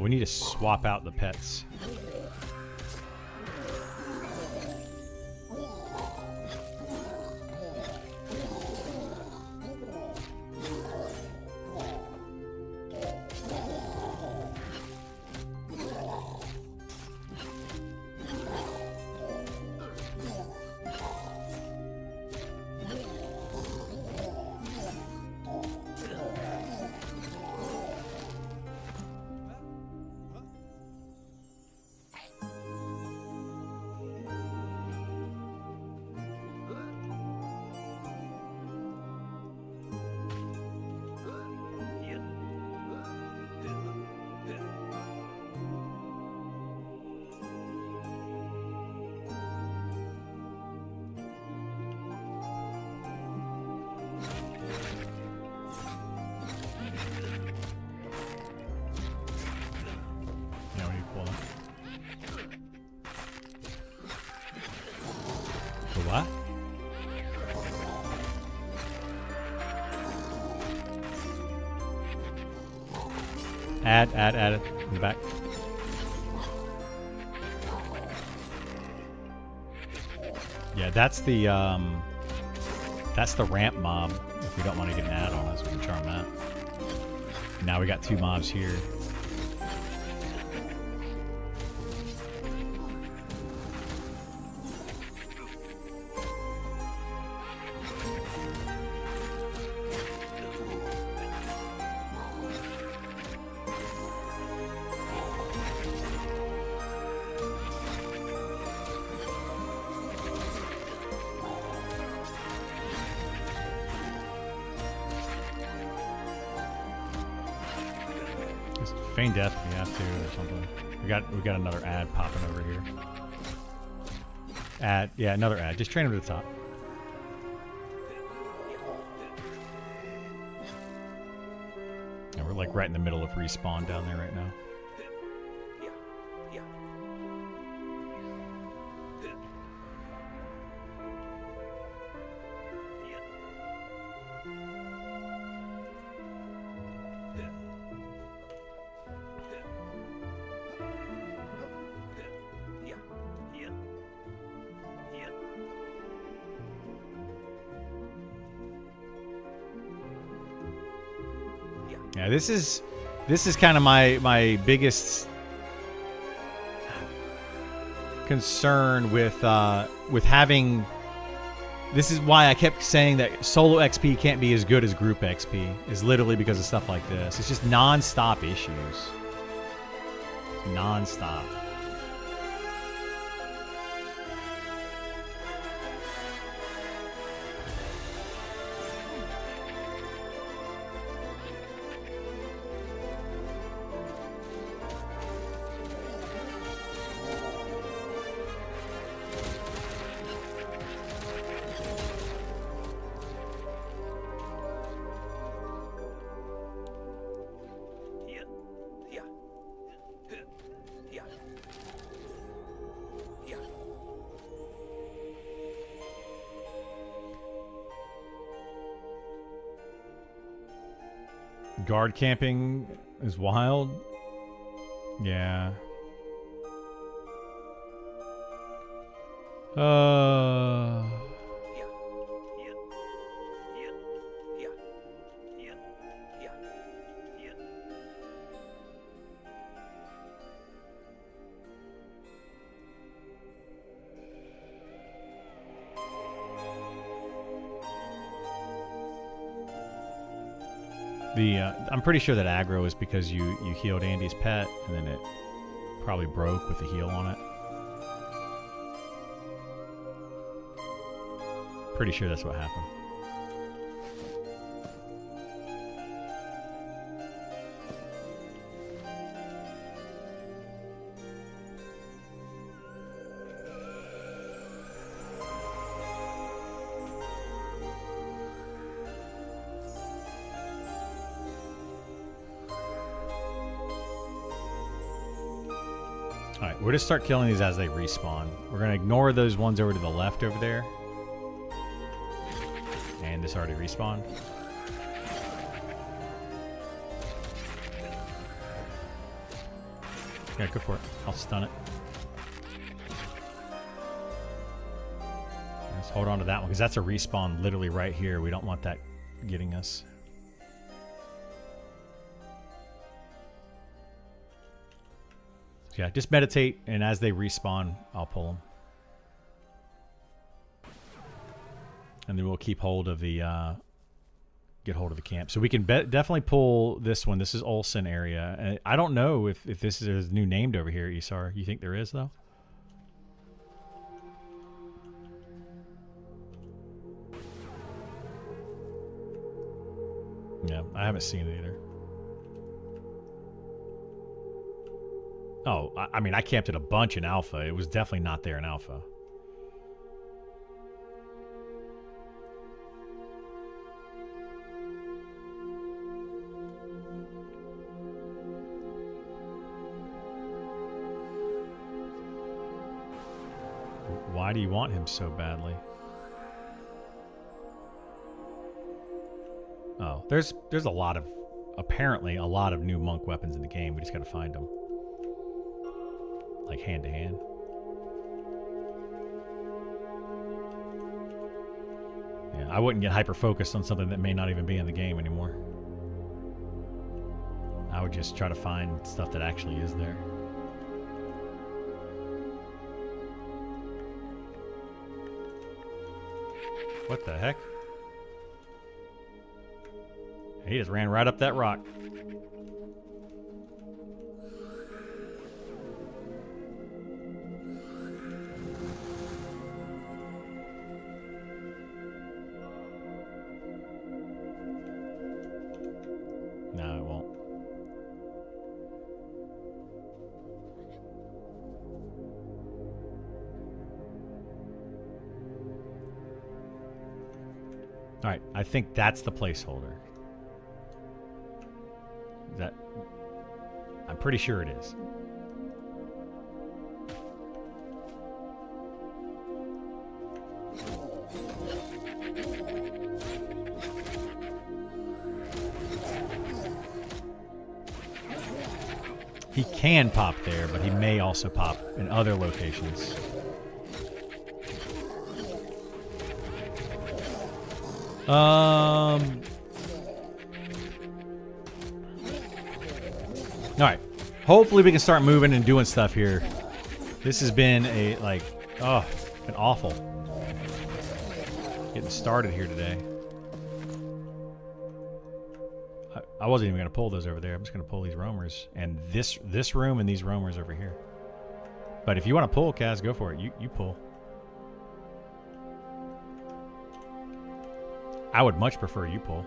We need to swap out the pets. Yeah, we need to pull them. The what? Add it in the back. Yeah, that's the ramp mob. If we don't want to get an add on us, we can charm that. Now we got 2 mobs here. Just feign death if we have to or something. We got another ad popping over here. Ad, yeah, another ad. Just train him to the top. And we're like right in the middle of respawn down there right now. Yeah. Yeah. Yeah. Yeah. Yeah. Yeah, this is kind of my biggest concern with having. This is why I kept saying that solo XP can't be as good as group XP. Is literally because of stuff like this. It's just non-stop issues. Non-stop. Yeah. Yeah. Yeah. Yeah. Guard camping is wild. Yeah. Yeah. Yeah. Yeah. Yeah. Yeah. Yeah. Yeah. I'm pretty sure that aggro is because you healed Andy's pet and then it probably broke with the heal on it. Pretty sure that's what happened. Alright, we're going to start killing these as they respawn. We're going to ignore those ones over to the left over there. And this already respawned. Yeah, go for it. I'll stun it. Let's hold on to that one, because that's a respawn literally right here. We don't want that getting us. Yeah, just meditate, and as they respawn, I'll pull them. And then we'll keep hold of the, get hold of the camp. So we can definitely pull this one. This is Olsen area. And I don't know if this is new named over here, Isar. You think there is, though? Yeah, I haven't seen it either. Oh, I mean, I camped it a bunch in Alpha. It was definitely not there in Alpha. Why do you want him so badly? Oh, there's a lot of, apparently a lot of new monk weapons in the game. We just gotta find them. Like hand to hand. Yeah, I wouldn't get hyper focused on something that may not even be in the game anymore. I would just try to find stuff that actually is there. What the heck? He just ran right up that rock. No, it won't. All right, I think that's the placeholder. That, I'm pretty sure it is. He can pop there, but he may also pop in other locations. All right. Hopefully we can start moving and doing stuff here. This has been a, like, oh, been awful. Getting started here today. I wasn't even going to pull those over there. I'm just going to pull these roamers. And this room and these roamers over here. But if you want to pull, Kaz, go for it. You pull. I would much prefer you pull.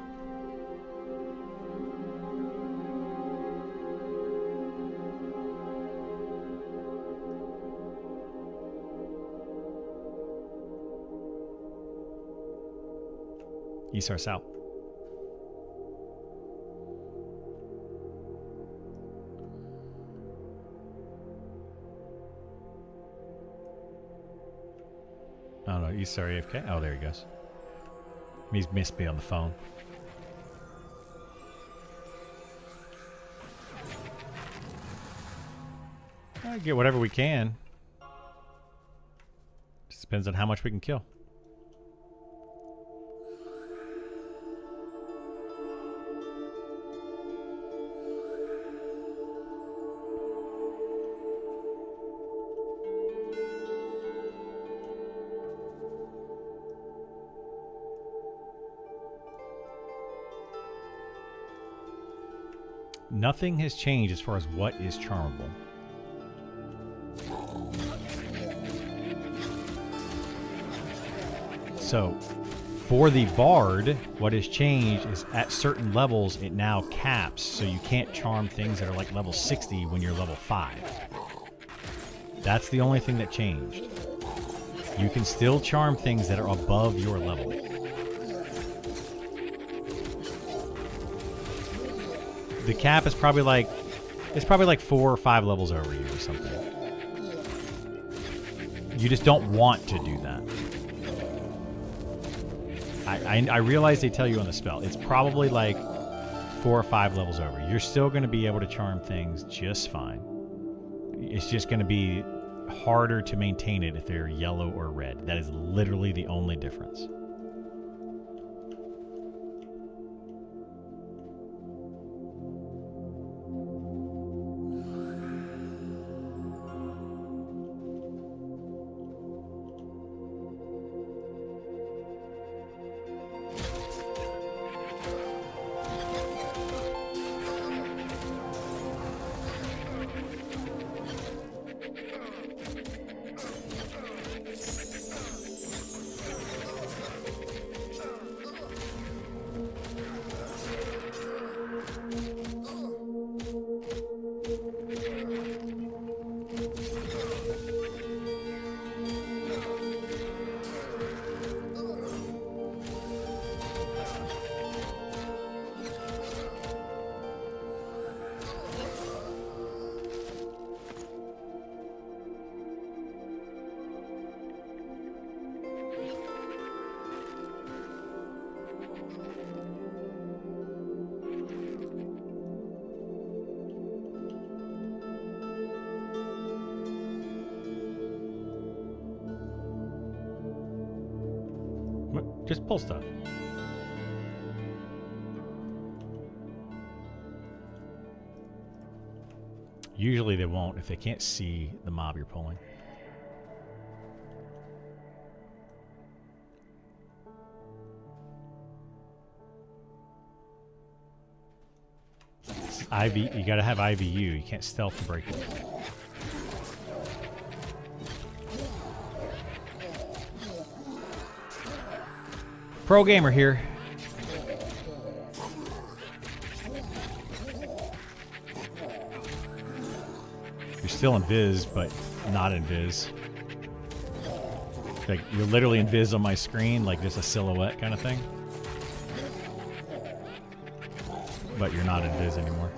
Isar South. I don't know, Isar AFK? Oh, there he goes. He's missed me on the phone. Get whatever we can. Just depends on how much we can kill. Nothing has changed as far as what is charmable. So, for the Bard, what has changed is at certain levels, it now caps, so you can't charm things that are like level 60 when you're level 5. That's the only thing that changed. You can still charm things that are above your level. The cap is probably like, it's probably like 4 or 5 levels over you or something. You just don't want to do that. I realize they tell you on the spell. It's probably like 4 or 5 levels over. You're still going to be able to charm things just fine. It's just going to be harder to maintain it if they're yellow or red. That is literally the only difference. Just pull stuff. Usually they won't if they can't see the mob you're pulling. IV, you gotta have IVU. You can't stealth to break it. Pro gamer here. You're still in Viz, but not in Viz. Like, you're literally in Viz on my screen, like just a silhouette kind of thing. But you're not in Viz anymore.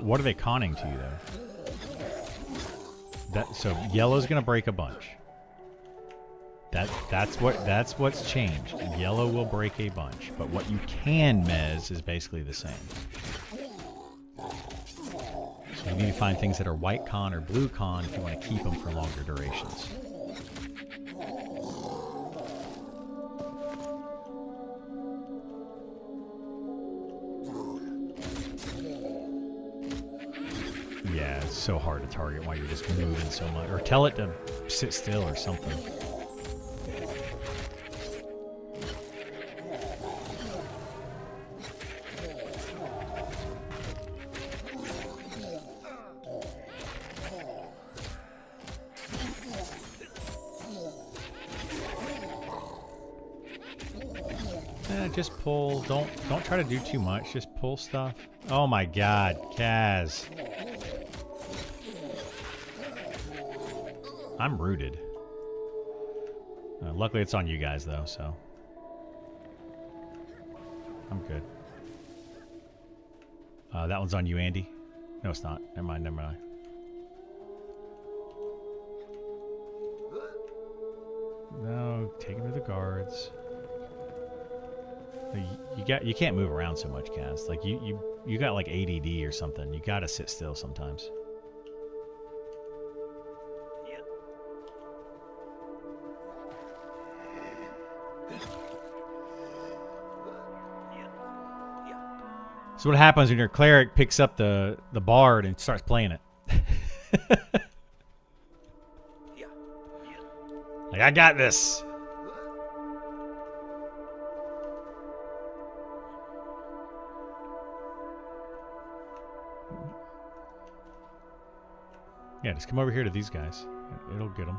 What are they conning to you, though? So yellow's gonna break a bunch. That's what's changed. Yellow will break a bunch, but what you can mez is basically the same. So you need to find things that are white con or blue con if you want to keep them for longer durations. Yeah, it's so hard to target while you're just moving so much. Or tell it to sit still or something. Yeah, just pull. Don't try to do too much. Just pull stuff. Oh my God, Kaz. I'm rooted. Luckily, it's on you guys though, so I'm good. That one's on you, Andy. No, it's not. Never mind. Never mind. No, take him to the guards. You can't move around so much, Kaz. Like you got like ADD or something. You gotta sit still sometimes. So what happens when your cleric picks up the bard and starts playing it? Like, I got this. Yeah, just come over here to these guys. It'll get them.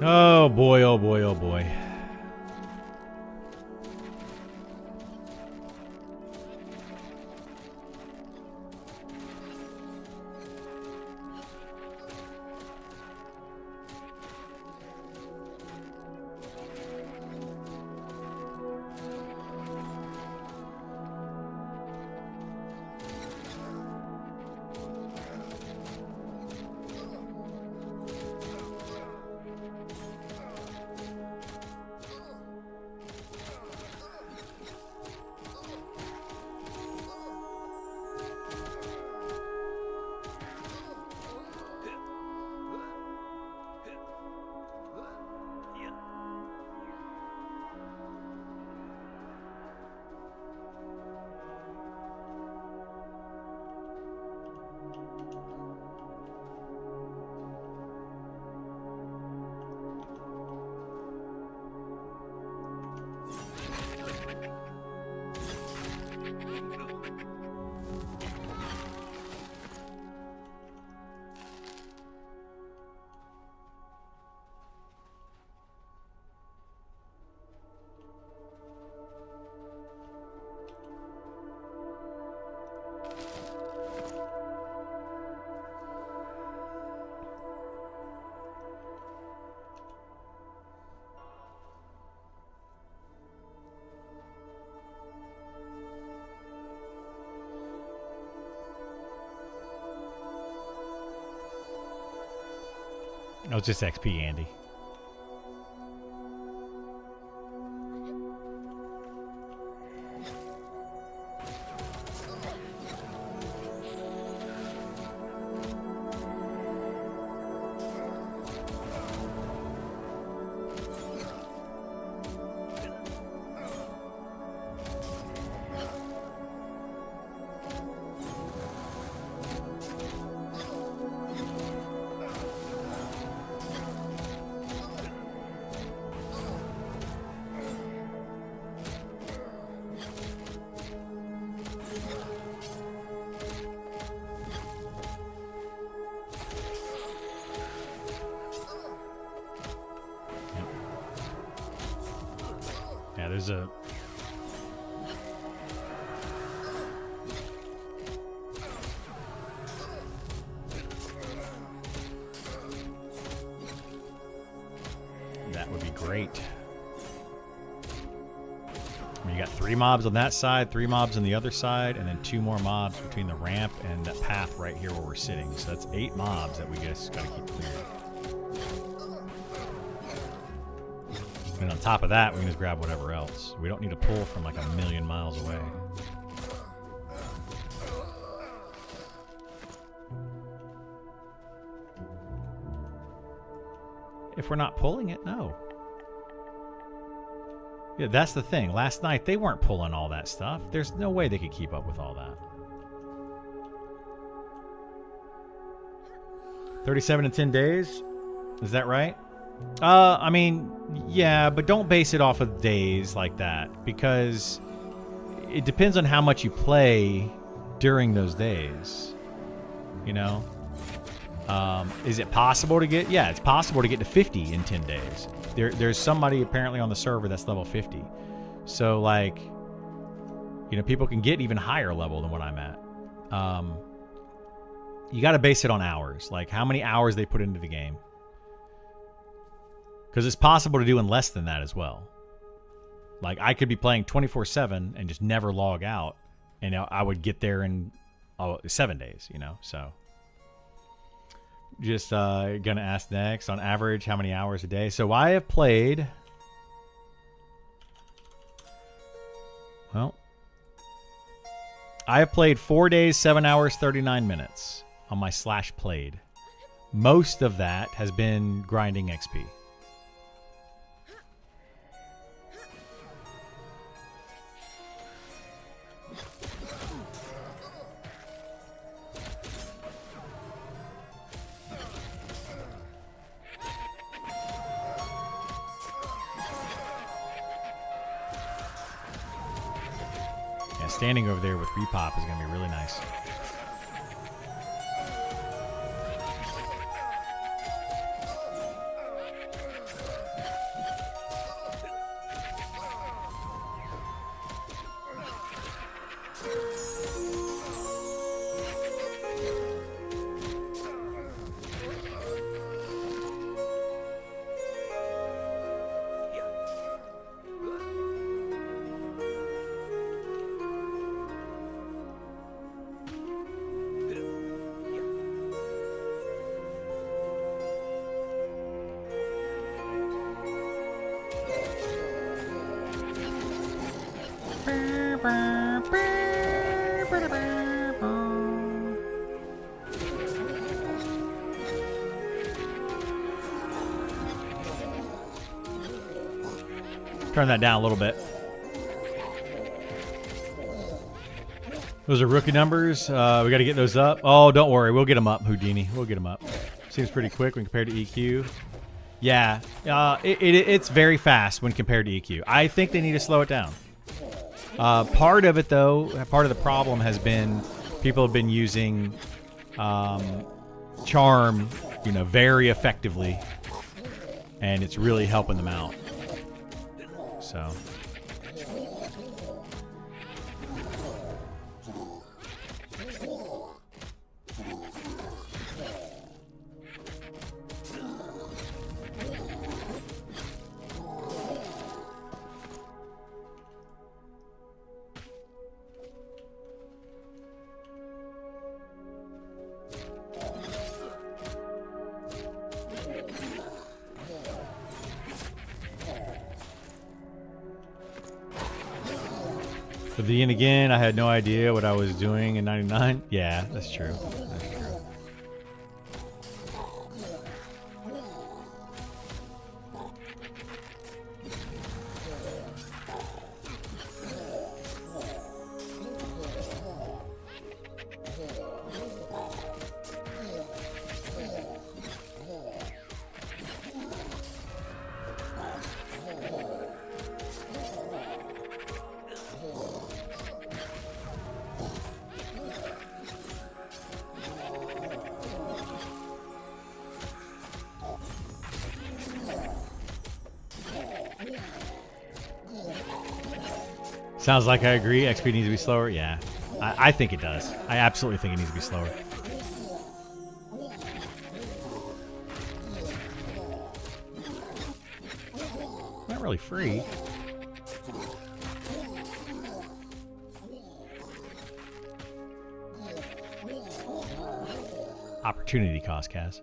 Oh boy, oh boy, oh boy. No, it's just XP, Andy. Yeah, there's a... That would be great. I mean, you got 3 mobs on that side, 3 mobs on the other side, and then 2 more mobs between the ramp and that path right here where we're sitting. So that's 8 mobs that we just gotta keep clear. And on top of that, we can just grab whatever else. We don't need to pull from like a million miles away. If we're not pulling it, no. Yeah, that's the thing. Last night, they weren't pulling all that stuff. There's no way they could keep up with all that. 37 in 10 days? Is that right? I mean, yeah, but don't base it off of days like that because it depends on how much you play during those days. You know? Is it possible to get? Yeah, it's possible to get to 50 in 10 days. There's somebody apparently on the server that's level 50. So, like, you know, people can get even higher level than what I'm at. You got to base it on hours, like how many hours they put into the game. Because it's possible to do in less than that as well. Like, I could be playing 24/7 and just never log out, and I would get there in 7 days, you know, so. Just gonna ask next, on average, how many hours a day? So I have played... Well... I have played 4 days, 7 hours, 39 minutes on my /played. Most of that has been grinding XP. Standing over there with Repop is going to be really nice. Turn that down a little bit. Those are rookie numbers. We got to get those up. Oh, don't worry. We'll get them up, Houdini. We'll get them up. Seems pretty quick when compared to EQ. Yeah, it's very fast when compared to EQ. I think they need to slow it down. Part of it, though, part of the problem has been people have been using Charm, you know, very effectively, and it's really helping them out. So. But then again, I had no idea what I was doing in 99. Yeah, that's true. That's true. Sounds like I agree. XP needs to be slower. Yeah, I think it does. I absolutely think it needs to be slower. Not really free. Opportunity cost, Kaz.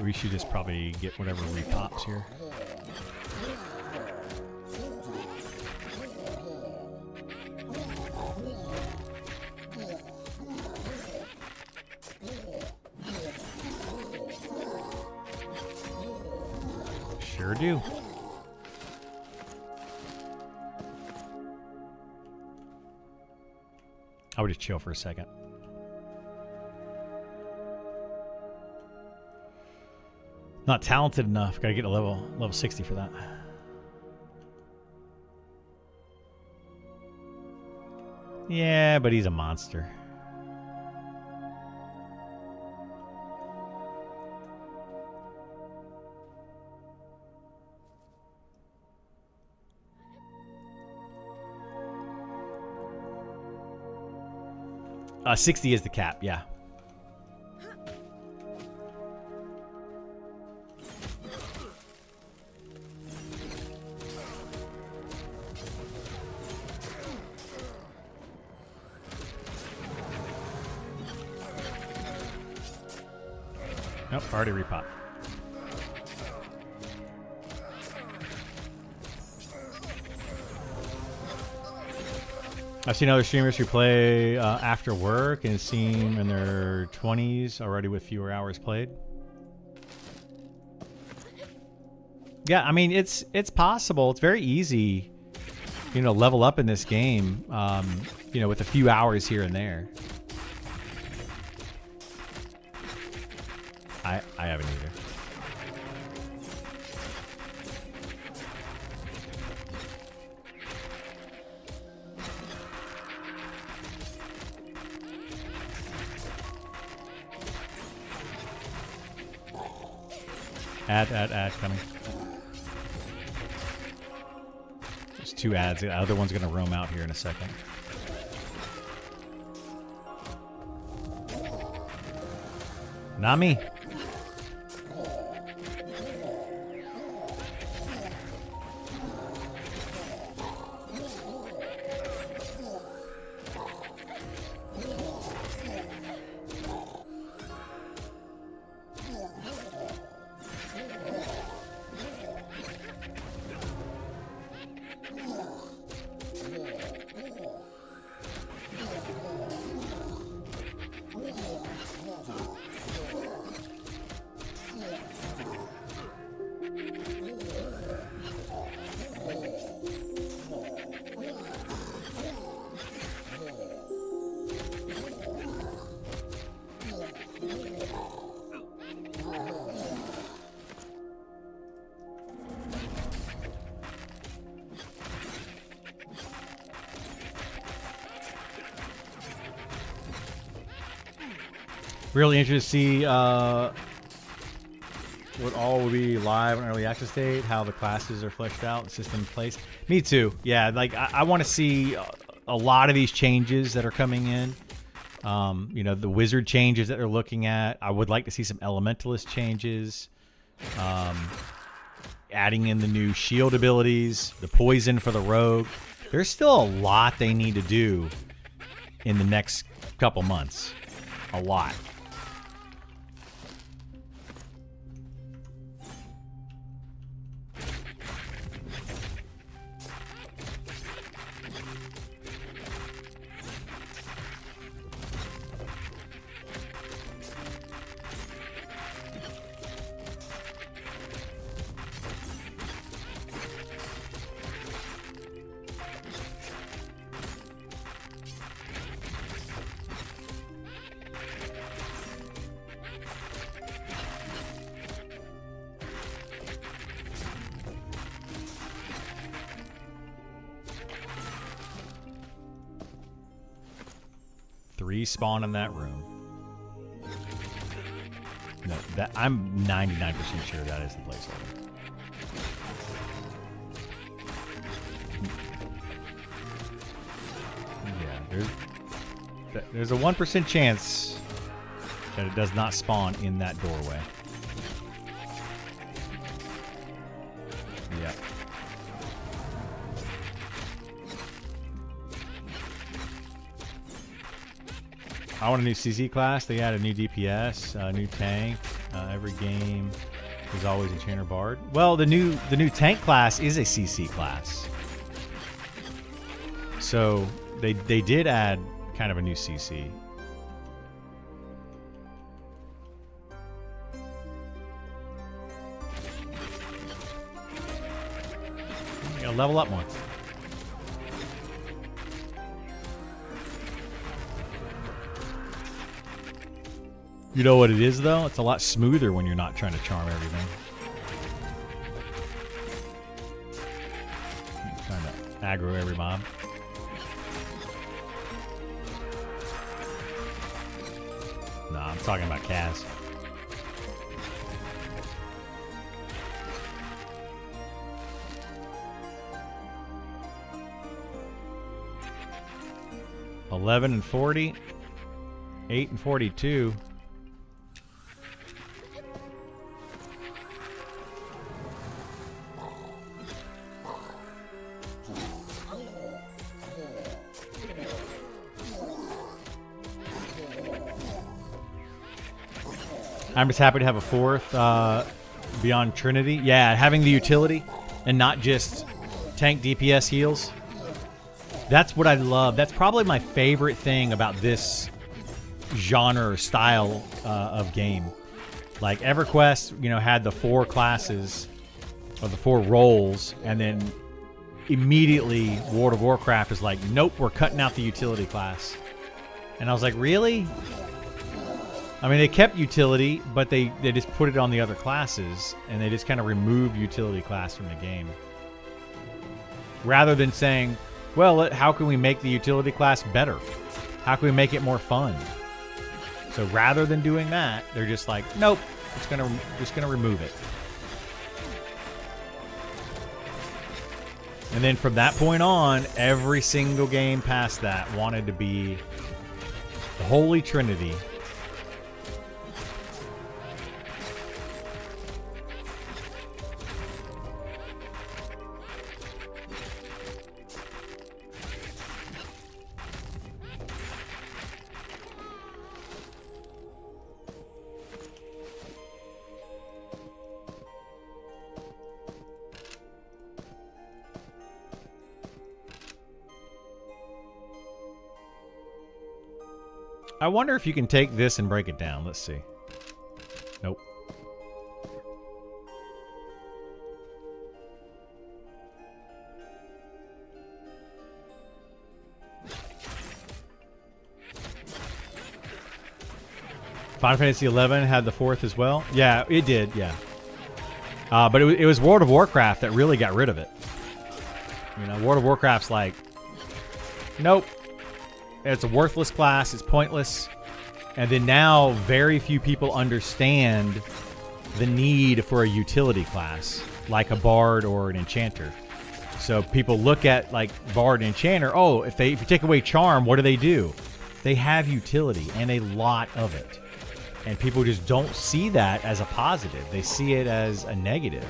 We should just probably get whatever repops here. Sure do. I would just chill for a second. Not talented enough. Gotta get a level 60 for that. Yeah, but he's a monster. Uh, 60 is the cap, yeah. Nope, already repop. I've seen other streamers who play after work and seem in their 20s already with fewer hours played. Yeah, I mean, it's possible. It's very easy, you know, level up in this game, you know, with a few hours here and there. I haven't either. Ad coming. There's 2 ads. The other one's gonna roam out here in a second. Not me. Really interested to see what all will be live in early access state, how the classes are fleshed out, the system in place. Me too. Yeah, like I want to see a lot of these changes that are coming in. You know, the wizard changes that they're looking at. I would like to see some elementalist changes. Adding in the new shield abilities, the poison for the rogue. There's still a lot they need to do in the next couple months. A lot. Spawn in that room. No, that I'm 99% sure that is the placeholder. Yeah, there's a 1% chance that it does not spawn in that doorway. Yeah. I want a new CZ class. They add a new DPS, a new tank. Every game is always Enchanter Bard. Well, the new tank class is a CC class. So they did add kind of a new CC. Gotta level up more. You know what it is, though? It's a lot smoother when you're not trying to charm everything. You're trying to aggro every mob. Nah, I'm talking about Kaz. $11 and $40, $8 and $42. I'm just happy to have a fourth Beyond Trinity. Yeah, having the utility and not just tank DPS heals. That's what I love. That's probably my favorite thing about this genre or style of game. Like EverQuest, you know, had the 4 classes or the 4 roles, and then immediately World of Warcraft is like, nope, we're cutting out the utility class. And I was like, really? I mean, they kept utility, but they just put it on the other classes, and they just kind of removed utility class from the game. Rather than saying, well, how can we make the utility class better? How can we make it more fun? So rather than doing that, they're just like, nope, just gonna remove it. And then from that point on, every single game past that wanted to be the Holy Trinity. I wonder if you can take this and break it down. Let's see. Nope. Final Fantasy XI had the 4th as well. Yeah, it did. Yeah. But it was World of Warcraft that really got rid of it. You know, World of Warcraft's like, nope. It's a worthless class. It's pointless. And then now very few people understand the need for a utility class like a bard or an enchanter. So people look at like bard and enchanter. Oh, if you take away charm, what do? They have utility and a lot of it. And people just don't see that as a positive. They see it as a negative.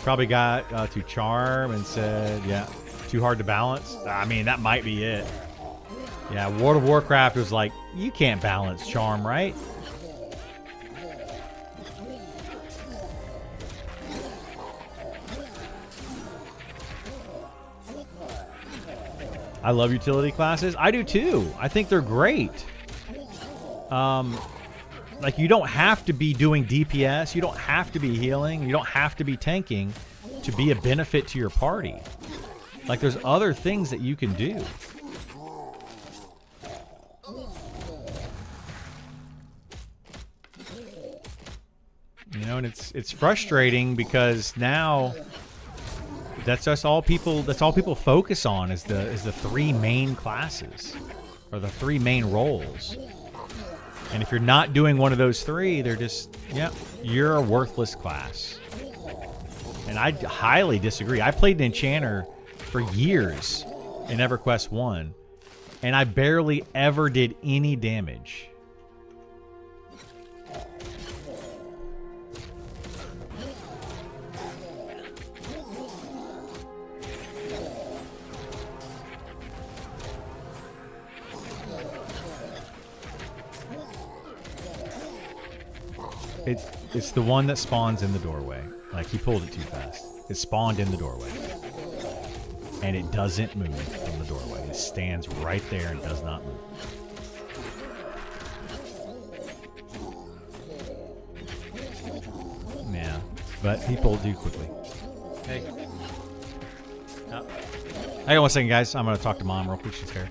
Probably got to charm and said, yeah, too hard to balance. I mean, that might be it. Yeah, World of Warcraft was like, you can't balance charm, right? I love utility classes. I do too. I think they're great. Like, you don't have to be doing DPS. You don't have to be healing. You don't have to be tanking to be a benefit to your party. Like, there's other things that you can do. You know, and it's frustrating because now that's all people focus on is the 3 main classes or the 3 main roles. And if you're not doing one of those 3, they're just, yeah, you're a worthless class. And I highly disagree. I played an enchanter for years in EverQuest 1, and I barely ever did any damage. It's the one that spawns in the doorway. Like, he pulled it too fast. It spawned in the doorway. And it doesn't move from the doorway. It stands right there and does not move. but people do quickly. Hey. Oh. Hang on one second, guys. I'm going to talk to Mom real quick. She's here.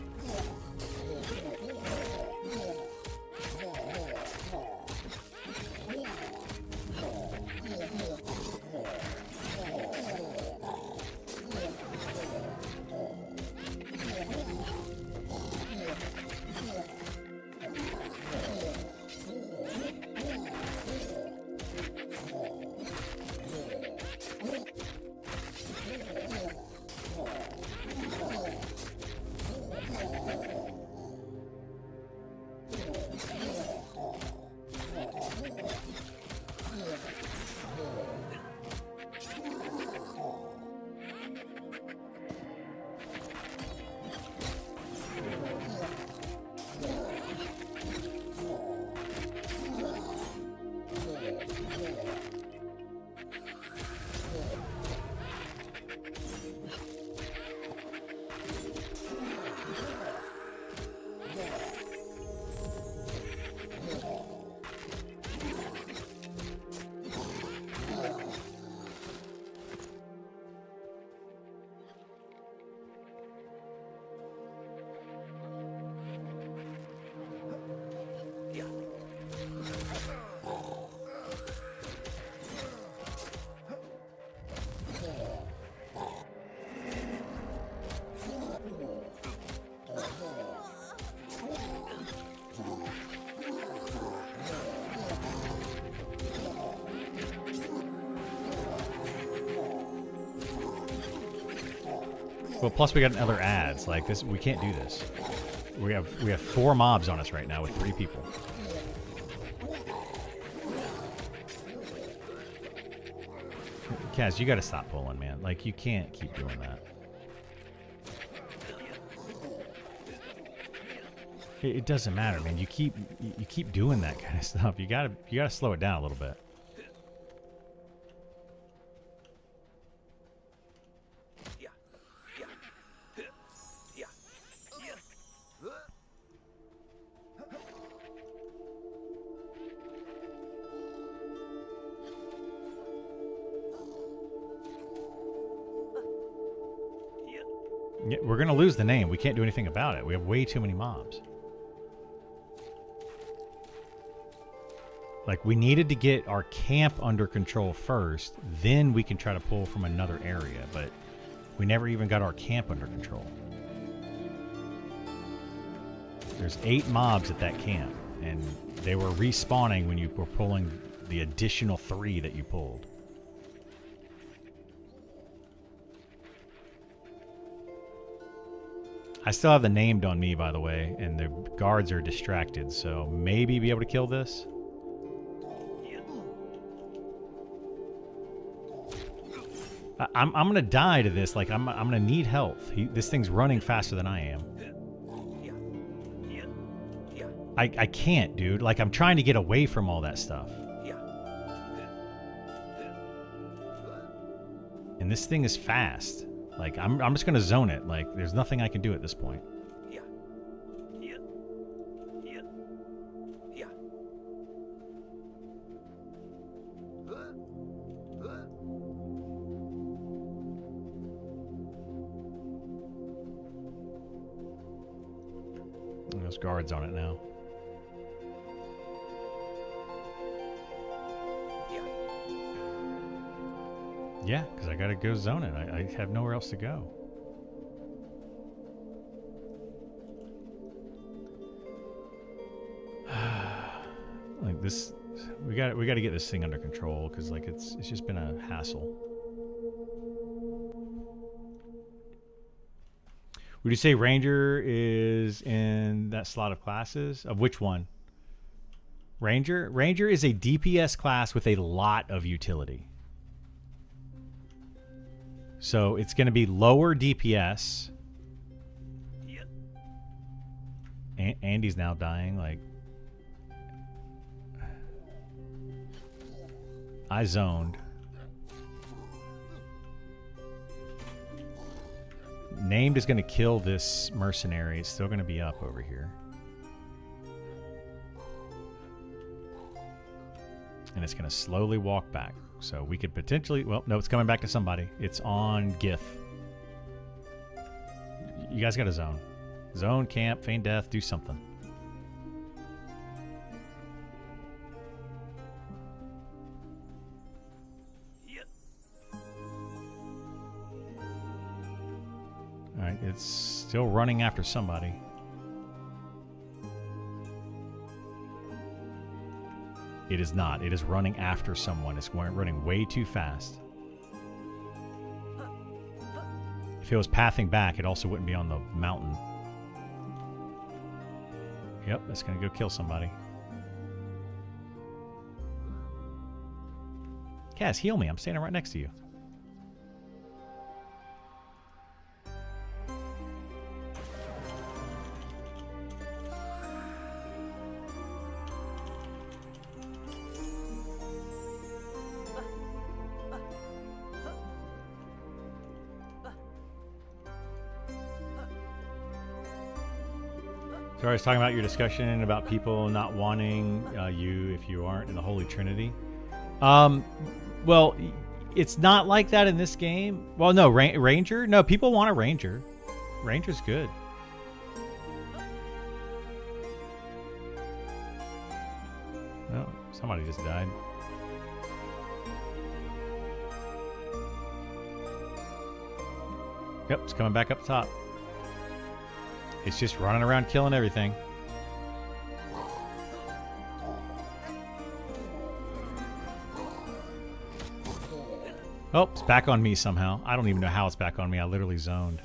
Well, plus we got other ads. Like this, we can't do this. We have 4 mobs on us right now with 3 people. Kaz, you got to stop pulling, man. Like you can't keep doing that. It doesn't matter, man. You keep doing that kind of stuff. You gotta slow it down a little bit. Yeah, we're gonna lose the name. We can't do anything about it. We have way too many mobs. Like, we needed to get our camp under control first, then we can try to pull from another area, but we never even got our camp under control. There's 8 mobs at that camp, and they were respawning when you were pulling the additional 3 that you pulled. I still have the named on me, by the way, and the guards are distracted, so maybe be able to kill this. I'm gonna die to this. Like I'm gonna need health. This thing's running faster than I am. I can't, dude. Like I'm trying to get away from all that stuff. And this thing is fast. Like I'm just gonna zone it. Like there's nothing I can do at this point. There's guards on it now. Yeah, because I gotta go zone it. I have nowhere else to go. Like this, we got to get this thing under control because like it's just been a hassle. Would you say Ranger is in that slot of classes? Of which one? Ranger? Ranger is a DPS class with a lot of utility. So it's going to be lower DPS. Andy's now dying. Like, I zoned. Named is going to kill this mercenary. It's still going to be up over here. And it's going to slowly walk back. So we could potentially... Well, no, it's coming back to somebody. It's on Gith. You guys got a zone. Zone, camp, feign death, do something. Alright, it's still running after somebody. It is not. It is running after someone. It's running way too fast. If it was pathing back, it also wouldn't be on the mountain. Yep, it's going to go kill somebody. Kaz, heal me. I'm standing right next to you. So I was talking about your discussion about people not wanting you if you aren't in the Holy Trinity. Well, it's not like that in this game. Well, no, Ranger? No, people want a Ranger. Ranger's good. Oh, somebody just died. Yep, it's coming back up top. It's just running around killing everything. Oh, it's back on me somehow. I don't even know how it's back on me. I literally zoned.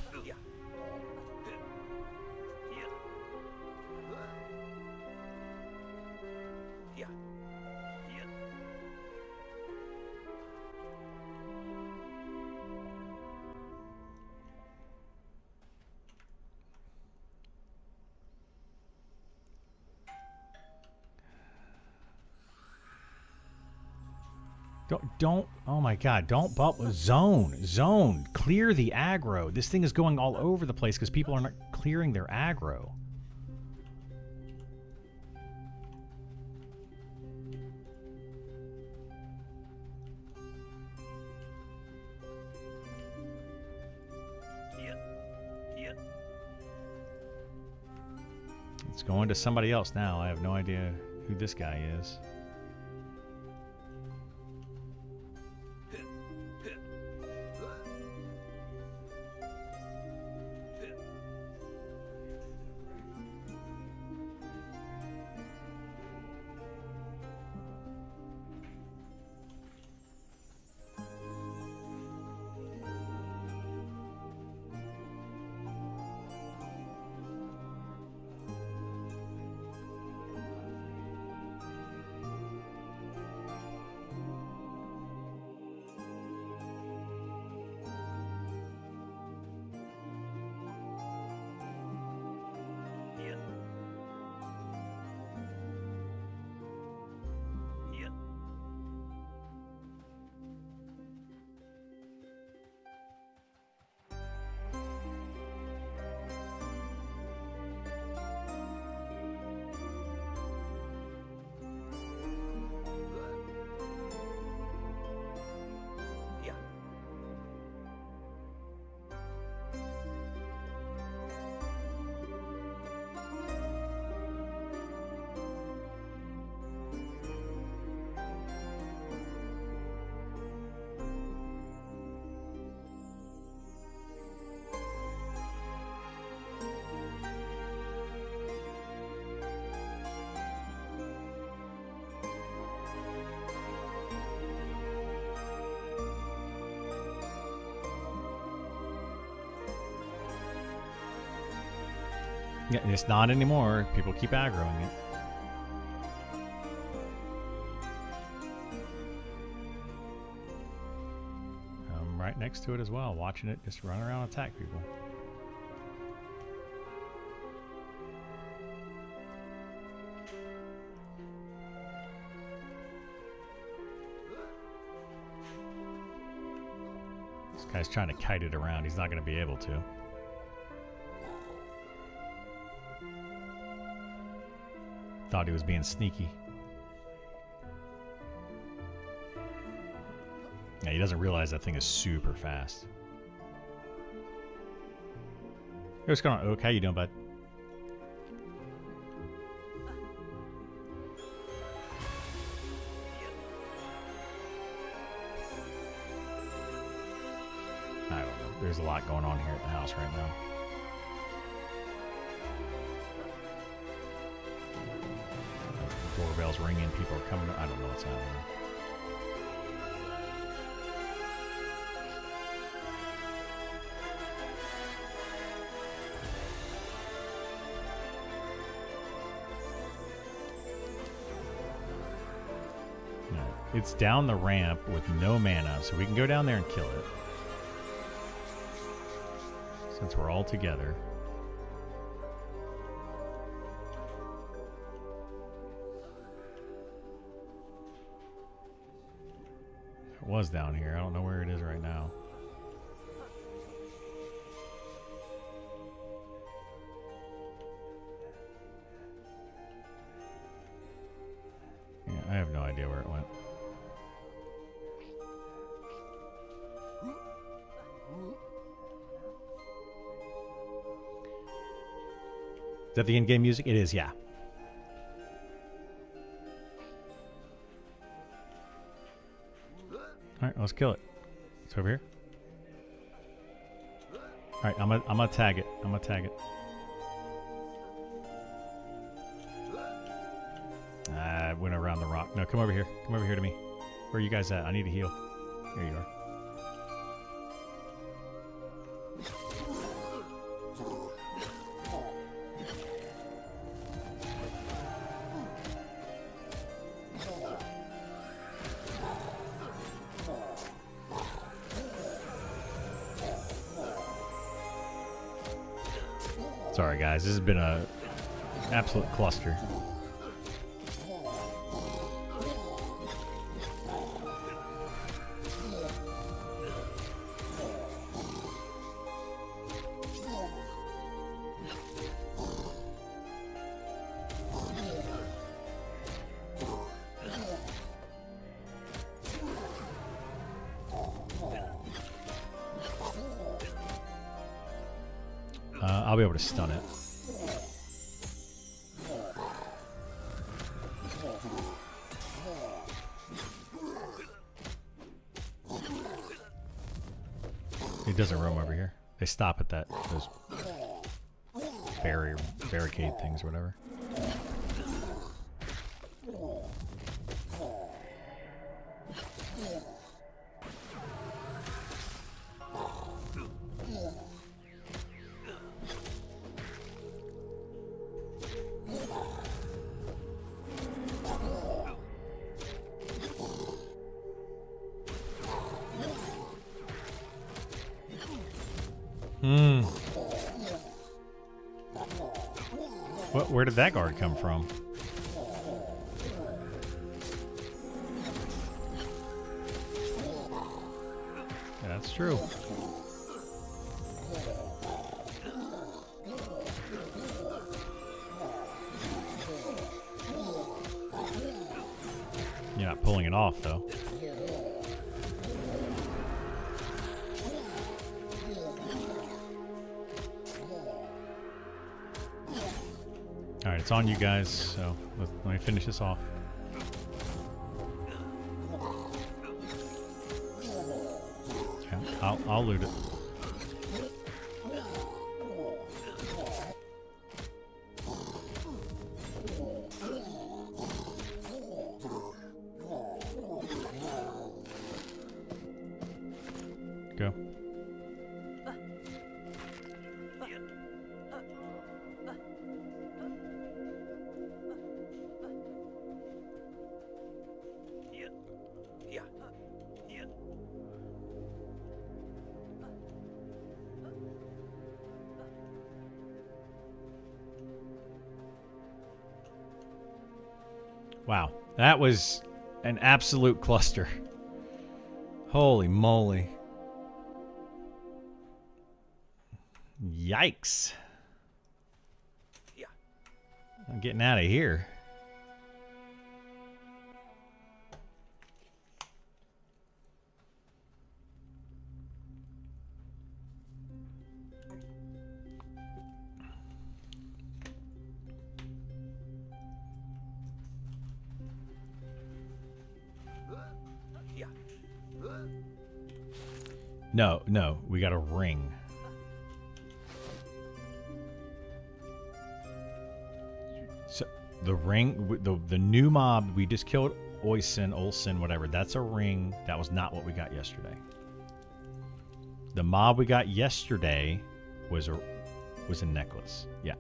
Don't, oh my god, don't bubble. Zone. Clear the aggro. This thing is going all over the place because people are not clearing their aggro. It's going to somebody else now. I have no idea who this guy is. Yeah, it's not anymore. People keep aggroing it. I'm right next to it as well, watching it just run around and attack people. This guy's trying to kite it around. He's not going to be able to. Thought he was being sneaky. Yeah, he doesn't realize that thing is super fast. Hey, what's going on, Oak? How you doing, bud? I don't know. There's a lot going on here at the house right now. Doorbell's ringing. People are coming. I don't know what's happening. Alright, it's down the ramp with no mana, so we can go down there and kill it. Since we're all together. It was down here. I don't know where it is right now. Yeah, I have no idea where it went. Is that the in-game music? It is, yeah. Alright, let's kill it. It's over here. Alright, I'm gonna tag it. I'm gonna tag it. I went around the rock. No, come over here. Come over here to me. Where are you guys at? I need to heal. There you are. Sorry, guys. This has been a absolute cluster. I'll be able to stun it. It doesn't roam over here. They stop at those barricade things or whatever. Where did that guard come from? Yeah, that's true. You're not pulling it off, though. All right, it's on you guys, so let me finish this off. Yeah, I'll loot it. Go. Wow, that was an absolute cluster. Holy moly. Yikes. Yeah. I'm getting out of here. No, no, we got a ring. So the ring, the new mob we just killed, Olsen, whatever. That's a ring. That was not what we got yesterday. The mob we got yesterday was a necklace. Yeah.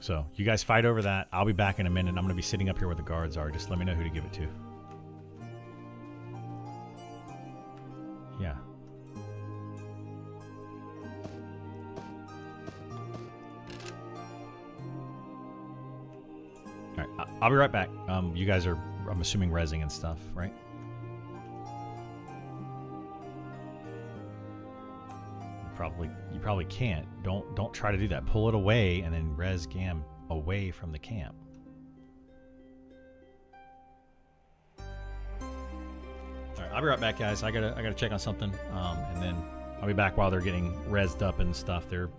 So you guys fight over that. I'll be back in a minute. I'm going to be sitting up here where the guards are. Just let me know who to give it to. Yeah. All right. I'll be right back. You guys are, I'm assuming, rezzing and stuff, right? You probably can't. Don't try to do that. Pull it away and then res Gam away from the camp. All right, I'll be right back, guys. I gotta check on something, and then I'll be back while they're getting rezzed up and stuff. They're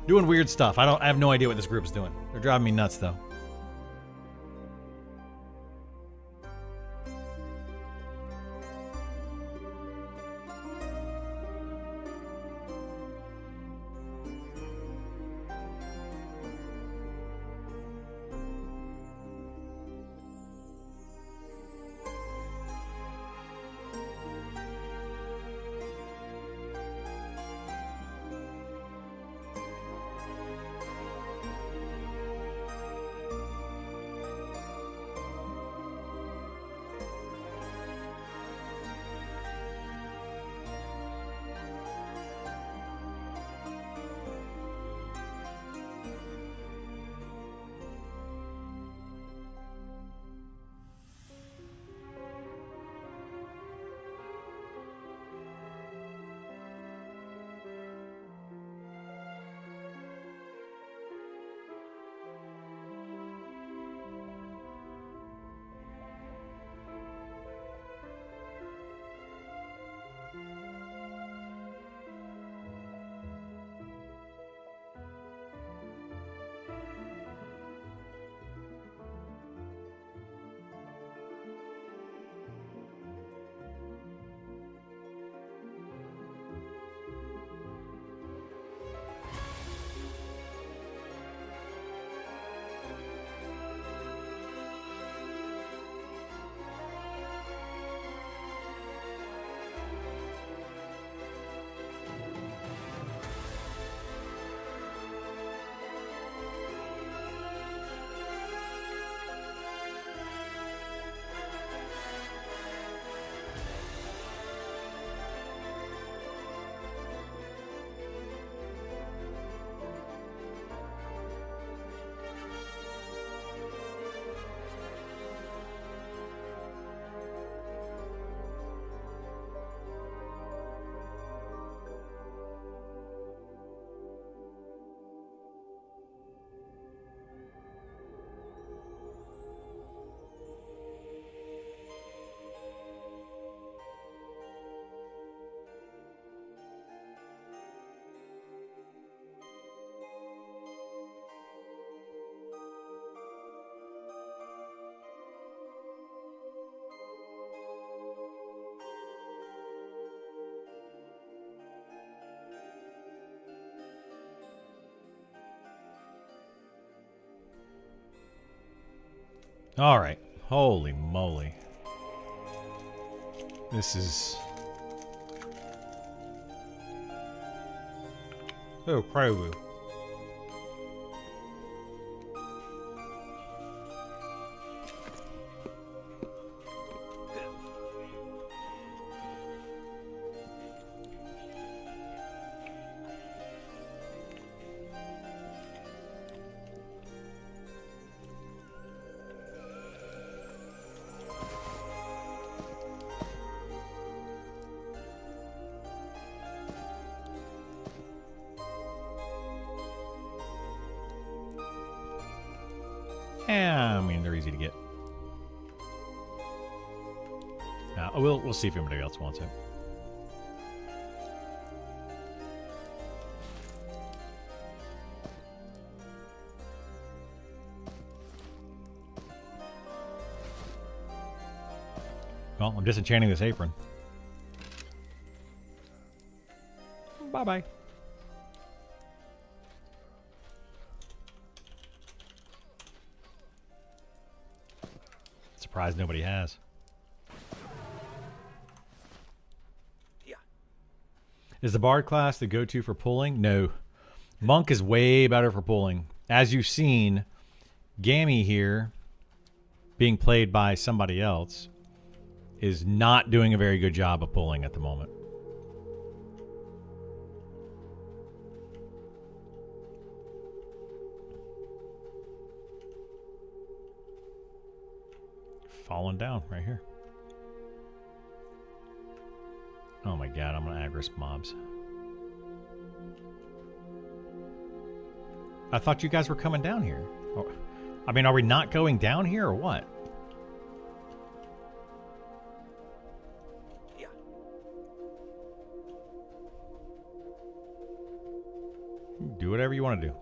doing weird stuff. I have no idea what this group is doing. They're driving me nuts, though. All right. Holy moly. This is... Oh, crazy. Yeah, I mean, they're easy to get. We'll see if anybody else wants it. Well, I'm disenchanting this apron. Bye-bye. Surprised nobody has. Yeah. Is the Bard class the go-to for pulling? No. Monk is way better for pulling. As you've seen, Gammy here, being played by somebody else, is not doing a very good job of pulling at the moment. Falling down right here. Oh my god, I'm gonna aggro mobs. I thought you guys were coming down here. Oh, I mean, are we not going down here or what? Yeah. Do whatever you want to do.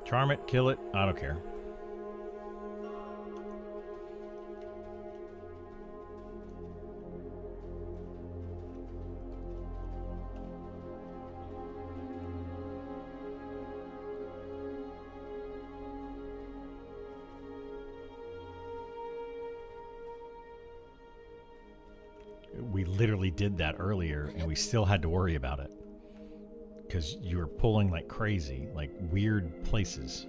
Charm it, kill it, I don't care. We literally did that earlier and we still had to worry about it because you were pulling like crazy, like weird places.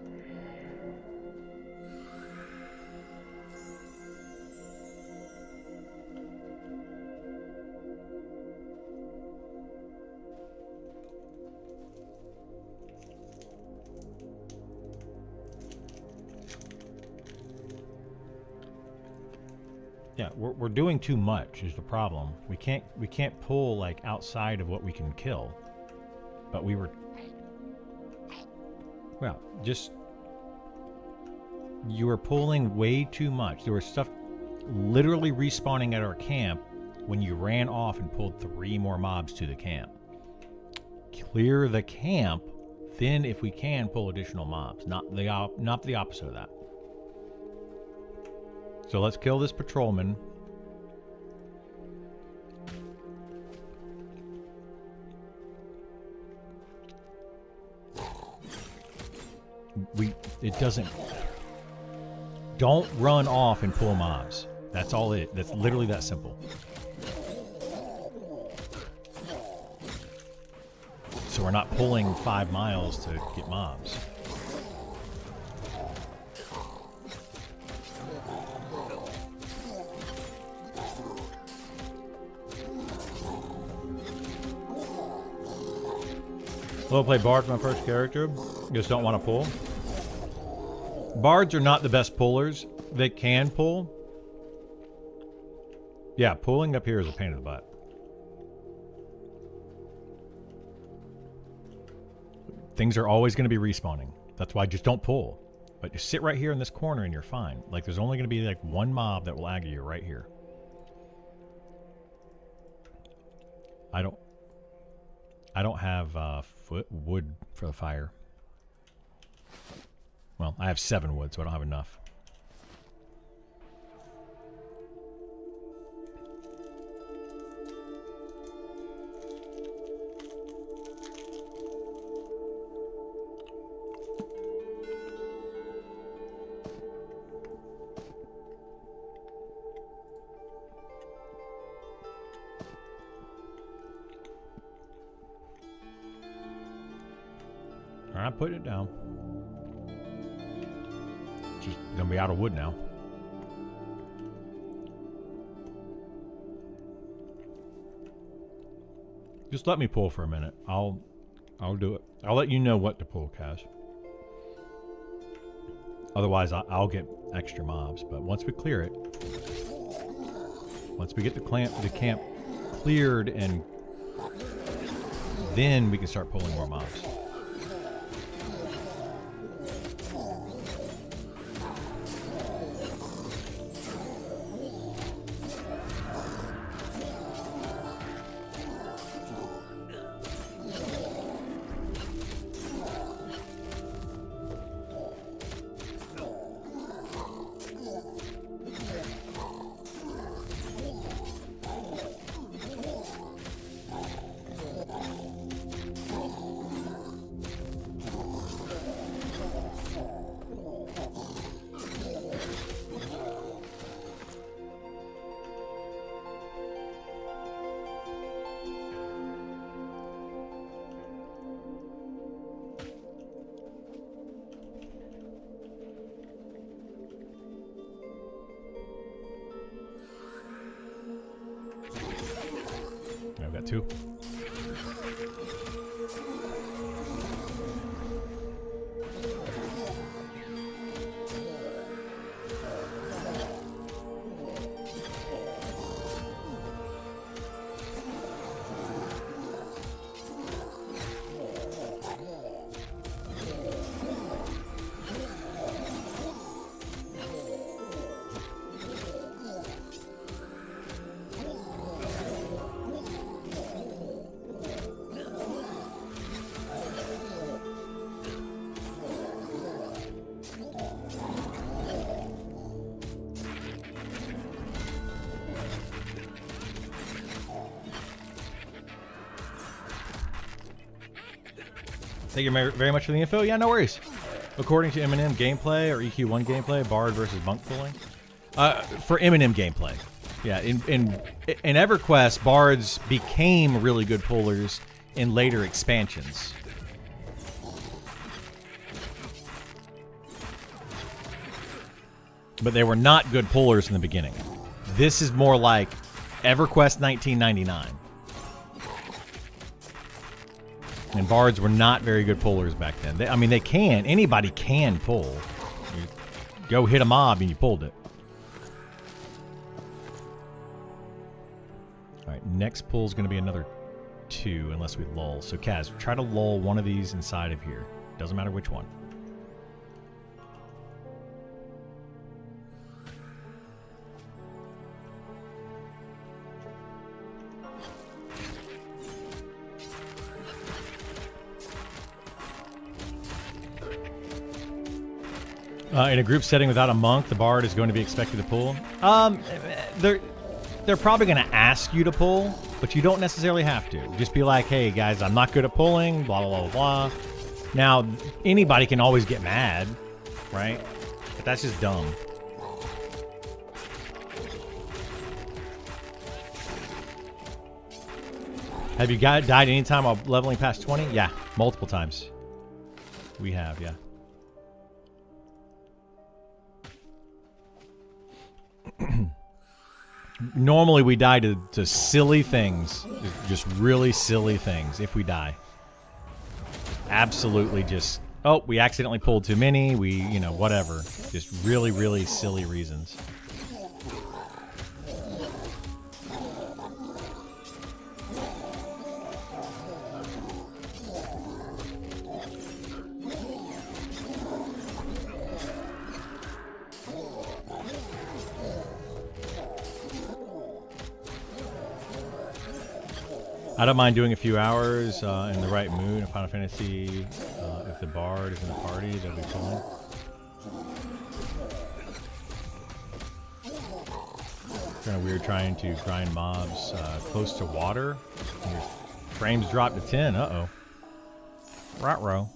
Yeah, we're doing too much is the problem. We can't pull like outside of what we can kill. But we were, well, just you were pulling way too much. There was stuff literally respawning at our camp when you ran off and pulled 3 more mobs to the camp. Clear the camp, then if we can pull additional mobs, not the opposite of that. So let's kill this patrolman. It doesn't. Don't run off and pull mobs. That's all it. That's literally that simple. So we're not pulling 5 miles to get mobs. I'll play Bard for my first character. Just don't want to pull. Bards are not the best pullers. They can pull. Yeah, pulling up here is a pain in the butt. Things are always going to be respawning. That's why just don't pull. But just sit right here in this corner and you're fine. Like there's only going to be like 1 mob that will aggro you right here. I don't have wood for the fire. Well, I have 7 wood, so I don't have enough. All right, putting it down. Just gonna be out of wood now. Just let me pull for a minute. I'll do it. I'll let you know what to pull, Cash. Otherwise, I'll get extra mobs. But once we clear it, once we get the camp cleared, and then we can start pulling more mobs. got 2. Thank you very much for the info. Yeah, no worries. According to Eminem gameplay or EQ1 gameplay, Bard versus Monk pulling. For Eminem gameplay. Yeah, in EverQuest, Bards became really good pullers in later expansions. But they were not good pullers in the beginning. This is more like EverQuest 1999. And Bards were not very good pullers back then. Anybody can pull. You go hit a mob and you pulled it. All right, next pull is going to be another 2 unless we lull. So Kaz, try to lull one of these inside of here. Doesn't matter which one. In a group setting without a monk, the bard is going to be expected to pull. They're probably going to ask you to pull, but you don't necessarily have to. Just be like, hey guys, I'm not good at pulling, blah, blah, blah, blah. Now, anybody can always get mad, right? But that's just dumb. Have you died anytime while leveling past 20? Yeah, multiple times. We have, yeah. Normally we die to silly things, just really silly things if we die. Absolutely just, oh, we accidentally pulled too many, whatever. Just really, really silly reasons. I don't mind doing a few hours in the right mood in Final Fantasy. If the bard is in the party, that'll be fun. Kind of weird trying to grind mobs close to water. And your frames drop to 10. Uh-oh. Rot-row.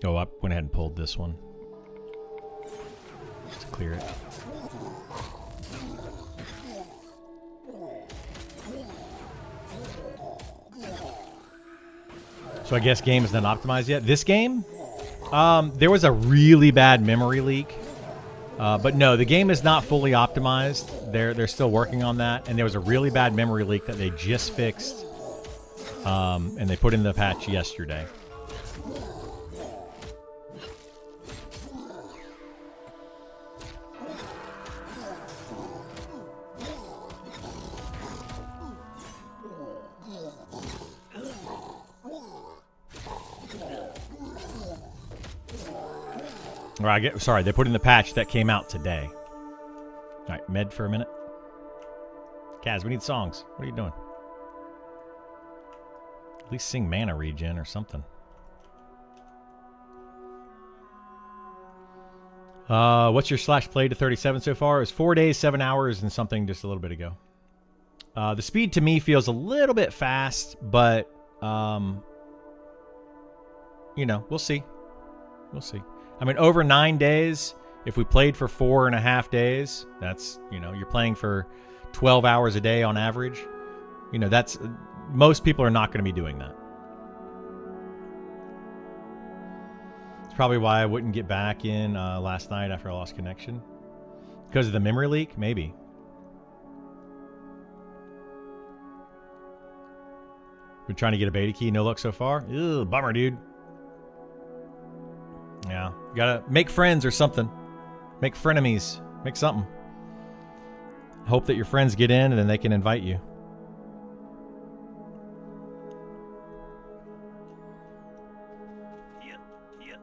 Oh, I went ahead and pulled this one. Just to clear it. So I guess game is not optimized yet. This game, there was a really bad memory leak. But no, the game is not fully optimized. They're still working on that. And there was a really bad memory leak that they just fixed. And they put in the patch yesterday. Sorry, they put in the patch that came out today. All right, med for a minute. Kaz, we need songs. What are you doing? At least sing mana regen or something. What's your slash play to 37 so far? It was 4 days, 7 hours, and something just a little bit ago. The speed to me feels a little bit fast, but we'll see. We'll see. I mean, over 9 days, if we played for 4.5 days, that's, you're playing for 12 hours a day on average. That's, most people are not going to be doing that. It's probably why I wouldn't get back in last night after I lost connection. Because of the memory leak? Maybe. Been trying to get a beta key. No luck so far. Ew, bummer, dude. Yeah. Gotta make friends or something. Make frenemies. Make something. Hope that your friends get in and then they can invite you. Yeah. Yeah.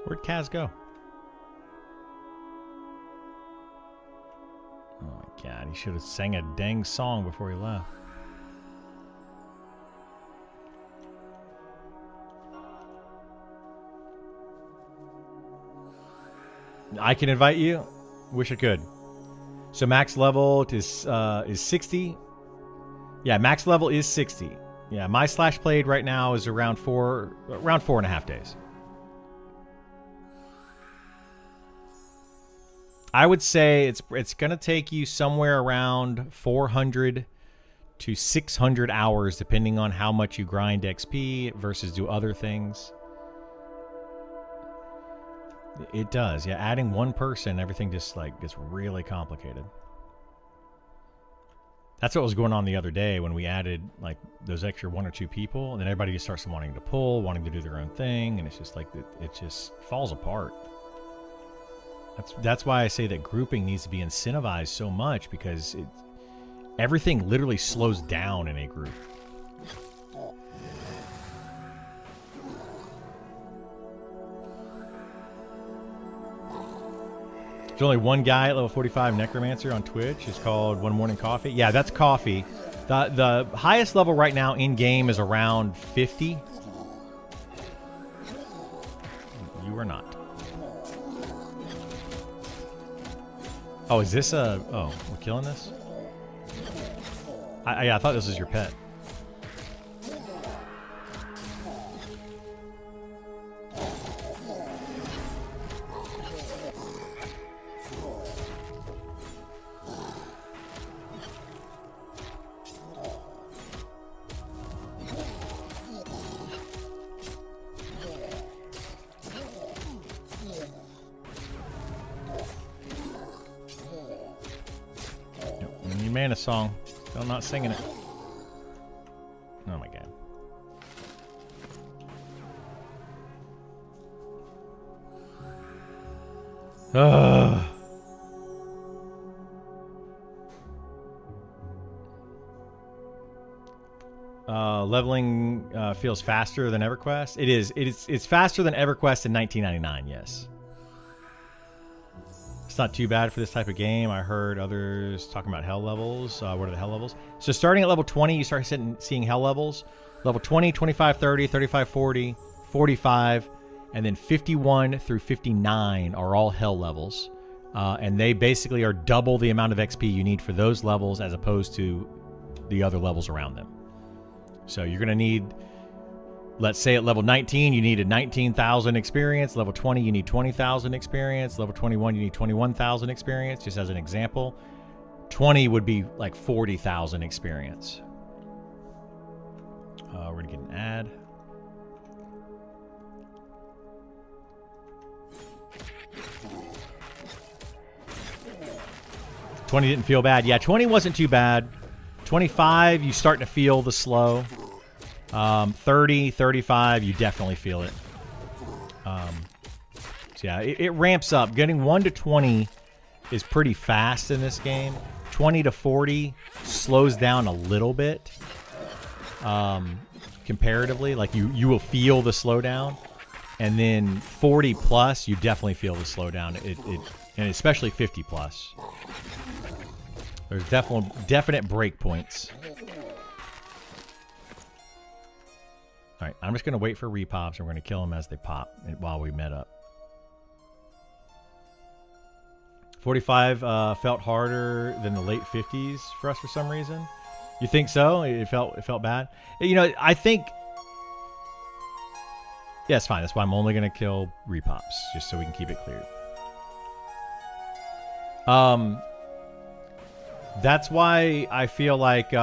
Where'd Kaz go? Oh my god, he should have sang a dang song before he left. I can invite you. Wish I could. So max level is 60. Yeah, max level is 60. Yeah, my slash played right now is around 4.5 days. I would say it's gonna take you somewhere around 400 to 600 hours, depending on how much you grind XP versus do other things. It does, yeah. Adding one person, everything just like gets really complicated. That's what was going on the other day when we added like those extra 1 or 2 people, and then everybody just starts wanting to pull, wanting to do their own thing, and it's just like it just falls apart. That's why I say that grouping needs to be incentivized so much, because everything literally slows down in a group. There's only one guy at level 45 Necromancer on Twitch. It's called One Morning Coffee. Yeah, that's coffee. The highest level right now in game is around 50. You are not. Oh, is this a... Oh, we're killing this? I thought this was your pet. Mana song. Still not singing it. Oh my god. Ugh. Leveling feels faster than EverQuest. It is. It's faster than EverQuest in 1999. Yes. It's not too bad for this type of game. I heard others talking about hell levels. What are the hell levels? So starting at level 20, you start seeing hell levels. Level 20, 25, 30, 35, 40, 45, and then 51 through 59 are all hell levels. And they basically are double the amount of XP you need for those levels as opposed to the other levels around them. So you're going to need... Let's say at level 19, you needed 19,000 experience. Level 20, you need 20,000 experience. Level 21, you need 21,000 experience, just as an example. 20 would be like 40,000 experience. We're going to get an ad. $20 didn't feel bad. Yeah, 20 wasn't too bad. 25, you starting to feel the slow. 30, 35, you definitely feel it. So yeah, it ramps up. Getting 1 to 20 is pretty fast in this game. 20 to 40 slows down a little bit. Comparatively, like you will feel the slowdown. And then 40 plus, you definitely feel the slowdown. And especially 50 plus. There's definite break points. All right, I'm just going to wait for repops, and we're going to kill them as they pop while we met up. 45 felt harder than the late 50s for us for some reason. You think so? It felt bad. You know, I think... Yeah, it's fine. That's why I'm only going to kill repops, just so we can keep it cleared. That's why I feel like...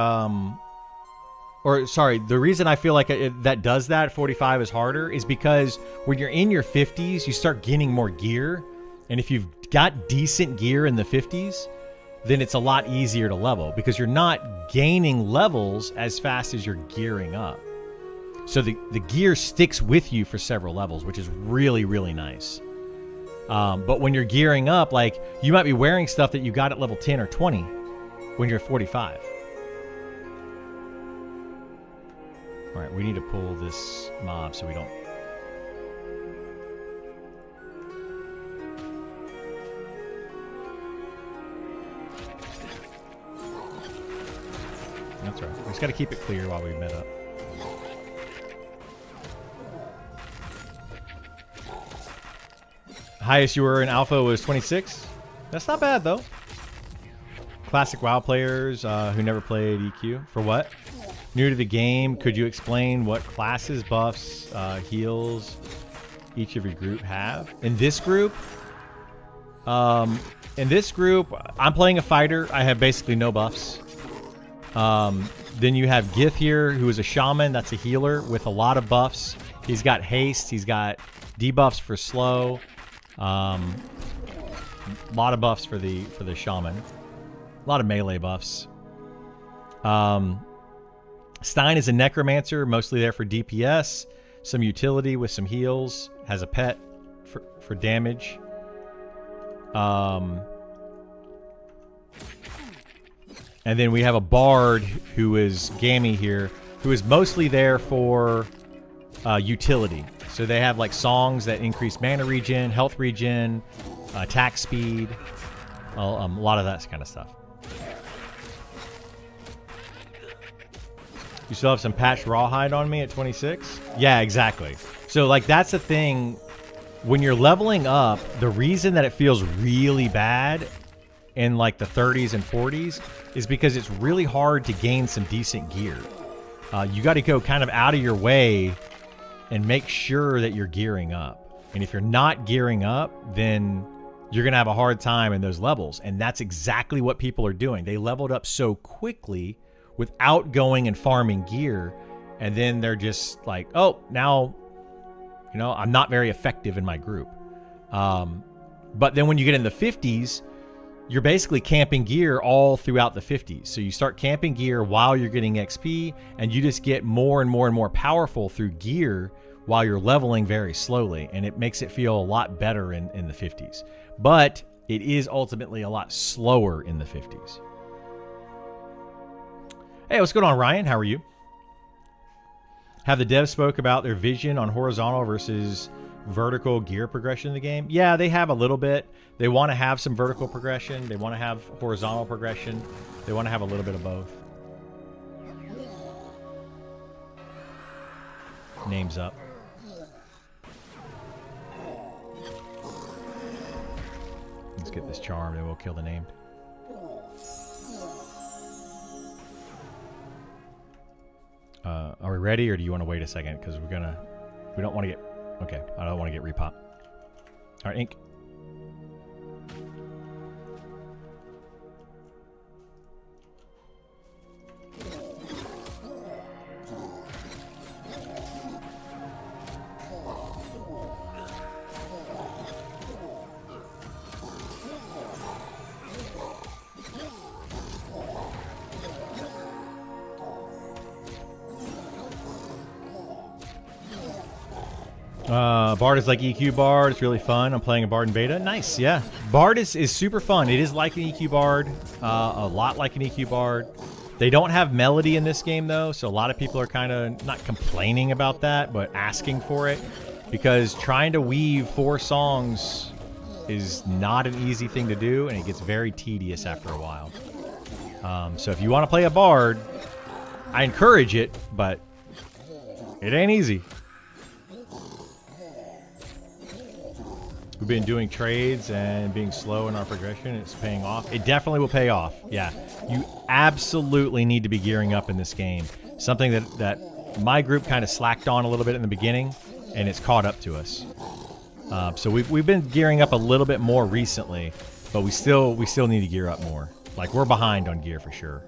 or sorry, the reason I feel like that does that, 45 is harder, is because when you're in your 50s, you start getting more gear. And if you've got decent gear in the 50s, then it's a lot easier to level because you're not gaining levels as fast as you're gearing up. So the gear sticks with you for several levels, which is really, really nice. But when you're gearing up, like you might be wearing stuff that you got at level 10 or 20 when you're 45. All right, we need to pull this mob so we don't... That's right. We just got to keep it clear while we met up. Highest you were in alpha was 26. That's not bad, though. Classic WoW players who never played EQ. For what? New to the game, could you explain what classes, buffs, heals each of your group have? In this group, I'm playing a fighter. I have basically no buffs. Then you have Gith here, who is a shaman. That's a healer with a lot of buffs. He's got haste. He's got debuffs for slow. A lot of buffs for the shaman. A lot of melee buffs. Stein is a necromancer, mostly there for DPS. Some utility with some heals. Has a pet for damage. And then we have a bard who is Gammy here, who is mostly there for utility. So they have like songs that increase mana regen, health regen, attack speed, a lot of that kind of stuff. You still have some patched rawhide on me at 26? Yeah, exactly. So like that's the thing. When you're leveling up, the reason that it feels really bad in like the 30s and 40s is because it's really hard to gain some decent gear. You got to go kind of out of your way and make sure that you're gearing up. And if you're not gearing up, then you're going to have a hard time in those levels. And that's exactly what people are doing. They leveled up so quickly without going and farming gear. And then they're just like, oh, now, you know, I'm not very effective in my group. But then when you get in the 50s, you're basically camping gear all throughout the 50s. So you start camping gear while you're getting XP, and you just get more and more and more powerful through gear while you're leveling very slowly, and it makes it feel a lot better in the 50s. But it is ultimately a lot slower in the 50s. Hey, what's going on, Ryan? How are you? Have the devs spoke about their vision on horizontal versus vertical gear progression in the game? Yeah, they have a little bit. They want to have some vertical progression. They want to have horizontal progression. They want to have a little bit of both. Name's up. Let's get this charm and we'll kill the named. Are we ready, or do you want to wait a second? Because we don't want to get... Okay, I don't want to get repop. All right, Ink. Bard is like EQ Bard. It's really fun. I'm playing a Bard in beta. Nice, yeah. Bard is super fun. It is like an EQ Bard, a lot like an EQ Bard. They don't have melody in this game, though, so a lot of people are kind of not complaining about that, but asking for it, because trying to weave 4 songs is not an easy thing to do, and it gets very tedious after a while. So if you want to play a Bard, I encourage it, but it ain't easy. We've been doing trades and being slow in our progression. It's paying off. It definitely will pay off. Yeah, you absolutely need to be gearing up in this game. Something that my group kind of slacked on a little bit in the beginning, and it's caught up to us. So we've been gearing up a little bit more recently, but we still need to gear up more. Like, we're behind on gear for sure.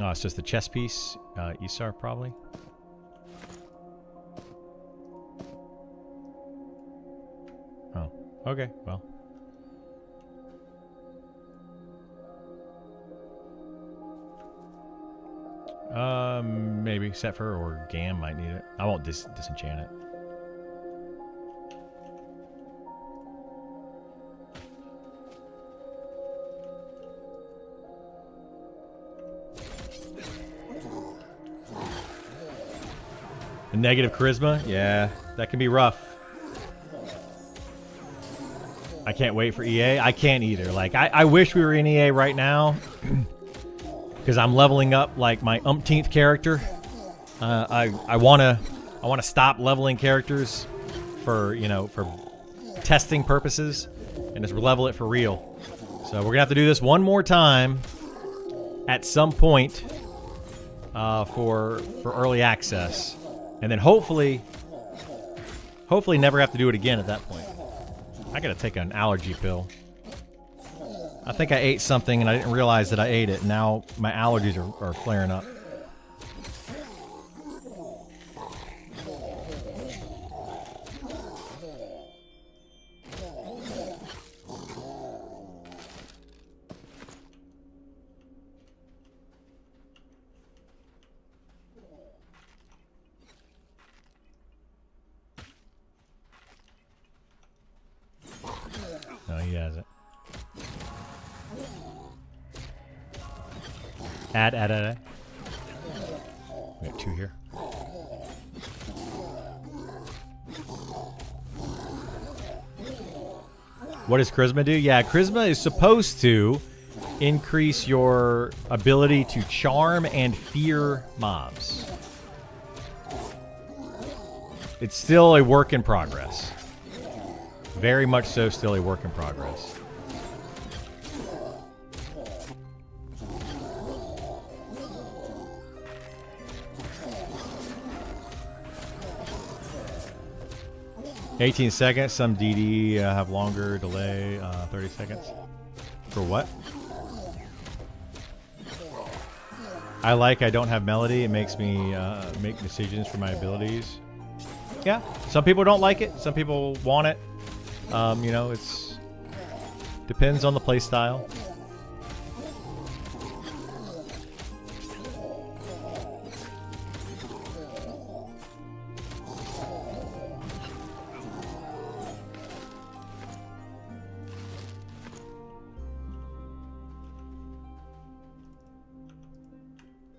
Oh, it's just the chess piece. Isar, probably. Oh, okay, well. Maybe Setfer or Gam might need it. I won't disenchant it. A negative charisma? Yeah, that can be rough. I can't wait for EA. I can't either. Like, I wish we were in EA right now. Because I'm leveling up like my umpteenth character. I wanna stop leveling characters for testing purposes and just level it for real. So we're gonna have to do this one more time at some point for early access, and then hopefully never have to do it again at that point. I gotta take an allergy pill. I think I ate something and I didn't realize that I ate it. Now my allergies are flaring up. No, he hasn't. Add. We got 2 here. What does Charisma do? Yeah, Charisma is supposed to increase your ability to charm and fear mobs. It's still a work in progress. Very much so, still a work in progress. $18 seconds. Some DD have longer delay. 30 seconds. For what? I don't have melody. It makes me make decisions for my abilities. Yeah. Some people don't like it. Some people want it. It's depends on the play style.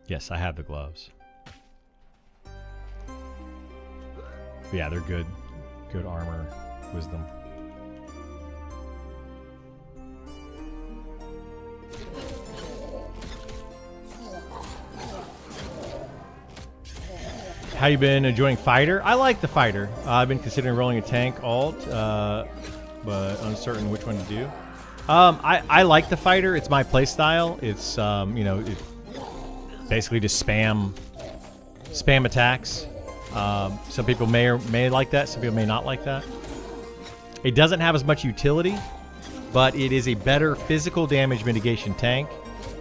Yes, I have the gloves. Yeah, they're good. Good armor, wisdom. How you been enjoying Fighter? I like the Fighter. I've been considering rolling a tank alt, but uncertain which one to do. I like the Fighter. It's my playstyle. It's it basically just spam attacks. Some people may like that. Some people may not like that. It doesn't have as much utility, but it is a better physical damage mitigation tank,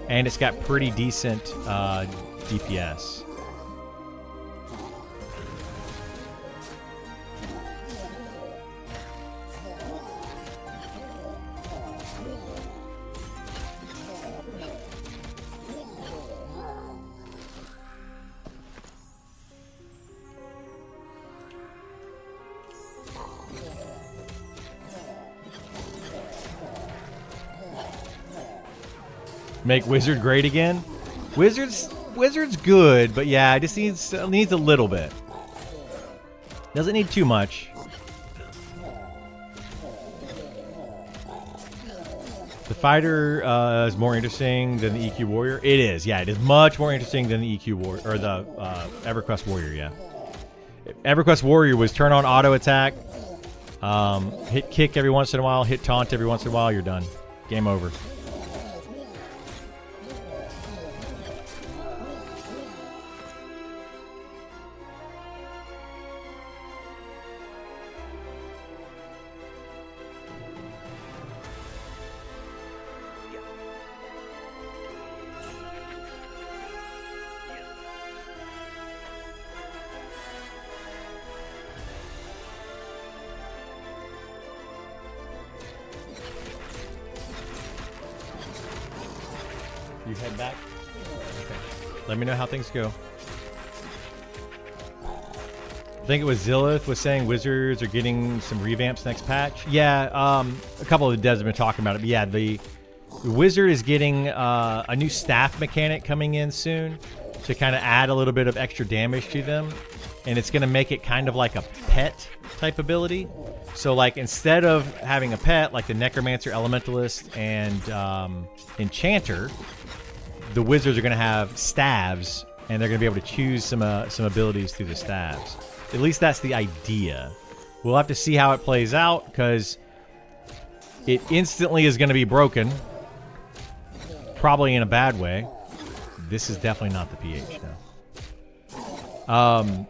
and it's got pretty decent DPS. Make Wizard great again? Wizard's good, but yeah, it just needs a little bit. Doesn't need too much. The Fighter is more interesting than the EQ Warrior. It is, yeah, it is much more interesting than the EQ Warrior or the EverQuest Warrior. Yeah, EverQuest Warrior was turn on auto attack, hit kick every once in a while, hit taunt every once in a while. You're done. Game over. head back? Okay. Let me know how things go. I think it was Zillith was saying Wizards are getting some revamps next patch. Yeah, a couple of the devs have been talking about it. But yeah, the Wizard is getting a new staff mechanic coming in soon to kind of add a little bit of extra damage to them. And it's going to make it kind of like a pet type ability. So like instead of having a pet like the Necromancer, Elementalist, and Enchanter, the Wizards are going to have staves, and they're going to be able to choose some abilities through the staves. At least that's the idea. We'll have to see how it plays out, because it instantly is going to be broken. Probably in a bad way. This is definitely not the PH now.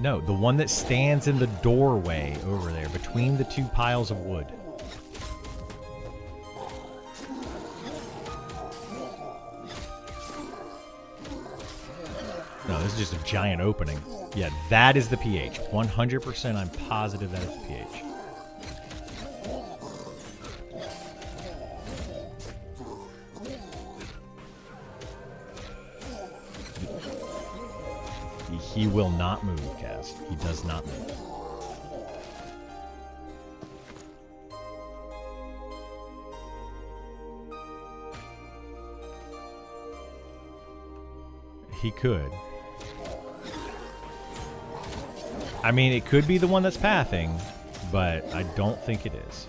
No, the one that stands in the doorway over there, between the two piles of wood. No, this is just a giant opening. Yeah, that is the PH. 100% I'm positive that is the PH. He will not move, Kaz. He does not move. He could. I mean, it could be the one that's pathing, but I don't think it is.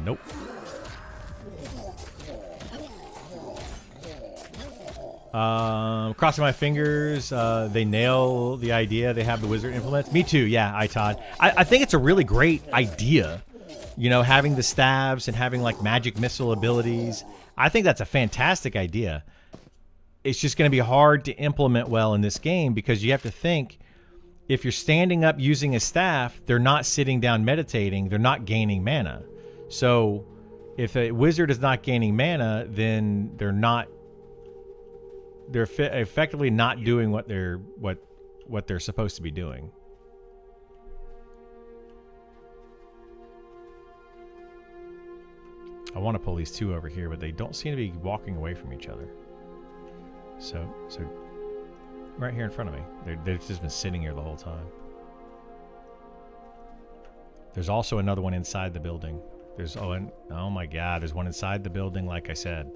Nope. Crossing my fingers, they nail the idea. They have the wizard implements. Me too, yeah, Todd. I think it's a really great idea. You know, having the staves and having like magic missile abilities. I think that's a fantastic idea. It's just going to be hard to implement well in this game, because you have to think, if you're standing up using a staff, they're not sitting down meditating, they're not gaining mana. So if a wizard is not gaining mana, then they're effectively not doing what they're supposed to be doing. I want to pull these two over here, but they don't seem to be walking away from each other. So right here in front of me. They've just been sitting here the whole time. There's also another one inside the building. Oh my god, there's one inside the building, like I said.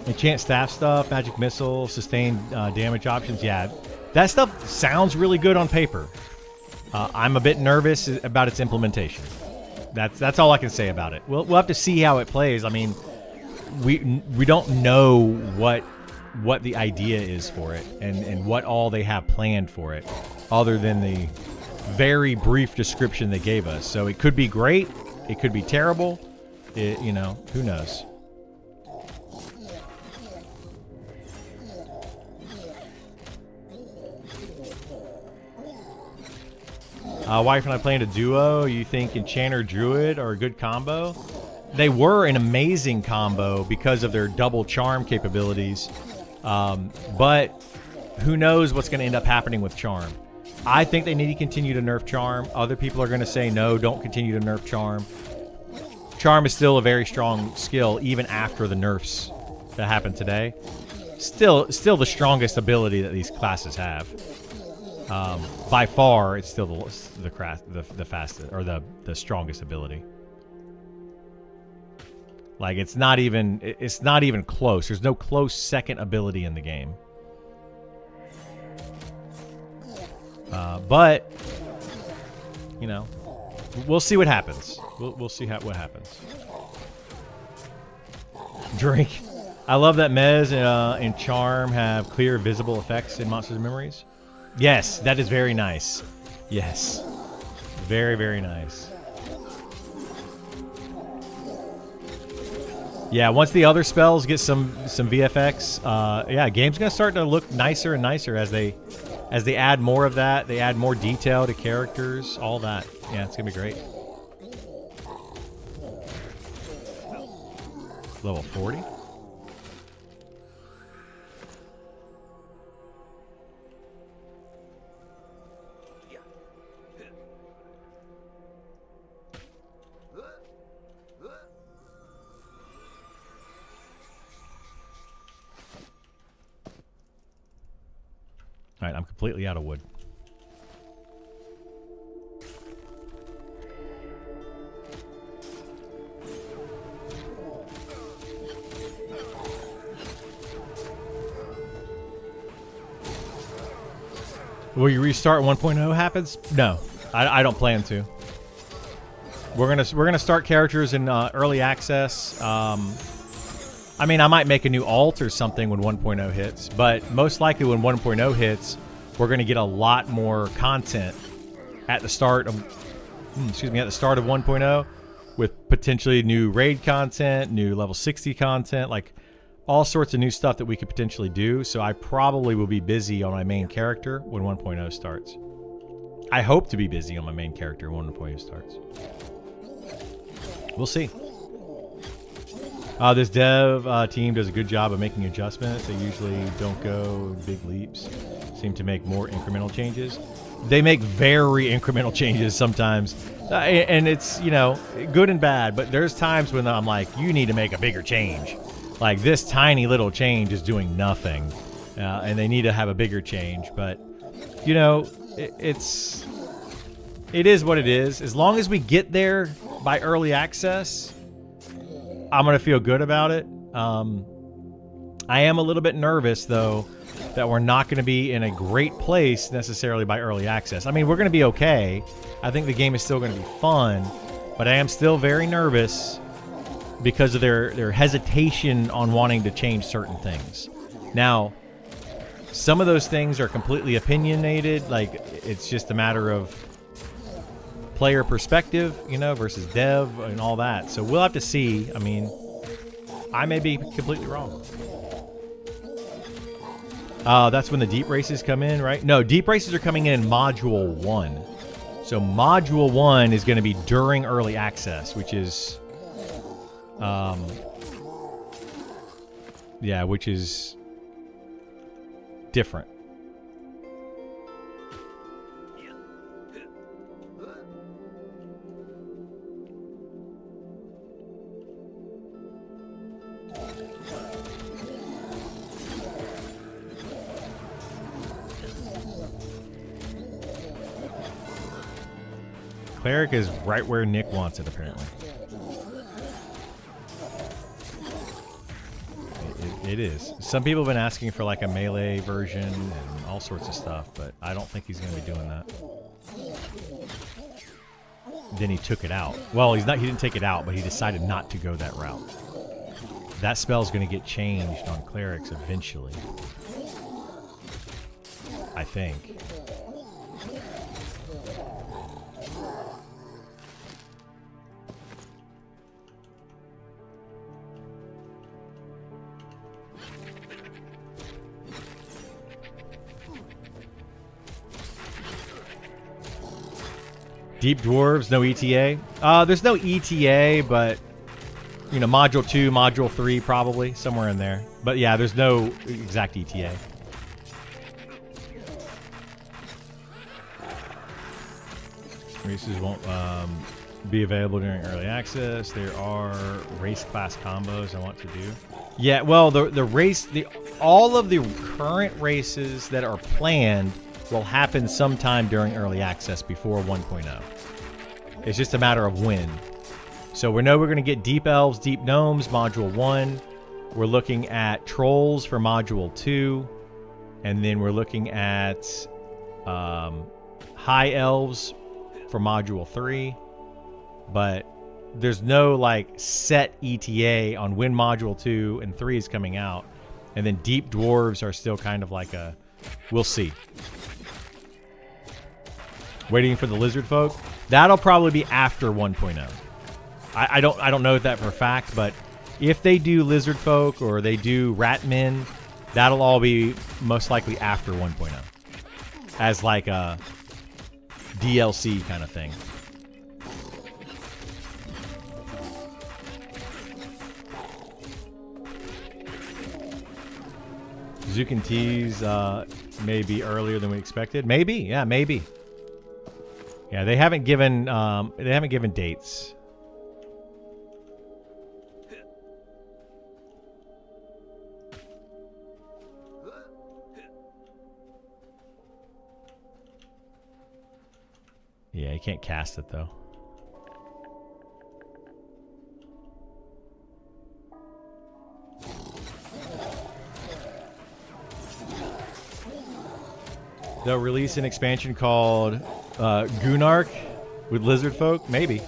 Enchant staff stuff, magic missile, sustained damage options. Yeah, that stuff sounds really good on paper. I'm a bit nervous about its implementation. That's all I can say about it. We'll have to see how it plays. I mean, we don't know what the idea is for it and what all they have planned for it, other than the very brief description they gave us. So it could be great, it could be terrible. You know, who knows? Wife and I playing a duo. You think Enchanter Druid are a good combo? They were an amazing combo because of their double charm capabilities. But who knows what's going to end up happening with charm. I think they need to continue to nerf charm. Other people are going to say, no, don't continue to nerf charm. Charm is still a very strong skill, even after the nerfs that happened today. Still the strongest ability that these classes have. By far, it's still the fastest, or the strongest ability. Like, it's not even close. There's no close second ability in the game. But you know, we'll see what happens. We'll see what happens. Drink. I love that Mez and Charm have clear, visible effects in Monsters and Memories. Yes, that is very nice. Yes. Very, very nice. Yeah, once the other spells get some VFX, yeah, game's gonna start to look nicer and nicer as they add more of that. They add more detail to characters, all that. Yeah, it's gonna be great. Level 40. All right, I'm completely out of wood. Will you restart 1.0 happens? No, I don't plan to. We're gonna start characters in early access. I mean, I might make a new alt or something when 1.0 hits, but most likely when 1.0 hits, we're going to get a lot more content at the start of, at the start of 1.0, with potentially new raid content, new level 60 content, like all sorts of new stuff that we could potentially do. So I probably will be busy on my main character when 1.0 starts. I hope to be busy on my main character when 1.0 starts. We'll see. This dev team does a good job of making adjustments. They usually don't go big leaps. Seem to make more incremental changes. They make very incremental changes sometimes. And it's, you know, good and bad. But there's times when I'm like, you need to make a bigger change. Like, this tiny little change is doing nothing. And they need to have a bigger change. But, you know, it is what it is. As long as we get there by early access, I'm going to feel good about it. I am a little bit nervous, though, that we're not going to be in a great place necessarily by early access. I mean, we're going to be okay. I think the game is still going to be fun, but I am still very nervous because of their hesitation on wanting to change certain things. Now, some of those things are completely opinionated. Like, it's just a matter of player perspective, you know, versus dev and all that. So we'll have to see. I mean, I may be completely wrong. That's when the deep races come in, right? No, deep races are coming in Module 1. So Module 1 is going to be during early access, which is, yeah, which is different. Cleric is right where Nick wants it, apparently. It is. Some people have been asking for like a melee version and all sorts of stuff, but I don't think he's going to be doing that. Then he took it out. Well, he didn't take it out, but he decided not to go that route. That spell's going to get changed on clerics eventually. I think. Deep Dwarves, no ETA. There's no ETA, but, you know, Module 2, Module 3, probably, somewhere in there. But yeah, there's no exact ETA. Races won't be available during early access. There are race class combos I want to do. Yeah, well, all of the current races that are planned will happen sometime during early access before 1.0. It's just a matter of when. So we know we're going to get Deep Elves, Deep Gnomes, Module 1. We're looking at Trolls for Module 2. And then we're looking at High Elves for Module 3. But there's no, like, set ETA on when Module 2 and 3 is coming out. And then Deep Dwarves are still kind of like a... We'll see. Waiting for the lizard folk. That'll probably be after 1.0. I don't know that for a fact, but If they do lizard folk or they do rat men, that'll all be most likely after 1.0 as like a DLC kind of thing. Zook and Tease may be earlier than we expected. Maybe, yeah, maybe. Yeah, they haven't given dates. Yeah, you can't cast it though. They'll release an expansion called Gunark with lizard folk? Maybe.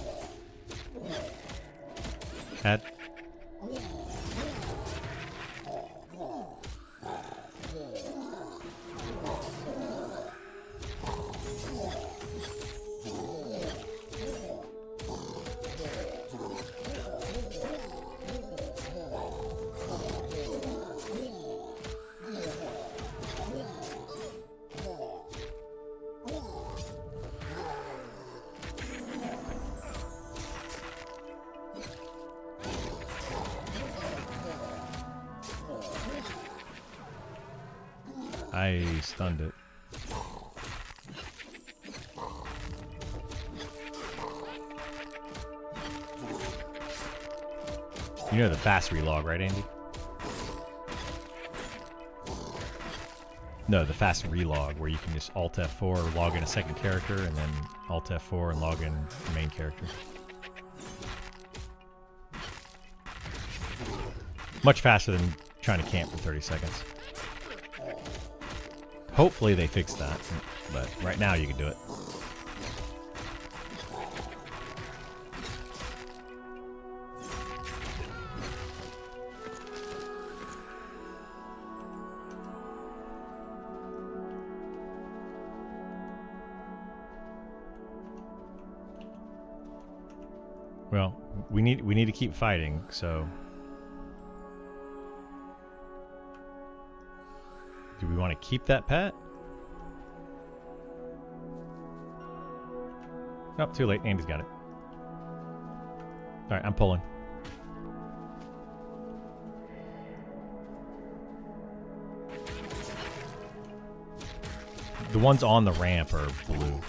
I stunned it. You know the fast relog, right, Andy? No, the fast relog, where you can just Alt F4, log in a second character, and then Alt F4 and log in the main character. Much faster than trying to camp for 30 seconds. Hopefully they fix that, but right now you can do it. Well, we need to keep fighting, so do we want to keep that pet? Nope, too late. Andy's got it. Alright, I'm pulling. The ones on the ramp are blue.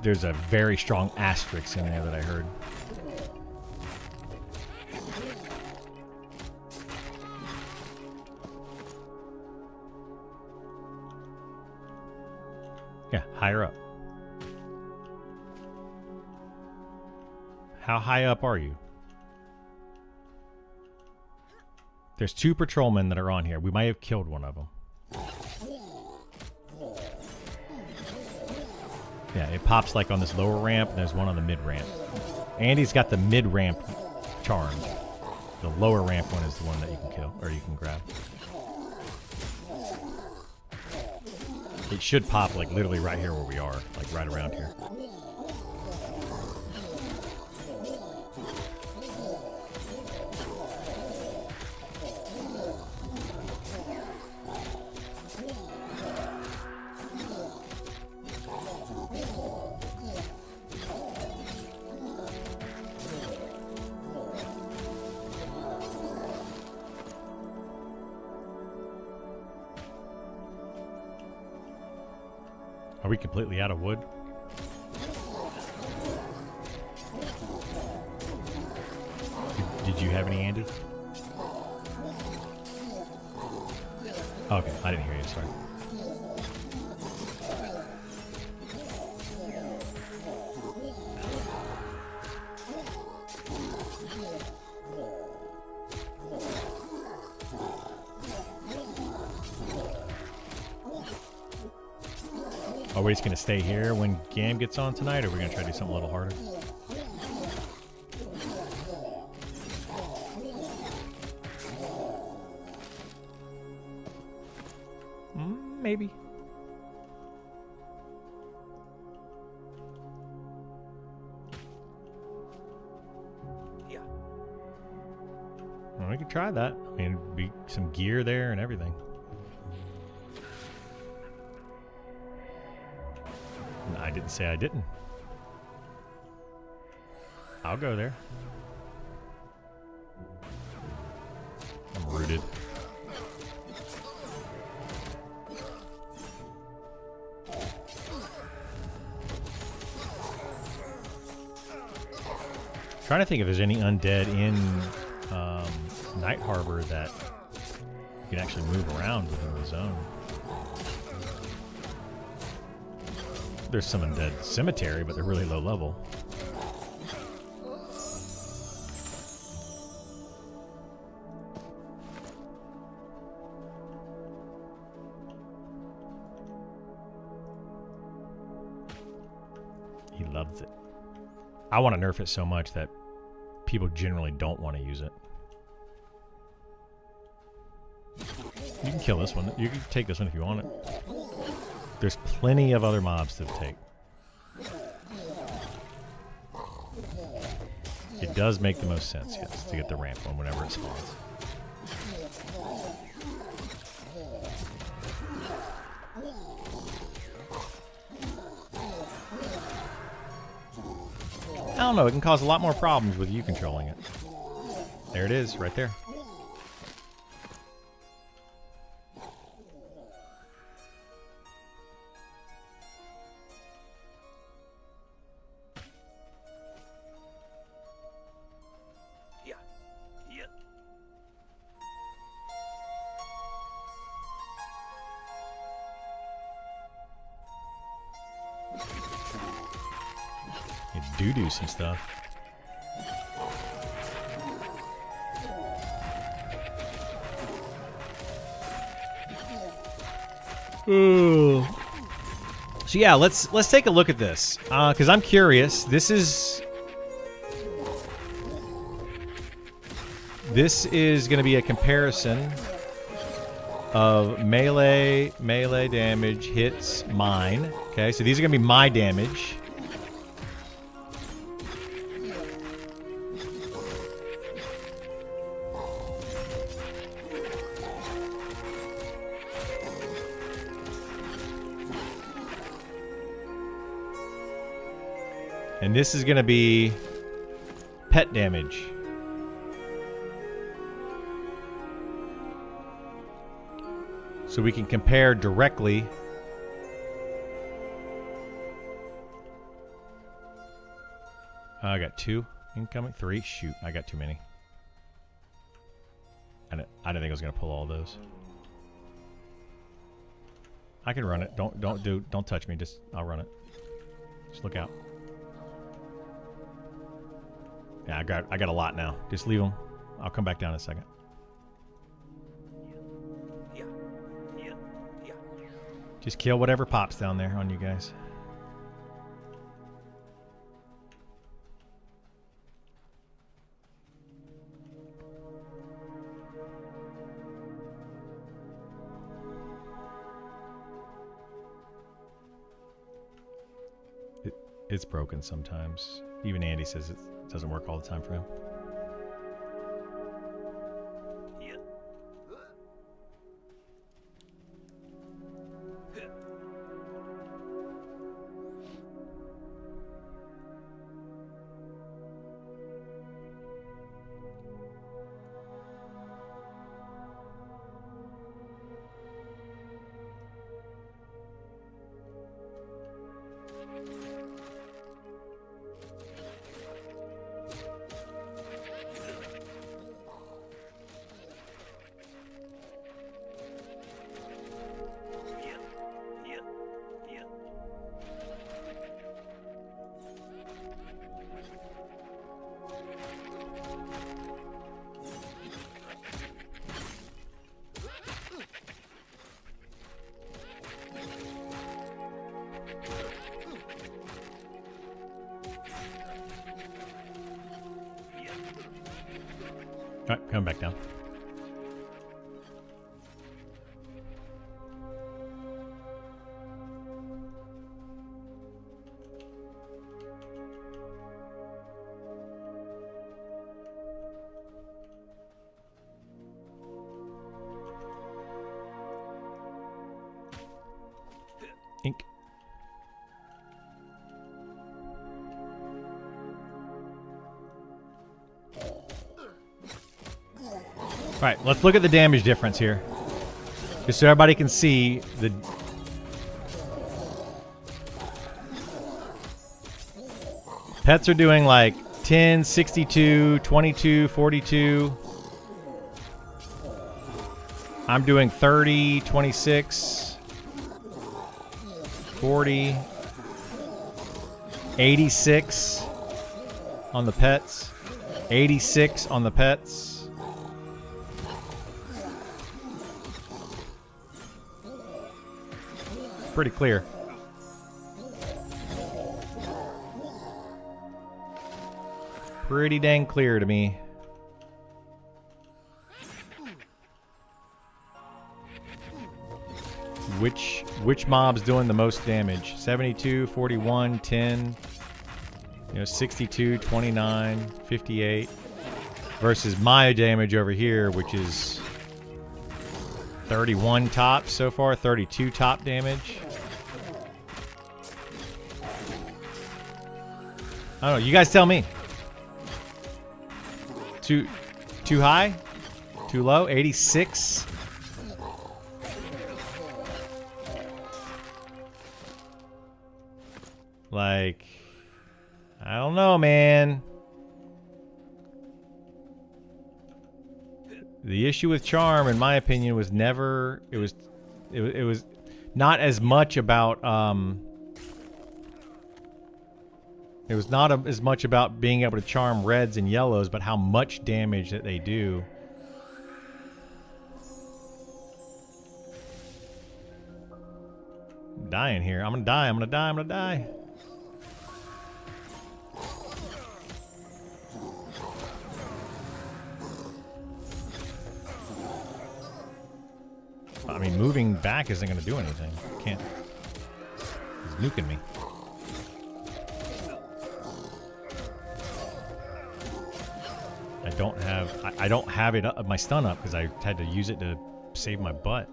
There's a very strong asterisk in there that I heard. Yeah, higher up. How high up are you? There's 2 patrolmen that are on here. We might have killed one of them. Yeah, it pops like on this lower ramp, and there's one on the mid ramp. Andy's got the mid ramp charmed. The lower ramp one is the one that you can kill, or you can grab. It should pop like literally right here where we are, like right around here. Are we completely out of wood? Did you have any, Andy? Okay, I didn't hear you, sorry. Are we just going to stay here when Gam gets on tonight, or are we going to try to do something a little harder? maybe. Yeah. Well, we could try that. I mean, it'd be some gear there and everything. I didn't say I didn't. I'll go there. I'm rooted. Trying to think if there's any undead in Night Harbor that you can actually move around within the zone. There's some undead cemetery, but they're really low level. He loves it. I want to nerf it so much that people generally don't want to use it. You can kill this one. You can take this one if you want it. There's plenty of other mobs to take. It does make the most sense, yes, to get the ramp one whenever it spawns. I don't know, it can cause a lot more problems with you controlling it. There it is, right there. Yeah. Yeah. You do some stuff. Ooh. So yeah, let's take a look at this because I'm curious. This is going to be a comparison of melee damage hits mine. Okay, so these are going to be my damage. And this is going to be pet damage. So we can compare directly. I got 2 incoming. 3. Shoot, I got too many. I didn't think I was going to pull all those. I can run it. Don't touch me. I'll run it. Just look out. Yeah, I got a lot now. Just leave them. I'll come back down in a second. Yeah. Yeah. Yeah. Just kill whatever pops down there on you guys. It's broken sometimes. Even Andy says it doesn't work all the time for him. Yeah. All right, coming back down. Ink. All right, let's look at the damage difference here. Just so everybody can see the... Pets are doing like 10, 62, 22, 42. I'm doing 30, 26, 40, 86 on the pets, 86 on the pets. Pretty clear. Pretty dang clear to me. Which mob's doing the most damage? 72, 41, 10, 62, 29, 58 versus my damage over here, which is 31 top so far, 32 top damage. I don't know, you guys tell me. Too high? Too low? 86? Like, I don't know, man. The issue with Charm, in my opinion, was never... It was not as much about... It was not as much about being able to charm reds and yellows, but how much damage that they do. I'm dying here. I'm gonna die. I'm gonna die. I'm gonna die. I mean, moving back isn't gonna do anything. Can't. He's nuking me. I don't have it up, my stun up because I had to use it to save my butt.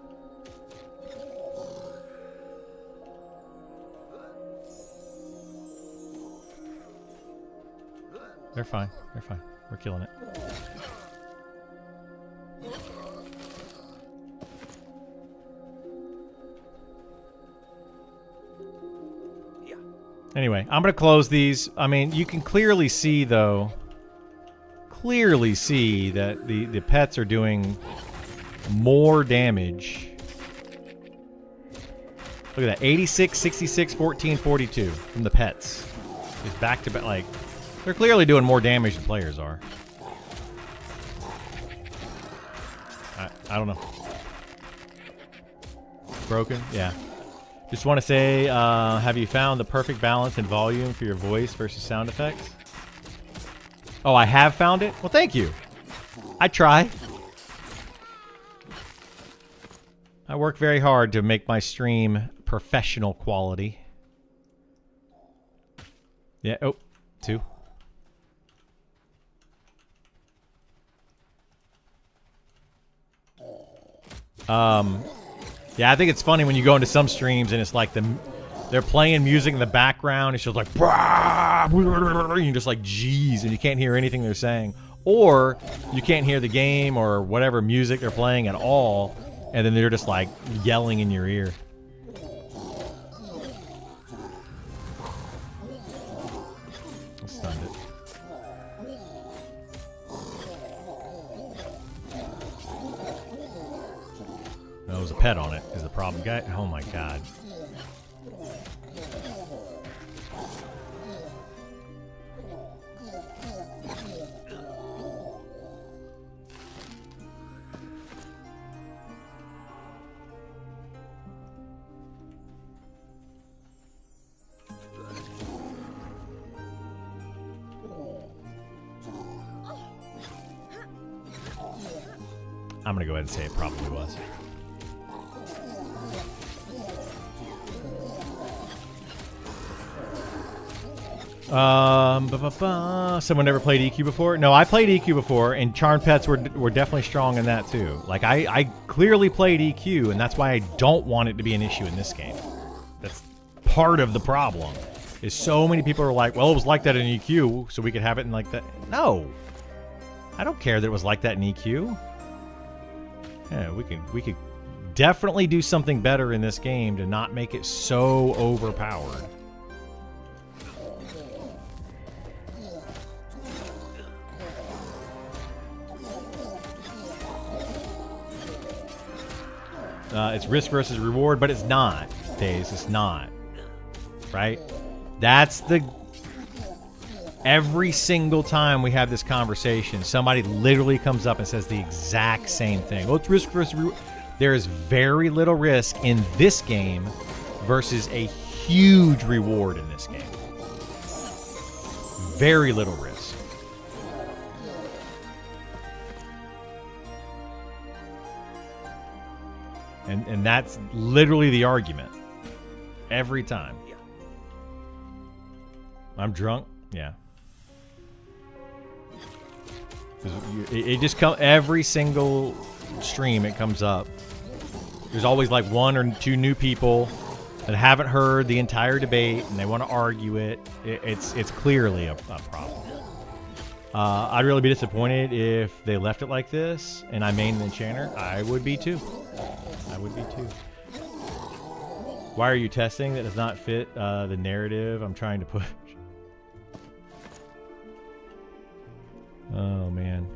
They're fine. They're fine. We're killing it. Anyway, I'm going to close these. I mean, you can clearly see, though... Clearly see that the pets are doing more damage. Look at that. 86, 66, 14, 42 from the pets. It's back to back. Like, they're clearly doing more damage than players are. I don't know. Broken? Yeah. Just want to say, have you found the perfect balance and volume for your voice versus sound effects? Oh, I have found it? Well, thank you. I try. I work very hard to make my stream professional quality. Yeah, oh, 2. Yeah, I think it's funny when you go into some streams and it's like they're playing music in the background. It's just like, and you're just like, geez, and you can't hear anything they're saying. Or you can't hear the game or whatever music they're playing at all, and then they're just like yelling in your ear. I stunned it. There was a pet on it, is the problem, guy. Oh my god. I'm gonna go ahead and say it probably was. Someone never played EQ before? No, I played EQ before, and Charmed Pets were definitely strong in that too. Like, I clearly played EQ, and that's why I don't want it to be an issue in this game. That's part of the problem. Is so many people are like, well, it was like that in EQ, so we could have it in like that. No, I don't care that it was like that in EQ. Yeah, we could definitely do something better in this game to not make it so overpowered. It's risk versus reward, but it's not, FaZe. It's not. Right? That's the... Every single time we have this conversation, somebody literally comes up and says the exact same thing. Well, it's risk versus reward. There is very little risk in this game versus a huge reward in this game. Very little risk. And that's literally the argument. Every time. Yeah. I'm drunk? Yeah. It just comes every single stream it comes up. There's always like one or two new people that haven't heard the entire debate and they want to argue it. It's clearly a problem. I'd really be disappointed if they left it like this and I mained an enchanter. I would be too. I would be too. Why are you testing? That does not fit the narrative I'm trying to push. Oh, man.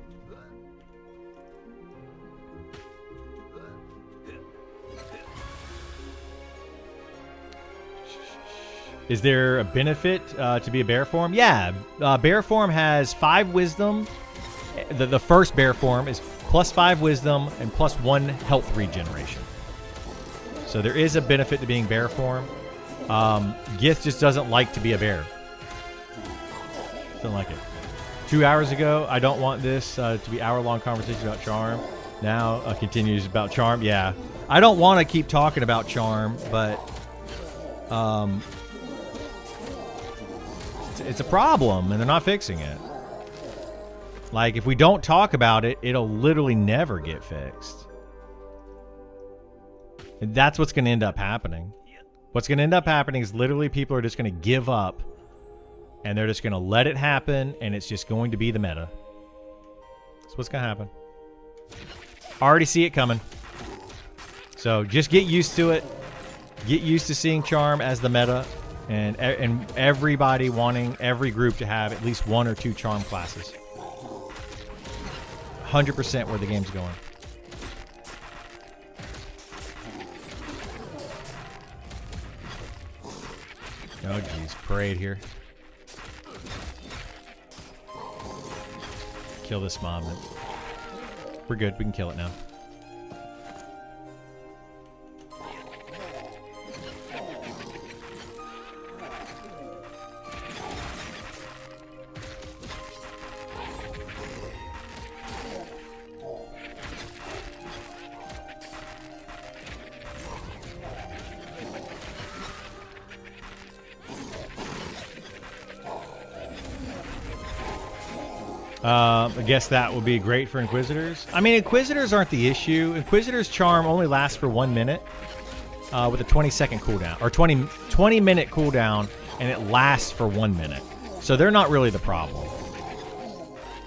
Is there a benefit to be a bear form? Yeah. Bear form has 5 wisdom. The first bear form is plus 5 wisdom and plus 1 health regeneration. So there is a benefit to being bear form. Gith just doesn't like to be a bear. Doesn't like it. 2 hours ago, I don't want this to be hour-long conversation about Charm. Now continues about Charm. Yeah, I don't want to keep talking about Charm, but it's a problem, and they're not fixing it. Like, if we don't talk about it, it'll literally never get fixed. And that's what's going to end up happening. What's going to end up happening is literally people are just going to give up. And they're just going to let it happen, and it's just going to be the meta. That's what's going to happen. Already see it coming. So just get used to it. Get used to seeing Charm as the meta, and everybody wanting every group to have at least 1 or 2 Charm classes. 100% where the game's going. Oh, geez. Parade here. Kill this mob. We're good. We can kill it now. I guess that would be great for Inquisitors. I mean, Inquisitors aren't the issue. Inquisitor's Charm only lasts for 1 minute with a 20-second cooldown. Or 20-minute cooldown, and it lasts for 1 minute. So they're not really the problem.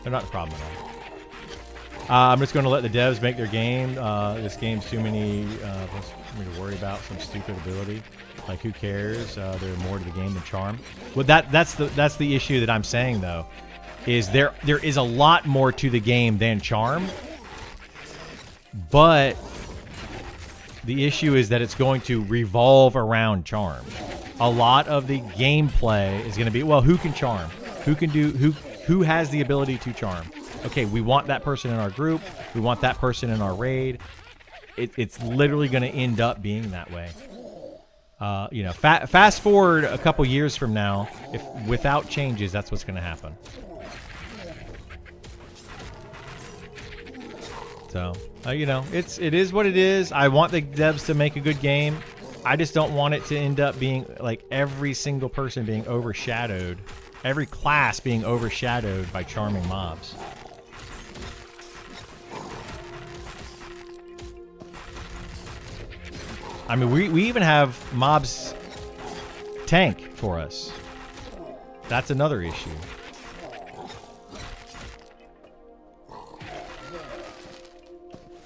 They're not the problem at all. I'm just going to let the devs make their game. This game's too many for me to worry about some stupid ability. Like, who cares? There's more to the game than Charm. Well, that's the issue that I'm saying, though. Is there is a lot more to the game than Charm, but the issue is that it's going to revolve around Charm. A lot of the gameplay is going to be, well, who can Charm? Who has the ability to Charm? Okay, we want that person in our group. We want that person in our raid. It's literally going to end up being that way. You know, fast forward a couple years from now, if without changes, that's what's going to happen. So, you know, it is what it is. I want the devs to make a good game. I just don't want it to end up being like every single person being overshadowed, every class being overshadowed by charming mobs. I mean, we even have mobs tank for us. That's another issue.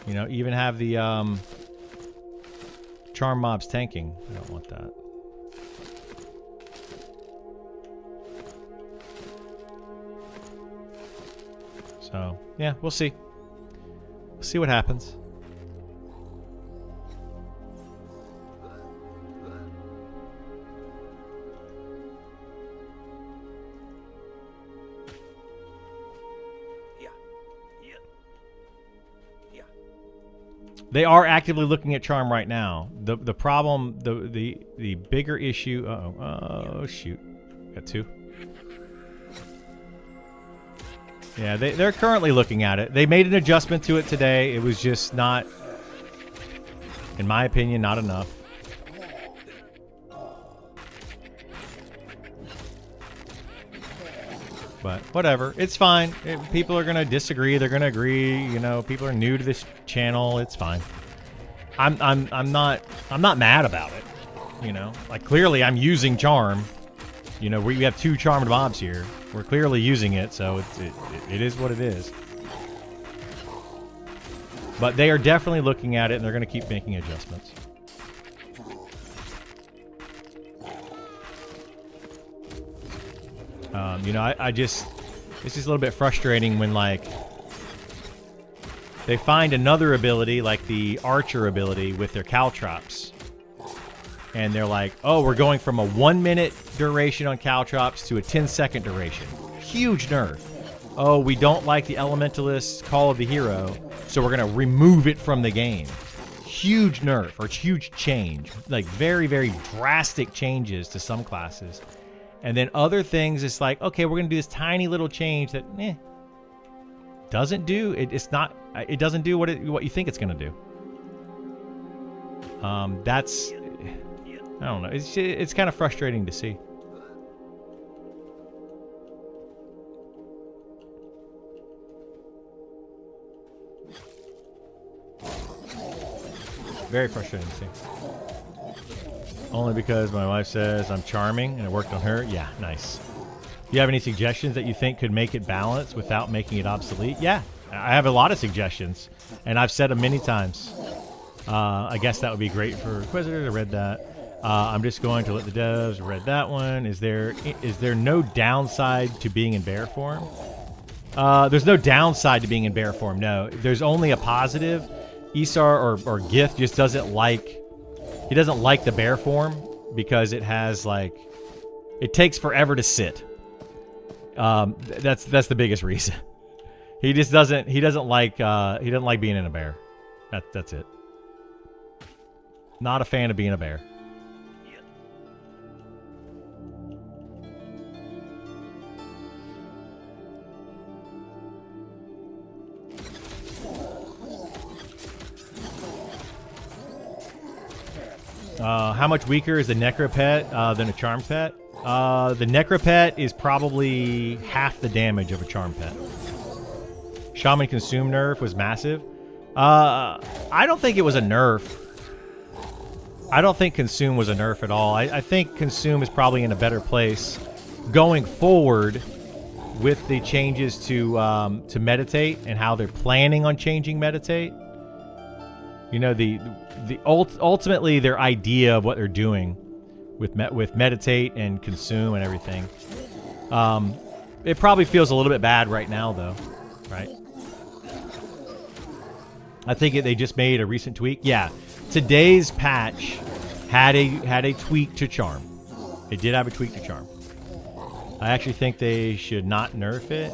You know, even have the charm mobs tanking. I don't want that. So, yeah, we'll see. We'll see what happens. Yeah. Yeah. Yeah. They are actively looking at charm right now. The problem, the bigger issue. Oh shoot, got two. Yeah, they're currently looking at it. They made an adjustment to it today. It was just not, in my opinion, not enough. But whatever, it's fine. People are gonna disagree. They're gonna agree. You know, people are new to this channel. It's fine. I'm not mad about it. You know, like clearly I'm using charm. You know, we have two charmed mobs here. We're clearly using it, so it is what it is. But they are definitely looking at it, and they're going to keep making adjustments. You know, I just... It's just a little bit frustrating when, like... They find another ability, like the Archer ability, with their Caltrops. And they're like, oh, we're going from a 1 minute duration on Caltrops to a 10-second duration. Huge nerf. Oh, we don't like the Elementalist Call of the Hero, so we're going to remove it from the game. Huge nerf, or huge change. Like, very, very drastic changes to some classes. And then other things, it's like, okay, we're going to do this tiny little change that, doesn't do, it doesn't do what you think it's going to do. That's... I don't know. It's kind of frustrating to see. Very frustrating to see. Only because my wife says I'm charming and it worked on her. Yeah, nice. Do you have any suggestions that you think could make it balanced without making it obsolete? Yeah, I have a lot of suggestions, and I've said them many times. I guess that would be great for Inquisitors. I read that. I'm just going to let the devs. Read that one. Is there no downside to being in bear form? There's no downside to being in bear form. No, there's only a positive. Isar or Gith just doesn't like. He doesn't like the bear form because it has like, it takes forever to sit. That's the biggest reason. He just doesn't. He doesn't like being in a bear. That's it. Not a fan of being a bear. How much weaker is the Necropet than a Charmed Pet? The Necropet is probably half the damage of a Charmed Pet. Shaman Consume nerf was massive. I don't think it was a nerf. I don't think Consume was a nerf at all. I think Consume is probably in a better place going forward with the changes to Meditate and how they're planning on changing Meditate. You know, ultimately their idea of what they're doing with Meditate and Consume and everything. It probably feels a little bit bad right now, though, right? I think they just made a recent tweak. Yeah, today's patch had a tweak to Charm. It did have a tweak to Charm. I actually think they should not nerf it.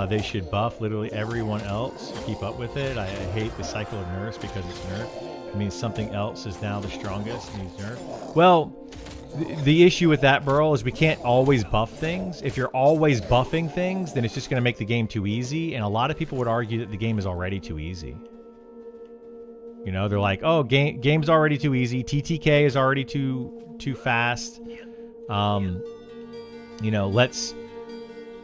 They should buff literally everyone else. Keep up with it. I hate the cycle of nerfs because it's nerf. It means something else is now the strongest and needs nerf. Well, the issue with that, Burl, is we can't always buff things. If you're always buffing things, then it's just going to make the game too easy. And a lot of people would argue that the game is already too easy. You know, they're like, oh, game's already too easy. TTK is already too fast. You know,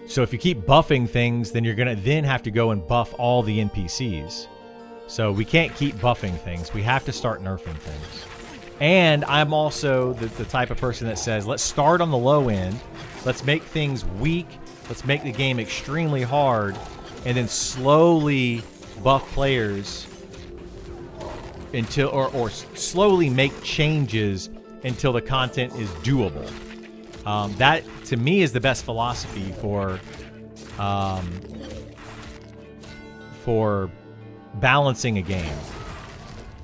so if you keep buffing things, then you're going to then have to go and buff all the NPCs. So we can't keep buffing things. We have to start nerfing things. And I'm also the type of person that says, let's start on the low end. Let's make things weak. Let's make the game extremely hard. And then slowly buff players until, or slowly make changes until the content is doable. That, to me, is the best philosophy for balancing a game.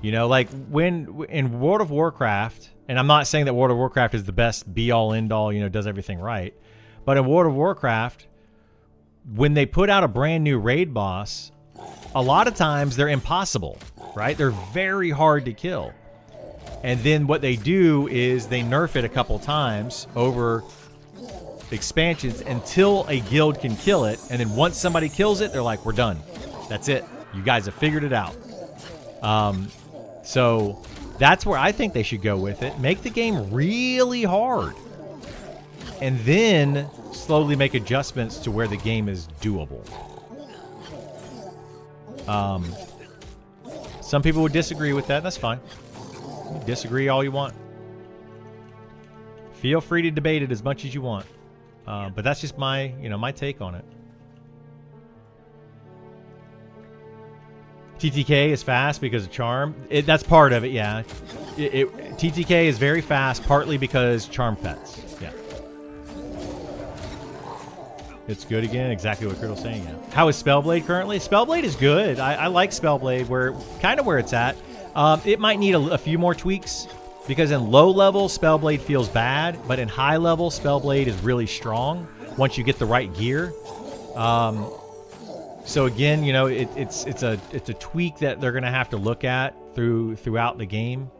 You know, like when in World of Warcraft, and I'm not saying that World of Warcraft is the best be-all, end-all, you know, does everything right. But in World of Warcraft, when they put out a brand new raid boss, a lot of times they're impossible, right? They're very hard to kill. And then what they do is they nerf it a couple times over expansions until a guild can kill it. And then once somebody kills it, they're like, we're done. That's it. You guys have figured it out. So that's where I think they should go with it. Make the game really hard. And then slowly make adjustments to where the game is doable. Some people would disagree with that. That's fine. Disagree all you want. Feel free to debate it as much as you want. But that's just my, my take on it. TTK is fast because of charm. That's part of it, yeah. TTK is very fast, partly because charm pets. Yeah. It's good again, exactly what Crittle's saying, yeah. How is Spellblade currently? Spellblade is good. I like Spellblade, where it's at. It might need a few more tweaks, because in low level, Spellblade feels bad, but in high level, Spellblade is really strong once you get the right gear. So again, it's a tweak that they're gonna have to look at throughout the game.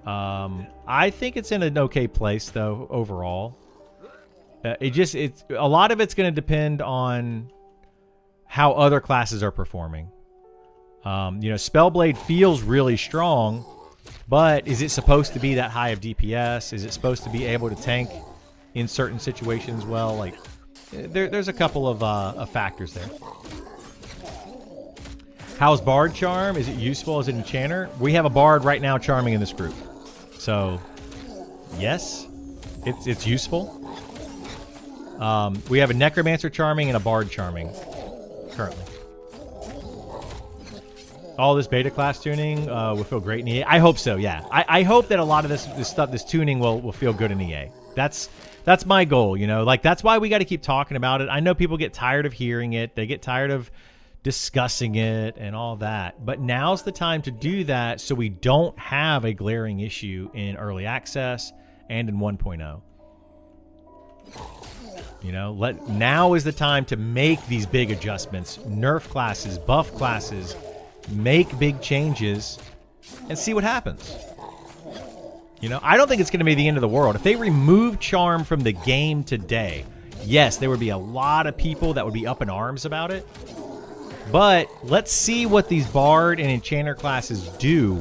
I think it's in an okay place though overall. It's a lot of it's gonna depend on how other classes are performing. Spellblade feels really strong, but is it supposed to be that high of DPS? Is it supposed to be able to tank in certain situations well? Like, there's a couple of factors there. How's Bard Charm? Is it useful as an enchanter? We have a Bard right now charming in this group. So, yes, it's useful. We have a Necromancer charming and a Bard charming currently. All this beta class tuning will feel great in EA. I hope so, yeah. I hope that a lot of this tuning will feel good in EA. That's my goal, Like, that's why we got to keep talking about it. I know people get tired of hearing it. They get tired of discussing it and all that. But now's the time to do that so we don't have a glaring issue in early access and in 1.0. Now is the time to make these big adjustments. Nerf classes, buff classes, make big changes, and see what happens. I don't think it's going to be the end of the world. If they remove charm from the game today, yes, there would be a lot of people that would be up in arms about it. But let's see what these Bard and Enchanter classes do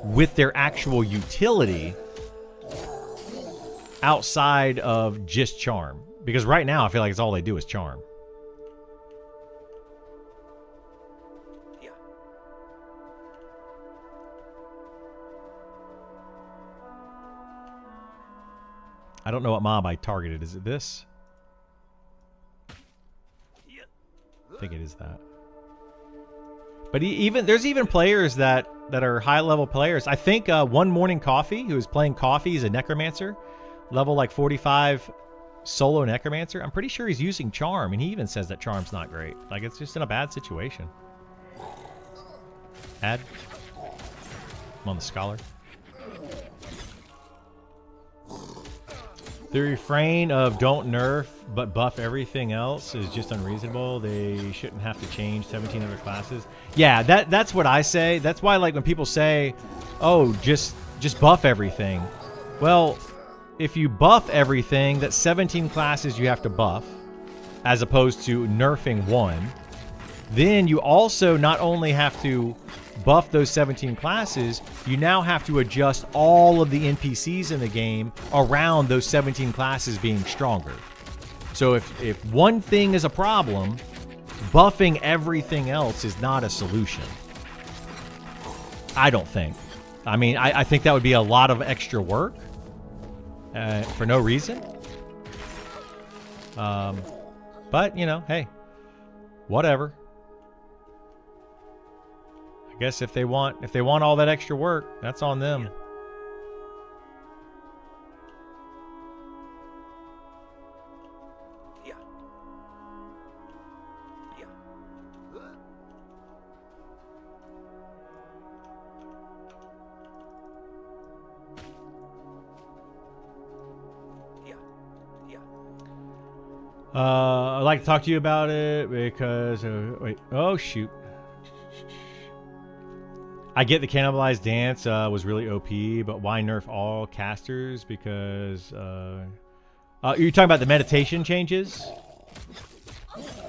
with their actual utility outside of just charm. Because right now, I feel like it's all they do is charm. Yeah. I don't know what mob I targeted. Is it this? I think it is that. But there's even players that are high-level players. I think One Morning Coffee, who is playing Coffee, is a Necromancer. Level like 45 solo Necromancer. I'm pretty sure he's using Charm, and he even says that Charm's not great. Like, it's just in a bad situation. I'm on the Scholar. The refrain of don't nerf but buff everything else is just unreasonable. They shouldn't have to change 17 other classes. Yeah, that's what I say. That's why, like, when people say, oh, just buff everything. Well, if you buff everything, that's 17 classes you have to buff, as opposed to nerfing one. Then you also not only have to buff those 17 classes, you now have to adjust all of the NPCs in the game around those 17 classes being stronger. So if one thing is a problem, buffing everything else is not a solution. I don't think. I mean, I think that would be a lot of extra work for no reason. But, you know, hey, whatever. I guess if they want all that extra work, that's on them. Yeah. Yeah. Yeah. Yeah. I'd like to talk to you about it because wait. Oh shoot. I get the cannibalized dance was really OP, but why nerf all casters? Because you're talking about the meditation changes,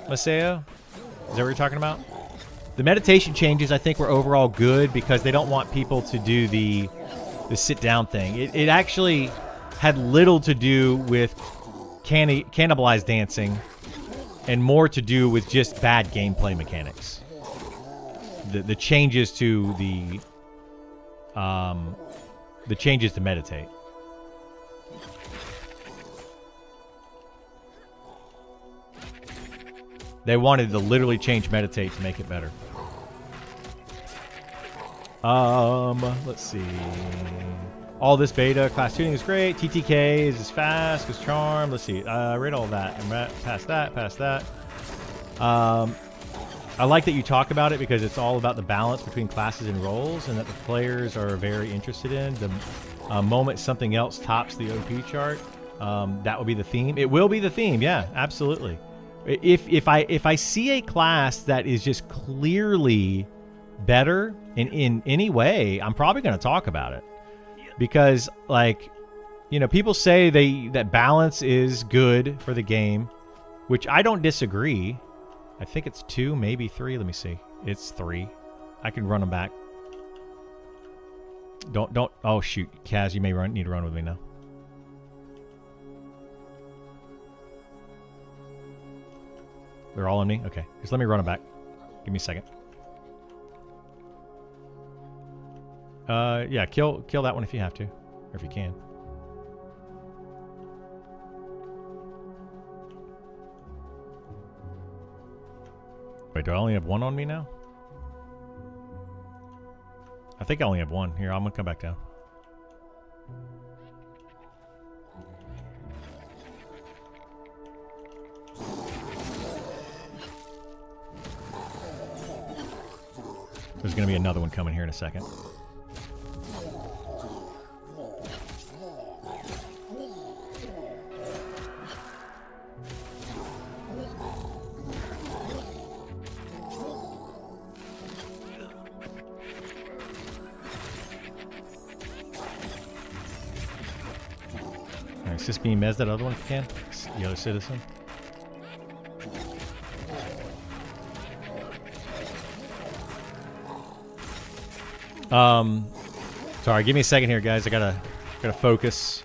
Maseo? Is that what you're talking about? The meditation changes, I think, were overall good because they don't want people to do the sit down thing. It actually had little to do with cannibalized dancing and more to do with just bad gameplay mechanics. The changes to the changes to meditate. They wanted to literally change meditate to make it better. Let's see. All this beta class tuning is great. TTK is as fast as charm. Let's see. I read all that. I'm past that. I like that you talk about it because it's all about the balance between classes and roles, and that the players are very interested in. The moment something else tops the OP chart, that will be the theme. It will be the theme. Yeah, absolutely. If I see a class that is just clearly better in any way, I'm probably going to talk about it. Because, like, you know, people say that balance is good for the game, which I don't disagree. I think it's 2, maybe 3. Let me see. It's 3. I can run them back. Don't. Oh shoot, Kaz, you may need to run with me now. They're all on me. Okay, just let me run them back. Give me a second. Yeah, kill that one if you have to, or if you can. Wait, do I only have 1 on me now? I think I only have 1. Here, I'm gonna come back down. There's gonna be another one coming here in a second. Just being Mez that other one if you can. The other citizen. Sorry, give me a second here, guys. I gotta focus.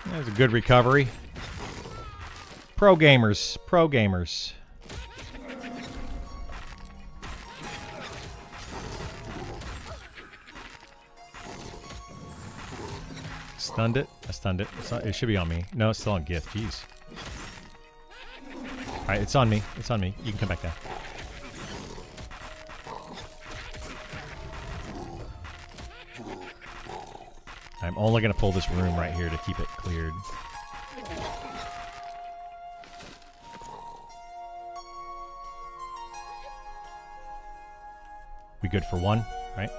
There's a good recovery. Pro gamers. Stunned it. I stunned it. It should be on me. No, it's still on Gift. Jeez. Alright, it's on me. You can come back down. I'm only going to pull this room right here to keep it cleared. We good for 1, right?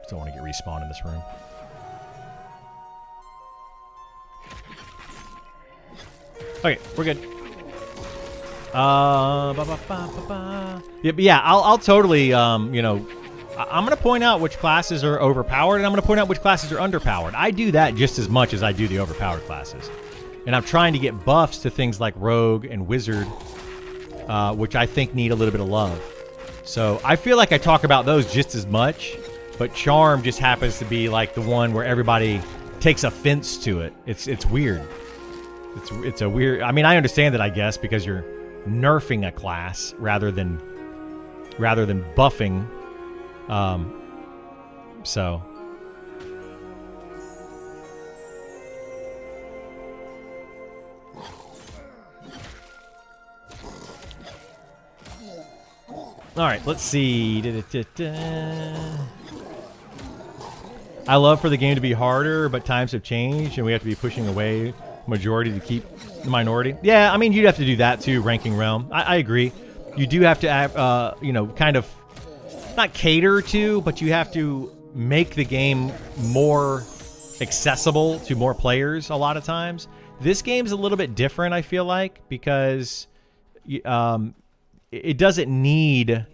Don't want to get respawned in this room. Okay, we're good. Yeah, I'll totally, you know, I'm going to point out which classes are overpowered, and I'm going to point out which classes are underpowered. I do that just as much as I do the overpowered classes. And I'm trying to get buffs to things like Rogue and Wizard, which I think need a little bit of love. So I feel like I talk about those just as much, but Charm just happens to be like the one where everybody takes offense to it. It's weird. It's a weird. I mean, I understand that, I guess, because you're nerfing a class rather than buffing. So. All right, let's see. I love for the game to be harder, but times have changed, and we have to be pushing away majority to keep the minority. Yeah, I mean, you'd have to do that too, ranking realm. I agree. You do have to, kind of not cater to, but you have to make the game more accessible to more players a lot of times. This game's a little bit different, I feel like, because it doesn't need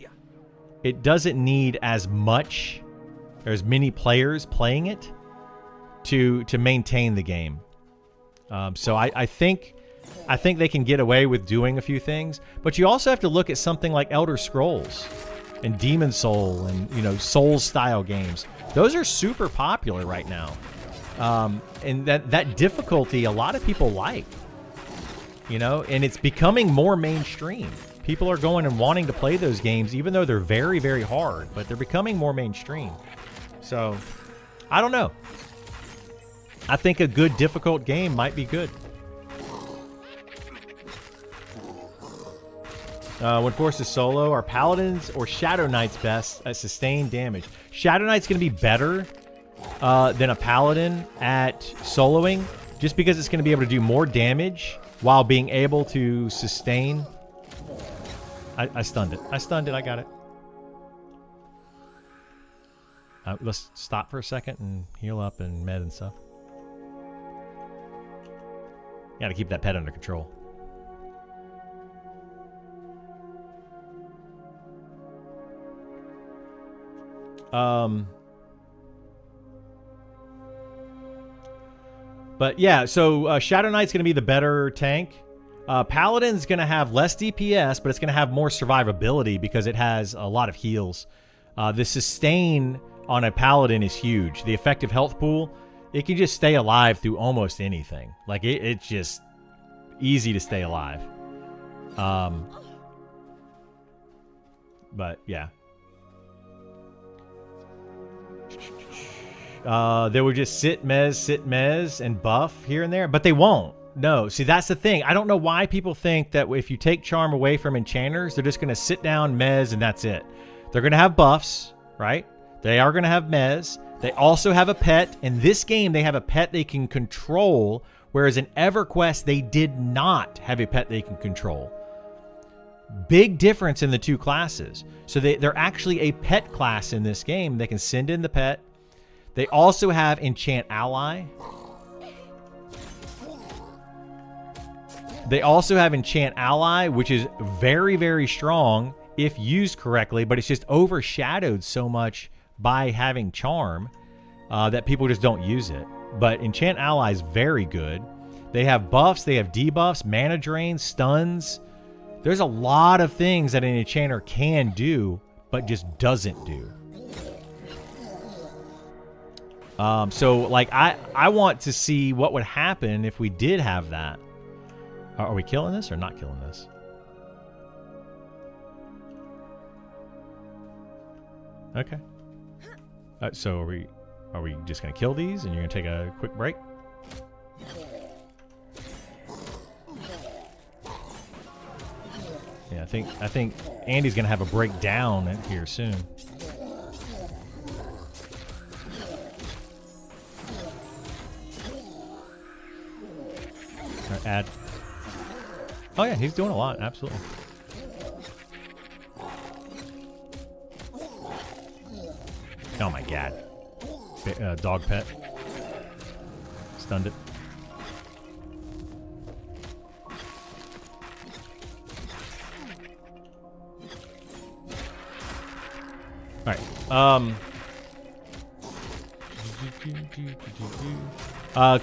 as much or as many players playing it to maintain the game. So I think they can get away with doing a few things, but you also have to look at something like Elder Scrolls and Demon Soul and Souls style games. Those are super popular right now, and that difficulty a lot of people like, and it's becoming more mainstream. People are going and wanting to play those games, even though they're very, very hard, but they're becoming more mainstream. So, I don't know. I think a good difficult game might be good. When forced to solo, are Paladins or Shadow Knights best at sustained damage? Shadow Knight's going to be better than a Paladin at soloing, just because it's going to be able to do more damage while being able to sustain. I stunned it. I got it. Let's stop for a second and heal up and med and stuff. Got to keep that pet under control. But yeah, so Shadow Knight's going to be the better tank. Paladin's going to have less DPS, but it's going to have more survivability because it has a lot of heals. The sustain on a Paladin is huge. The effective health pool, it can just stay alive through almost anything. Like, it's just easy to stay alive. But, yeah. They would just sit mez, and buff here and there, but they won't. No, see, that's the thing. I don't know why people think that if you take charm away from enchanters, they're just going to sit down, mez, and that's it. They're going to have buffs, right? They are going to have mez. They also have a pet. In this game, they have a pet they can control, whereas in EverQuest, they did not have a pet they can control. Big difference in the two classes. So they're actually a pet class in this game. They can send in the pet. They also have Enchant Ally. They also have Enchant Ally, which is very, very strong if used correctly, but it's just overshadowed so much by having Charm that people just don't use it. But Enchant Ally is very good. They have buffs, they have debuffs, mana drain, stuns. There's a lot of things that an enchanter can do, but just doesn't do. So, like, I want to see what would happen if we did have that. Are we killing this or not killing this? Okay. So are we just gonna kill these and you're gonna take a quick break? Yeah, I think Andy's gonna have a breakdown here soon. All right, add. Oh yeah, he's doing a lot, absolutely. Oh my god. Dog pet. Stunned it. Alright,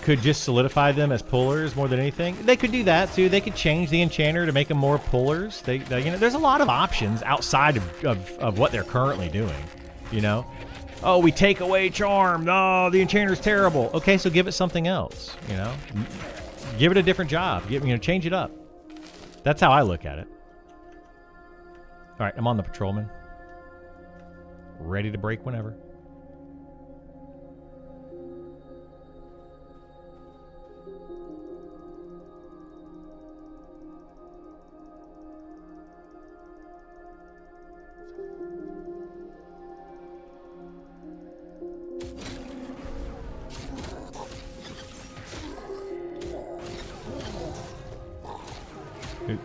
Could just solidify them as pullers more than anything. They could do that too. They could change the enchanter to make them more pullers. They there's a lot of options outside of what they're currently doing. You know, oh, we take away charm. No, the enchanter's terrible. Okay, so give it something else. You know, give it a different job. Change it up. That's how I look at it. All right, I'm on the patrolman. Ready to break whenever.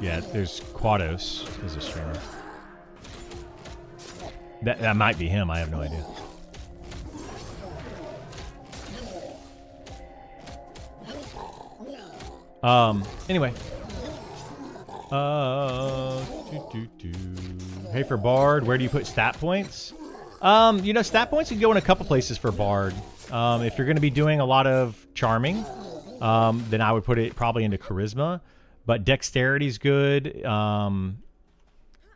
Yeah, there's Quados as a streamer. That might be him. I have no idea. Anyway. Hey, for Bard, where do you put stat points? Stat points can go in a couple places for Bard. If you're going to be doing a lot of charming, then I would put it probably into Charisma. But Dexterity's good.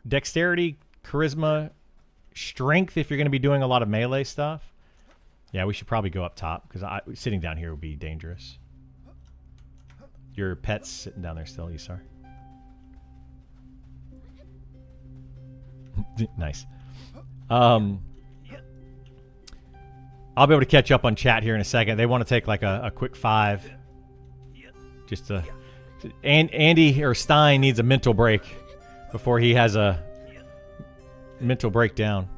Dexterity, Charisma, Strength if you're going to be doing a lot of melee stuff. Yeah, we should probably go up top because sitting down here would be dangerous. Your pet's sitting down there still, Isar. Nice. I'll be able to catch up on chat here in a second. They want to take like a quick 5. Just to... And Andy or Stein needs a mental break before he has a mental breakdown.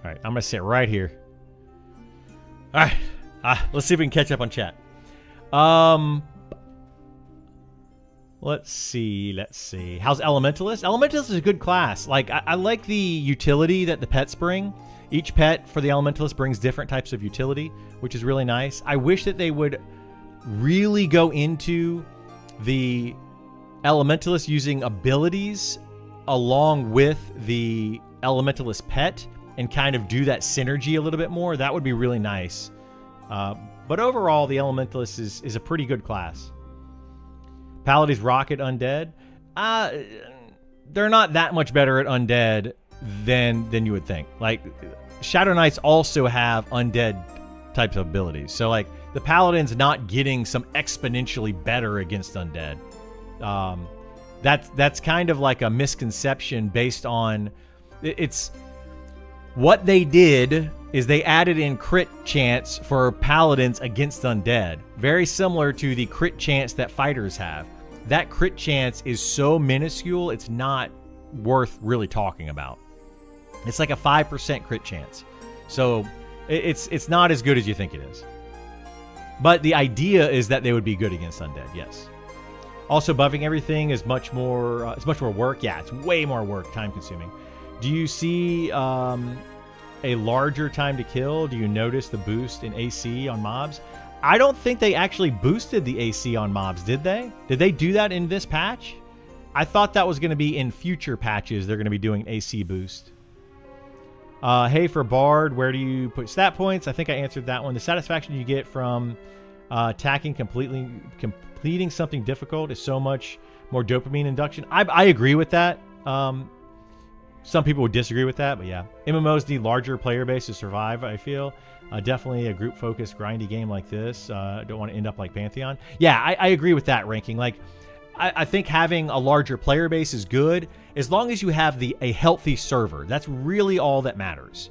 All right, I'm gonna sit right here. All right, let's see if we can catch up on chat. Let's see. How's Elementalist? Elementalist is a good class. Like, I like the utility that the pets bring. Each pet for the Elementalist brings different types of utility, which is really nice. I wish that they would really go into the Elementalist using abilities along with the Elementalist pet and kind of do that synergy a little bit more. That would be really nice. But overall, the Elementalist is a pretty good class. Paladin's Rocket Undead. They're not that much better at Undead than you would think. Like, Shadow Knights also have Undead types of abilities. So, like, the Paladin's not getting some exponentially better against Undead. That's kind of like a misconception based on... It's... What they did is they added in crit chance for Paladins against Undead. Very similar to the crit chance that fighters have. That crit chance is so minuscule, it's not worth really talking about. It's like a 5% crit chance. So it's not as good as you think it is. But the idea is that they would be good against Undead, yes. Also, buffing everything is much more work. Yeah, it's way more work, time consuming. Do you see a larger time to kill? Do you notice the boost in AC on mobs? I don't think they actually boosted the AC on mobs, did they? Did they do that in this patch? I thought that was going to be in future patches. They're going to be doing AC boost. Hey, for Bard, where do you put stat points? I think I answered that one. The satisfaction you get from completing something difficult is so much more dopamine induction. I agree with that. Some people would disagree with that, but yeah. MMOs need larger player base to survive, I feel. Definitely a group-focused, grindy game like this. Don't want to end up like Pantheon. Yeah, I agree with that ranking. Like, I think having a larger player base is good as long as you have a healthy server. That's really all that matters.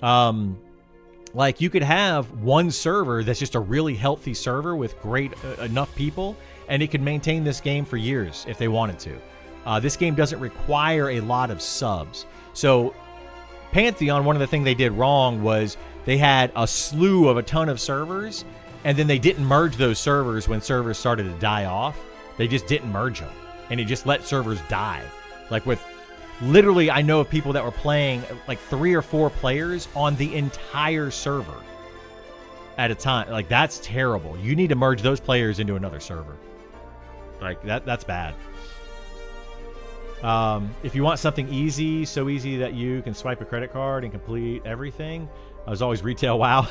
Like, you could have one server that's just a really healthy server with great enough people, and it could maintain this game for years if they wanted to. This game doesn't require a lot of subs. So Pantheon, one of the things they did wrong was they had a slew of a ton of servers, and then they didn't merge those servers when servers started to die off. They just didn't merge them, and it just let servers die. Like, with literally, I know of people that were playing like 3 or 4 players on the entire server. at a time. Like, that's terrible. You need to merge those players into another server. Like, that's bad. If you want something easy, so easy that you can swipe a credit card and complete everything, there's always Retail WoW.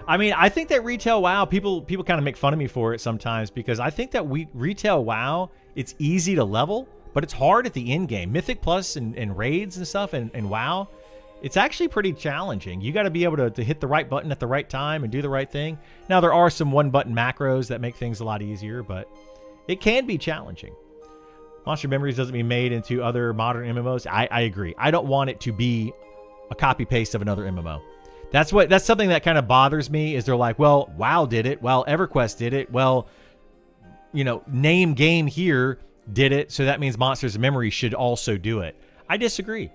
I mean, I think that Retail WoW, people kind of make fun of me for it sometimes, because I think that Retail WoW, it's easy to level, but it's hard at the end game. Mythic Plus and raids and stuff and WoW, it's actually pretty challenging. You got to be able to hit the right button at the right time and do the right thing. Now, there are some one-button macros that make things a lot easier, but it can be challenging. Monster Memories doesn't be made into other modern MMOs. I agree. I don't want it to be a copy-paste of another MMO. That's something that kind of bothers me, is they're like, well, WoW did it. Well, EverQuest did it. Well, you know, name game here did it, so that means Monsters of Memory should also do it. I disagree.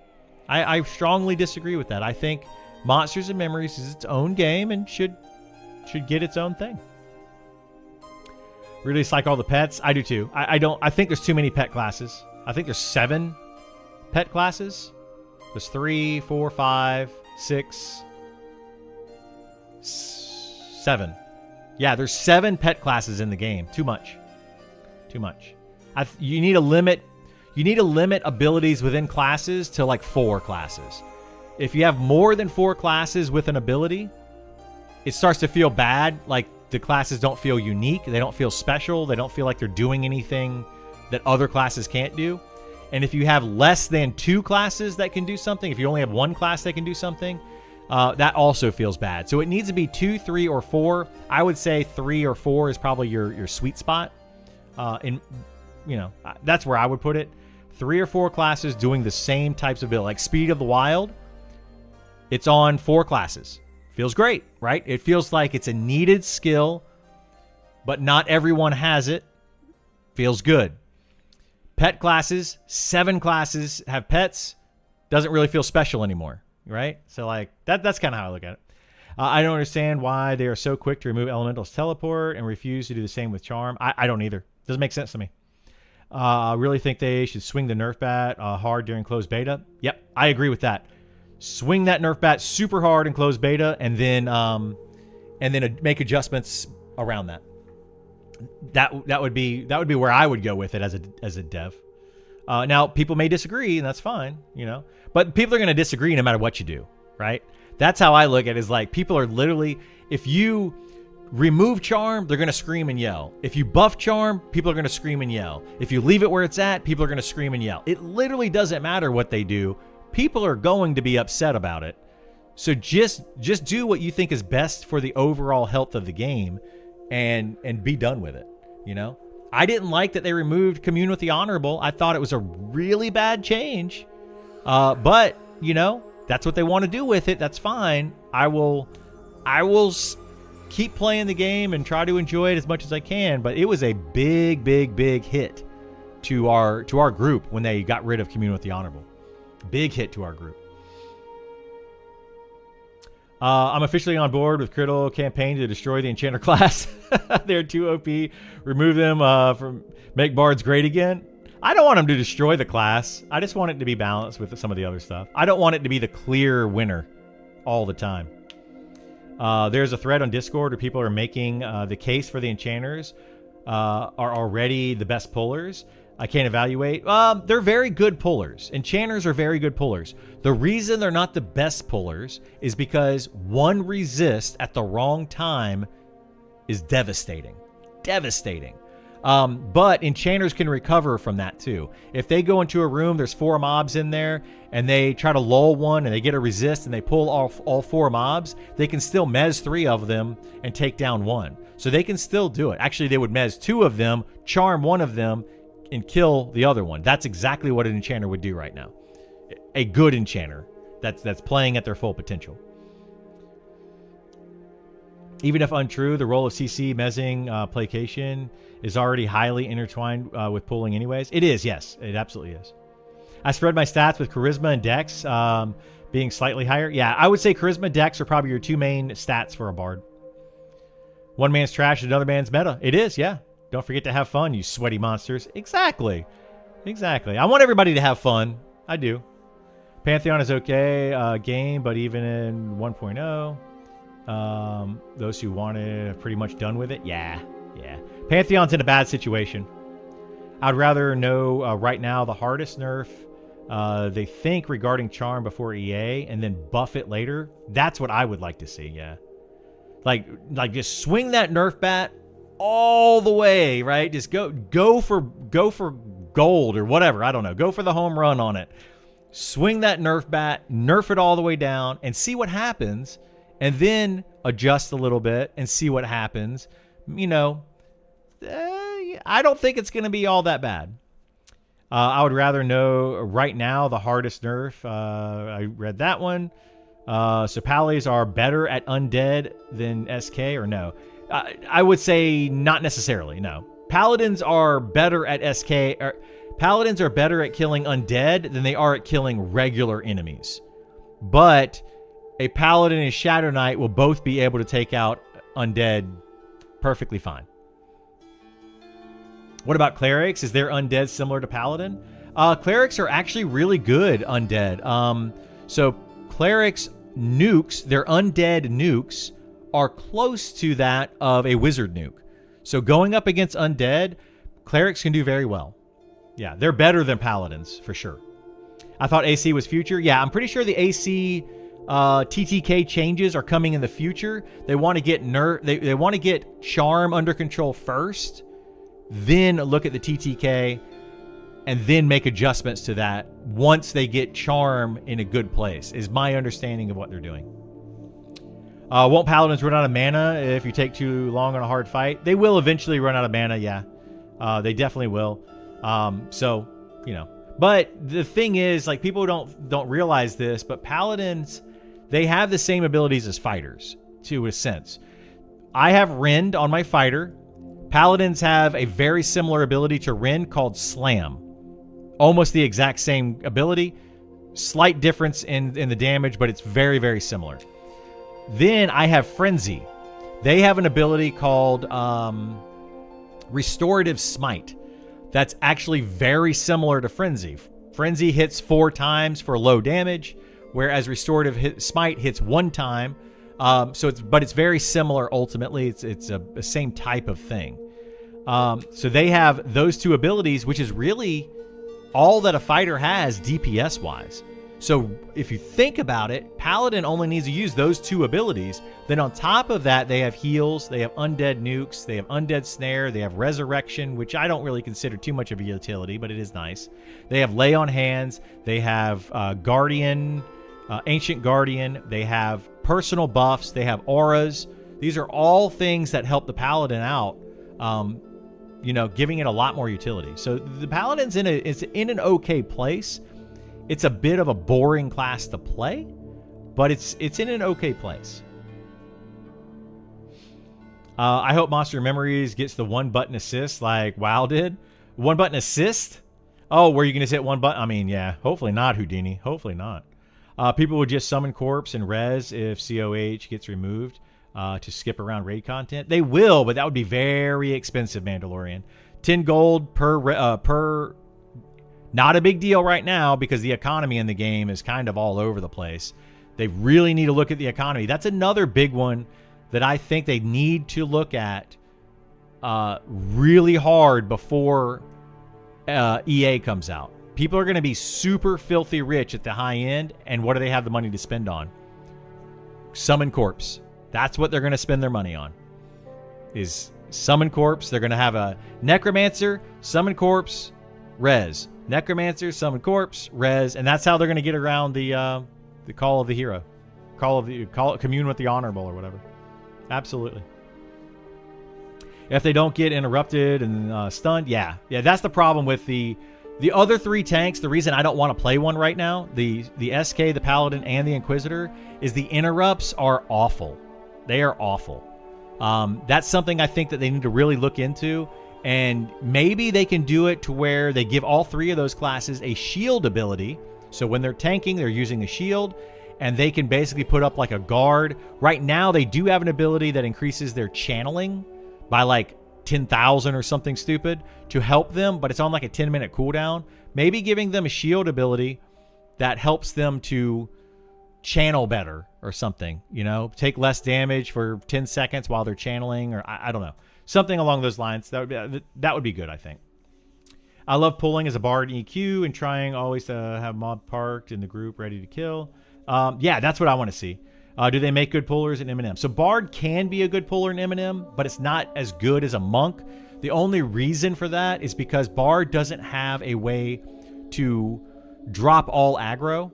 I strongly disagree with that. I think Monsters of Memories is its own game and should get its own thing. Really dislike all the pets. I do too. I think there's too many pet classes. I think there's 7 pet classes. There's 3, 4, 5, 6, 7. Yeah, there's 7 pet classes in the game. Too much. Too much. You need to limit abilities within classes to like 4 classes. If you have more than 4 classes with an ability, it starts to feel bad. Like, the classes don't feel unique. They don't feel special. They don't feel like they're doing anything that other classes can't do. And if you have less than 2 classes that can do something, if you only have 1 class that can do something, that also feels bad. So it needs to be 2, 3, or 4. I would say 3 or 4 is probably your sweet spot. That's where I would put it. 3 or 4 classes doing the same types of build. Like Speed of the Wild, it's on 4 classes. Feels great, right? It feels like it's a needed skill, but not everyone has it. Feels good. Pet classes, 7 classes have pets. Doesn't really feel special anymore, right? So like that's kind of how I look at it. I don't understand why they are so quick to remove Elemental's teleport and refuse to do the same with Charm. I don't either. Doesn't make sense to me. I really think they should swing the Nerf bat hard during closed beta. Yep, I agree with that. Swing that Nerf bat super hard in closed beta, and then make adjustments around that. That would be where I would go with it as a dev. Now, people may disagree, and that's fine, you know. But people are going to disagree no matter what you do, right? That's how I look at it. Is like, people are literally, if you remove Charm, they're going to scream and yell. If you buff Charm, people are going to scream and yell. If you leave it where it's at, people are going to scream and yell. It literally doesn't matter what they do. People are going to be upset about it. So just do what you think is best for the overall health of the game, and be done with it, you know? I didn't like that they removed Commune with the Honorable. I thought it was a really bad change. But, you know, that's what they want to do with it. That's fine. I will keep playing the game and try to enjoy it as much as I can, but it was a big, big, big hit to our group when they got rid of Commune with the Honorable. Big hit to our group. I'm officially on board with Criddle campaign to destroy the Enchanter class. They're too OP. Remove them from make bards great again. I don't want them to destroy the class. I just want it to be balanced with some of the other stuff. I don't want it to be the clear winner all the time. There's a thread on Discord where people are making the case for the Enchanters are already the best pullers. I can't evaluate. They're very good pullers. Enchanters are very good pullers. The reason they're not the best pullers is because one resist at the wrong time is devastating. Devastating. But enchanters can recover from that too. If they go into a room, there's 4 mobs in there, and they try to lull one and they get a resist and they pull off all 4 mobs, they can still mez 3 of them and take down 1. So they can still do it. Actually, they would mez 2 of them, charm 1 of them, and kill the other one. That's exactly what an enchanter would do right now. A good enchanter that's playing at their full potential. Even if untrue, the role of CC, mezzing, placation is already highly intertwined with pulling anyways. It is, yes. It absolutely is. I spread my stats with Charisma and Dex being slightly higher. Yeah, I would say Charisma, Dex are probably your 2 main stats for a bard. One man's trash, another man's meta. It is, yeah. Don't forget to have fun, you sweaty monsters. Exactly. Exactly. I want everybody to have fun. I do. Pantheon is okay game, but even in 1.0, Those who want it are pretty much done with it. Yeah. Pantheon's in a bad situation. I'd rather know right now the hardest nerf they think regarding Charm before EA and then buff it later. That's what I would like to see, yeah. Like just swing that nerf bat all the way, right? Just go for gold or whatever. I don't know. Go for the home run on it. Swing that nerf bat, nerf it all the way down and see what happens, and then adjust a little bit and see what happens. You know, I don't think it's going to be all that bad. I would rather know right now the hardest nerf. I read that one. So Pallies are better at undead than SK, or no? I would say not necessarily, no. Paladins are better at SK. Paladins are better at killing undead than they are at killing regular enemies. But a Paladin and Shadow Knight will both be able to take out undead perfectly fine. What about Clerics? Is their undead similar to Paladin? Clerics are actually really good undead. So Clerics nukes, their undead nukes, are close to that of a wizard nuke. So going up against undead, Clerics can do very well. Yeah, they're better than Paladins, for sure. I thought AC was future. Yeah, I'm pretty sure the AC TTK changes are coming in the future. They want to get they want to get Charm under control first, then look at the TTK, and then make adjustments to that once they get Charm in a good place, is my understanding of what they're doing. Won't Paladins run out of mana if you take too long on a hard fight? They will eventually run out of mana, yeah. They definitely will. So, you know. But the thing is, like, people don't realize this, but Paladins, they have the same abilities as fighters, to a sense. I have Rend on my fighter. Paladins have a very similar ability to Rend called Slam. Almost the exact same ability. Slight difference in the damage, but it's very, very similar. Then I have Frenzy. They have an ability called Restorative Smite. That's actually very similar to Frenzy. Frenzy hits 4 times for low damage, whereas Restorative Smite hits 1 time. But it's very similar ultimately. It's a same type of thing. So they have those 2 abilities, which is really all that a fighter has DPS wise. So if you think about it, Paladin only needs to use those 2 abilities. Then on top of that, they have heals, they have undead nukes, they have undead snare, they have resurrection, which I don't really consider too much of a utility, but it is nice. They have lay on hands, they have guardian, ancient guardian, they have personal buffs, they have auras. These are all things that help the Paladin out, giving it a lot more utility. So the Paladin's in an okay place. It's a bit of a boring class to play, but it's in an okay place. I hope Monster Memories gets the 1-button assist like WoW did. 1-button assist? Oh, were you going to hit 1 button? I mean, yeah. Hopefully not, Houdini. Hopefully not. People would just summon Corpse and res if COH gets removed to skip around raid content. They will, but that would be very expensive, Mandalorian. 10 gold per not a big deal right now because the economy in the game is kind of all over the place. They really need to look at the economy. That's another big one that I think they need to look at really hard before EA comes out. People are going to be super filthy rich at the high end, and what do they have the money to spend on? Summon Corpse. That's what they're going to spend their money on. Is Summon Corpse. They're going to have a Necromancer, Summon Corpse, res. Necromancer, Summon Corpse, res, and that's how they're going to get around the Call of the Hero, Commune with the Honorable or whatever. Absolutely. If they don't get interrupted and stunned, yeah, that's the problem with the other 3 tanks. The reason I don't want to play one right now, the SK, the Paladin, and the Inquisitor, is the interrupts are awful. They are awful. That's something I think that they need to really look into. And maybe they can do it to where they give all 3 of those classes a shield ability. So when they're tanking, they're using a shield, and they can basically put up like a guard. Right now, they do have an ability that increases their channeling by like 10,000 or something stupid to help them, but it's on like a 10-minute cooldown. Maybe giving them a shield ability that helps them to channel better or something, you know, take less damage for 10 seconds while they're channeling, or I don't know, something along those lines. That would be good, I think. I love pulling as a bard in EQ and trying always to have mob parked in the group ready to kill. Yeah, that's what I want to see. Do they make good pullers in M&M? So bard can be a good puller in M&M, but it's not as good as a monk. The only reason for that is because bard doesn't have a way to drop all aggro.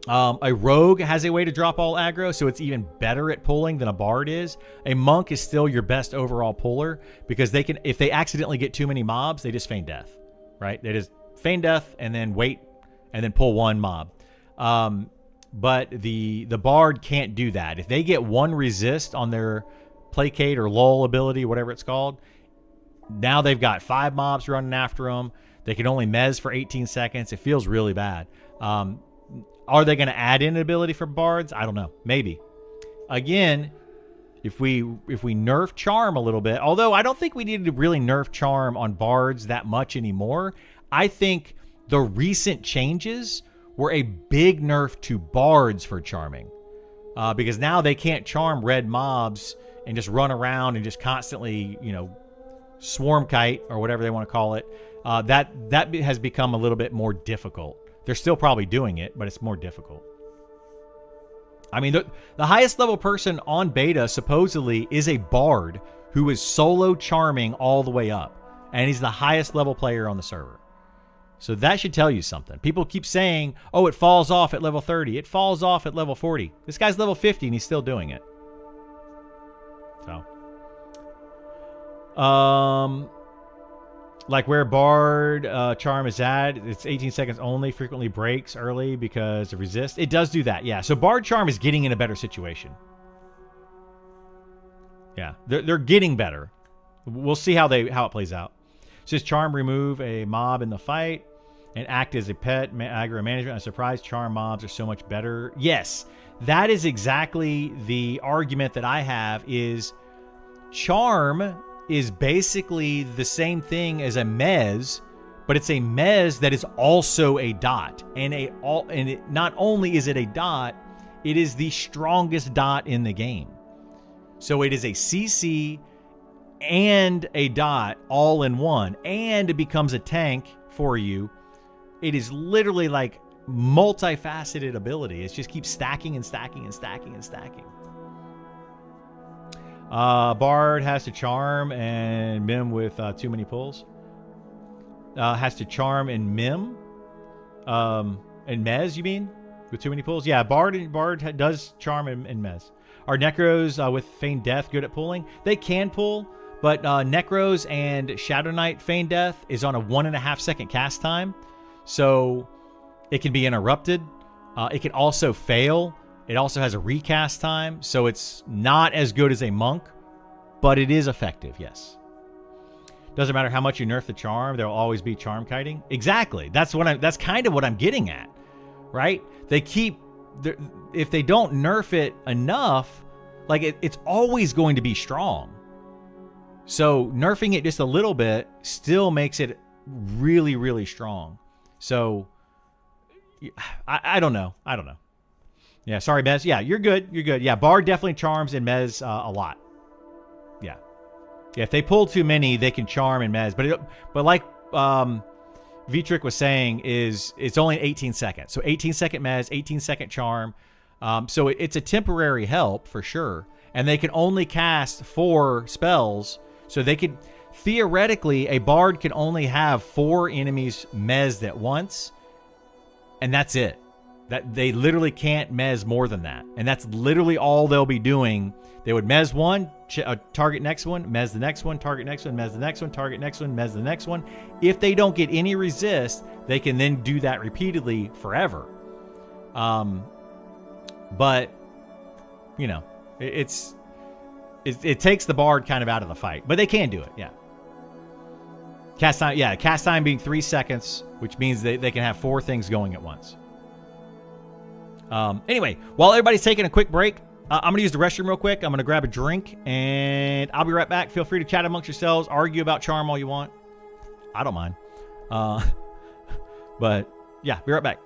A rogue has a way to drop all aggro, so it's even better at pulling than a bard is. A monk is still your best overall puller because they can, if they accidentally get too many mobs, they just feign death, right? They just feign death and then wait and then pull one mob. But the bard can't do that. If they get one resist on their placate or lull ability, whatever it's called, now they've got 5 mobs running after them. They can only mez for 18 seconds. It feels really bad. Are they going to add in an ability for bards? I don't know. Maybe. Again, if we nerf charm a little bit, although I don't think we need to really nerf charm on bards that much anymore. I think the recent changes were a big nerf to bards for charming, because now they can't charm red mobs and just run around and just constantly, you know, swarm kite or whatever they want to call it. That has become a little bit more difficult. They're still probably doing it, but it's more difficult. I mean, the highest level person on beta supposedly is a bard who is solo charming all the way up. And he's the highest level player on the server. So that should tell you something. People keep saying, oh, it falls off at level 30. It falls off at level 40. This guy's level 50 and he's still doing it. So. Like where bard charm is at, it's 18 seconds only, frequently breaks early because of resist. It does do that, yeah. So bard charm is getting in a better situation. Yeah, they're getting better. We'll see how it plays out. It says charm remove a mob in the fight and act as a pet, aggro management. I'm surprised charm mobs are so much better. Yes, that is exactly the argument that I have. Is charm is basically the same thing as a mez, but it's a mez that is also a dot. And not only is it a dot, it is the strongest dot in the game. So it is a CC and a dot all in one, and it becomes a tank for you. It is literally like multifaceted ability. It just keeps stacking and stacking and stacking and stacking. Bard has to charm and mim with too many pulls. Has to charm and mim. And mez, you mean? With too many pulls? Yeah, Bard does charm and mez. Are Necros with Feign Death good at pulling? They can pull, but Necros and Shadow Knight Feign Death is on a 1.5 second cast time. So it can be interrupted. It can also fail. It also has a recast time, so it's not as good as a monk, but it is effective, yes. Doesn't matter how much you nerf the charm, there'll always be charm kiting. Exactly. That's kind of what I'm getting at, right? If they don't nerf it enough, like it's always going to be strong. So nerfing it just a little bit still makes it really, really strong. So I don't know. Yeah, sorry, Mez. Yeah, you're good. Yeah, Bard definitely charms and Mez a lot. Yeah. If they pull too many, they can charm and Mez. But like Vitric was saying, it's only 18 seconds. So 18 second Mez, 18 second charm. So it's a temporary help for sure. And they can only cast 4 spells. So they could, theoretically, a Bard can only have 4 enemies Mez'd at once. And that's it. That they literally can't mez more than that. And that's literally all they'll be doing. They would mez one, target next one, mez the next one, target next one, mez the next one, target next one, mez the next one. If they don't get any resist, they can then do that repeatedly forever. But, you know, it takes the Bard kind of out of the fight. But they can do it, yeah. Cast time being 3 seconds, which means they can have 4 things going at once. Anyway, while everybody's taking a quick break, I'm going to use the restroom real quick. I'm going to grab a drink, and I'll be right back. Feel free to chat amongst yourselves, argue about charm all you want. I don't mind. But, yeah, be right back.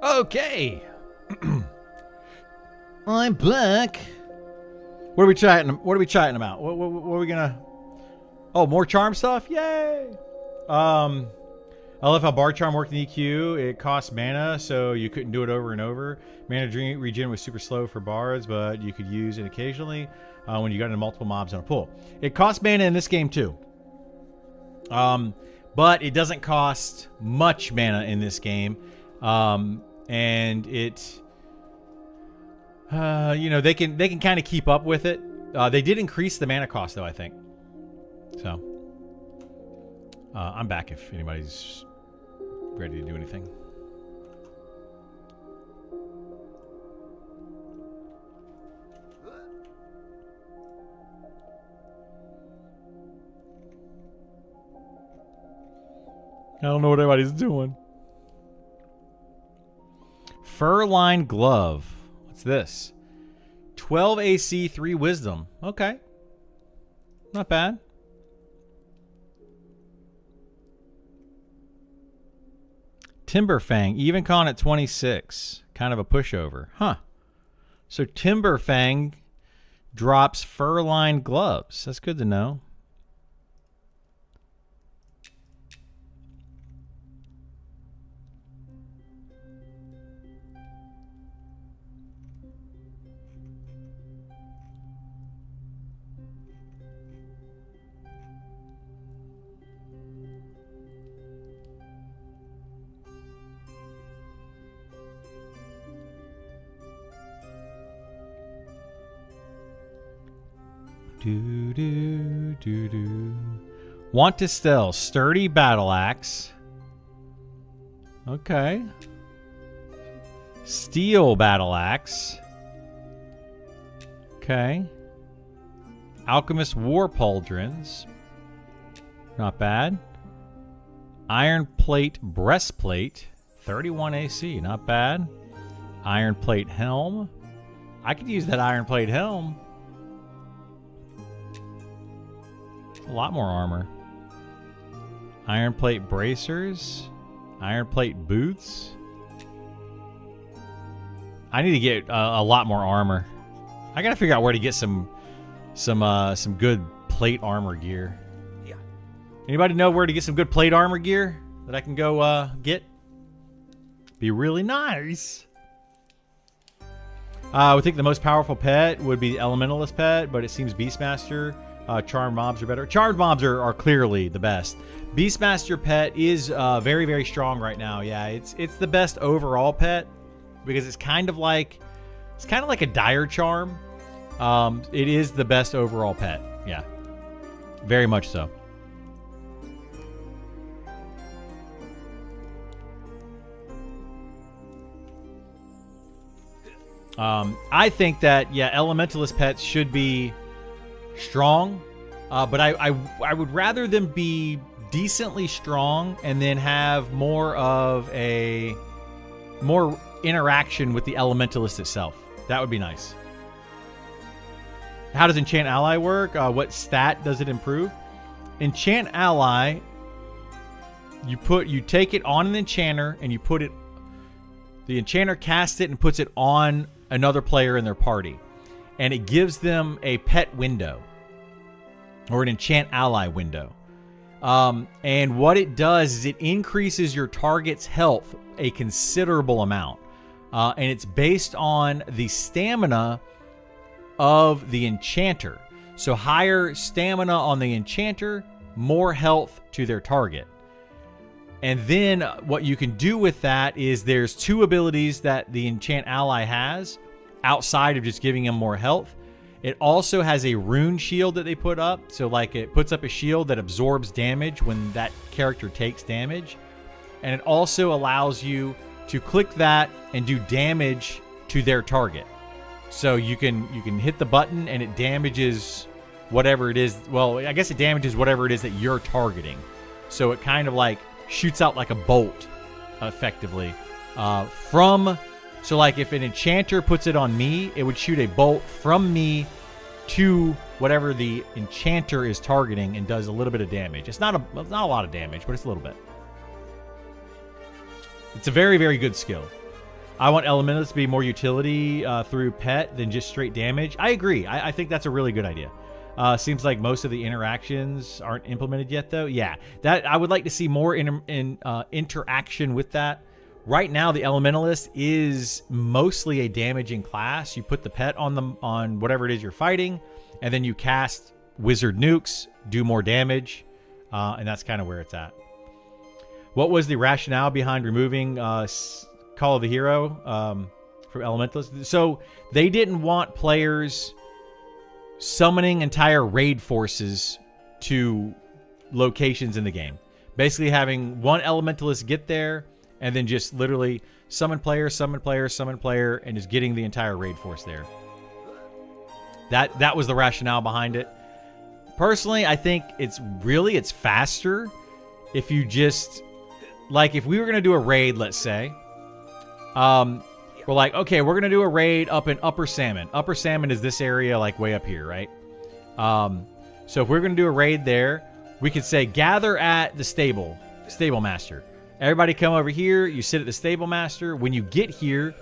Okay. I'm back. What are we chatting about? What are we gonna? Oh, more charm stuff! Yay! I love how bar charm worked in EQ. It cost mana, so you couldn't do it over and over. Mana regen was super slow for bards, but you could use it occasionally when you got into multiple mobs on a pull. It costs mana in this game too. But it doesn't cost much mana in this game. And it, you know, they can kind of keep up with it. They did increase the mana cost though, I think. So, I'm back if anybody's ready to do anything. I don't know what everybody's doing. Fur-lined glove. What's this? 12 AC, 3 wisdom. Okay. Not bad. Timberfang, even con at 26. Kind of a pushover. Huh. So Timberfang drops fur-lined gloves. That's good to know. Do do do do. Want to still sturdy battle axe. Okay. Steel battle axe. Okay. Alchemist war pauldrons. Not bad. Iron plate breastplate. 31 AC. Not bad. Iron plate helm. I could use that iron plate helm. A lot more armor. Iron plate bracers. Iron plate boots. I need to get a lot more armor. I gotta figure out where to get some good plate armor gear. Yeah. Anybody know where to get some good plate armor gear that I can go get? Be really nice. I would think the most powerful pet would be the Elementalist pet, but it seems Beastmaster. Charmed mobs are better. Charmed mobs are clearly the best. Beastmaster pet is very, very strong right now. Yeah, it's the best overall pet because it's kind of like a dire charm. It is the best overall pet. Yeah, very much so. I think that Elementalist pets should be strong, but I would rather them be decently strong and then have more interaction with the Elementalist itself. That would be nice. How does Enchant Ally work? What stat does it improve? Enchant Ally, you take it on an enchanter and you put it, the enchanter casts it and puts it on another player in their party, and it gives them a pet window or an enchant ally window. And what it does is it increases your target's health a considerable amount. And it's based on the stamina of the enchanter. So higher stamina on the enchanter, more health to their target. And then what you can do with that is there's 2 abilities that the enchant ally has outside of just giving him more health. It also has a rune shield that they put up. So like it puts up a shield that absorbs damage when that character takes damage. And it also allows you to click that and do damage to their target. So you can hit the button and it damages whatever it is. Well, I guess it damages whatever it is that you're targeting. So it kind of like shoots out like a bolt effectively so like if an enchanter puts it on me, it would shoot a bolt from me to whatever the enchanter is targeting and does a little bit of damage. It's not a lot of damage, but it's a little bit. It's a very, very good skill. I want Elementalists to be more utility through pet than just straight damage. I agree. I think that's a really good idea. Seems like most of the interactions aren't implemented yet, though. Yeah, that I would like to see more interaction with that. Right now, the Elementalist is mostly a damaging class. You put the pet on whatever it is you're fighting, and then you cast Wizard Nukes, do more damage, and that's kind of where it's at. What was the rationale behind removing Call of the Hero from Elementalists? So they didn't want players summoning entire raid forces to locations in the game. Basically having one Elementalist get there and then just literally summon player, and just getting the entire raid force there. That was the rationale behind it. Personally, I think it's faster if you just, like, if we were going to do a raid, let's say, we're like, okay, we're going to do a raid up in Upper Salmon. Upper Salmon is this area, like, way up here, right? So if we're going to do a raid there, we could say, gather at the stable master. Everybody come over here. You sit at the stable master. When you get here,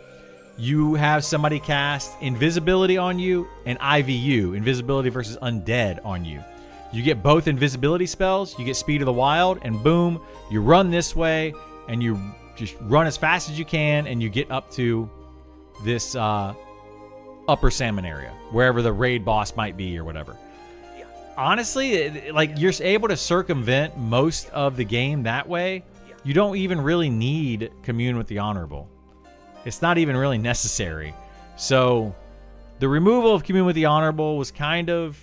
you have somebody cast invisibility on you and IVU, invisibility versus undead, on you. You get both invisibility spells. You get Speed of the Wild, and boom, you run this way, and you just run as fast as you can, and you get up to this Upper Salmon area, wherever the raid boss might be or whatever. Yeah. Honestly, like, you're able to circumvent most of the game that way. You don't even really need Commune with the Honorable. It's not even really necessary. So the removal of Commune with the Honorable was kind of...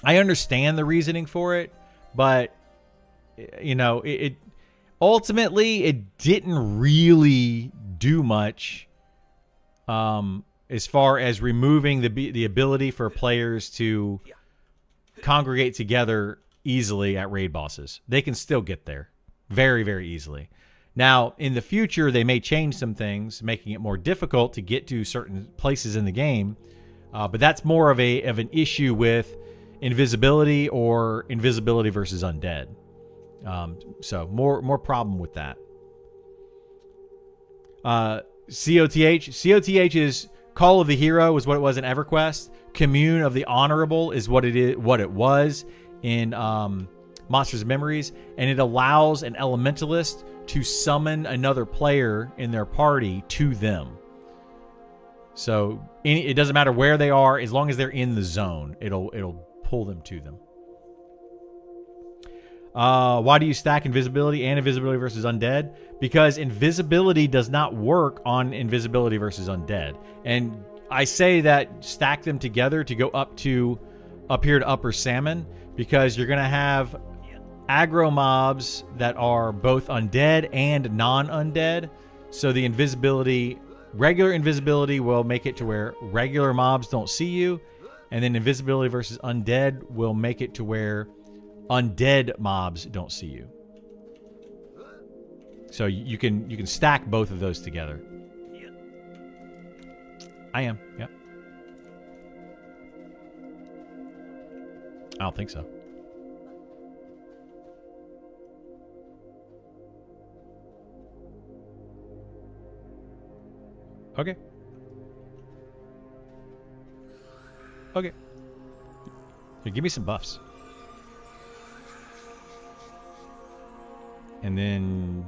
I understand the reasoning for it, but, you know, it ultimately, it didn't really do much as far as removing the ability for players to congregate together easily at raid bosses. They can still get there very, very easily. Now, in the future, they may change some things, making it more difficult to get to certain places in the game, but that's more of an issue with invisibility or invisibility versus undead. So more problem with that. COTH is Call of the Hero is what it was in EverQuest. Commune of the Honorable is what it was in Monsters of Memories, and it allows an Elementalist to summon another player in their party to them. So it doesn't matter where they are, as long as they're in the zone, it'll pull them to them. Why do you stack invisibility and invisibility versus undead? Because invisibility does not work on invisibility versus undead. And I say that stack them together to go up here to Upper Salmon, because you're going to have aggro mobs that are both undead and non-undead. So the regular invisibility will make it to where regular mobs don't see you. And then invisibility versus undead will make it to where undead mobs don't see you. So you can stack both of those together. I am. Yep. I don't think so. Okay. Okay. Here, give me some buffs. And then...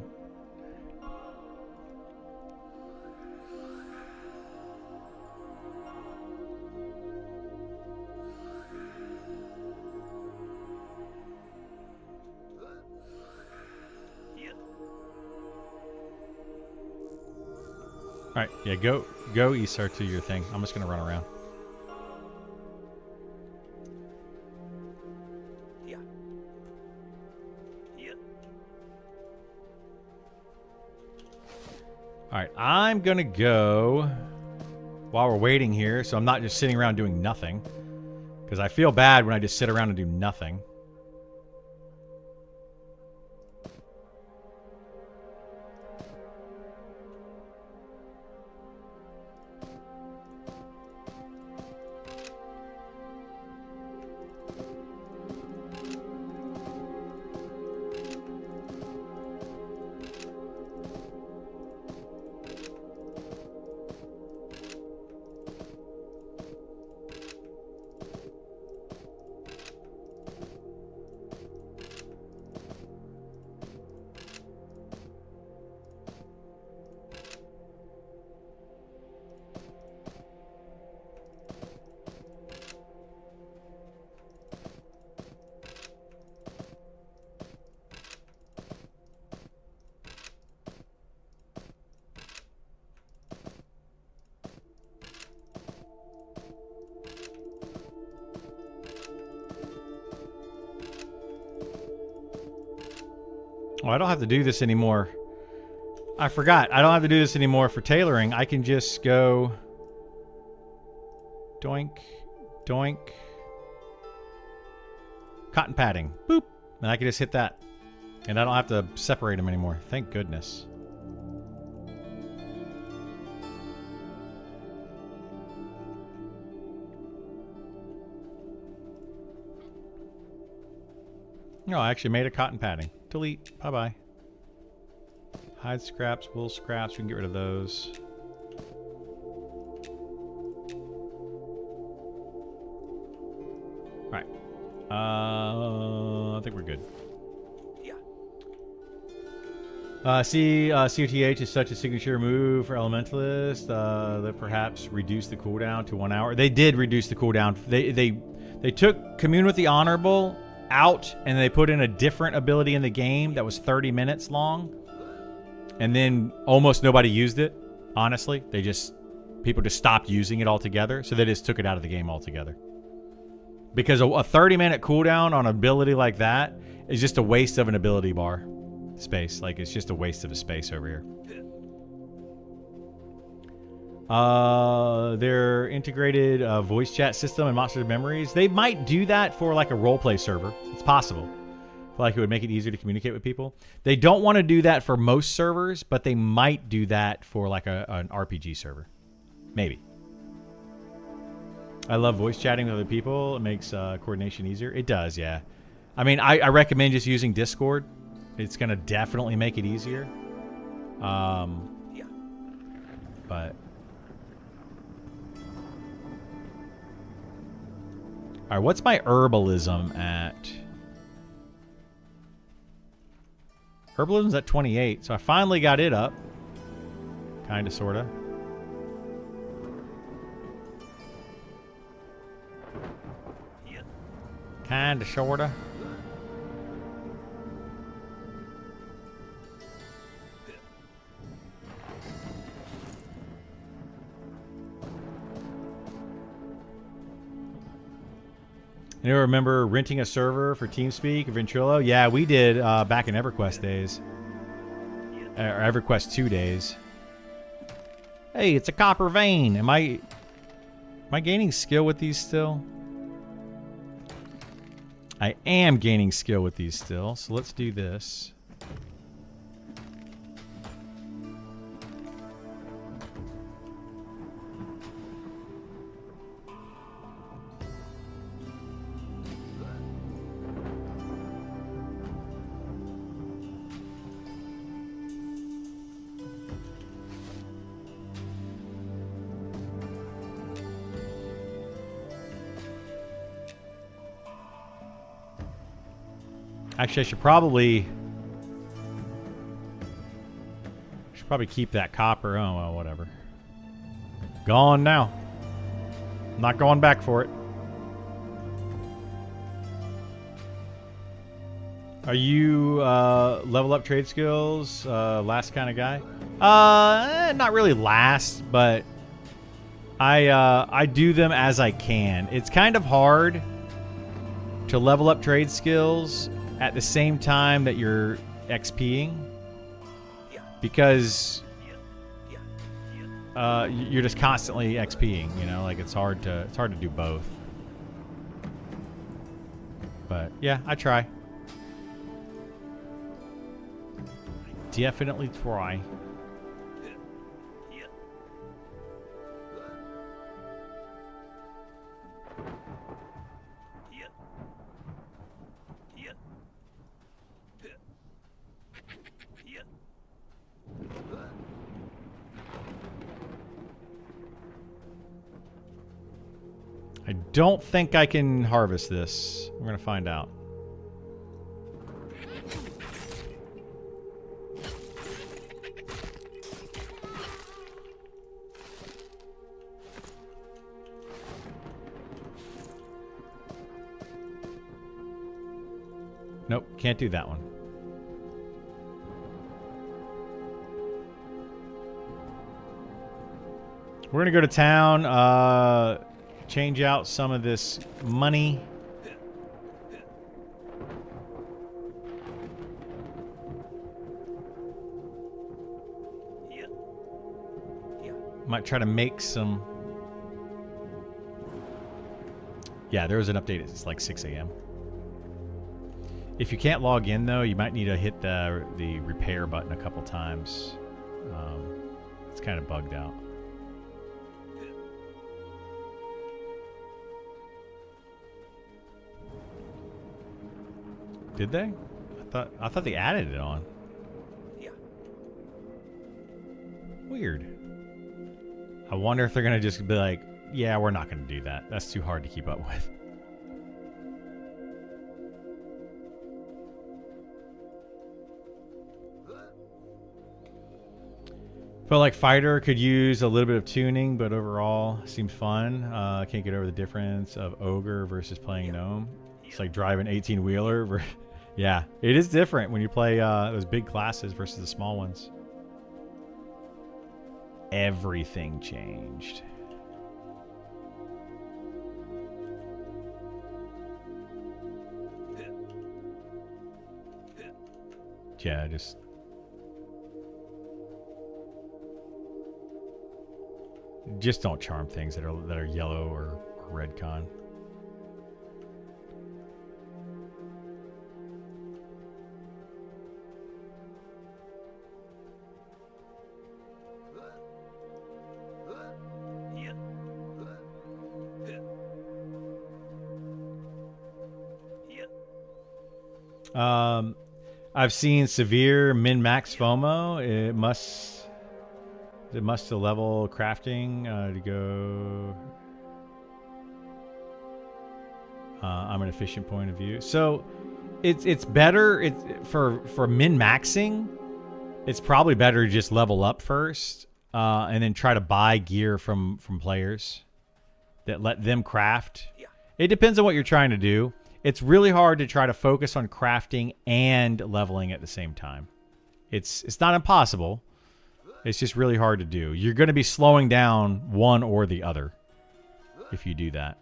Alright, yeah, go Isar to your thing. I'm just gonna run around. Alright, I'm gonna go while we're waiting here, so I'm not just sitting around doing nothing. Because I feel bad when I just sit around and do nothing. Oh, I don't have to do this anymore. I forgot. I don't have to do this anymore for tailoring. I can just go doink, doink, cotton padding, boop, and I can just hit that. And I don't have to separate them anymore. Thank goodness. No, I actually made a cotton padding. Delete. Bye-bye. Hide scraps, wool scraps. We can get rid of those. Right. I think we're good. Yeah. COTH is such a signature move for Elementalist that perhaps reduce the cooldown to 1 hour. They did reduce the cooldown. They took Commune with the Honorable out and they put in a different ability in the game that was 30 minutes long. And then almost nobody used it, honestly. People just stopped using it altogether. So they just took it out of the game altogether. Because a 30-minute cooldown on an ability like that is just a waste of an ability bar space. Like, it's just a waste of a space over here. Their integrated voice chat system and Monster Memories. They might do that for like a roleplay server. It's possible. Like it would make it easier to communicate with people. They don't want to do that for most servers, but they might do that for like an RPG server. Maybe. I love voice chatting with other people. It makes coordination easier. It does, yeah. I mean, I recommend just using Discord. It's going to definitely make it easier. Yeah. But... Alright, what's my herbalism at? Herbalism's at 28, so I finally got it up. Kinda, sorta. Yeah. Kinda, sorta. You remember renting a server for TeamSpeak or Ventrilo? Yeah, we did back in EverQuest days. Or EverQuest 2 days. Hey, it's a copper vein. Am I gaining skill with these still? I am gaining skill with these still, so let's do this. Actually, I should probably keep that copper. Oh, well, whatever. Gone now. I'm not going back for it. Are you level up trade skills? Last kind of guy? Not really last, but I do them as I can. It's kind of hard to level up trade skills at the same time that you're XPing, because you're just constantly XPing. You know, like it's hard to do both. But yeah, I try. Definitely try. I don't think I can harvest this. We're gonna find out. Nope, can't do that one. We're gonna go to town, change out some of this money. Might try to make some. Yeah, there was an update. It's like 6 a.m. If you can't log in though, you might need to hit the repair button a couple times. It's kind of bugged out. Did they? I thought they added it on. Yeah. Weird. I wonder if they're gonna just be like, yeah, we're not gonna do that. That's too hard to keep up with. Felt like Fighter could use a little bit of tuning, but overall seemed fun. Can't get over the difference of Ogre versus playing Gnome. It's like driving 18-wheeler. Yeah, it is different when you play those big classes versus the small ones. Everything changed. Yeah, just don't charm things that are yellow or red con. I've seen severe min-max FOMO. It must to level crafting to go. I'm an efficient point of view. So it's better for min-maxing. It's probably better to just level up first and then try to buy gear from players that let them craft. Yeah. It depends on what you're trying to do. It's really hard to try to focus on crafting and leveling at the same time. It's not impossible. It's just really hard to do. You're going to be slowing down one or the other if you do that.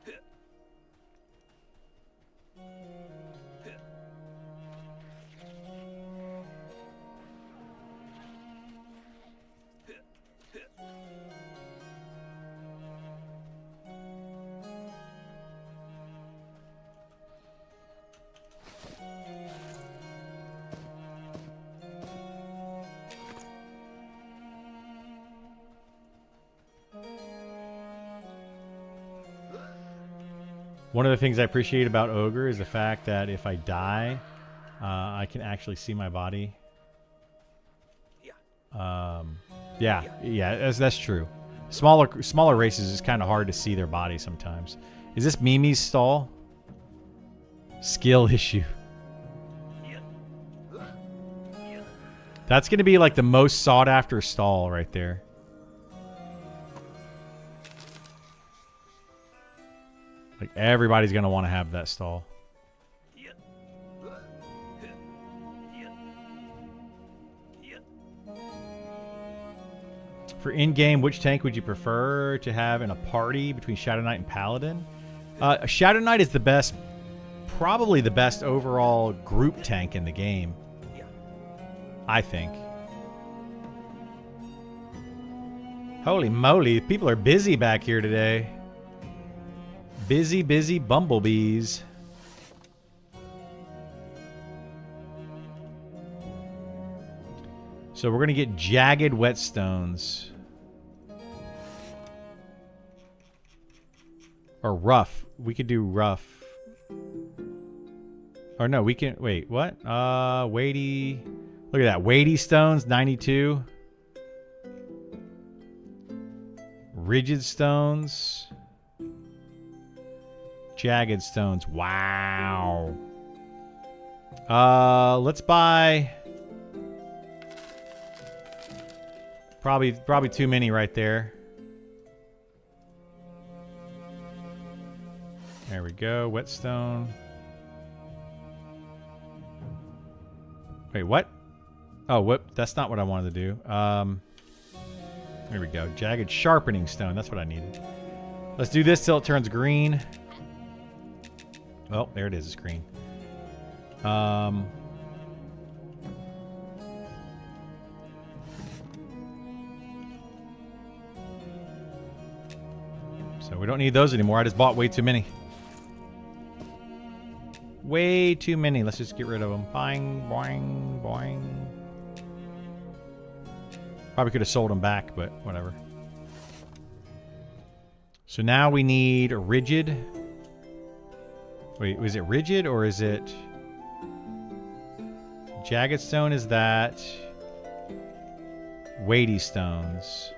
One of the things I appreciate about Ogre is the fact that if I die, I can actually see my body. Yeah, that's true. Smaller races is kind of hard to see their body sometimes. Is this Mimi's stall? Skill issue. That's going to be like the most sought after stall right there. Like everybody's going to want to have that stall. For in-game, which tank would you prefer to have in a party between Shadow Knight and Paladin? Shadow Knight is the best, probably the best overall group tank in the game. I think. Holy moly, people are busy back here today. Busy bumblebees. So we're going to get jagged whetstones. Or rough. We could do rough. Or no, we can... Wait, what? Weighty... Look at that. Weighty stones, 92. Rigid stones. Jagged stones. Wow. Let's buy... Probably too many right there. There we go. Whetstone. Wait, what? Oh, whoop. That's not what I wanted to do. There we go. Jagged sharpening stone. That's what I needed. Let's do this till it turns green. Oh, there it is. It's green. So we don't need those anymore. I just bought way too many. Way too many. Let's just get rid of them. Boing, boing, boing. Probably could have sold them back, but whatever. So now we need a rigid. Wait, was it rigid or is it... Jagged stone is that. Weighty stones.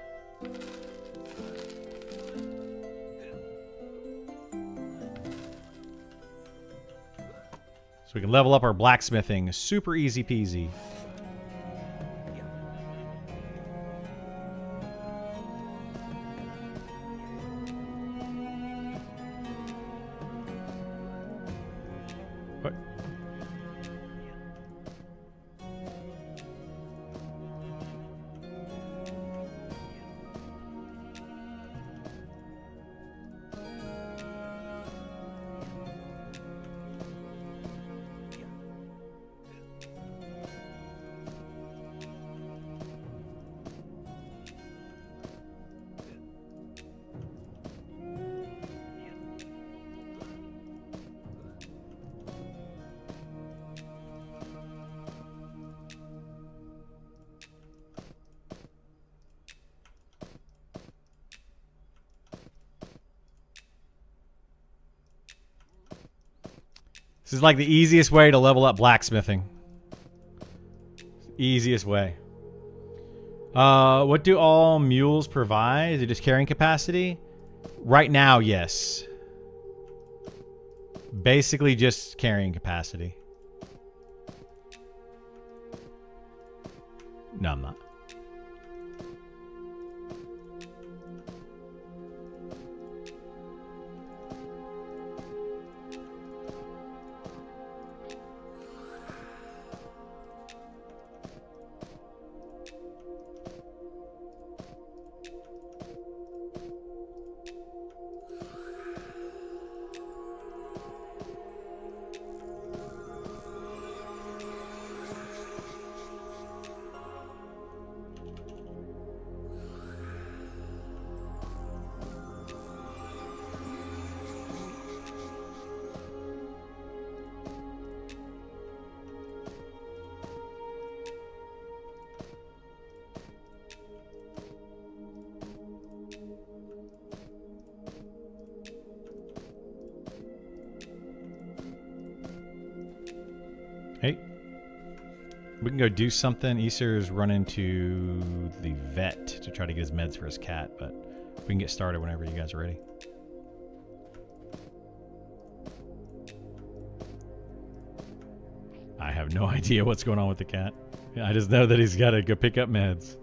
So we can level up our blacksmithing. Super easy peasy. What? This is like the easiest way to level up blacksmithing. Easiest way. What do all mules provide? Is it just carrying capacity? Right now, yes. Basically just carrying capacity. No, I'm not. Hey, we can go do something. Aesir's running to the vet to try to get his meds for his cat, but we can get started whenever you guys are ready. I have no idea what's going on with the cat. I just know that he's got to go pick up meds.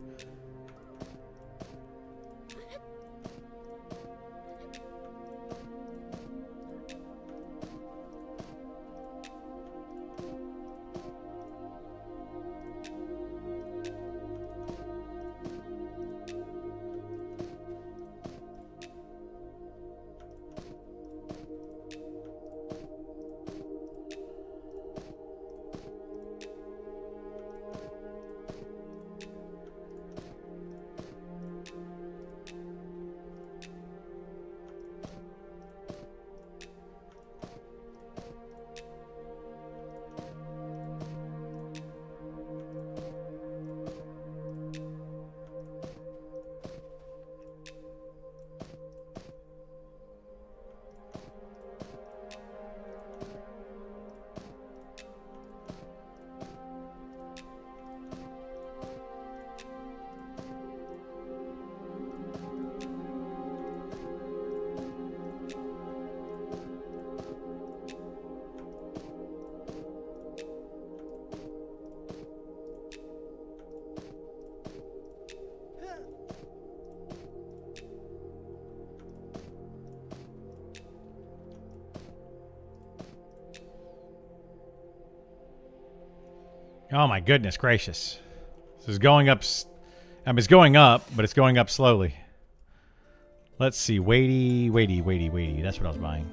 Oh my goodness gracious. This is going up. I mean, it's going up, but it's going up slowly. Let's see. Weighty, weighty, weighty, weighty. That's what I was buying.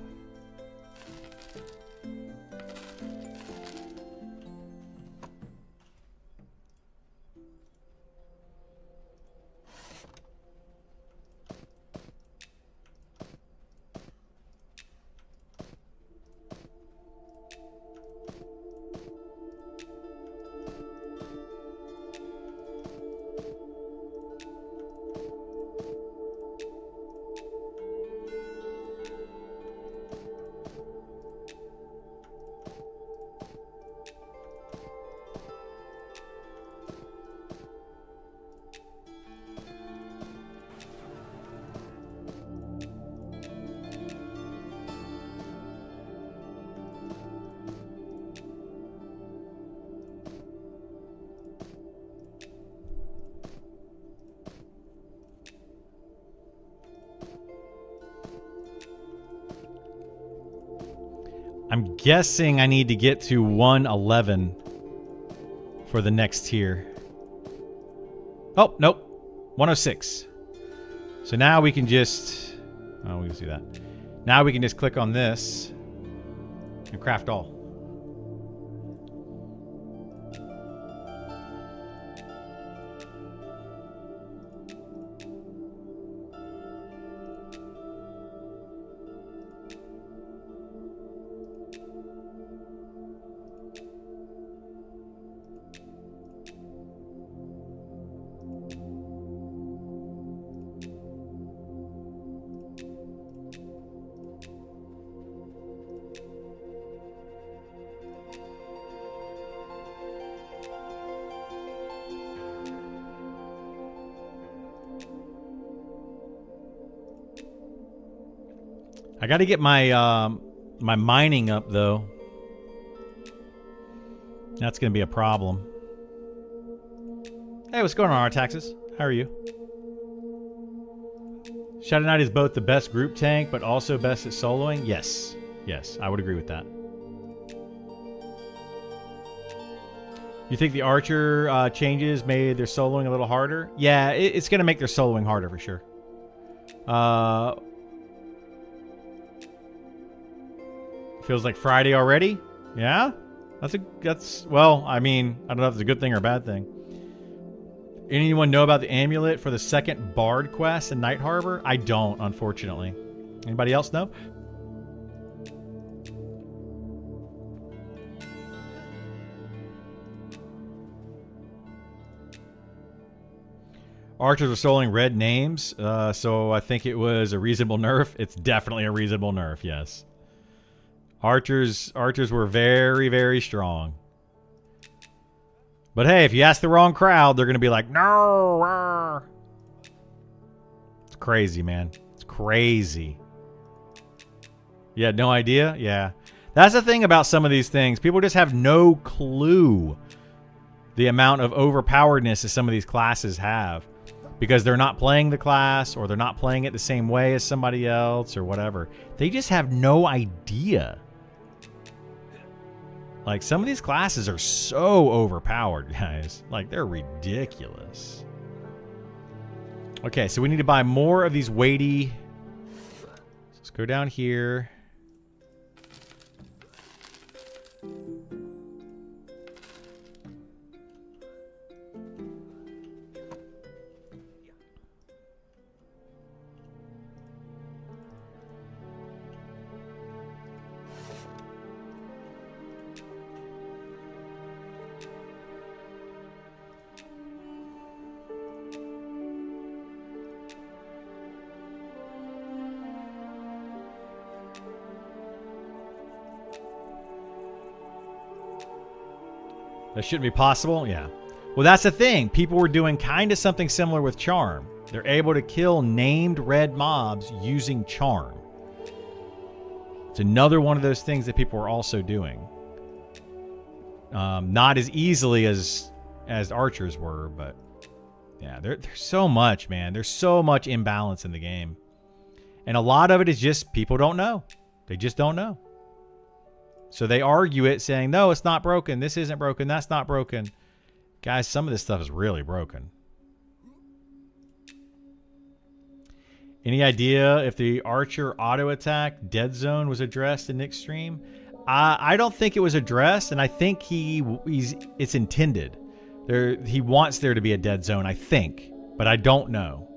I'm guessing I need to get to 111 for the next tier. Oh, nope. 106. So now we can just... Oh, we can see that. Now we can just click on this and craft all. I got to get my my mining up though. That's going to be a problem. Hey, what's going on, Artaxis? How are you? Shadow Knight is both the best group tank, but also best at soloing. Yes, yes, I would agree with that. You think the Archer changes made their soloing a little harder? Yeah, it's going to make their soloing harder for sure. Feels like Friday already? Yeah? That's well, I mean, I don't know if it's a good thing or a bad thing. Anyone know about the amulet for the second Bard quest in Night Harbor? I don't, unfortunately. Anybody else know? Archers are soloing red names, so I think it was a reasonable nerf. It's definitely a reasonable nerf, yes. Archers were very, very strong. But hey, if you ask the wrong crowd, they're going to be like, no. It's crazy, man. It's crazy. You had no idea? Yeah. That's the thing about some of these things. People just have no clue the amount of overpoweredness that some of these classes have. Because they're not playing the class, or they're not playing it the same way as somebody else, or whatever. They just have no idea. Like, some of these classes are so overpowered, guys. Like, they're ridiculous. Okay, so we need to buy more of these weighty... Let's go down here. That shouldn't be possible? Yeah. Well, that's the thing. People were doing kind of something similar with Charm. They're able to kill named red mobs using Charm. It's another one of those things that people were also doing. Not as easily as Archers were, but yeah, there's so much, man. There's so much imbalance in the game. And a lot of it is just people don't know. They just don't know. So they argue it saying, no, it's not broken. This isn't broken. That's not broken. Guys, some of this stuff is really broken. Any idea if the Archer auto attack dead zone was addressed in Nick's stream? I don't think it was addressed, and I think it's intended. He wants there to be a dead zone, I think, but I don't know.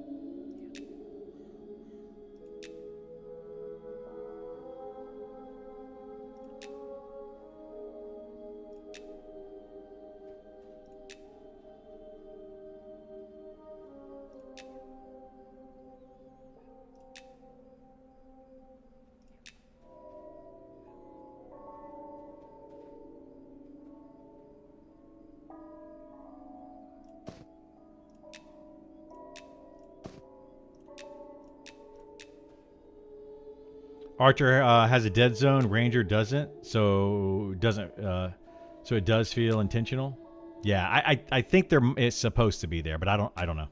Archer has a dead zone. Ranger doesn't, so it does feel intentional. Yeah, I think it's supposed to be there, but I don't know.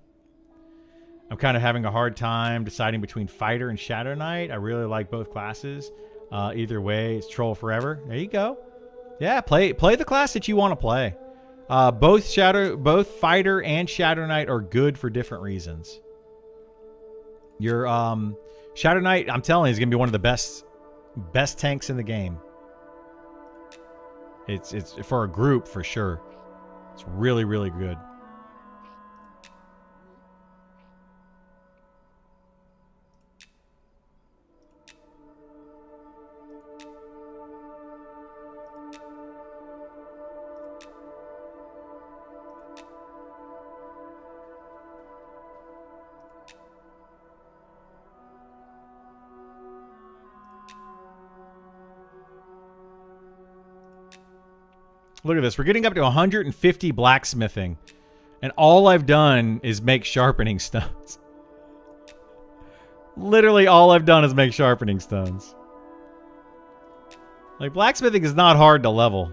I'm kind of having a hard time deciding between Fighter and Shadow Knight. I really like both classes. Either way, it's troll forever. There you go. Yeah, play the class that you want to play. Both fighter and Shadow Knight are good for different reasons. Your Shadow Knight, I'm telling you, is gonna be one of the best tanks in the game. It's for a group for sure. It's really, really good. Look at this. We're getting up to 150 blacksmithing. And all I've done is make sharpening stones. Literally all I've done is make sharpening stones. Like, blacksmithing is not hard to level.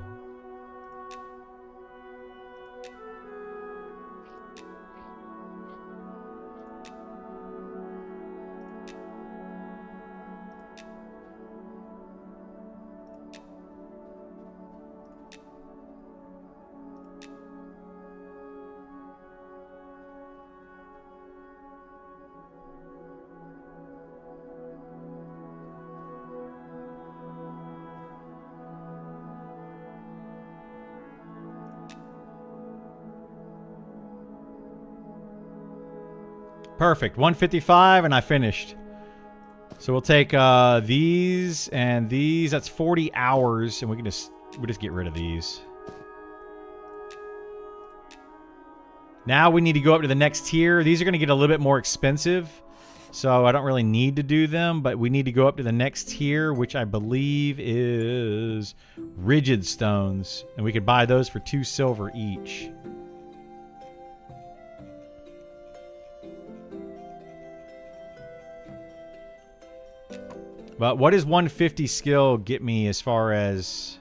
Perfect. 155 and I finished. So we'll take these and these. That's 40 hours and we'll just get rid of these. Now we need to go up to the next tier. These are going to get a little bit more expensive. So I don't really need to do them, but we need to go up to the next tier, which I believe is rigid stones. And we could buy those for 2 silver each. But what does 150 skill get me as far as...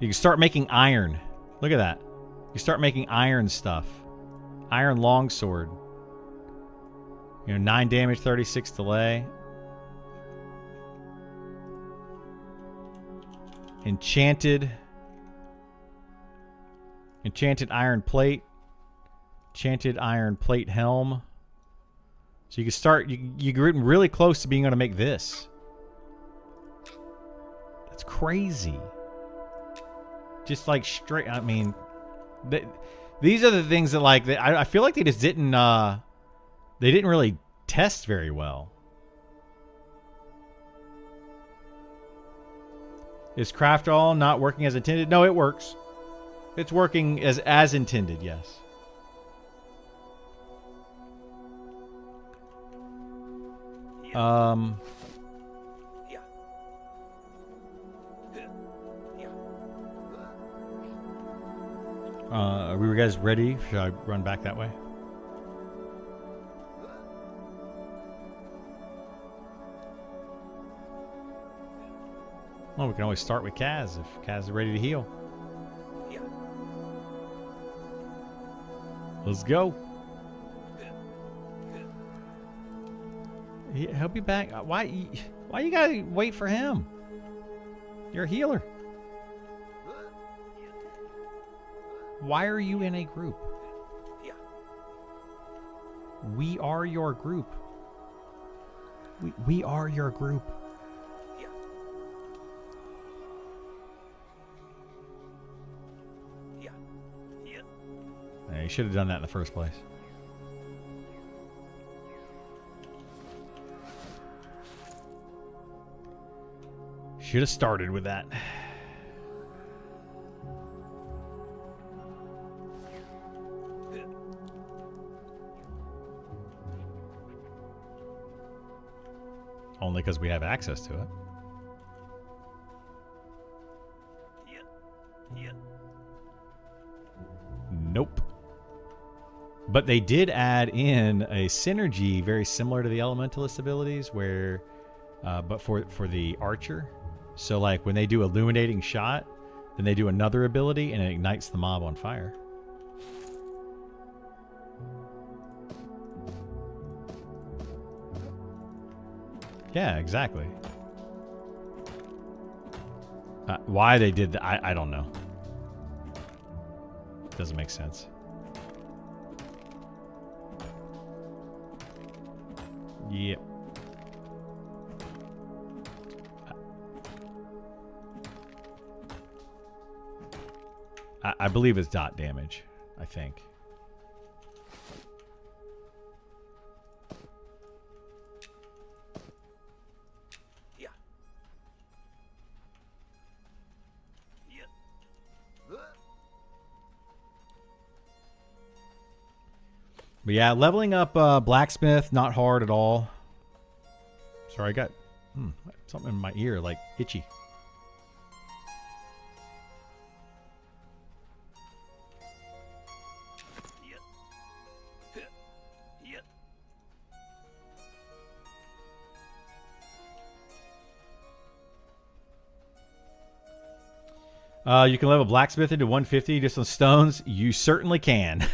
You can start making iron. Look at that. You start making iron stuff. Iron longsword. 9 damage, 36 delay. Enchanted iron plate. Enchanted iron plate helm. So you can start, you're getting really close to being able to make this. That's crazy. Just like straight, I mean, these are the things that like, I feel like they just didn't really test very well. Is Craft All not working as intended? No, it works. It's working as intended, yes. Yeah. Are we guys ready? Should I run back that way? Well, we can always start with Kaz if Kaz is ready to heal. Yeah. Let's go. He'll be back. Why you gotta wait for him? You're a healer. Why are you in a group? Yeah. We are your group. We are your group. Yeah. Yeah. Yeah. You should have done that in the first place. Should have started with that. Only because we have access to it. Yeah. Yeah. Nope. But they did add in a synergy very similar to the Elementalist abilities where, but for the Archer. So like when they do Illuminating Shot, then they do another ability and it ignites the mob on fire. Yeah, exactly. Why they did that, I don't know. Doesn't make sense. Yep. I believe it's dot damage, I think. Yeah. Yeah. But yeah, leveling up blacksmith, not hard at all. Sorry, I got something in my ear, like itchy. Yeah. Yeah. You can level blacksmith into 150 just on stones. You certainly can. Yeah.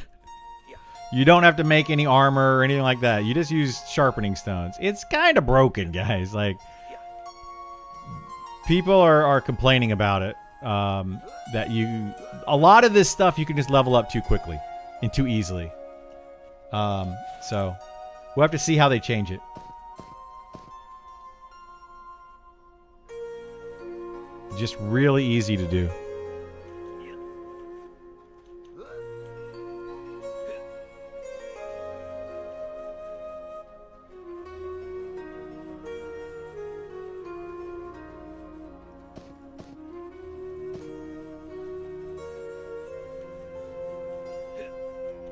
You don't have to make any armor or anything like that. You just use sharpening stones. It's kind of broken, guys. Like, Yeah. people are complaining about it. That a lot of this stuff you can just level up too quickly and too easily. So we'll have to see how they change it. Just really easy to do. Yeah.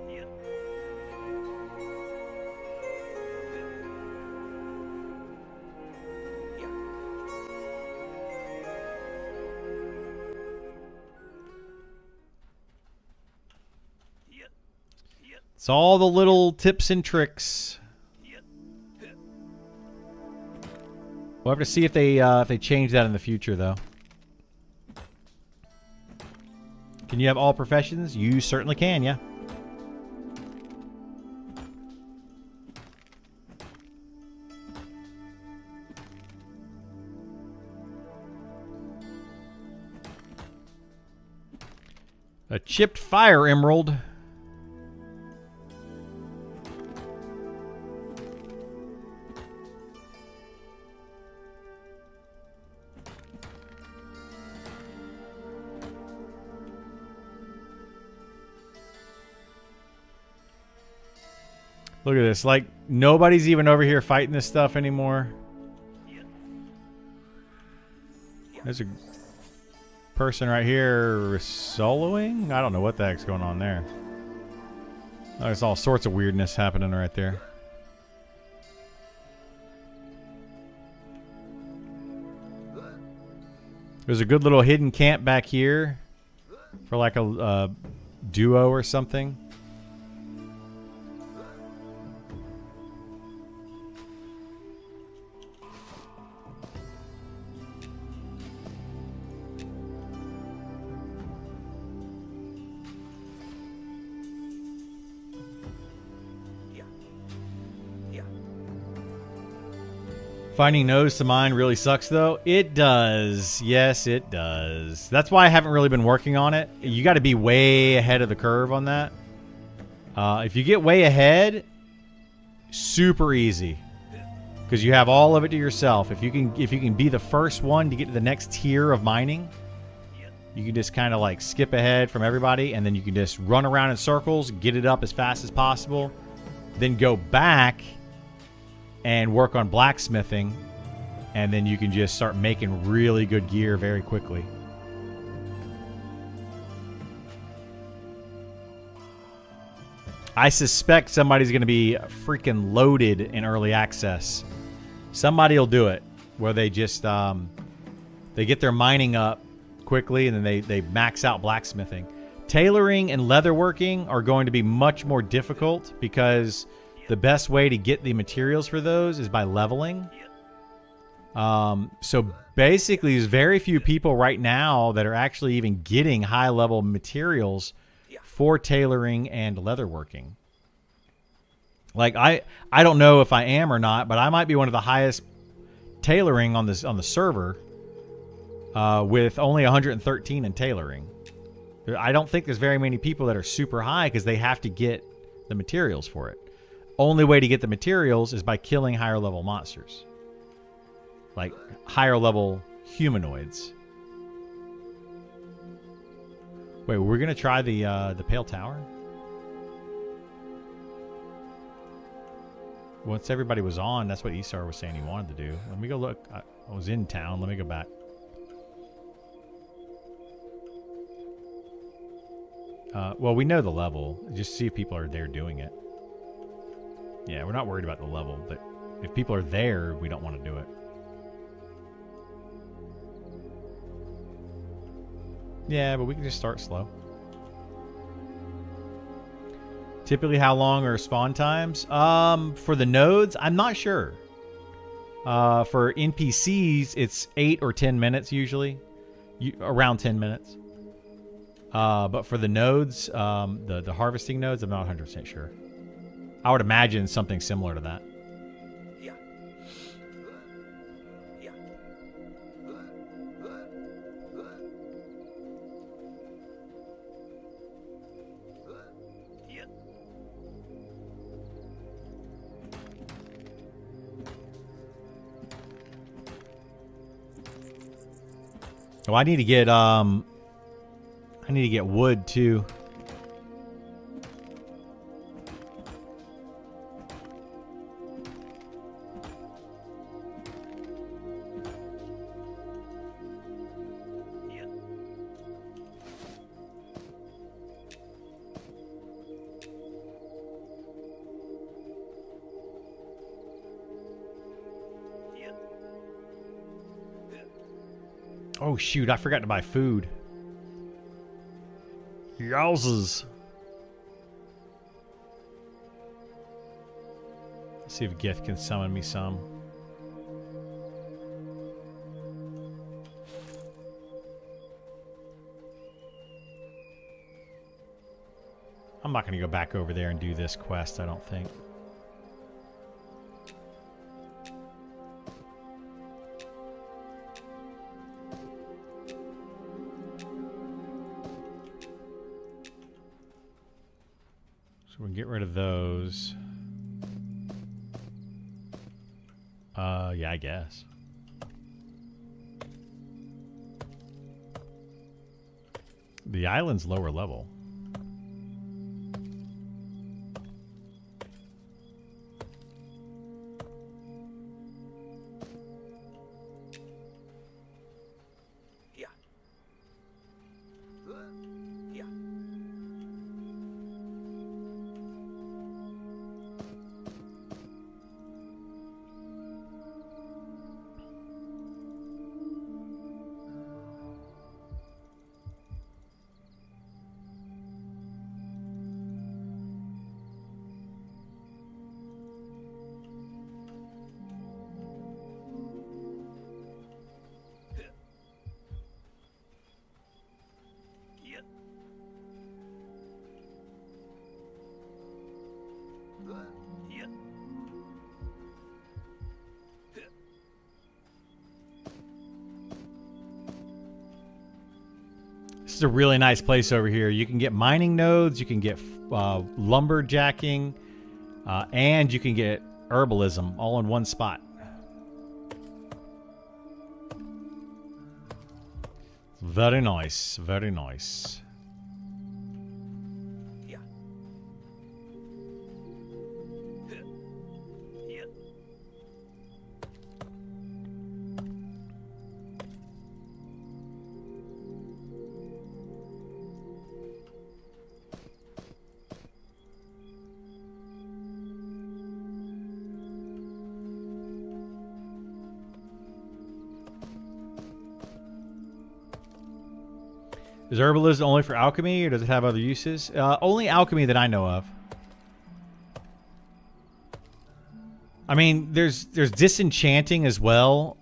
Yeah. Yeah. Yeah. It's all the little tips and tricks. Yeah. We'll have to see if they change that in the future, though. Can you have all professions? You certainly can, yeah. A chipped fire emerald. Look at this. Like, nobody's even over here fighting this stuff anymore. There's a person right here soloing? I don't know what the heck's going on there. Oh, there's all sorts of weirdness happening right there. There's a good little hidden camp back here for like a duo or something. Finding nodes to mine really sucks, though. It does. Yes, it does. That's why I haven't really been working on it. You got to be way ahead of the curve on that. If you get way ahead, super easy, because you have all of it to yourself. If you can be the first one to get to the next tier of mining, you can just kind of like skip ahead from everybody, and then you can just run around in circles, get it up as fast as possible, then go back and work on blacksmithing, and then you can just start making really good gear very quickly. I suspect somebody's going to be freaking loaded in early access. Somebody will do it where they just they get their mining up quickly, and then they max out blacksmithing. Tailoring and leatherworking are going to be much more difficult, because the best way to get the materials for those is by leveling. So basically, there's very few people right now that are actually even getting high-level materials for tailoring and leatherworking. Like, I don't know if I am or not, but I might be one of the highest tailoring on this on the server with only 113 in tailoring. I don't think there's very many people that are super high because they have to get the materials for it. Only way to get the materials is by killing higher level monsters, like higher level humanoids. Wait, we're gonna try the Pale Tower. Once everybody was on, that's what Isar was saying he wanted to do. Let me go look. I was in town. Let me go back. Well, we know the level. Just see if people are there doing it. Yeah, we're not worried about the level, but if people are there, we don't want to do it. Yeah, but we can just start slow. Typically, how long are spawn times? For the nodes, I'm not sure. For NPCs, it's 8 or 10 minutes usually. Around 10 minutes. But for the nodes, the harvesting nodes, I'm not 100% sure. I would imagine something similar to that. Yeah. Yeah. Yeah. Oh, I need to get wood too. Yeah. Yeah. Oh shoot, I forgot to buy food. Yowzers. Let's see if Gith can summon me some. I'm not going to go back over there and do this quest, I don't think. So we'll get rid of those. Yeah, I guess. The island's lower level. Yeah. Yeah. Yeah. Yeah. This is a really nice place over here. You can get mining nodes, you can get lumberjacking, and you can get herbalism all in one spot. Very nice, very nice. Yeah. Yeah. Is herbalism only for alchemy, or does it have other uses? Only alchemy that I know of. I mean, there's disenchanting as well.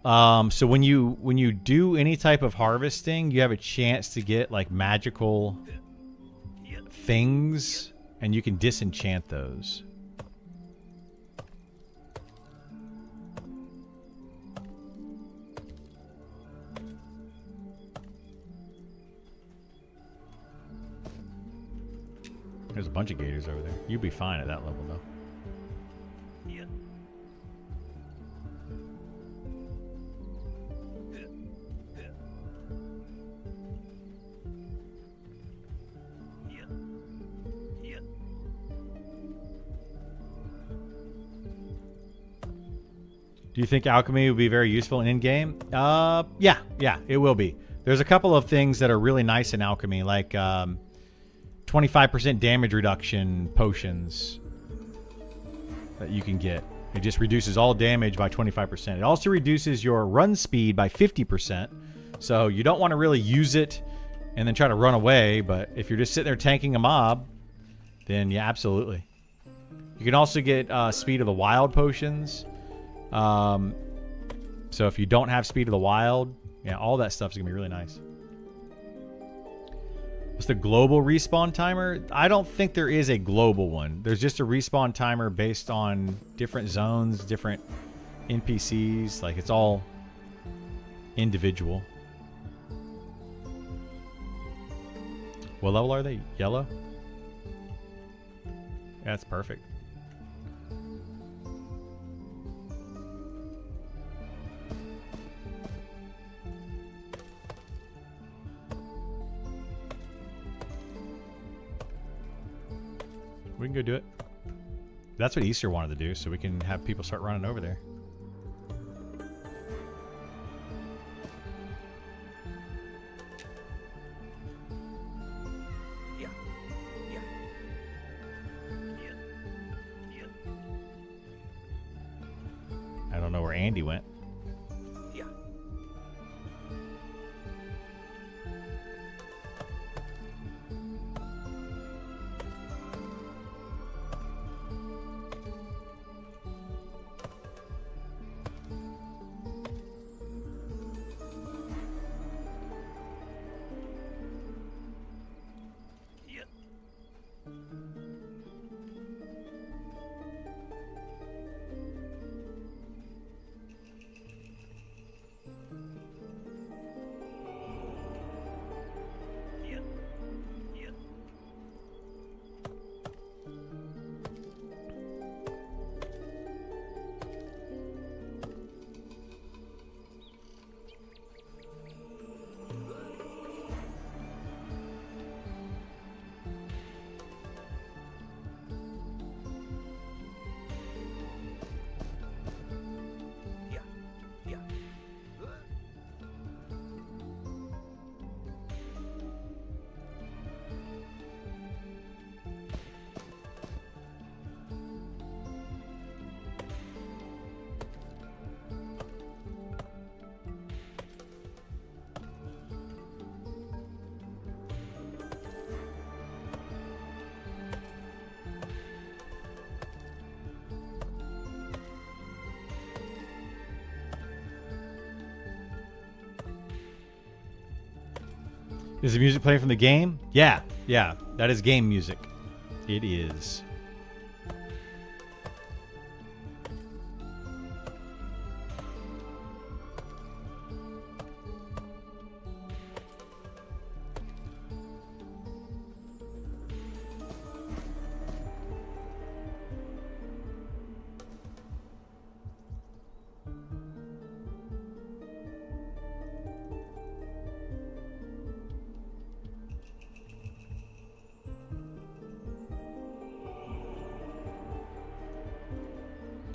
So when you do any type of harvesting, you have a chance to get like magical things, and you can disenchant those. There's a bunch of gators over there. You'd be fine at that level, though. Yeah. Yeah. Yeah. Do you think alchemy will be very useful in in-game? Yeah, it will be. There's a couple of things that are really nice in alchemy, like 25% damage reduction potions that you can get. It just reduces all damage by 25%. It also reduces your run speed by 50%. So you don't want to really use it and then try to run away, but if you're just sitting there tanking a mob, then yeah, absolutely. You can also get speed of the wild potions. So if you don't have speed of the wild, yeah, all that stuff's gonna be really nice. What's the global respawn timer? I don't think there is a global one. There's just a respawn timer based on different zones, different NPCs. Like, it's all individual. What level are they? Yellow? Yeah, that's perfect. We can go do it. That's what Easter wanted to do, so we can have people start running over there. Yeah. Yeah. Yeah. Yeah. I don't know where Andy went. Yeah. Yeah. Yeah. Yeah. Yeah. Yeah. Is the music playing from the game? Yeah, that is game music. It is.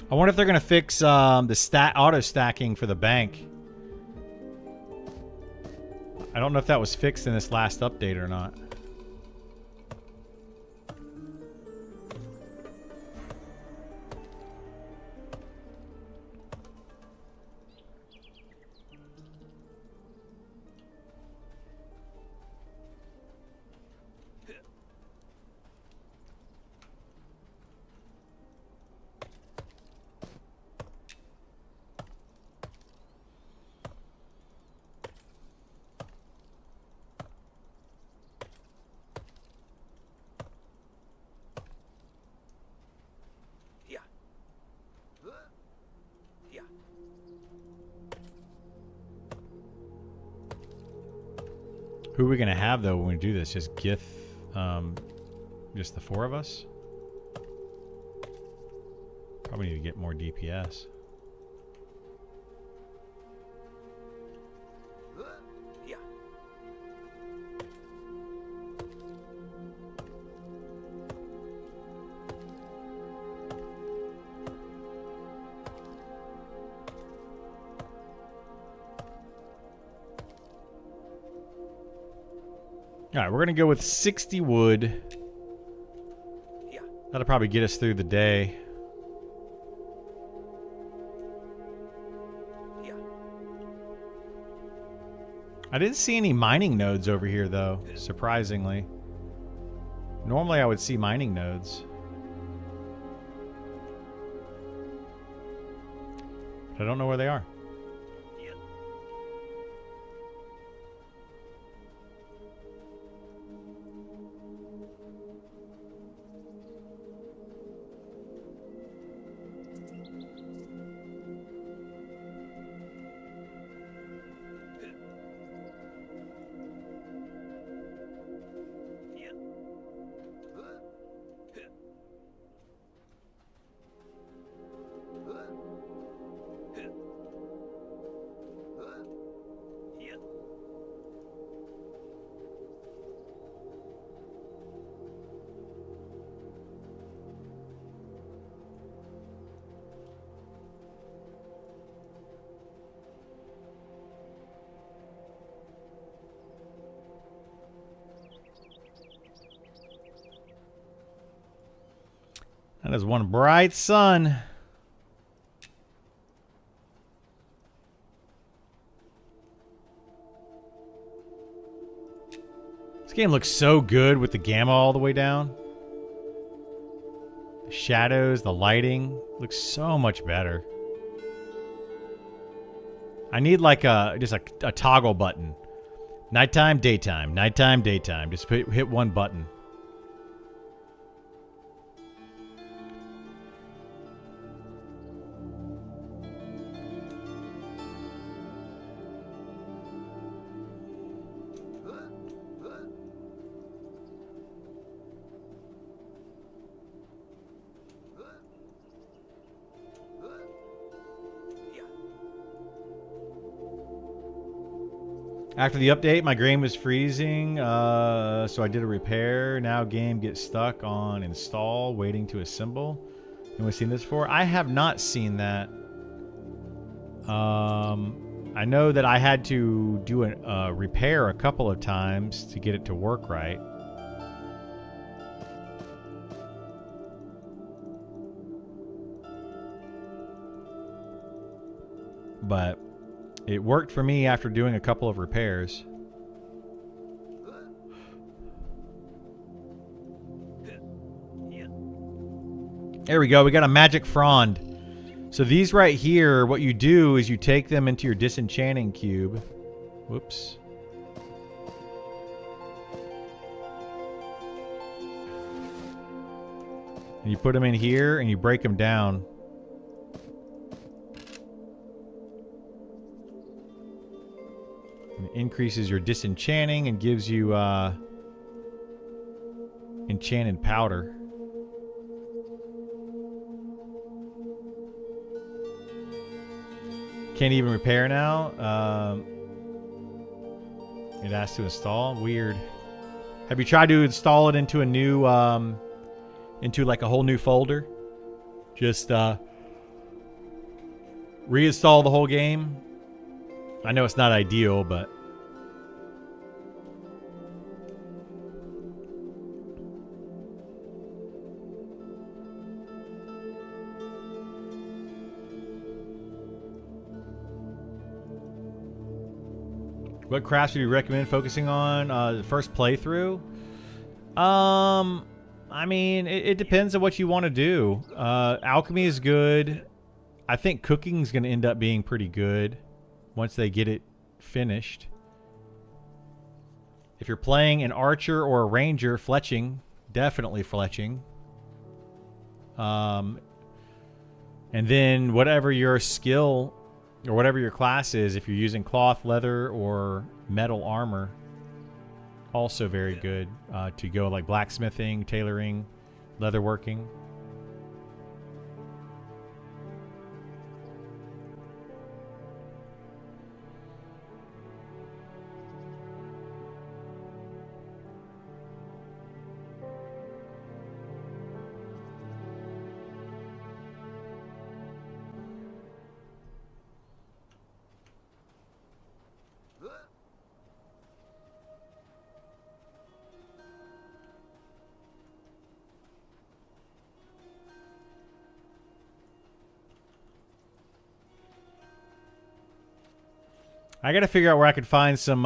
I wonder if they're gonna fix the auto stacking for the bank. I don't know if that was fixed in this last update or not. Yeah. Yeah. Who are we gonna have though when we do this? Just Gith, Just the 4 of us? Probably need to get more DPS. Yeah. All right, we're going to go with 60 wood. Yeah. That'll probably get us through the day. Yeah. I didn't see any mining nodes over here, though, surprisingly. Normally, I would see mining nodes. But I don't know where they are. Yeah. Yeah. Yeah. That is one bright sun. This game looks so good with the gamma all the way down. The shadows, the lighting looks so much better. I need like just a toggle button. Nighttime, daytime, nighttime, daytime. Just hit one button. Yeah. After the update, my game was freezing, so I did a repair. Now game gets stuck on install, waiting to assemble. Anyone seen this before? I have not seen that. I know that I had to do a repair a couple of times to get it to work right. But it worked for me after doing a couple of repairs. Yeah. There we go. We got a magic frond. So these right here, what you do is you take them into your disenchanting cube. Whoops. And you put them in here and you break them down. And it increases your disenchanting and gives you enchanted powder. Can't even repair now. It has to install. Weird. Have you tried to install it into a new, into like a whole new folder? Just reinstall the whole game. I know it's not ideal, but what crafts would you recommend focusing on the first playthrough? I mean, it depends on what you want to do. Alchemy is good. I think cooking is going to end up being pretty good once they get it finished. If you're playing an archer or a ranger, fletching, definitely fletching. And then whatever your skill or whatever your class is, if you're using cloth, leather, or metal armor, Also very good to go like blacksmithing, tailoring, leatherworking. I gotta figure out where I could find some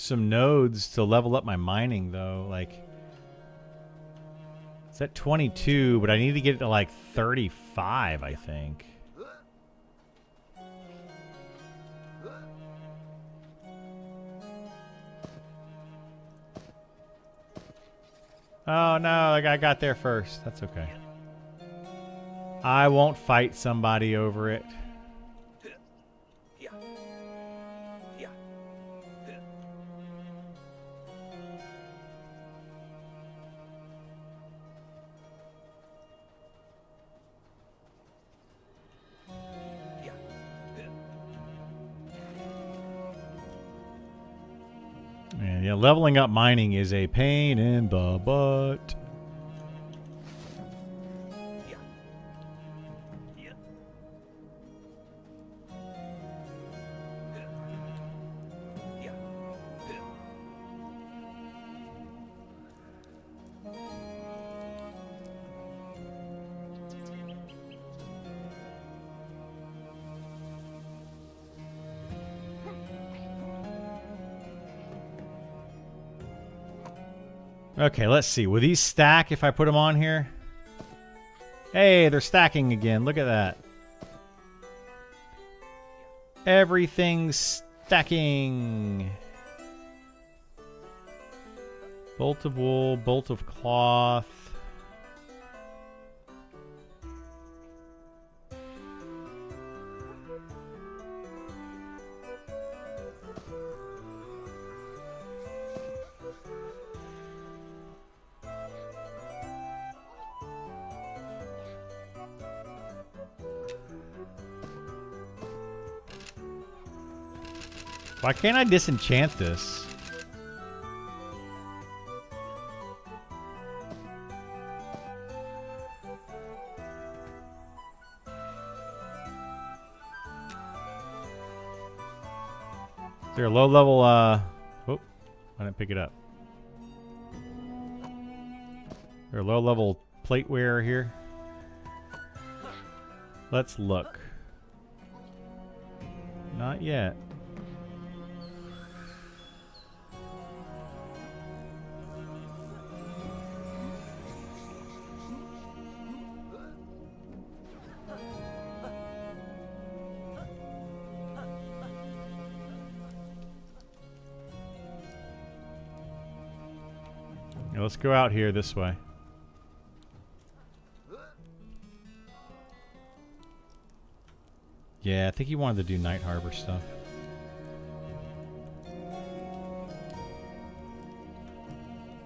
nodes to level up my mining though. Like it's at 22, but I need to get it to like 35, I think. Oh no, the guy got there first. That's okay. I won't fight somebody over it. Yeah. Yeah. Yeah. And yeah, leveling up mining is a pain in the butt. Yeah. Yeah. Yeah. Okay, let's see. Will these stack if I put them on here? Hey, they're stacking again. Look at that. Everything's stacking. Bolt of wool, bolt of cloth. Why can't I disenchant this? Is there a low level, oh, I didn't pick it up. Is there a low level plateware here? Let's look. Not yet. Yeah, let's go out here this way. Yeah, I think he wanted to do Night Harbor stuff.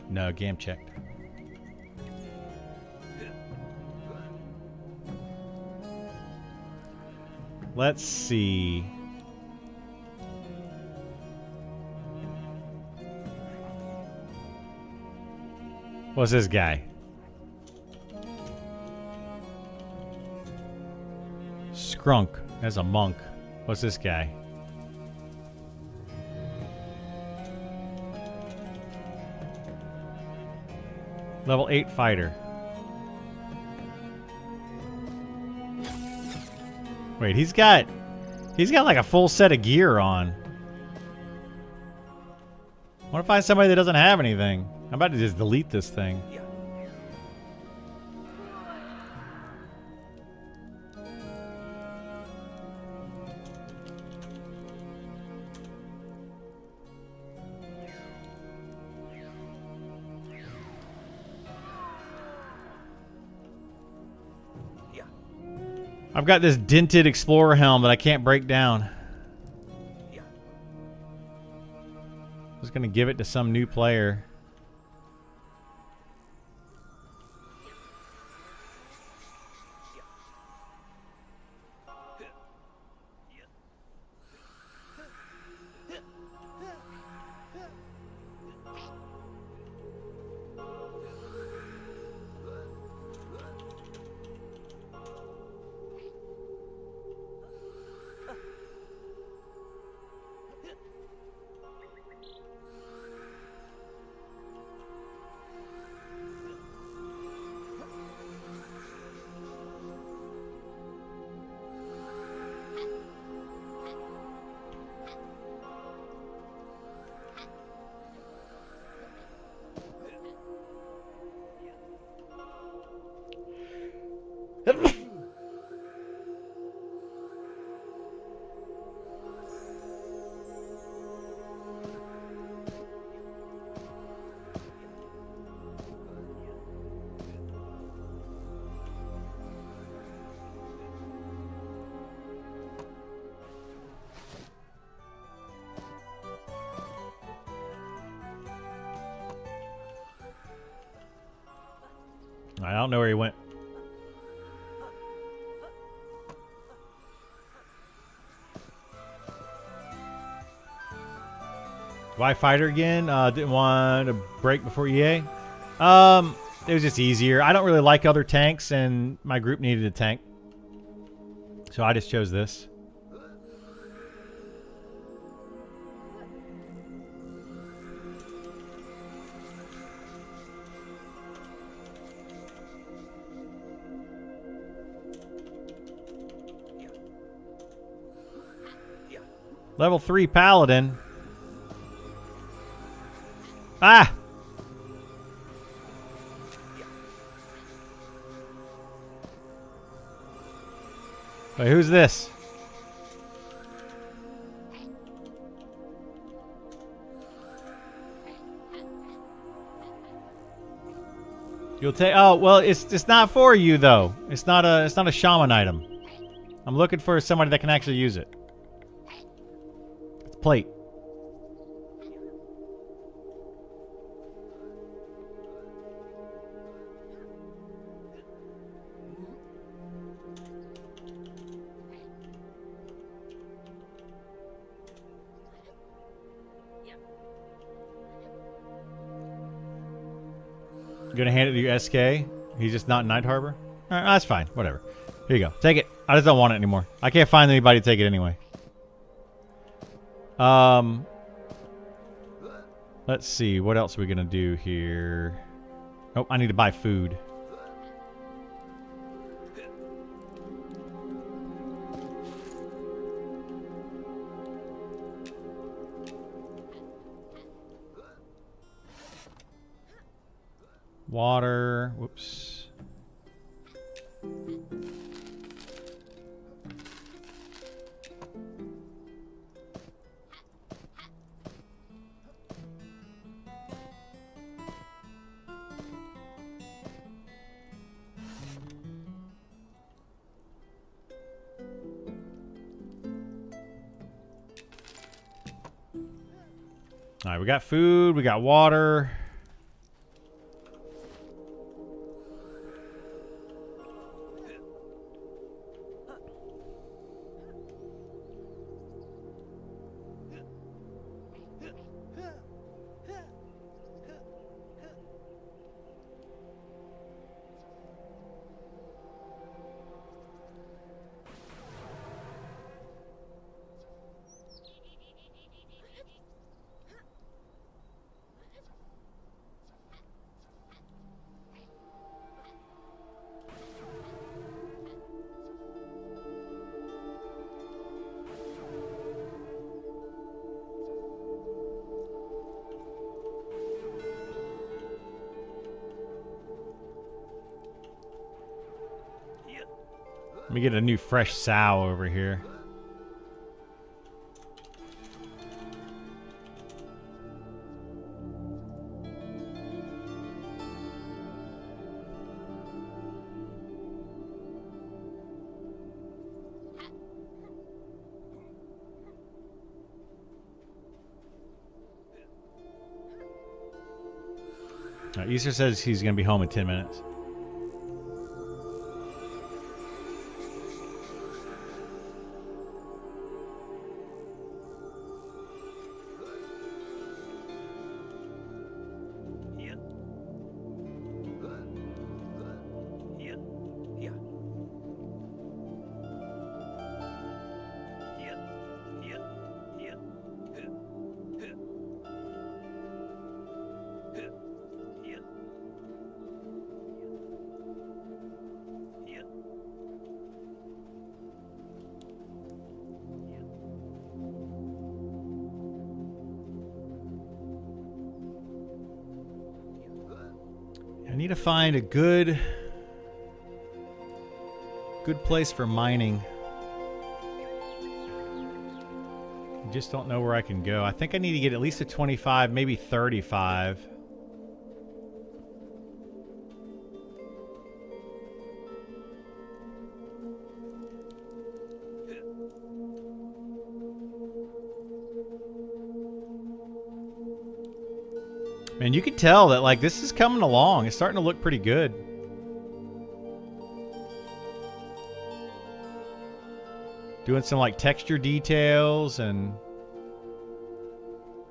No, Gam checked. Let's see. What's this guy? Skrunk. That's a monk. What's this guy? Level 8 fighter. Wait, he's got like a full set of gear on. I want to find somebody that doesn't have anything. I'm about to just delete this thing. Yeah. Yeah. I've got this dented Explorer helm that I can't break down. Yeah. Just gonna give it to some new player. I don't know where he went. Why fighter again? Didn't want to break before EA. It was just easier. I don't really like other tanks, and my group needed a tank, so I just chose this. Level 3 paladin. Ah! Wait, who's this? You'll take. Oh well, it's not for you though. It's not a shaman item. I'm looking for somebody that can actually use it. It's plate. You gonna hand it to your SK? He's just not in Night Harbor? Alright, that's fine. Whatever. Here you go. Take it. I just don't want it anymore. I can't find anybody to take it anyway. Let's see. What else are we gonna do here? Oh, I need to buy food. Water. Whoops. All right, we got food, we got water. Let me get a new fresh sow over here. Easter says he's going to be home in 10 minutes. Yeah. Yeah. Yeah. Yeah. Yeah. Yeah. Yeah. Yeah. I need to find a good place for mining. I just don't know where I can go. I think I need to get at least a 25, maybe 35. Man, you can tell that like this is coming along. It's starting to look pretty good. Doing some like texture details and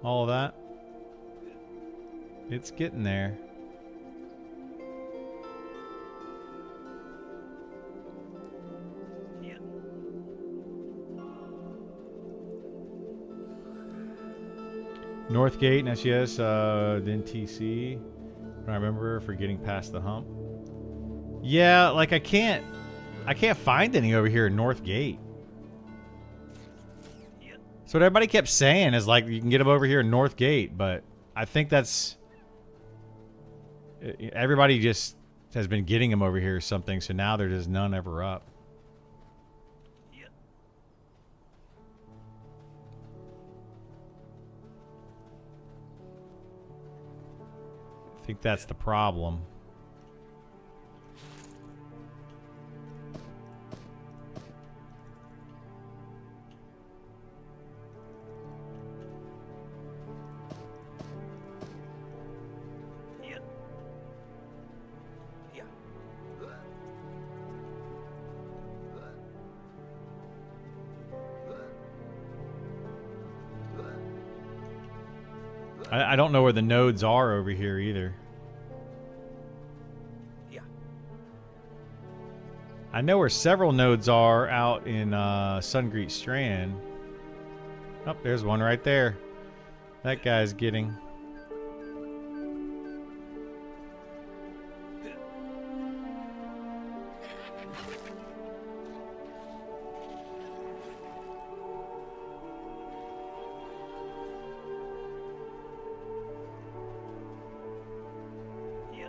all of that. It's getting there. Yeah. Northgate, SES, then TC. I remember for getting past the hump. Yeah, like I can't find any over here in Northgate. Yeah. So what everybody kept saying is like you can get them over here in Northgate, but I think that's everybody just has been getting them over here or something. So now there's just none ever up. Yeah. I think that's the problem. Yeah. Yeah. I don't know where the nodes are over here either. Yeah. I know where several nodes are out in Sungreet Strand. Oh, there's one right there. That guy's getting. Yeah.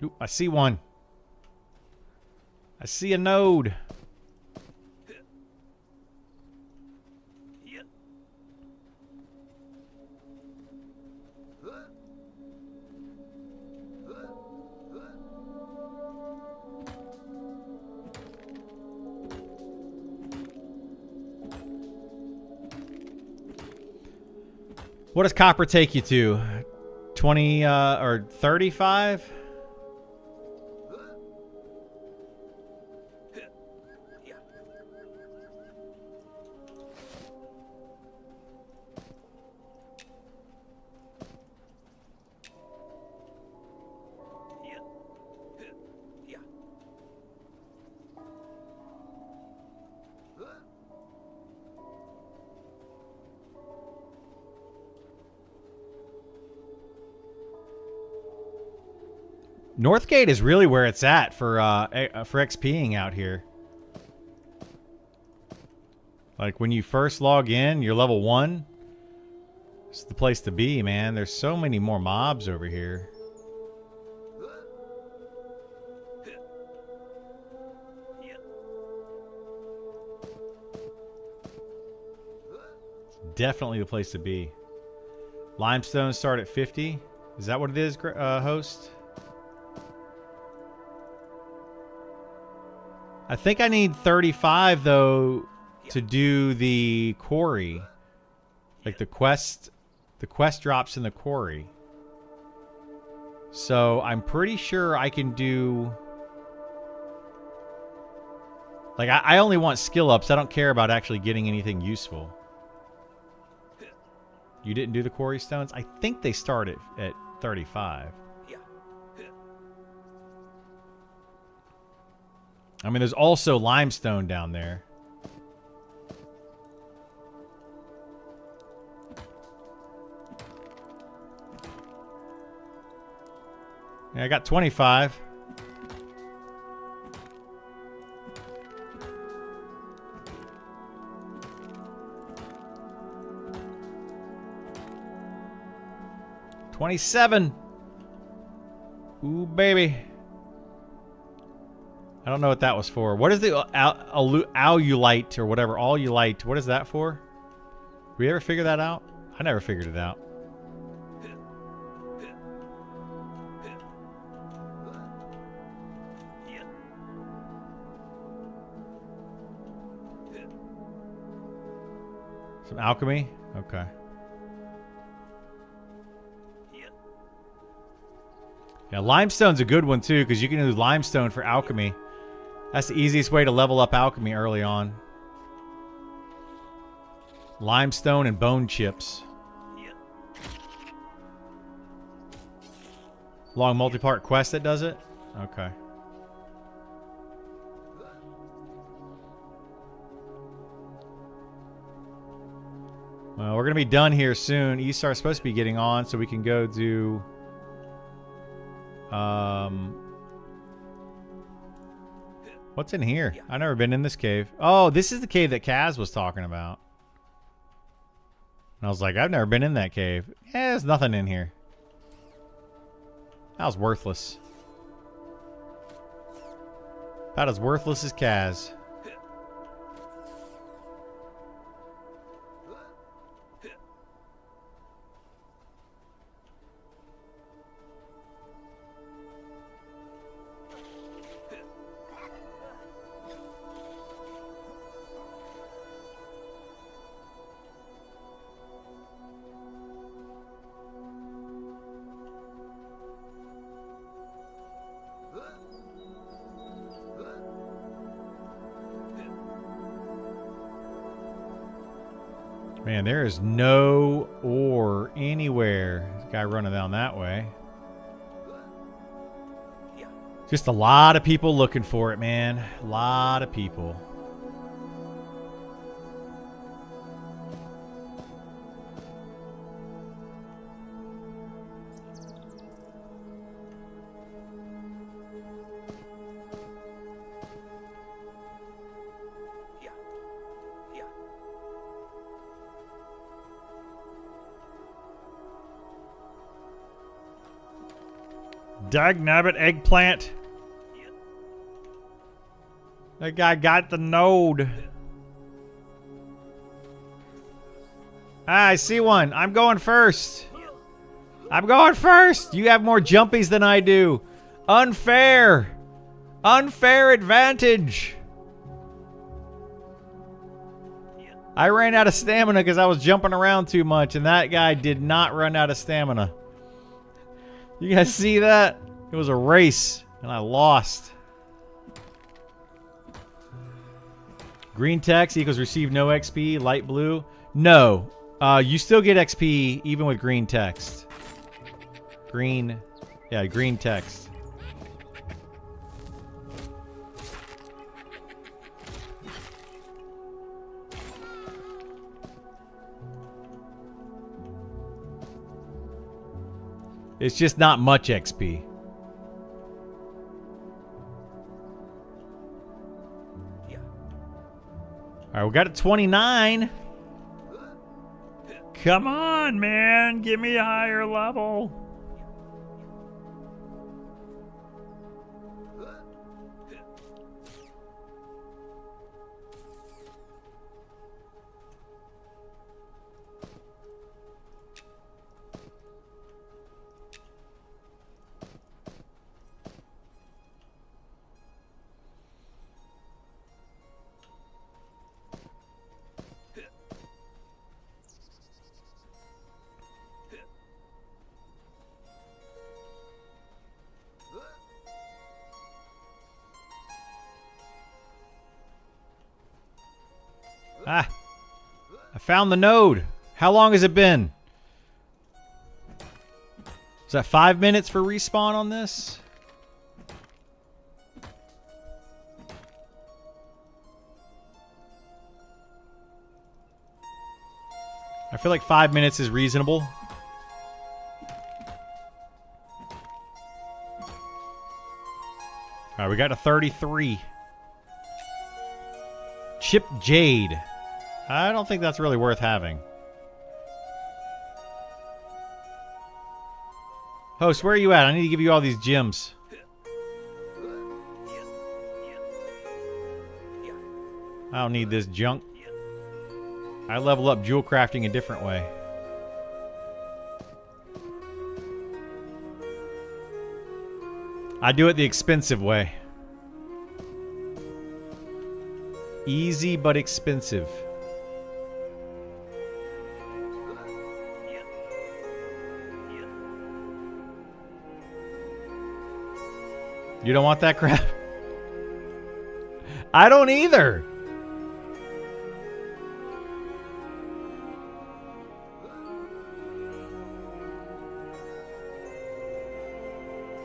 Ooh, I see one. I see a node. Yeah. What does copper take you to? 20 or 35? Yeah. Yeah. Yeah. Northgate is really where it's at for XPing out here. Like when you first log in, you're level 1. It's the place to be, man. There's so many more mobs over here. Yeah. definitely the place to be. Limestone start at 50. Is that what it is, host? I think I need 35 though to do the quarry. Like the quest drops in the quarry. So I'm pretty sure I can do. Like I only want skill ups. I don't care about actually getting anything useful. You didn't do the quarry stones? I think they start at 35. I mean, there's also limestone down there. Yeah, I got 25. $27. Ooh, baby. I don't know what that was for. What is the alulite or whatever? Alulite. What is that for? Did we ever figure that out? I never figured it out. Some alchemy? Okay. Yeah, limestone's a good one too, because you can use limestone for alchemy. That's the easiest way to level up alchemy early on. Limestone and bone chips. Long multi-part quest that does it? Okay. Well, we're going to be done here soon. Isar's supposed to be getting on, so we can go do... What's in here? I've never been in this cave. Oh, this is the cave that Kaz was talking about. And I was like, I've never been in that cave. Yeah, there's nothing in here. That was worthless. About as worthless as Kaz. Man, there is no ore anywhere. This guy running down that way. Just a lot of people looking for it, man. A lot of people. Dagnabbit eggplant. That guy got the node. Ah, I see one. I'm going first. I'm going first. You have more jumpies than I do. Unfair. Unfair advantage. I ran out of stamina because I was jumping around too much, and that guy did not run out of stamina. You guys see that? It was a race, and I lost. Green text equals receive no XP. Light blue. No. You still get XP even with green text. Green. Yeah, green text. It's just not much XP. Alright, we got it 29. Come on, man. Give me a higher level. Ah. I found the node. How long has it been? Is that 5 minutes for respawn on this? I feel like 5 minutes is reasonable. Alright, we got to 33. Chip Jade. I don't think that's really worth having. Host, where are you at? I need to give you all these gems. I don't need this junk. I level up jewel crafting a different way. I do it the expensive way. Easy but expensive. You don't want that crap? I don't either.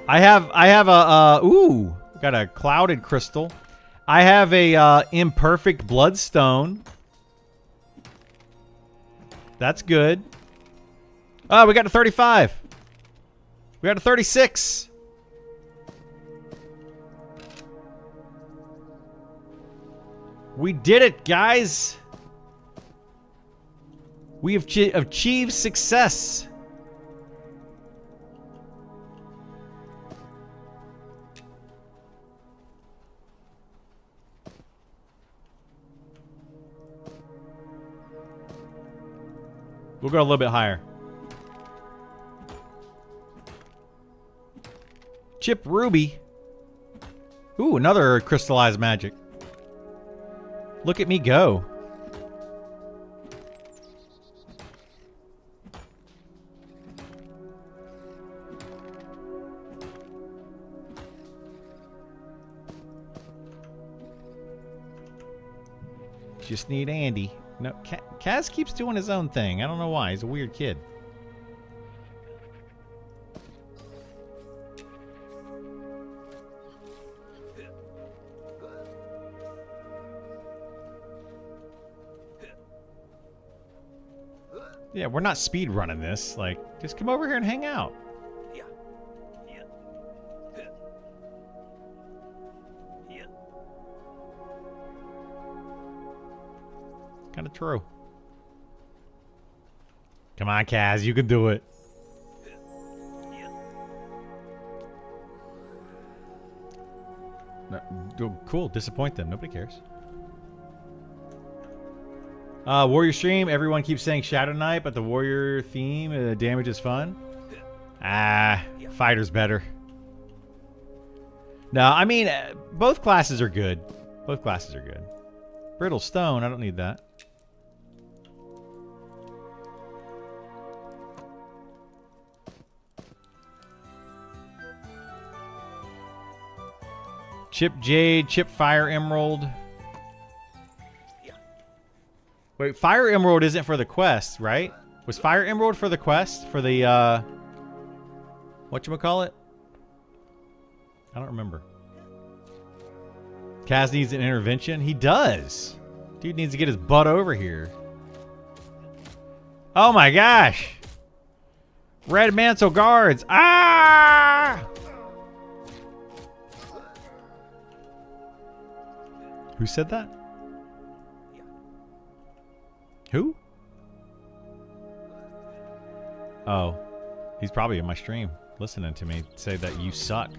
I have a ooh, got a clouded crystal. I have a imperfect bloodstone. That's good. Oh, we got to 35. We got to 36. We did it, guys. We have achieved success. We'll go a little bit higher. Chip Ruby. Ooh, another crystallized magic. Look at me go. Just need Andy. No, Kaz keeps doing his own thing. I don't know why. He's a weird kid. Yeah, we're not speed running this. Like, just come over here and hang out. Kind of true. Come on, Kaz, you can do it. No, cool, disappoint them. Nobody cares. Warrior stream. Everyone keeps saying Shadow Knight, but the warrior theme, damage is fun. Fighter's better. No, I mean, both classes are good. Both classes are good. Brittle stone, I don't need that. Chip Jade, Chip Fire Emerald. Wait, Fire Emerald isn't for the quest, right? Was Fire Emerald for the quest? For the, whatchamacallit? I don't remember. Kaz needs an intervention? He does. Dude needs to get his butt over here. Oh my gosh. Red Mantle Guards. Ah! Who said that? Who? Oh. He's probably in my stream listening to me say that you suck.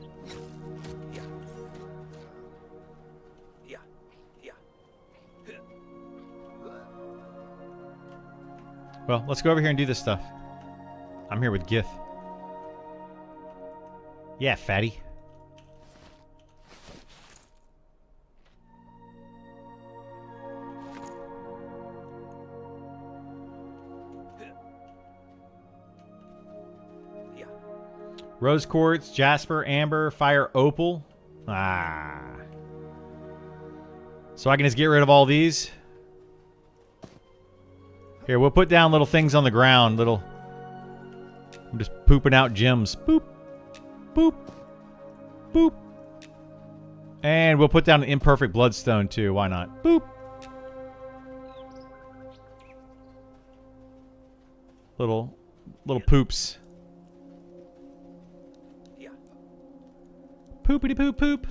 Well, let's go over here and do this stuff. I'm here with Gith. Yeah, fatty. Rose Quartz, Jasper, Amber, Fire Opal. Ah. So I can just get rid of all these? Here, we'll put down little things on the ground. I'm just pooping out gems. Boop. Boop. Boop. And we'll put down an imperfect bloodstone too. Why not? Boop. Little poops. Yeah. Poopity poop poop.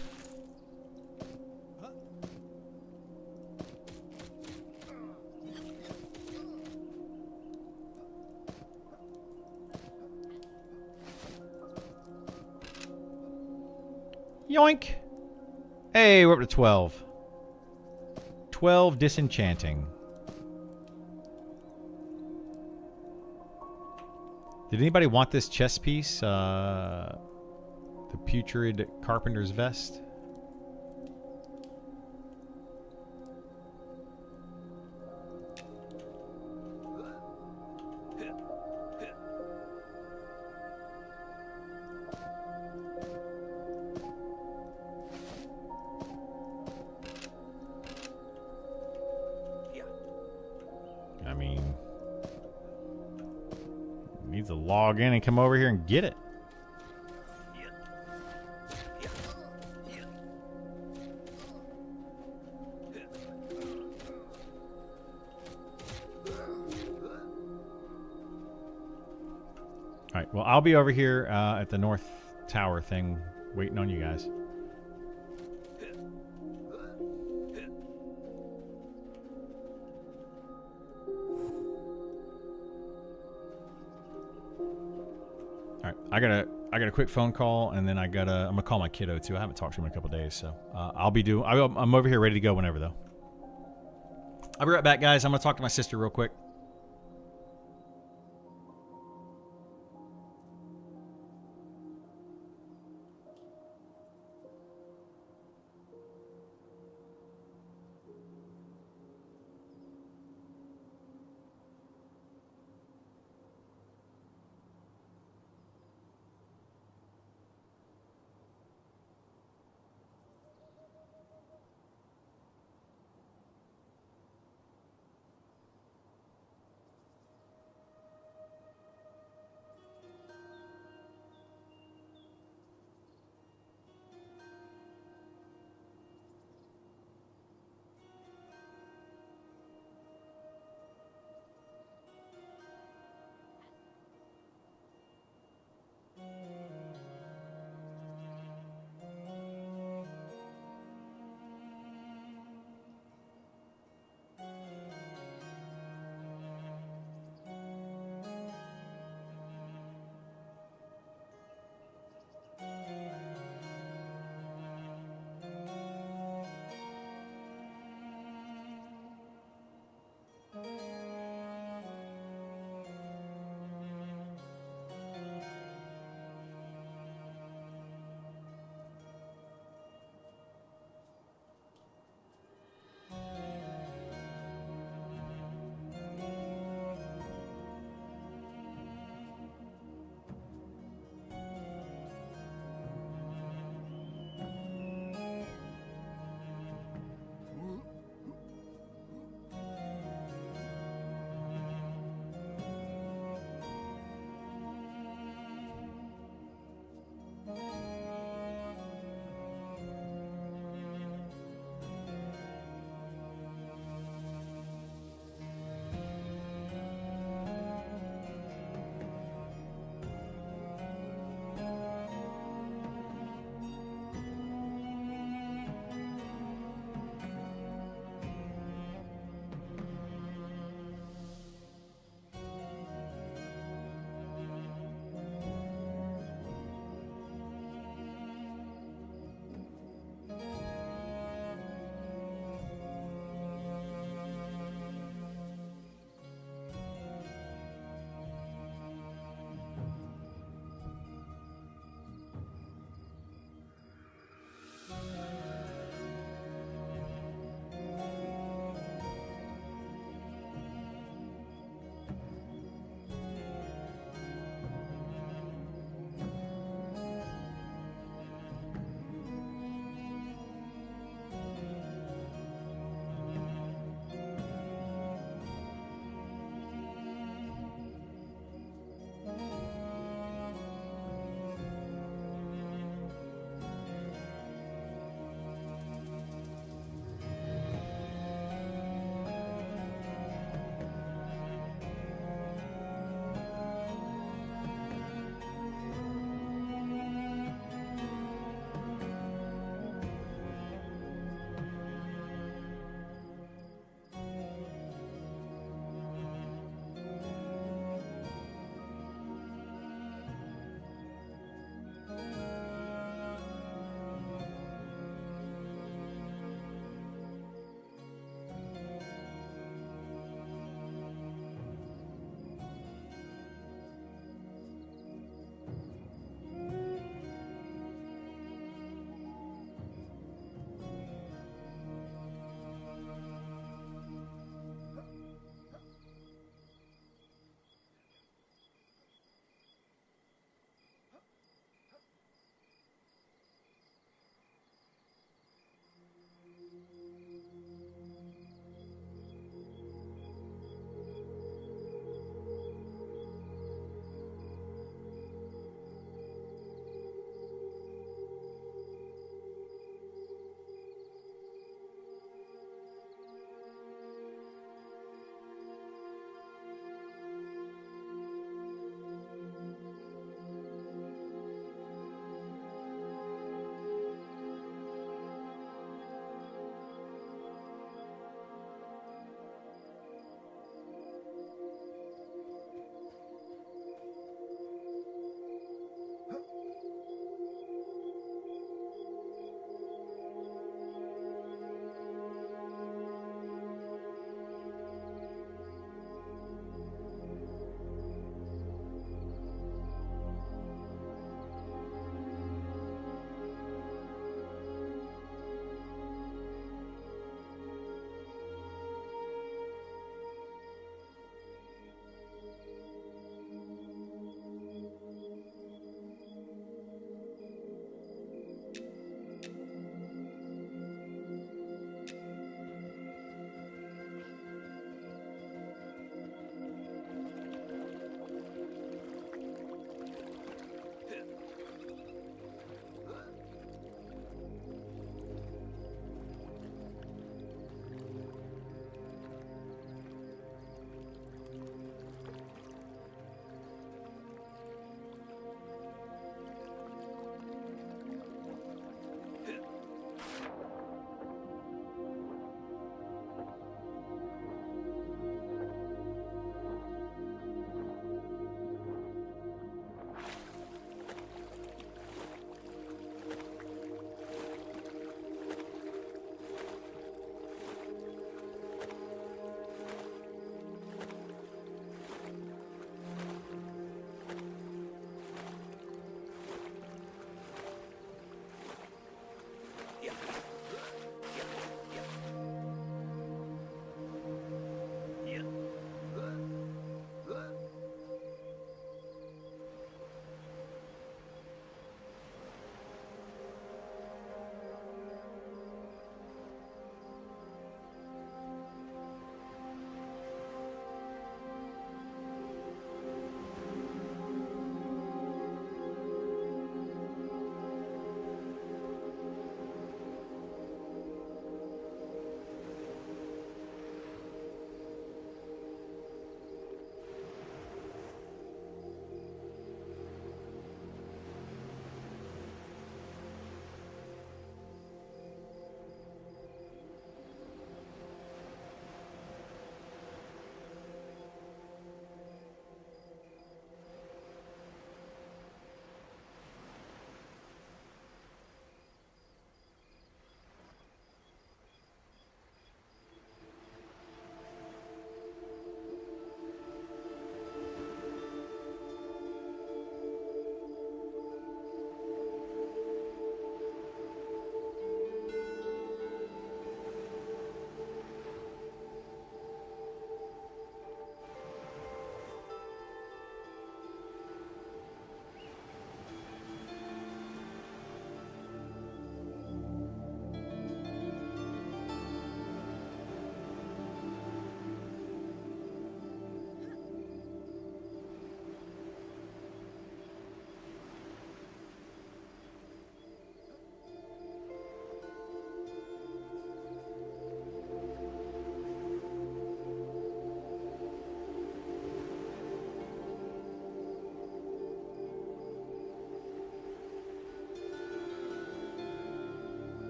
Yoink. Hey, we're up to 12. 12 disenchanting. Did anybody want this chess piece? The putrid carpenter's vest? Yeah. I mean, needs to log in and come over here and get it. Yeah. Yeah. Yeah. All right. Well, I'll be over here at the North Tower thing, waiting on you guys. All right. I got a quick phone call, and then I'm gonna call my kiddo too. I haven't talked to him in a couple days, so I'm over here ready to go whenever though. I'll be right back, guys. I'm gonna talk to my sister real quick.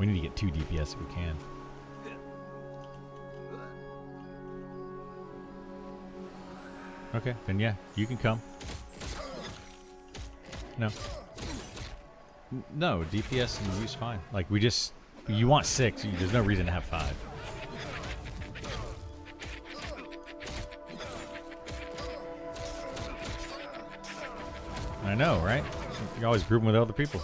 We need to get 2 DPS if we can. Okay, then yeah, you can come. No. No, DPS and use fine. Like, we just... You want 6. There's no reason to have 5. I know, right? You always group them with other people.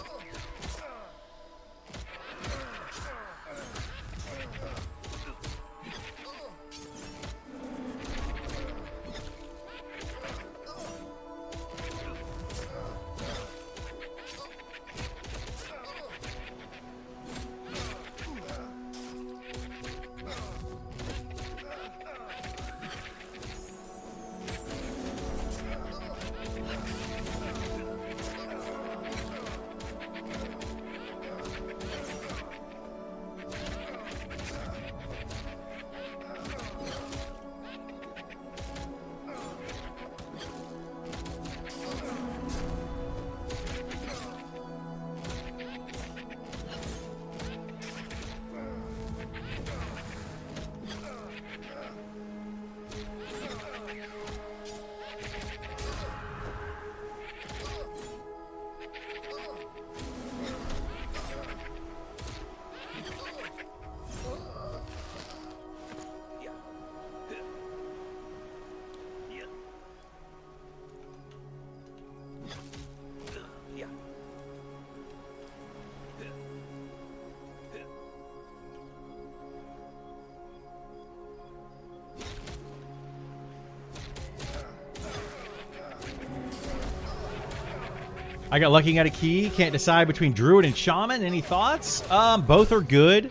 I got lucky and got a key. Can't decide between Druid and Shaman. Any thoughts? Both are good.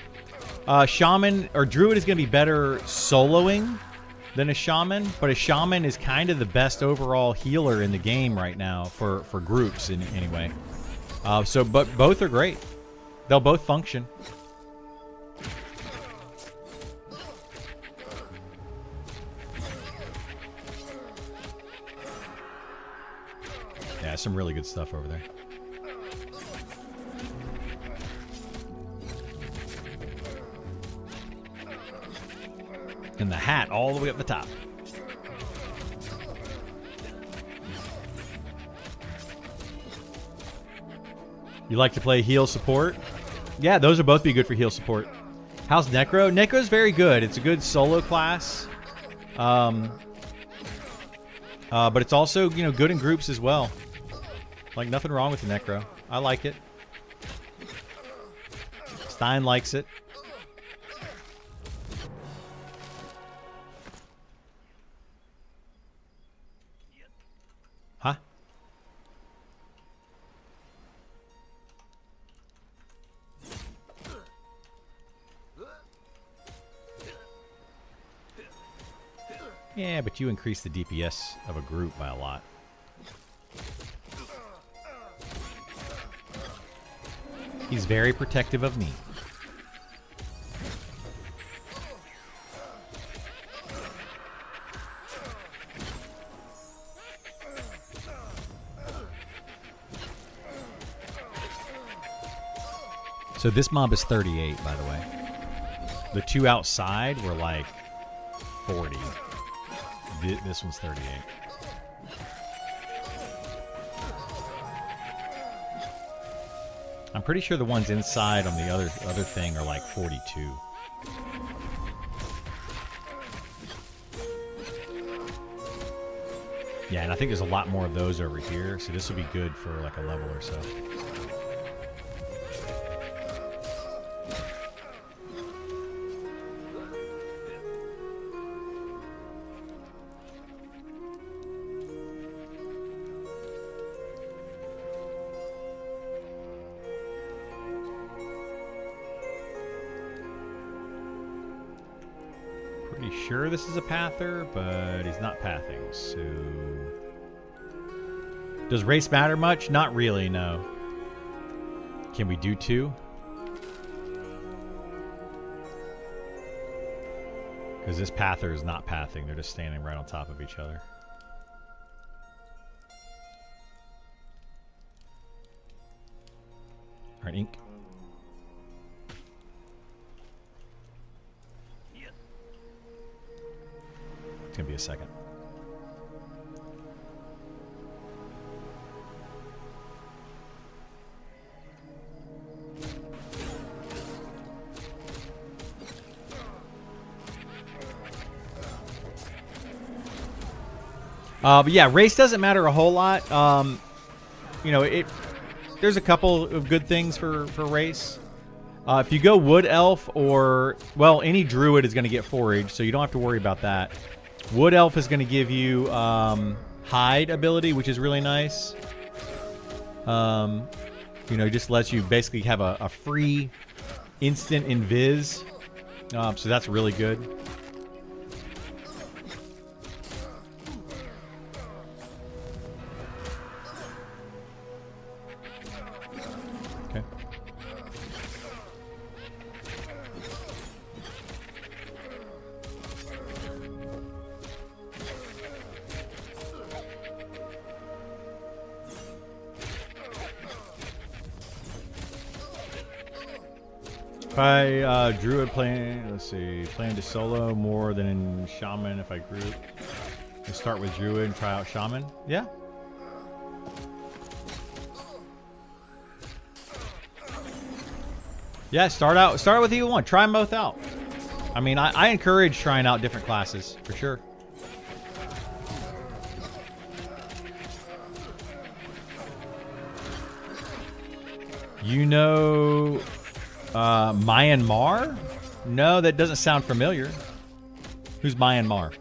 Shaman or Druid is going to be better soloing than a Shaman, but a Shaman is kind of the best overall healer in the game right now for groups anyway. But both are great. They'll both function. Yeah, some really good stuff over there. And the hat all the way up the top. You like to play heal support? Yeah, those would both be good for heal support. How's Necro? Necro's very good. It's a good solo class. But it's also, good in groups as well. Like, nothing wrong with the Necro. I like it. Stein likes it. Huh? Yeah, but you increase the DPS of a group by a lot. He's very protective of me. So this mob is 38, by the way. The two outside were like 40. This one's 38. I'm pretty sure the ones inside on the other thing are like 42. Yeah, and I think there's a lot more of those over here, so this will be good for like a level or so. Sure this is a pather, but he's not pathing, so... Does race matter much? Not really, no. Can we do 2? Because this pather is not pathing, they're just standing right on top of each other. Alright, ink. It's gonna be a second. But yeah, race doesn't matter a whole lot. You know, there's a couple of good things for race. If you go wood elf or, well, any druid is going to get forage, so you don't have to worry about that. Wood elf is going to give you hide ability, which is really nice. You know, just lets you basically have a free instant invis. So that's really good. Okay. If I druid playing, let's see, playing to solo more than in shaman if I group. I start with druid and try out shaman. Yeah. Yeah, start with either one. Try them both out. I mean, I encourage trying out different classes for sure. You know Myanmar? No, that doesn't sound familiar. Who's Myanmar?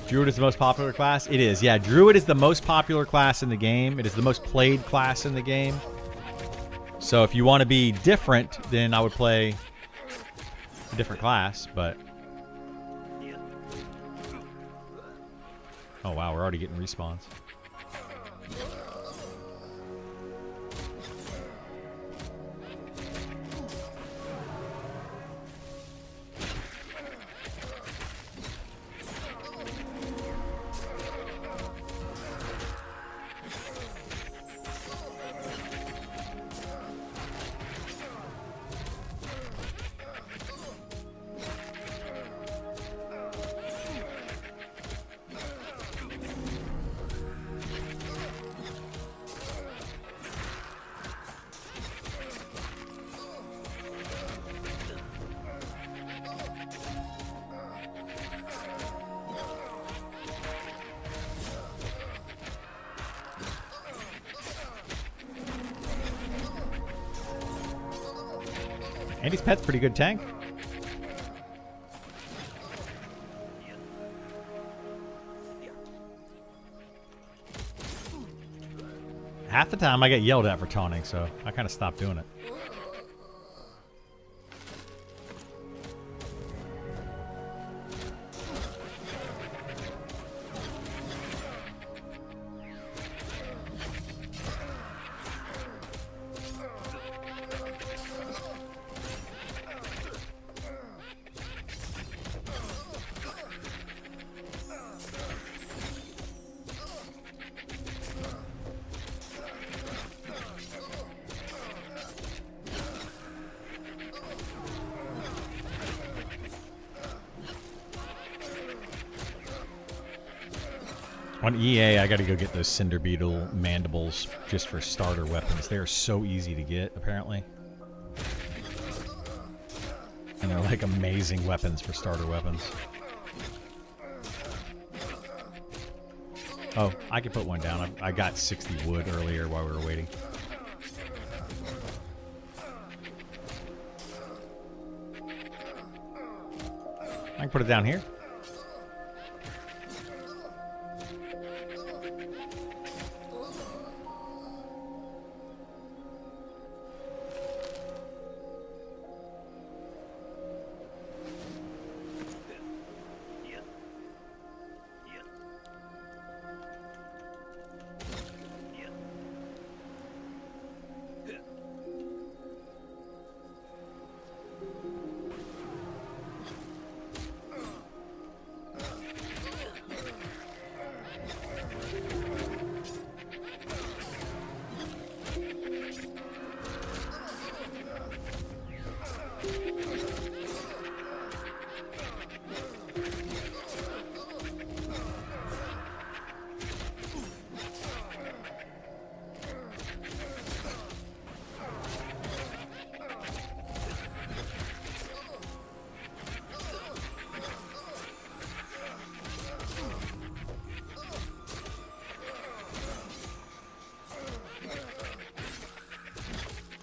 Druid is the most popular class? It is, yeah. Druid is the most popular class in the game. It is the most played class in the game. So if you want to be different, then I would play a different class, but... Oh wow, we're already getting respawns. Andy's pet's pretty good tank. Half the time I get yelled at for taunting, so I kind of stopped doing it. On EA, I got to go get those Cinder Beetle mandibles just for starter weapons. They are so easy to get, apparently. And they're like amazing weapons for starter weapons. Oh, I can put one down. I got 60 wood earlier while we were waiting. I can put it down here.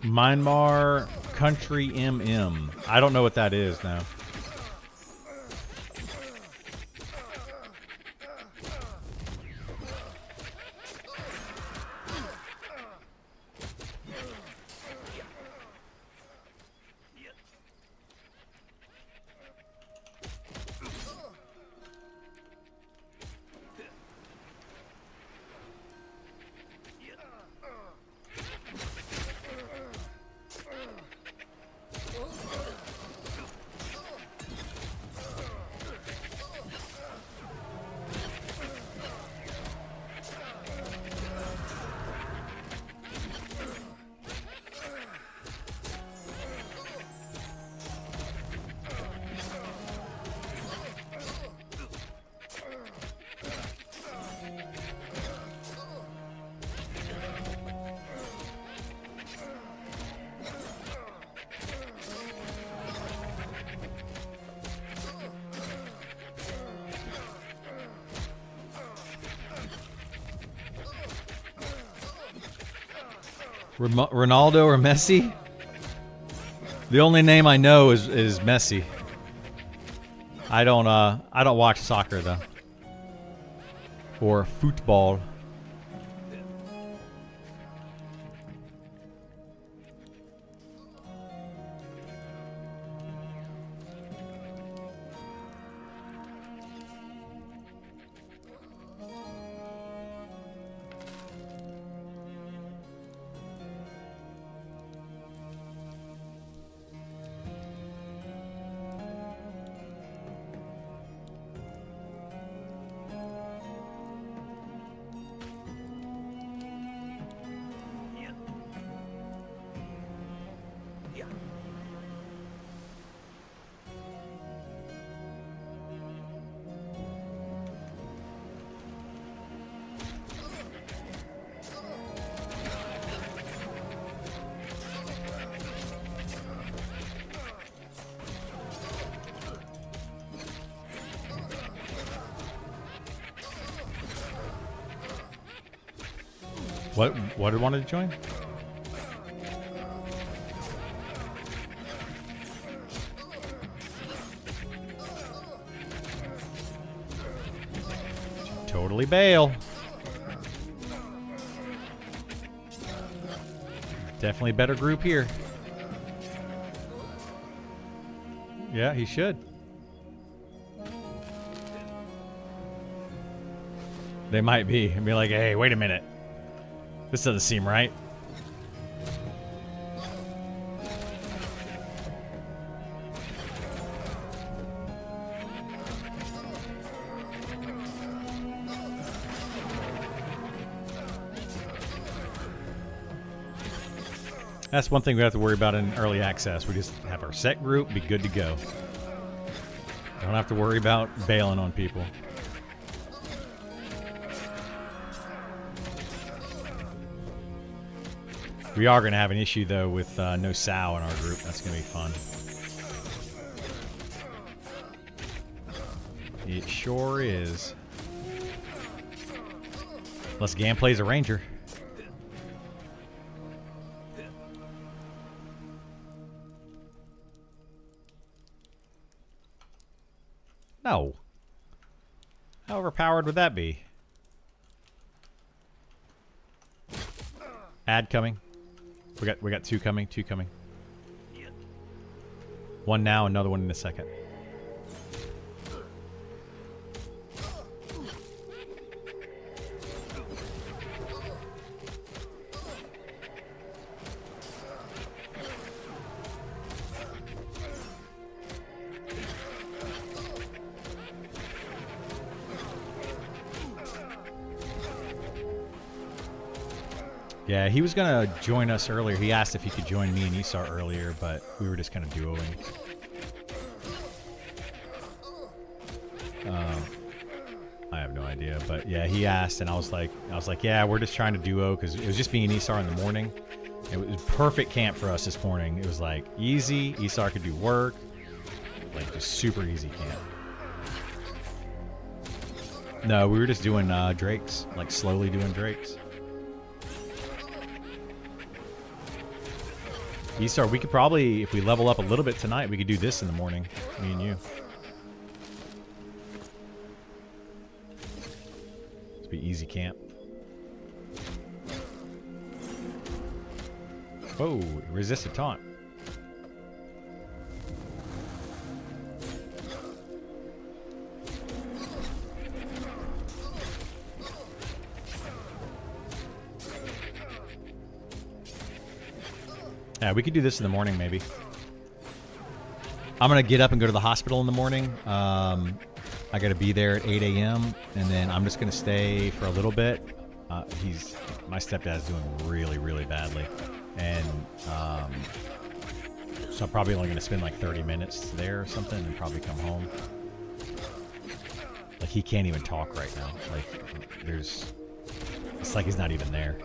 Myanmar Country MM. I don't know what that is now. Ronaldo or Messi? The only name I know is Messi. I don't watch soccer though. Or football. What did wanted to join? Totally bail. Definitely better group here. Yeah, he should. They might be. And be like, hey, wait a minute. This doesn't seem right. That's one thing we have to worry about in early access. We just have our set group, be good to go. Don't have to worry about bailing on people. We are going to have an issue, though, with no Sao in our group. That's going to be fun. It sure is. Unless Gam plays a Ranger. No. How overpowered would that be? Ad coming. We got two coming. One now, another one in a second. Yeah, he was going to join us earlier. He asked if he could join me and Isar earlier, but we were just kind of duoing. I have no idea, but yeah, he asked, and I was like, yeah, we're just trying to duo because it was just me and Isar in the morning. It was perfect camp for us this morning. It was like easy. Isar could do work, like just super easy camp. No, we were just doing drakes, like slowly doing drakes. Esar, we could probably, if we level up a little bit tonight, we could do this in the morning. Me and you. This would be easy camp. Whoa, resisted taunt. Yeah, we could do this in the morning, maybe. I'm going to get up and go to the hospital in the morning. I got to be there at 8 a.m., and then I'm just going to stay for a little bit. My stepdad's doing really, really badly. And so I'm probably only going to spend like 30 minutes there or something and probably come home. Like, he can't even talk right now. Like, it's like he's not even there.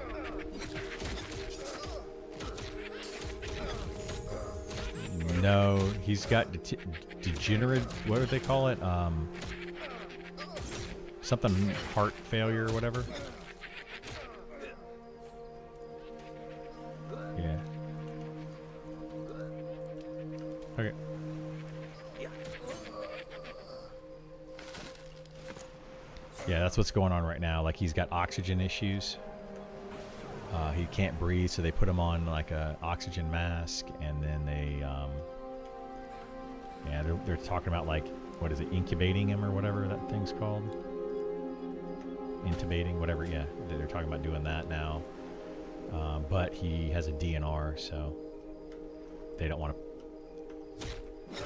No, he's got degenerate, what do they call it? Something heart failure or whatever. Yeah. Okay. Yeah, that's what's going on right now. Like, he's got oxygen issues. He can't breathe, so they put him on like a oxygen mask, and then they're talking about, like, what is it, incubating him or whatever that thing's called. Intubating, whatever. Yeah, they're talking about doing that now. But he has a DNR, so they don't want to.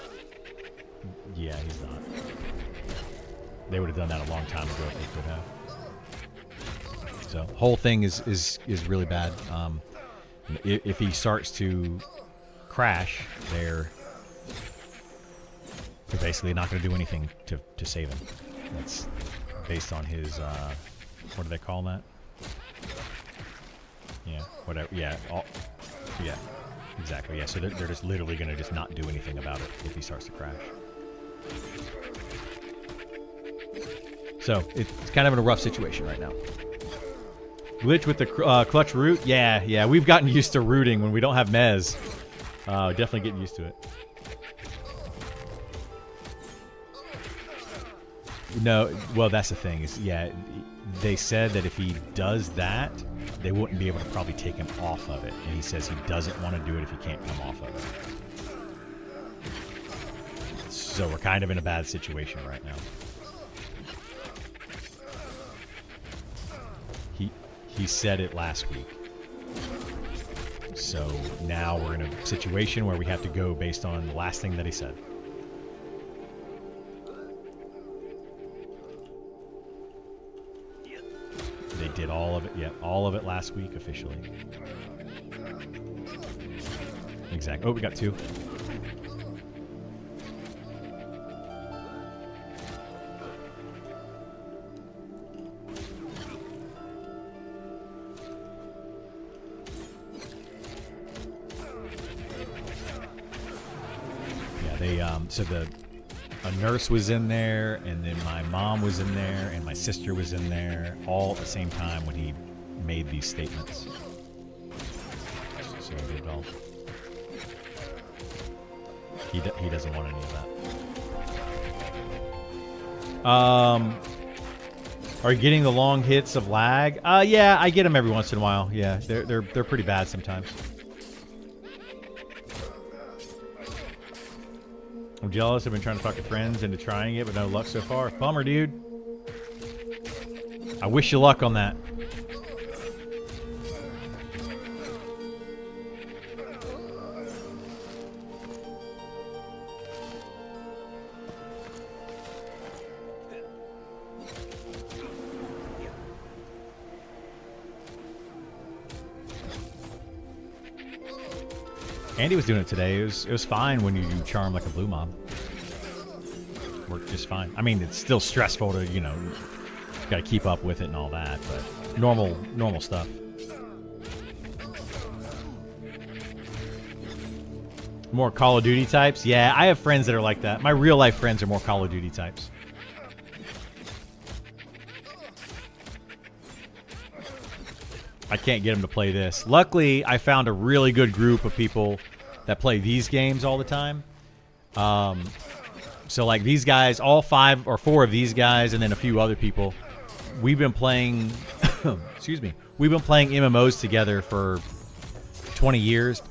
Yeah, he's not. They would have done that a long time ago if they could have. So whole thing is really bad. If he starts to crash, they're basically not going to do anything to save him. That's based on his what do they call that? Yeah, whatever. Yeah, yeah, exactly. Yeah, so they're just literally going to just not do anything about it if he starts to crash. So it's kind of in a rough situation right now. Glitch with the clutch root? Yeah, we've gotten used to rooting when we don't have mez. Definitely getting used to it. No, well, that's the thing is, yeah, they said that if he does that, they wouldn't be able to probably take him off of it. And he says he doesn't want to do it if he can't come off of it. So we're kind of in a bad situation right now. He said it last week. So now we're in a situation where we have to go based on the last thing that he said. They did all of it, yeah, all of it last week officially. Exactly. Oh, we got two. So a nurse was in there, and then my mom was in there, and my sister was in there, all at the same time when he made these statements. So he did all. He doesn't want any of that. Are you getting the long hits of lag? Yeah, I get them every once in a while. Yeah, they're pretty bad sometimes. I'm jealous. I've been trying to talk to friends into trying it, but no luck so far. Bummer, dude. I wish you luck on that. Andy was doing it today. It was fine when you charm like a blue mob. Worked just fine. I mean, it's still stressful to, you know, got to keep up with it and all that, but normal stuff. More Call of Duty types? Yeah, I have friends that are like that. My real life friends are more Call of Duty types. I can't get them to play this. Luckily, I found a really good group of people that play these games all the time. So like these guys, all 5 or 4 of these guys, and then a few other people, we've been playing. Excuse me. We've been playing MMOs together for 20 years,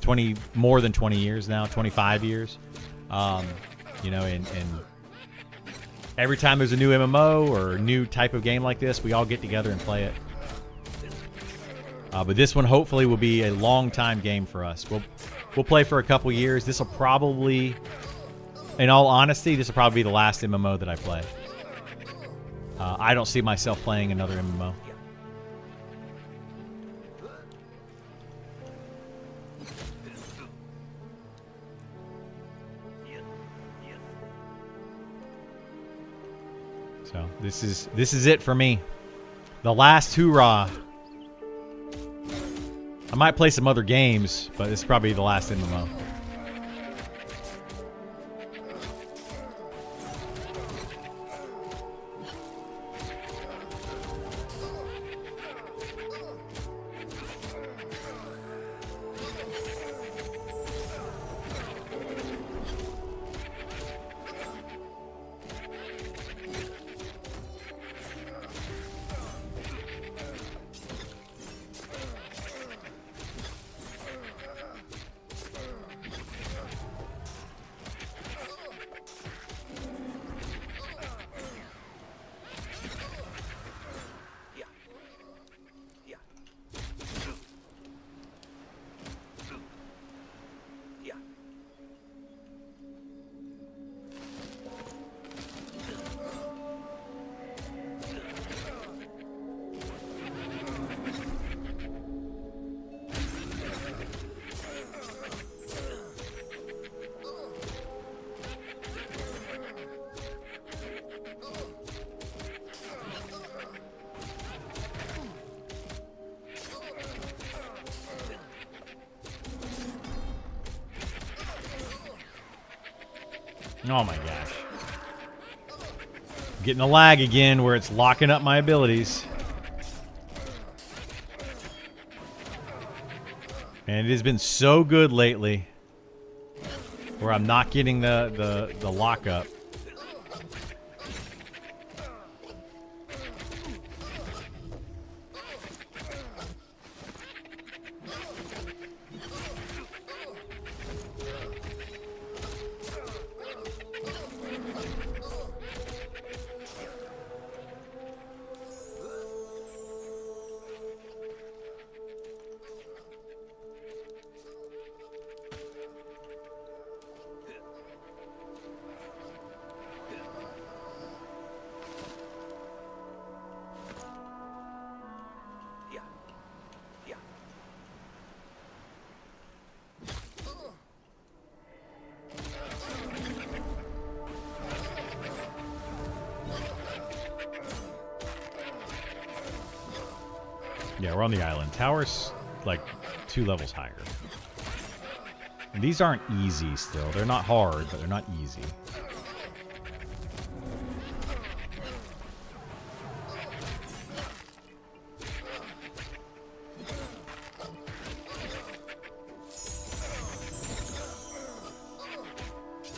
more than 20 years now, 25 years. You know, and every time there's a new MMO or a new type of game like this, we all get together and play it. But this one hopefully will be a long time game for us. We'll play for a couple years. This will probably, in all honesty, this will probably be the last MMO that I play. I don't see myself playing another MMO. So this is it for me. The last hurrah. I might play some other games, but this is probably the last MMO. Oh my gosh. I'm getting a lag again where it's locking up my abilities. And it has been so good lately where I'm not getting the lockup. Yeah, we're on the island. Tower's like 2 levels higher. And these aren't easy still. They're not hard, but they're not easy.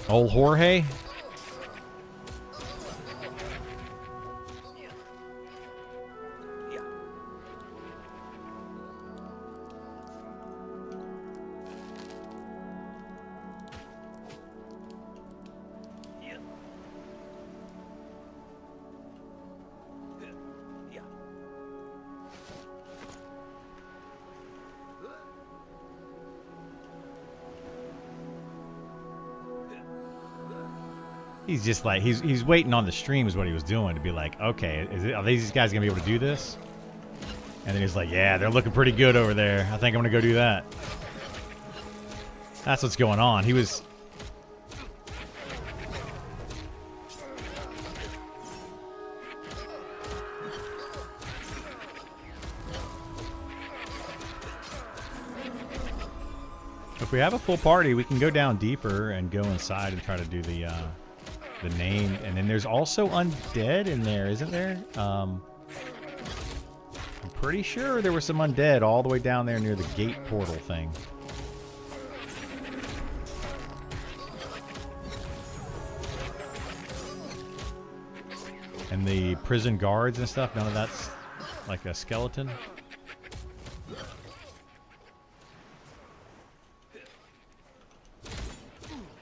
Old Jorge? He's just like, he's waiting on the stream is what he was doing to be like, okay, are these guys going to be able to do this? And then he's like, yeah, they're looking pretty good over there. I think I'm going to go do that. That's what's going on. He was... If we have a full party, we can go down deeper and go inside and try to do the name. And then there's also undead in there, isn't there? I'm pretty sure there were some undead all the way down there near the gate portal thing. And the prison guards and stuff, none of that's like a skeleton.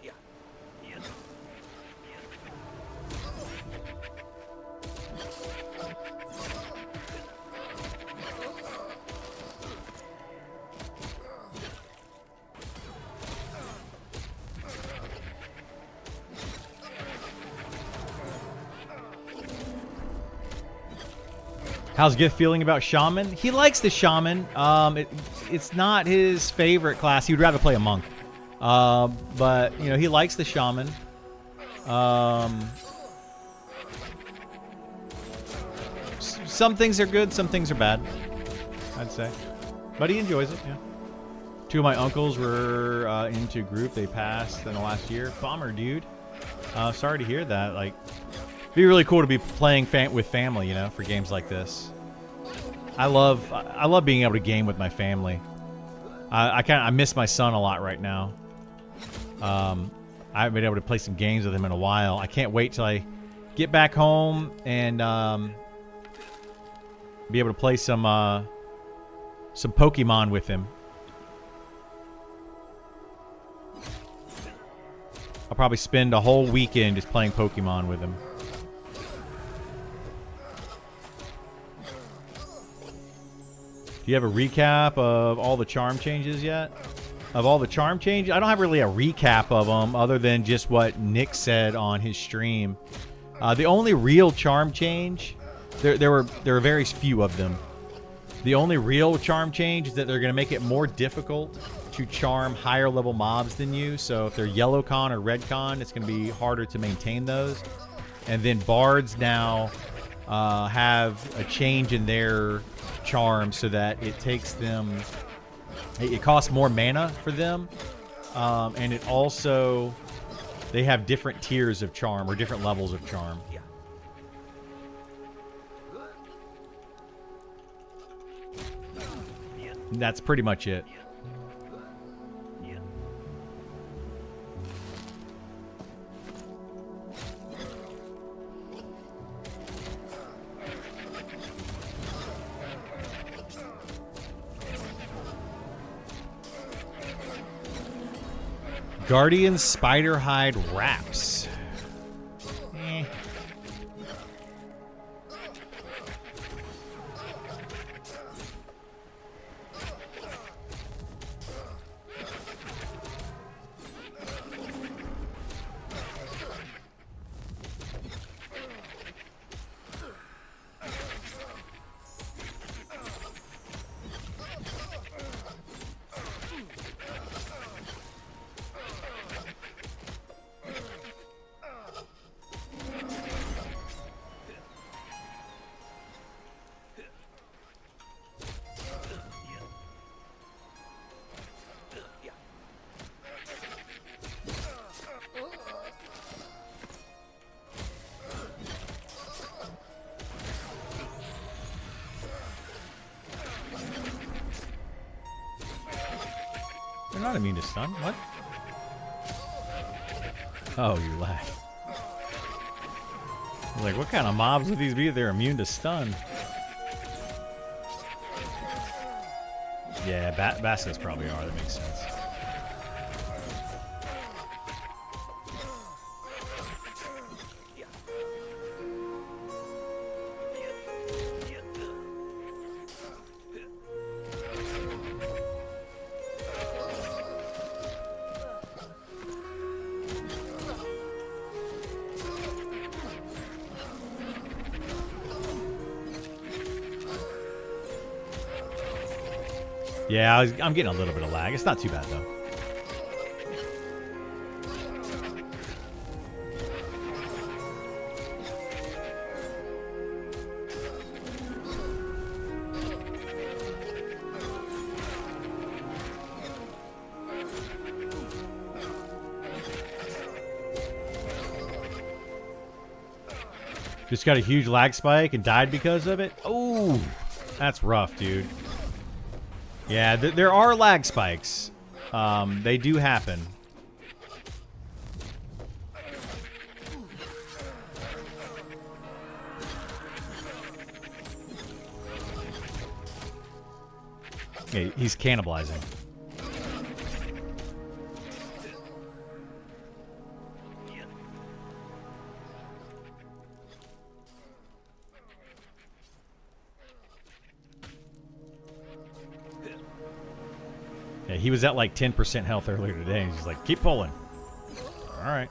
Yeah. Yeah. How's Gift feeling about Shaman? He likes the Shaman. It's not his favorite class. He would rather play a Monk. But, you know, he likes the Shaman. Some things are good, some things are bad, I'd say. But he enjoys it, yeah. Two of my uncles were into group. They passed in the last year. Bummer, dude. Sorry to hear that. Like, it'd be really cool to be playing with family, you know, for games like this. I love being able to game with my family. I miss my son a lot right now. I haven't been able to play some games with him in a while. I can't wait till I get back home and be able to play some Pokemon with him. I'll probably spend a whole weekend just playing Pokemon with him. Do you have a recap of all the charm changes yet? Of all the charm changes? I don't have really a recap of them other than just what Nick said on his stream. The only real charm change, there were very few of them. The only real charm change is that they're going to make it more difficult to charm higher level mobs than you. So if they're yellow con or red con, it's going to be harder to maintain those. And then bards now have a change in their charm so that it takes them, it costs more mana for them, and it also, they have different tiers of charm or different levels of charm. Yeah. And that's pretty much it. Yeah. Guardian Spiderhide wraps. Eh. They're not immune to stun. What? Oh, you lag. I was like, what kind of mobs would these be if they're immune to stun? Yeah, Basilisk probably are. That makes sense. Yeah, I'm getting a little bit of lag. It's not too bad, though. Just got a huge lag spike and died because of it? Oh, that's rough, dude. Yeah, there are lag spikes. They do happen. Okay, he's cannibalizing. Yeah, he was at like 10% health earlier today. He's just like, keep pulling. All right.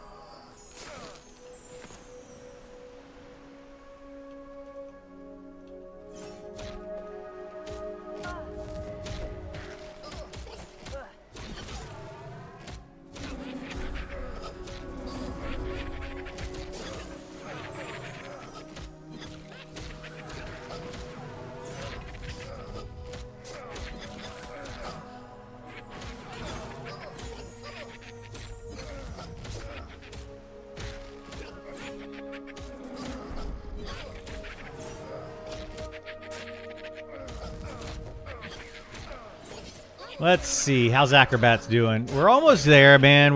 Let's see. How's Acrobats doing? We're almost there, man.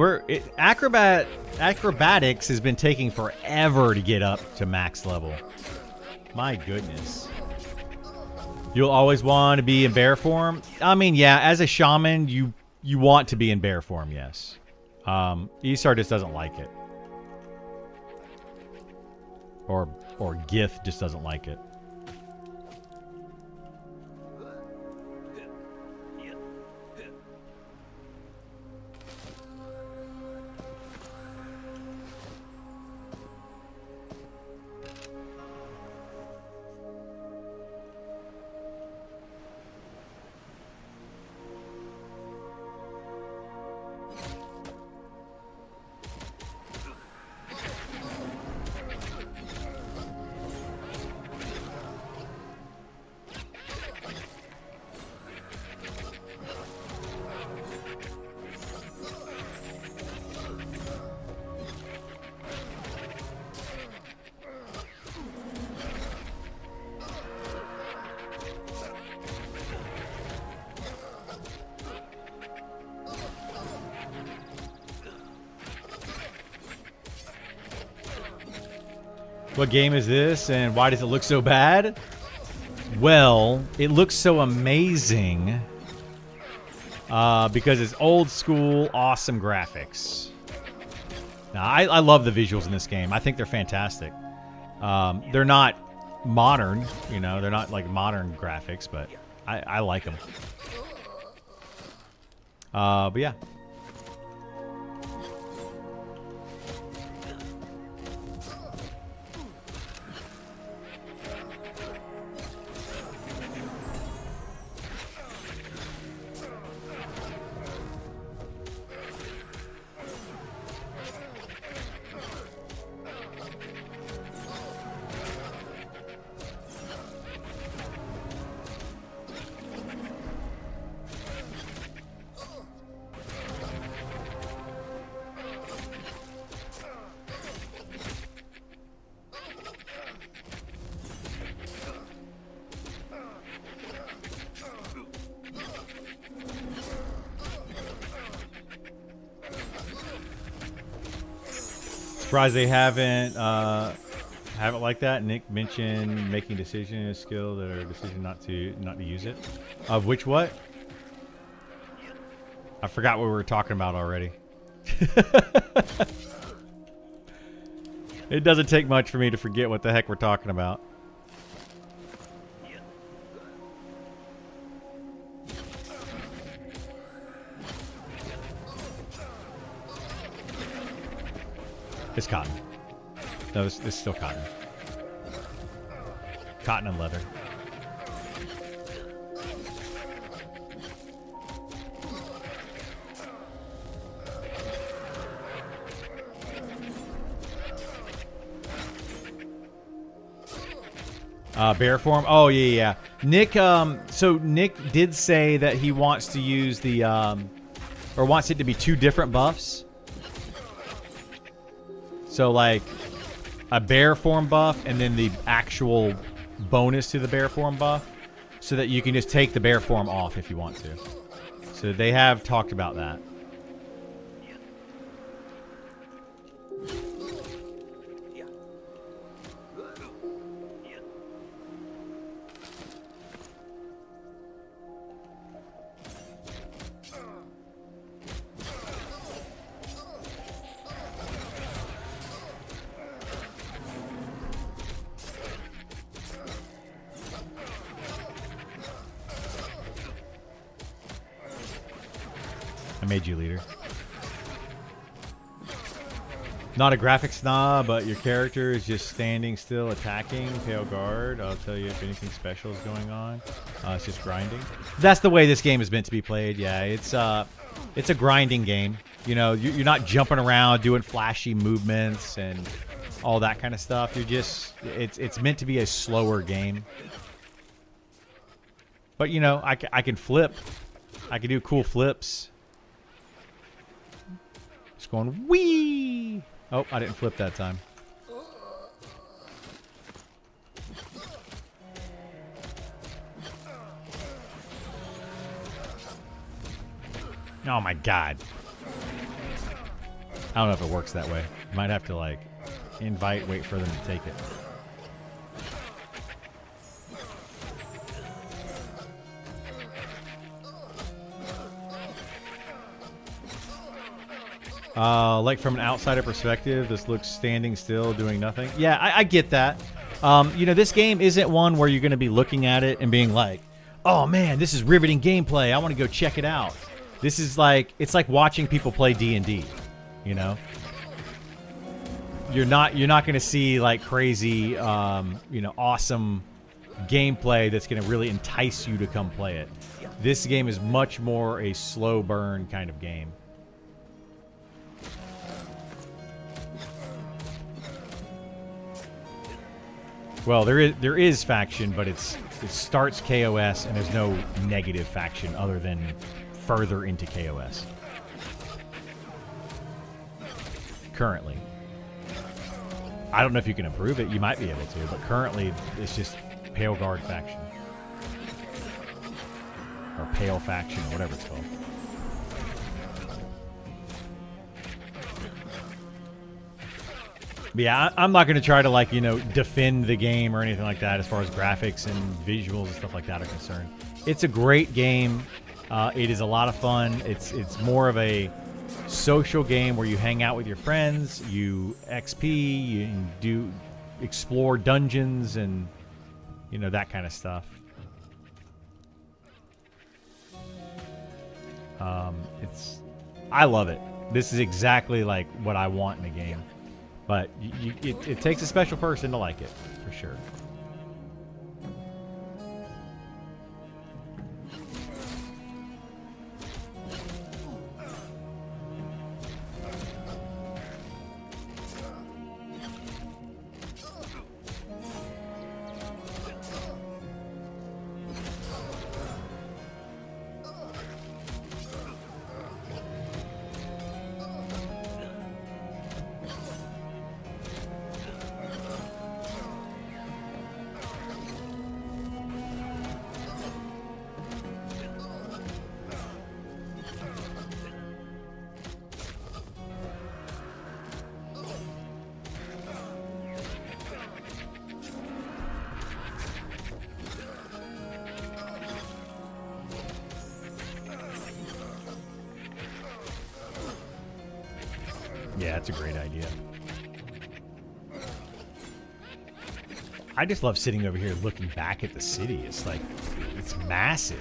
Acrobatics has been taking forever to get up to max level. My goodness. You'll always want to be in bear form? I mean, yeah, as a shaman, you want to be in bear form, yes. Isar just doesn't like it. Or Gith just doesn't like it. What game is this and why does it look so bad? Well, it looks so amazing because it's old school, awesome graphics. Now, I love the visuals in this game. I think they're fantastic. They're not modern, you know, they're not like modern graphics, but I like them. But yeah. Surprised they haven't have it like that. Nick mentioned making decision a skill that are decision not to use it. Of which what? I forgot what we were talking about already. It doesn't take much for me to forget what the heck we're talking about. It's cotton. No, it's still cotton. Cotton and leather. Bear form. Oh yeah. Nick. So Nick did say that he wants to use the or wants it to be two different buffs. So like a bear form buff and then the actual bonus to the bear form buff, so that you can just take the bear form off if you want to. So they have talked about that. I made you leader. Not a graphics snob, but your character is just standing still, attacking. Pale guard. I'll tell you if anything special is going on. It's just grinding. That's the way this game is meant to be played. Yeah, it's a grinding game. You know, you're not jumping around doing flashy movements and all that kind of stuff. You're just it's meant to be a slower game. But you know, I can flip. I can do cool flips. Just going wee. Oh, I didn't flip that time. Oh my god. I don't know if it works that way. Might have to like invite, wait for them to take it. Like from an outsider perspective, this looks standing still, doing nothing. Yeah, I get that. You know, this game isn't one where you're going to be looking at it and being like, oh man, this is riveting gameplay. I want to go check it out. This is like, it's like watching people play D&D, you know? You're not going to see like crazy, you know, awesome gameplay that's going to really entice you to come play it. This game is much more a slow burn kind of game. Well, there is faction, but it starts KOS and there's no negative faction other than further into KOS. Currently. I don't know if you can improve it. You might be able to, but currently it's just Pale Guard faction. Or Pale faction, or whatever it's called. But yeah, I'm not going to try to, like, you know, defend the game or anything like that as far as graphics and visuals and stuff like that are concerned. It's a great game. It is a lot of fun. It's more of a social game where you hang out with your friends, you XP, you do explore dungeons and, you know, that kind of stuff. I love it. This is exactly like what I want in a game. But it takes a special person to like it, for sure. Yeah, that's a great idea. I just love sitting over here looking back at the city. It's like, it's massive.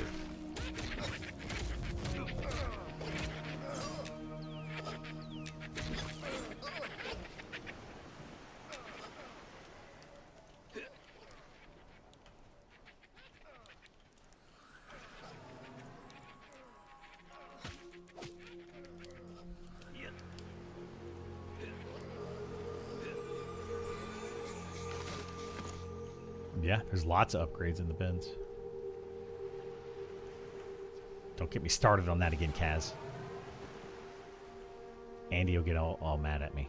Yeah, there's lots of upgrades in the bins. Don't get me started on that again, Kaz. Andy will get all mad at me.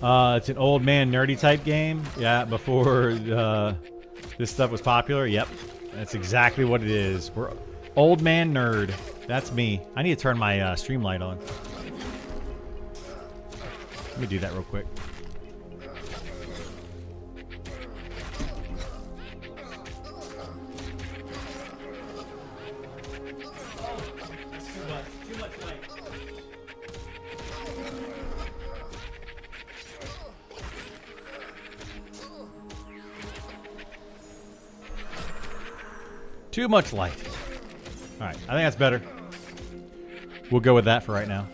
It's an old man nerdy type game. Yeah, before this stuff was popular. Yep, that's exactly what it is. We're old man nerd. That's me. I need to turn my stream light on. Let me do that real quick. Too much light. Too much light. All right, I think that's better. We'll go with that for right now.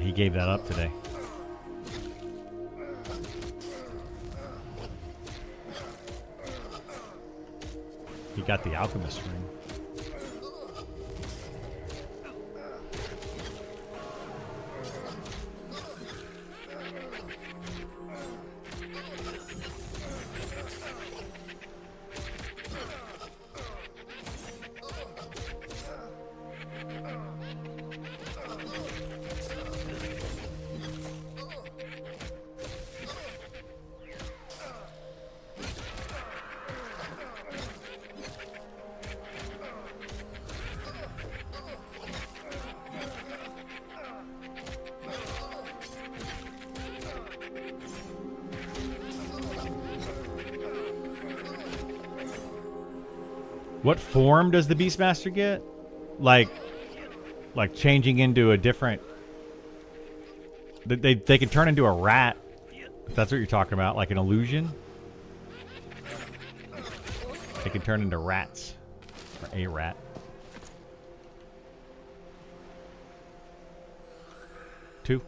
He gave that up today. He got the alchemist ring. What form does the Beastmaster get? Like changing into a different... They can turn into a rat. If that's what you're talking about. Like an illusion. They can turn into rats. Or a rat. Two.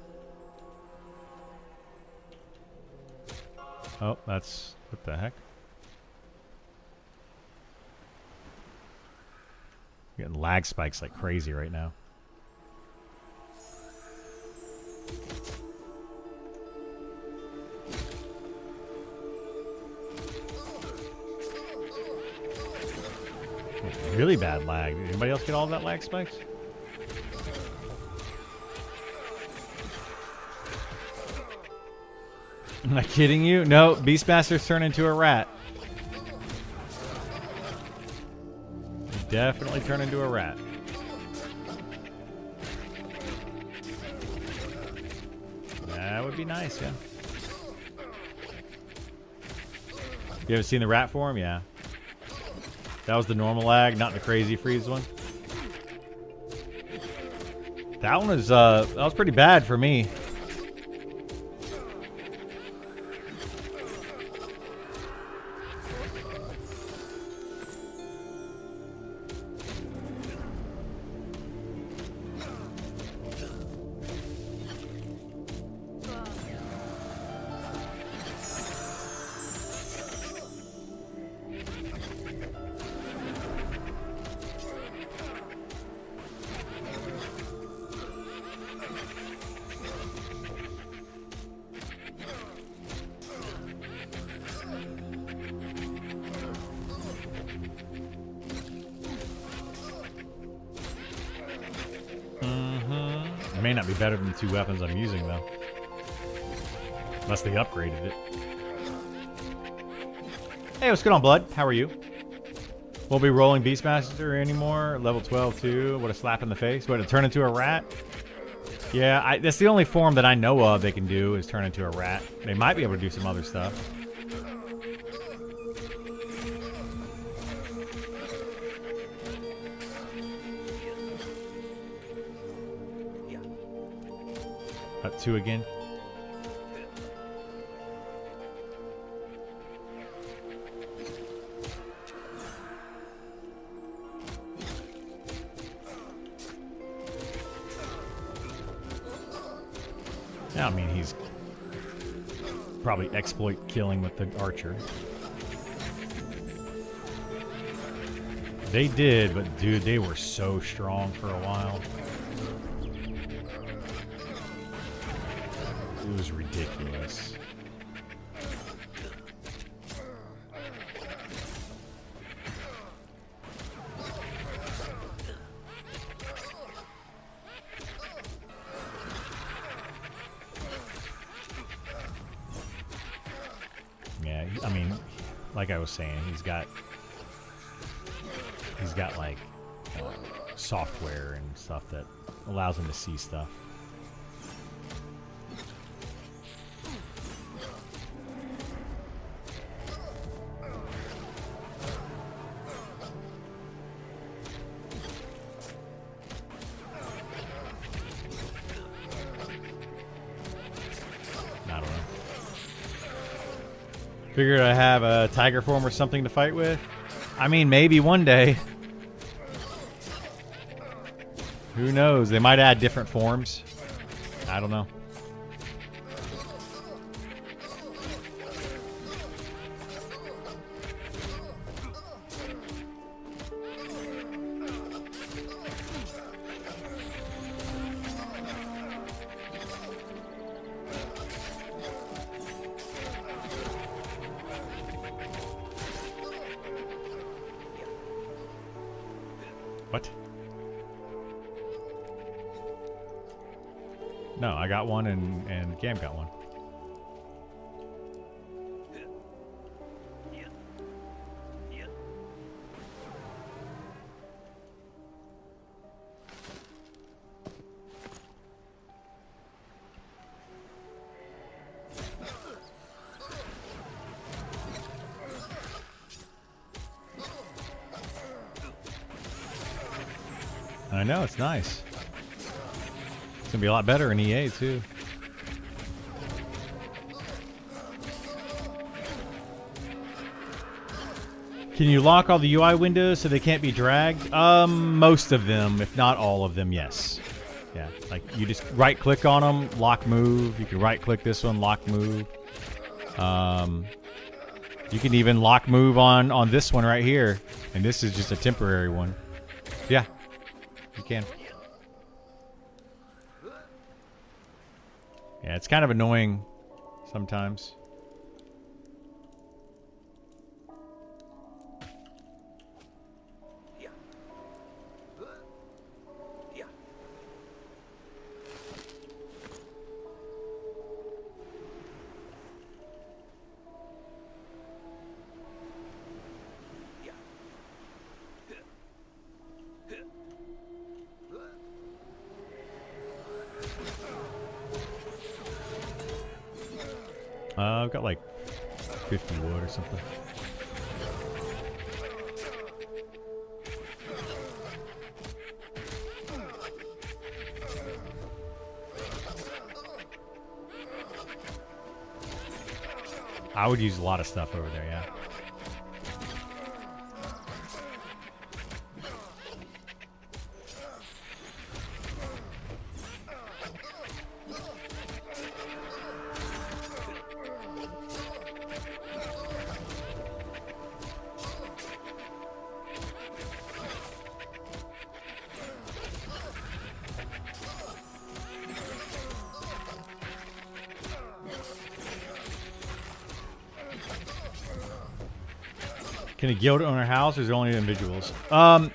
Oh, that's... What the heck? Getting lag spikes like crazy right now. Really bad lag. Did anybody else get all of that lag spikes? Am I kidding you? No, Beastmaster's turned into a rat. Definitely turn into a rat. That would be nice, yeah. You ever seen the rat form? Yeah. That was the normal lag, not the crazy freeze one. That one was that was pretty bad for me. It may not be better than the two weapons I'm using, though. Unless they upgraded it. Hey, what's going on, Blood? How are you? Won't be rolling Beastmaster anymore. Level 12, too. What a slap in the face. What, to turn into a rat? Yeah, that's the only form that I know of they can do is turn into a rat. They might be able to do some other stuff. Up 2 again. I mean, he's probably exploit killing with the archer. They did, but dude, they were so strong for a while. It was ridiculous. Yeah, I mean, like I was saying, he's got He's got like software and stuff that allows him to see stuff. I don't know. Figured I have a tiger form or something to fight with. I mean, maybe one day. Who knows? They might add different forms. I don't know. What? No, I got one and Gam got one. Yeah. Yeah. I know, it's nice. It's gonna be a lot better in EA too. Can you lock all the UI windows so they can't be dragged? Most of them, if not all of them, yes. Yeah, like you just right click on them, lock move. You can right click this one, lock move. You can even lock move on this one right here, and this is just a temporary one. Yeah, you can. Yeah, it's kind of annoying sometimes. Yeah. Yeah. Yeah. I've got like 50 wood or something. I would use a lot of stuff over there, yeah. Can a guild own a house, or is it only individuals?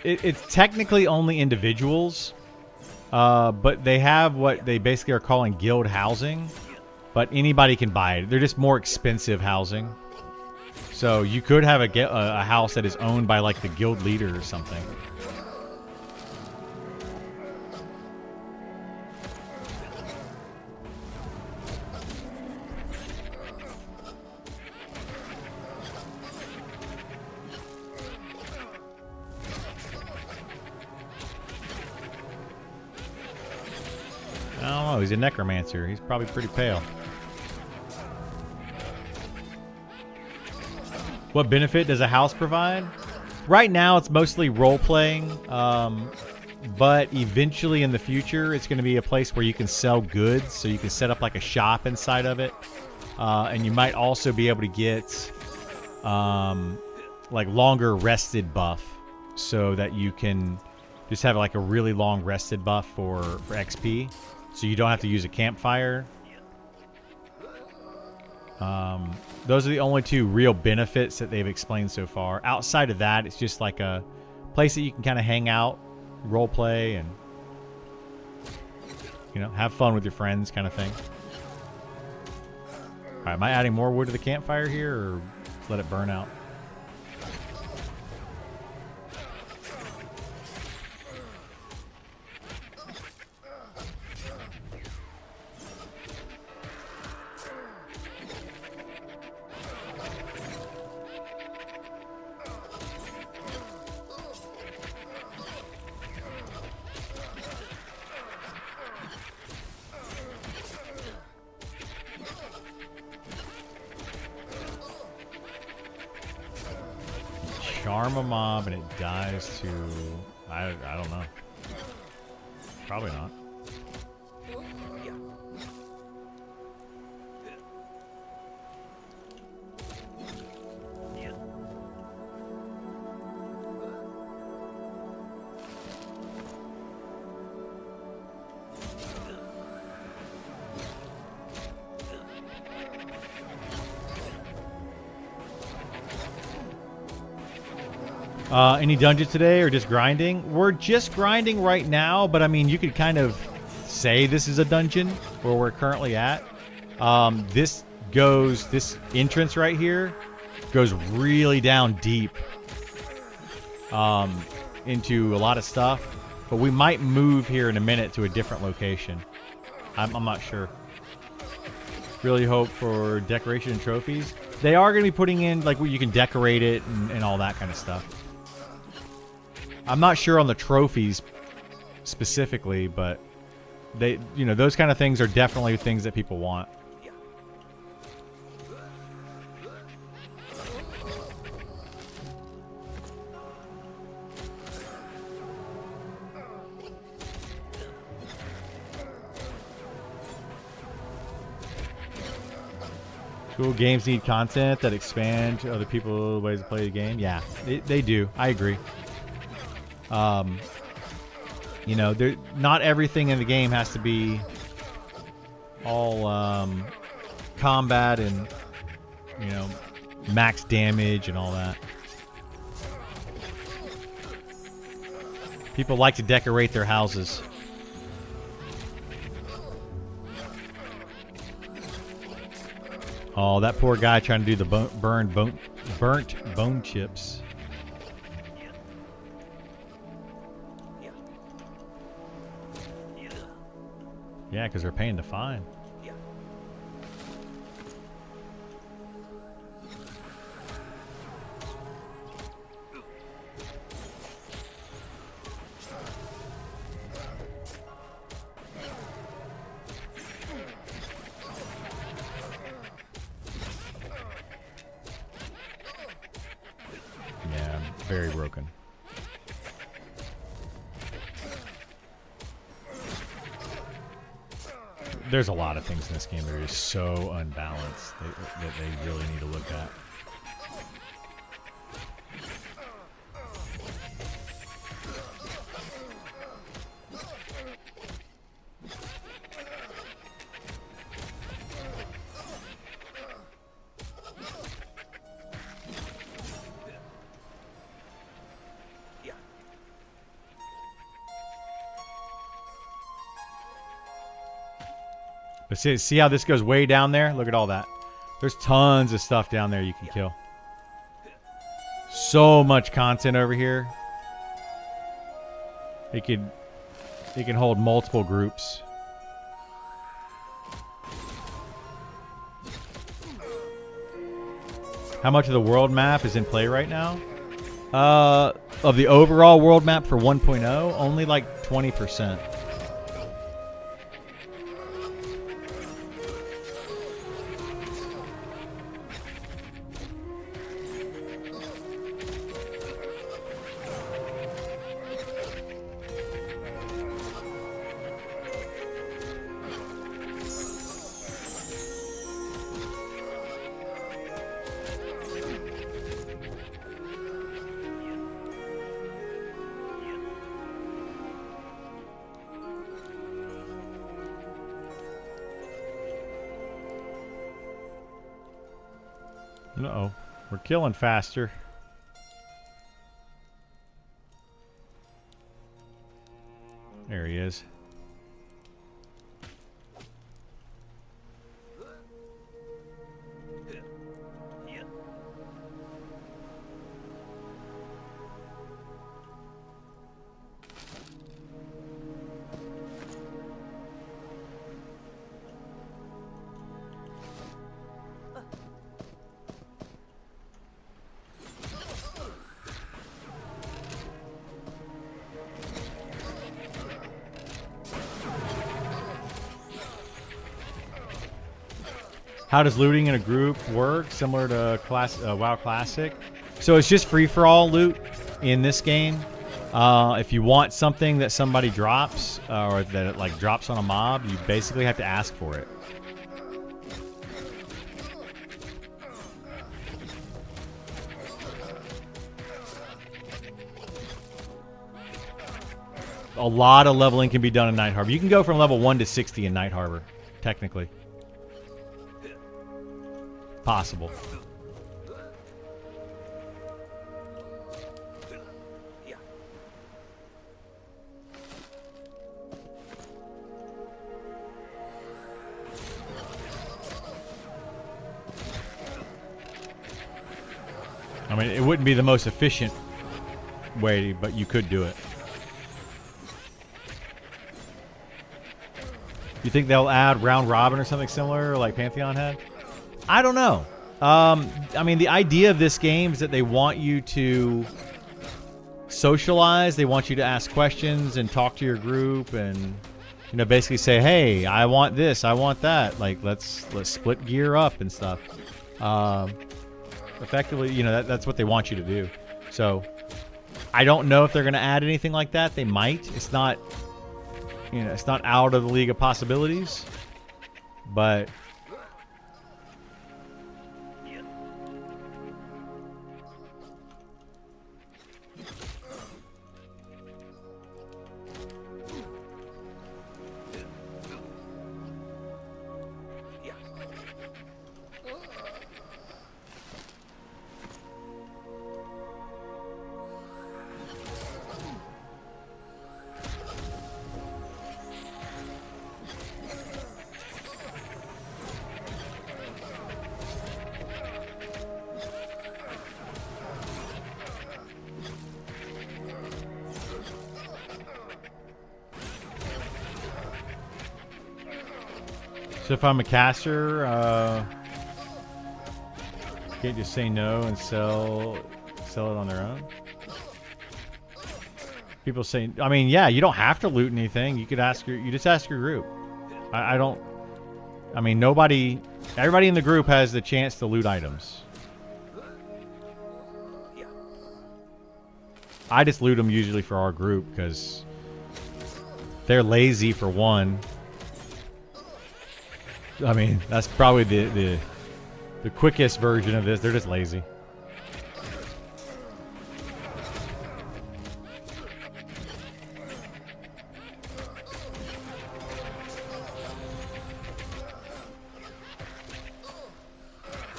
It's technically only individuals, but they have what they basically are calling guild housing. But anybody can buy it. They're just more expensive housing. So you could have a house that is owned by like the guild leader or something. I don't know. He's a necromancer. He's probably pretty pale. What benefit does a house provide? Right now, it's mostly role-playing, but eventually in the future, it's going to be a place where you can sell goods, so you can set up like a shop inside of it, and you might also be able to get like longer rested buff, so that you can just have like a really long rested buff for XP, so you don't have to use a campfire. Those are the only two real benefits that they've explained so far. Outside of that, it's just like a place that you can kind of hang out, role play, and have fun with your friends, kind of thing. All right, am I adding more wood to the campfire here, or let it burn out? charm a mob and it dies to... I don't know. Probably not. Any dungeons today or just grinding? We're just grinding right now, but I mean, you could kind of say this is a dungeon where we're currently at. This entrance right here goes really down deep into a lot of stuff, but we might move here in a minute to a different location. I'm not sure. Really hope for decoration and trophies. They are going to be putting in like where you can decorate it and all that kind of stuff. I'm not sure on the trophies specifically, but they, you know, those kind of things are definitely things that people want. Cool. Games need content that expand other people's ways to play the game. Yeah, they do. I agree. You know, not everything in the game has to be all combat and, you know, max damage and all that. People like to decorate their houses. Oh, that poor guy trying to do the burnt bone chips. Yeah, because they're paying the fine. Yeah, very broken. There's a lot of things in this game that are just so unbalanced that they really need to look at. But see how this goes way down there? Look at all that. There's tons of stuff down there you can kill. So much content over here. It can hold multiple groups. How much of the world map is in play right now? Of the overall world map for 1.0, only like 20%. Uh-oh. We're killing faster. There he is. How does looting in a group work? Similar to WoW Classic? So it's just free for all loot in this game. If you want something that somebody drops or that it like drops on a mob, you basically have to ask for it. A lot of leveling can be done in Night Harbor. You can go from level 1 to 60 in Night Harbor, technically. Possible. Yeah. I mean, it wouldn't be the most efficient way, but you could do it. You think they'll add round robin or something similar like Pantheon had? I don't know. I mean, the idea of this game is that they want you to socialize. They want you to ask questions and talk to your group and, you know, basically say, hey, I want this, I want that. Like, let's split gear up and stuff. Effectively, you know, that's what they want you to do. So I don't know if they're going to add anything like that. They might. It's not, you know, it's not out of the league of possibilities, but so if I'm a caster, can't just say no and sell it on their own. People say, I mean, yeah, you don't have to loot anything. You could ask you just ask your group. I mean, everybody in the group has the chance to loot items. I just loot them usually for our group because they're lazy for one. I mean, that's probably the quickest version of this. They're just lazy.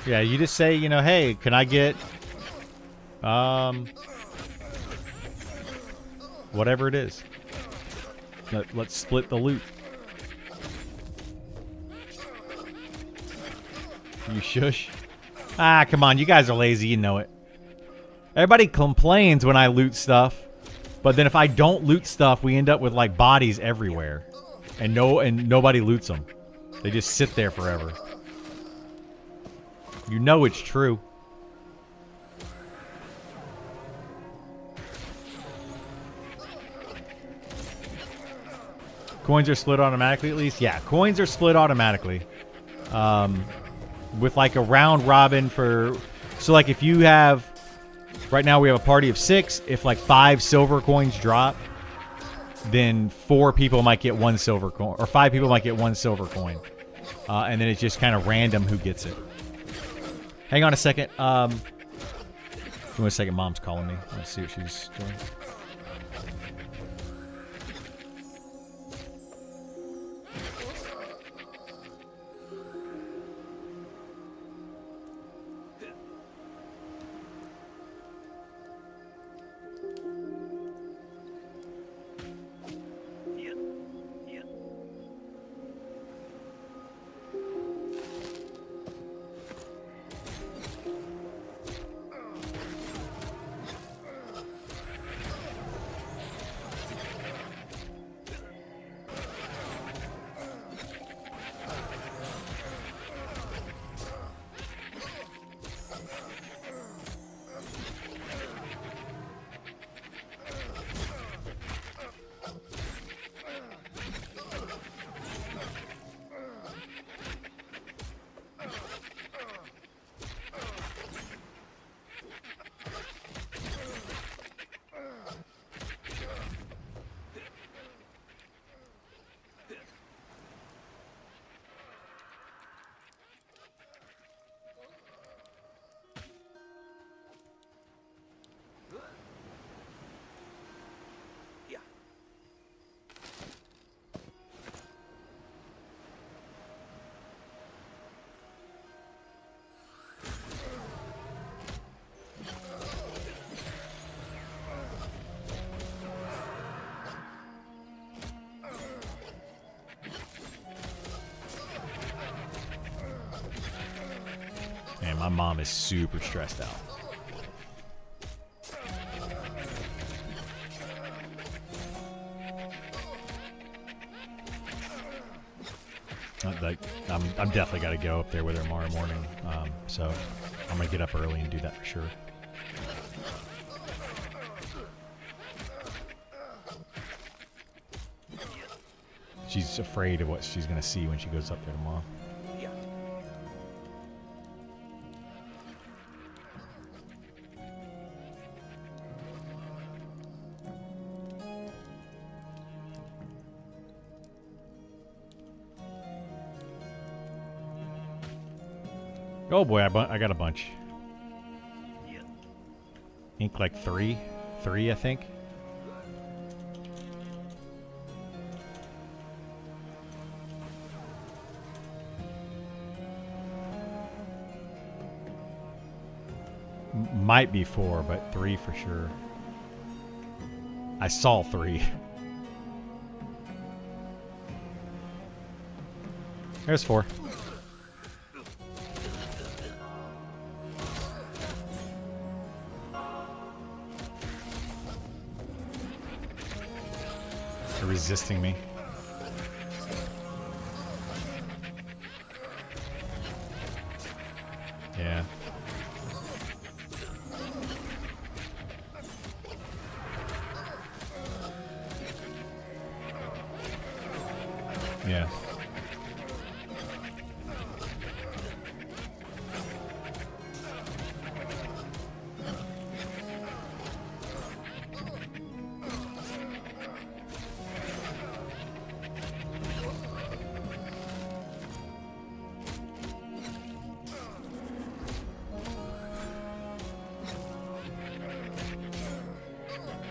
Yeah, you just say, you know, hey, can I get whatever it is. Let's split the loot. You shush. Ah, come on. You guys are lazy. You know it. Everybody complains when I loot stuff. But then if I don't loot stuff, we end up with like bodies everywhere. And nobody loots them. They just sit there forever. You know it's true. Coins are split automatically at least? Yeah, coins are split automatically. With like a round robin for... So like if you have... Right now we have a party of 6. If like 5 silver coins drop, then 4 people might get 1 silver coin. Or 5 people might get 1 silver coin. And then it's just kind of random who gets it. Hang on a second. Give me a second. Mom's calling me. Let's see what she's doing. my mom is super stressed out. Like, I'm definitely got to go up there with her tomorrow morning. So I'm gonna get up early and do that for sure. She's afraid of what she's gonna see when she goes up there tomorrow. Yeah. Oh boy, I got a bunch. Yeah. I think like three, I think. Might be 4, but 3 for sure. I saw 3. There's 4. They're resisting me. Yeah. Yeah.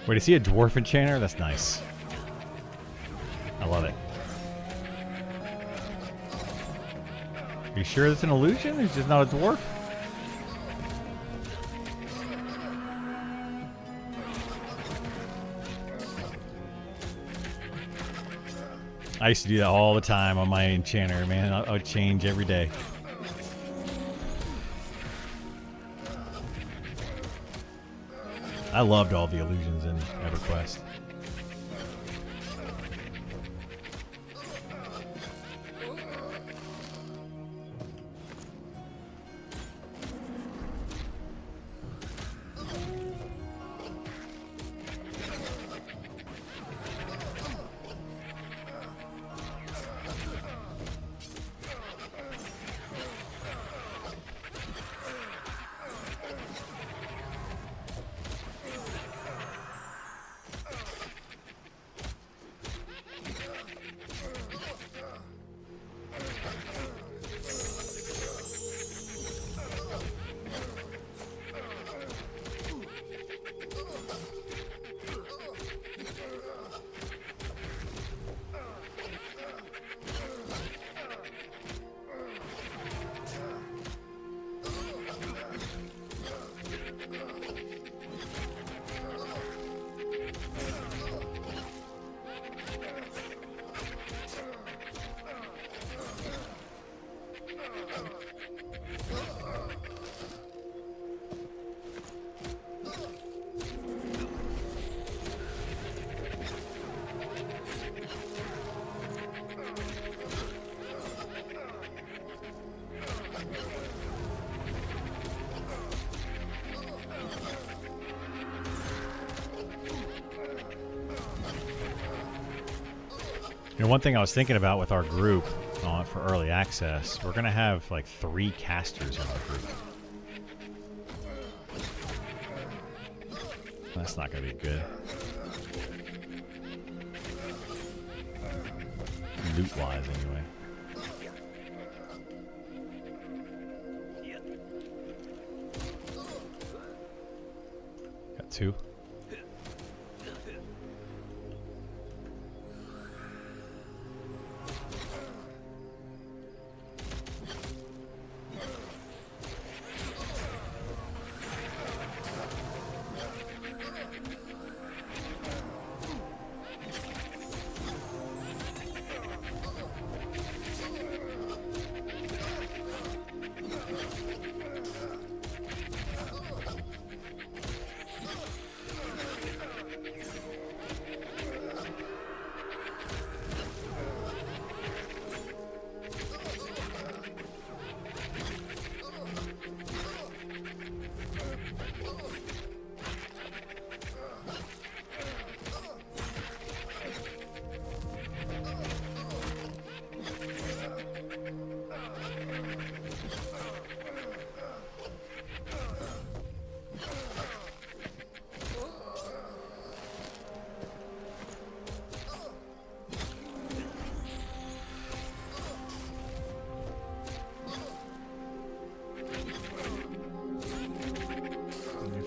Wait, is he a dwarf enchanter? That's nice. I love it. Are you sure it's an illusion? He's just not a dwarf? I used to do that all the time on my enchanter, man. I would change every day. I loved all the illusions in EverQuest. You know, one thing I was thinking about with our group for early access, we're going to have like 3 casters in our group. That's not going to be good. Loot-wise, anyway. Yeah. Got 2.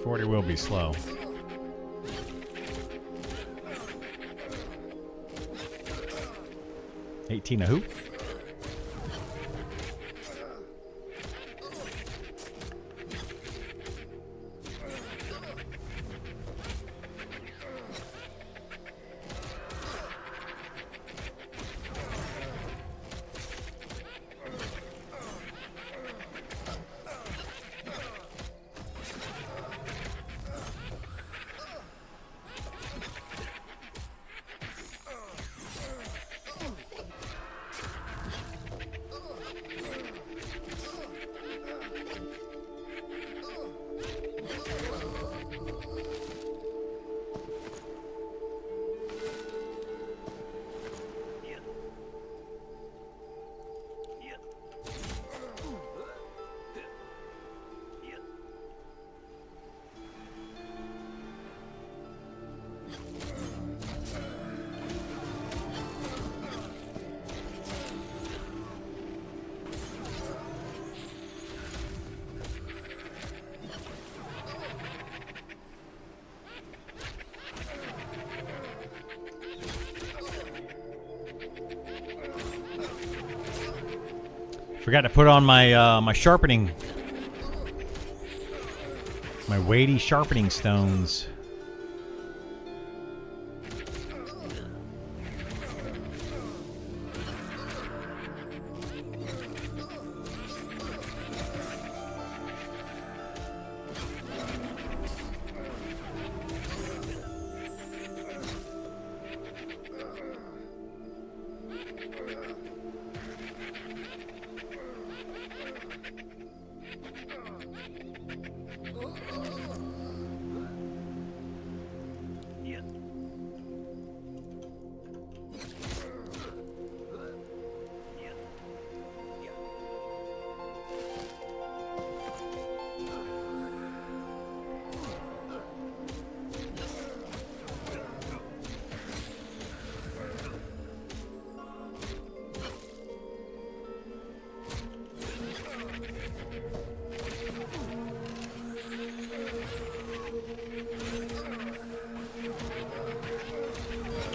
40 will be slow. $18 a hoop. Yeah. Yeah. Yeah. Forgot to put on my my sharpening, my weighty sharpening stones. Yeah. Yeah. Yeah.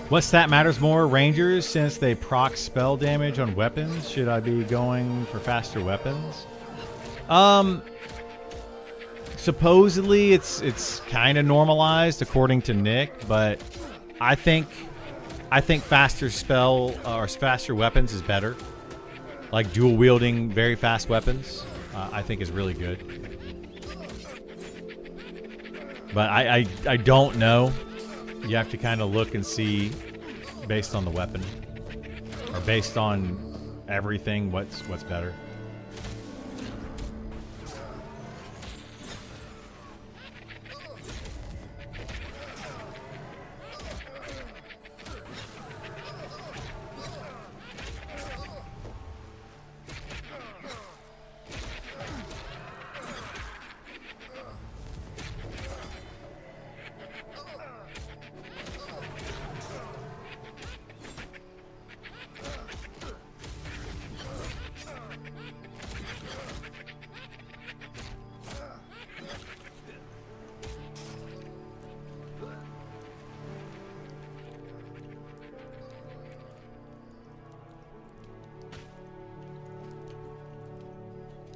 What stat matters more, Rangers, since they proc spell damage on weapons? Should I be going for faster weapons? Supposedly it's kind of normalized according to Nick, but I think faster spell or faster weapons is better. Like dual wielding very fast weapons, I think is really good. But I don't know. You have to kind of look and see based on the weapon or based on everything what's better.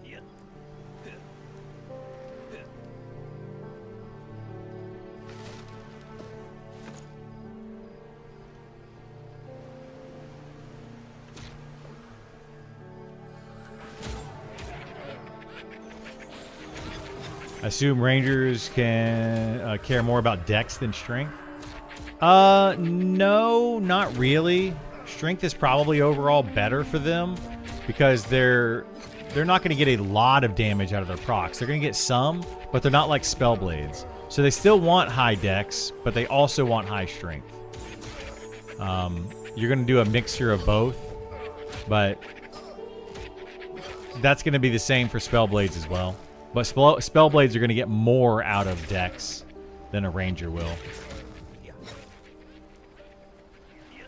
Yeah. I assume Rangers can care more about dex than strength. No, not really. Strength is probably overall better for them because they're not going to get a lot of damage out of their procs. They're going to get some, but they're not like Spellblades. So they still want high dex, but they also want high strength. You're going to do a mixture of both, but that's going to be the same for Spellblades as well. But Spellblades are going to get more out of dex than a Ranger will. Yeah. Yeah.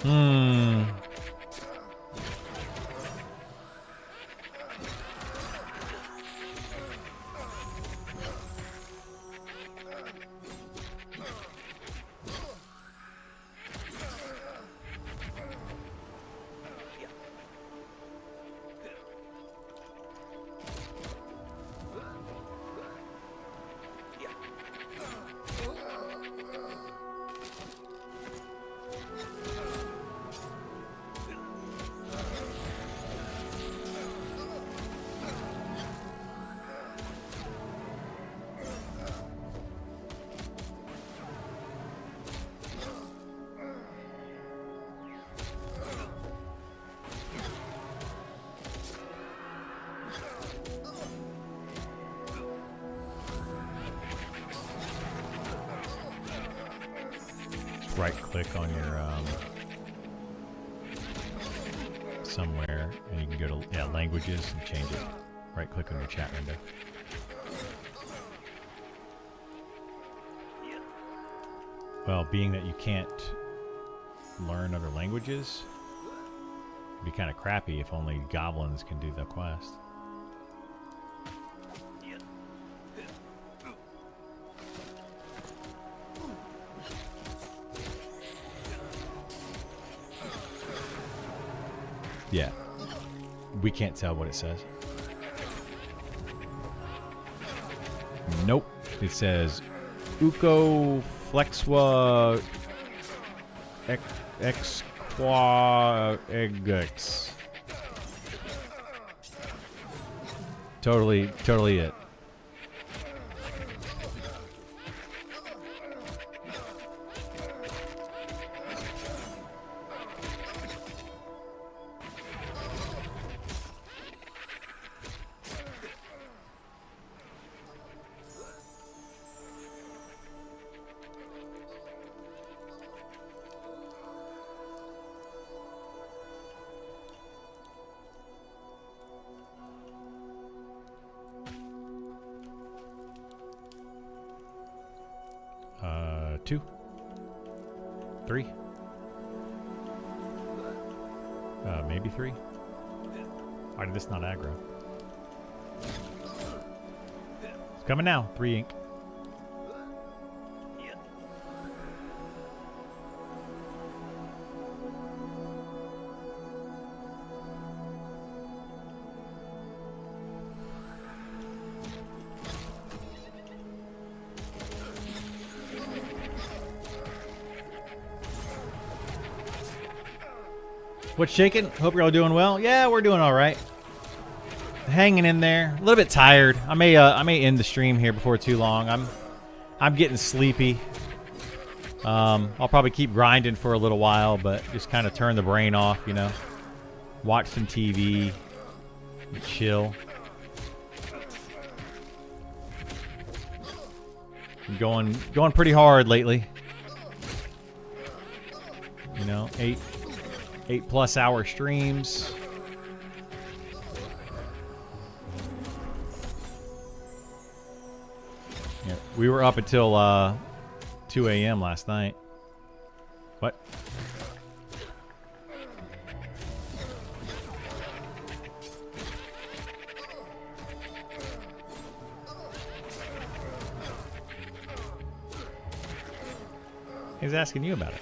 Hmm. Right click on your somewhere and you can go to languages and change it. Right click on your chat window. Well, being that you can't learn other languages, it'd be kind of crappy if only goblins can do the quest. Yeah. We can't tell what it says. Nope. It says Uko Flexwa Exqua Egex. Totally it. Two. Three. Maybe three. Why did this not aggro? It's coming now. 3 ink. What's shaking? Hope you're all doing well. Yeah, we're doing all right. Hanging in there. A little bit tired. I may end the stream here before too long. I'm getting sleepy. I'll probably keep grinding for a little while, but just kind of turn the brain off, you know. Watch some TV. Chill. I'm going pretty hard lately. You know, 8+ hour streams. Yeah, we were up until 2 a.m. last night. What? He's asking you about it.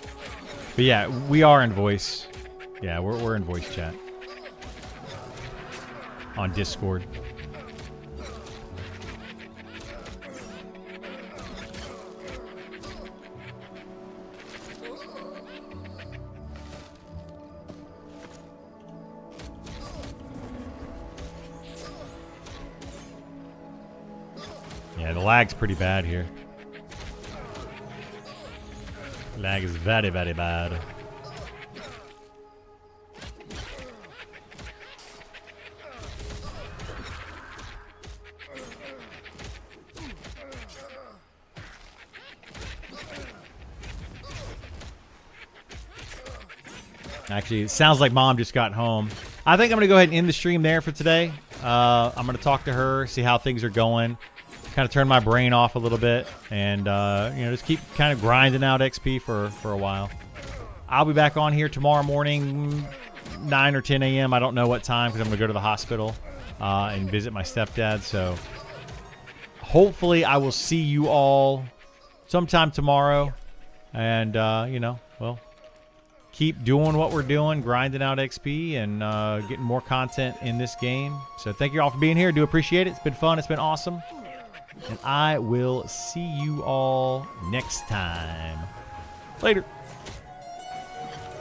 But yeah, we are in voice. Yeah, we're in voice chat on Discord. Yeah, the lag's pretty bad here. Lag is very, very bad. Actually, it sounds like Mom just got home. I think I'm going to go ahead and end the stream there for today. I'm going to talk to her, see how things are going. Kind of turn my brain off a little bit. And, you know, just keep kind of grinding out XP for a while. I'll be back on here tomorrow morning, 9 or 10 a.m. I don't know what time because I'm going to go to the hospital and visit my stepdad. So hopefully I will see you all sometime tomorrow. And, well, keep doing what we're doing, grinding out XP and getting more content in this game. So thank you all for being here. Do appreciate it. It's been fun. It's been awesome. And I will see you all next time. Later.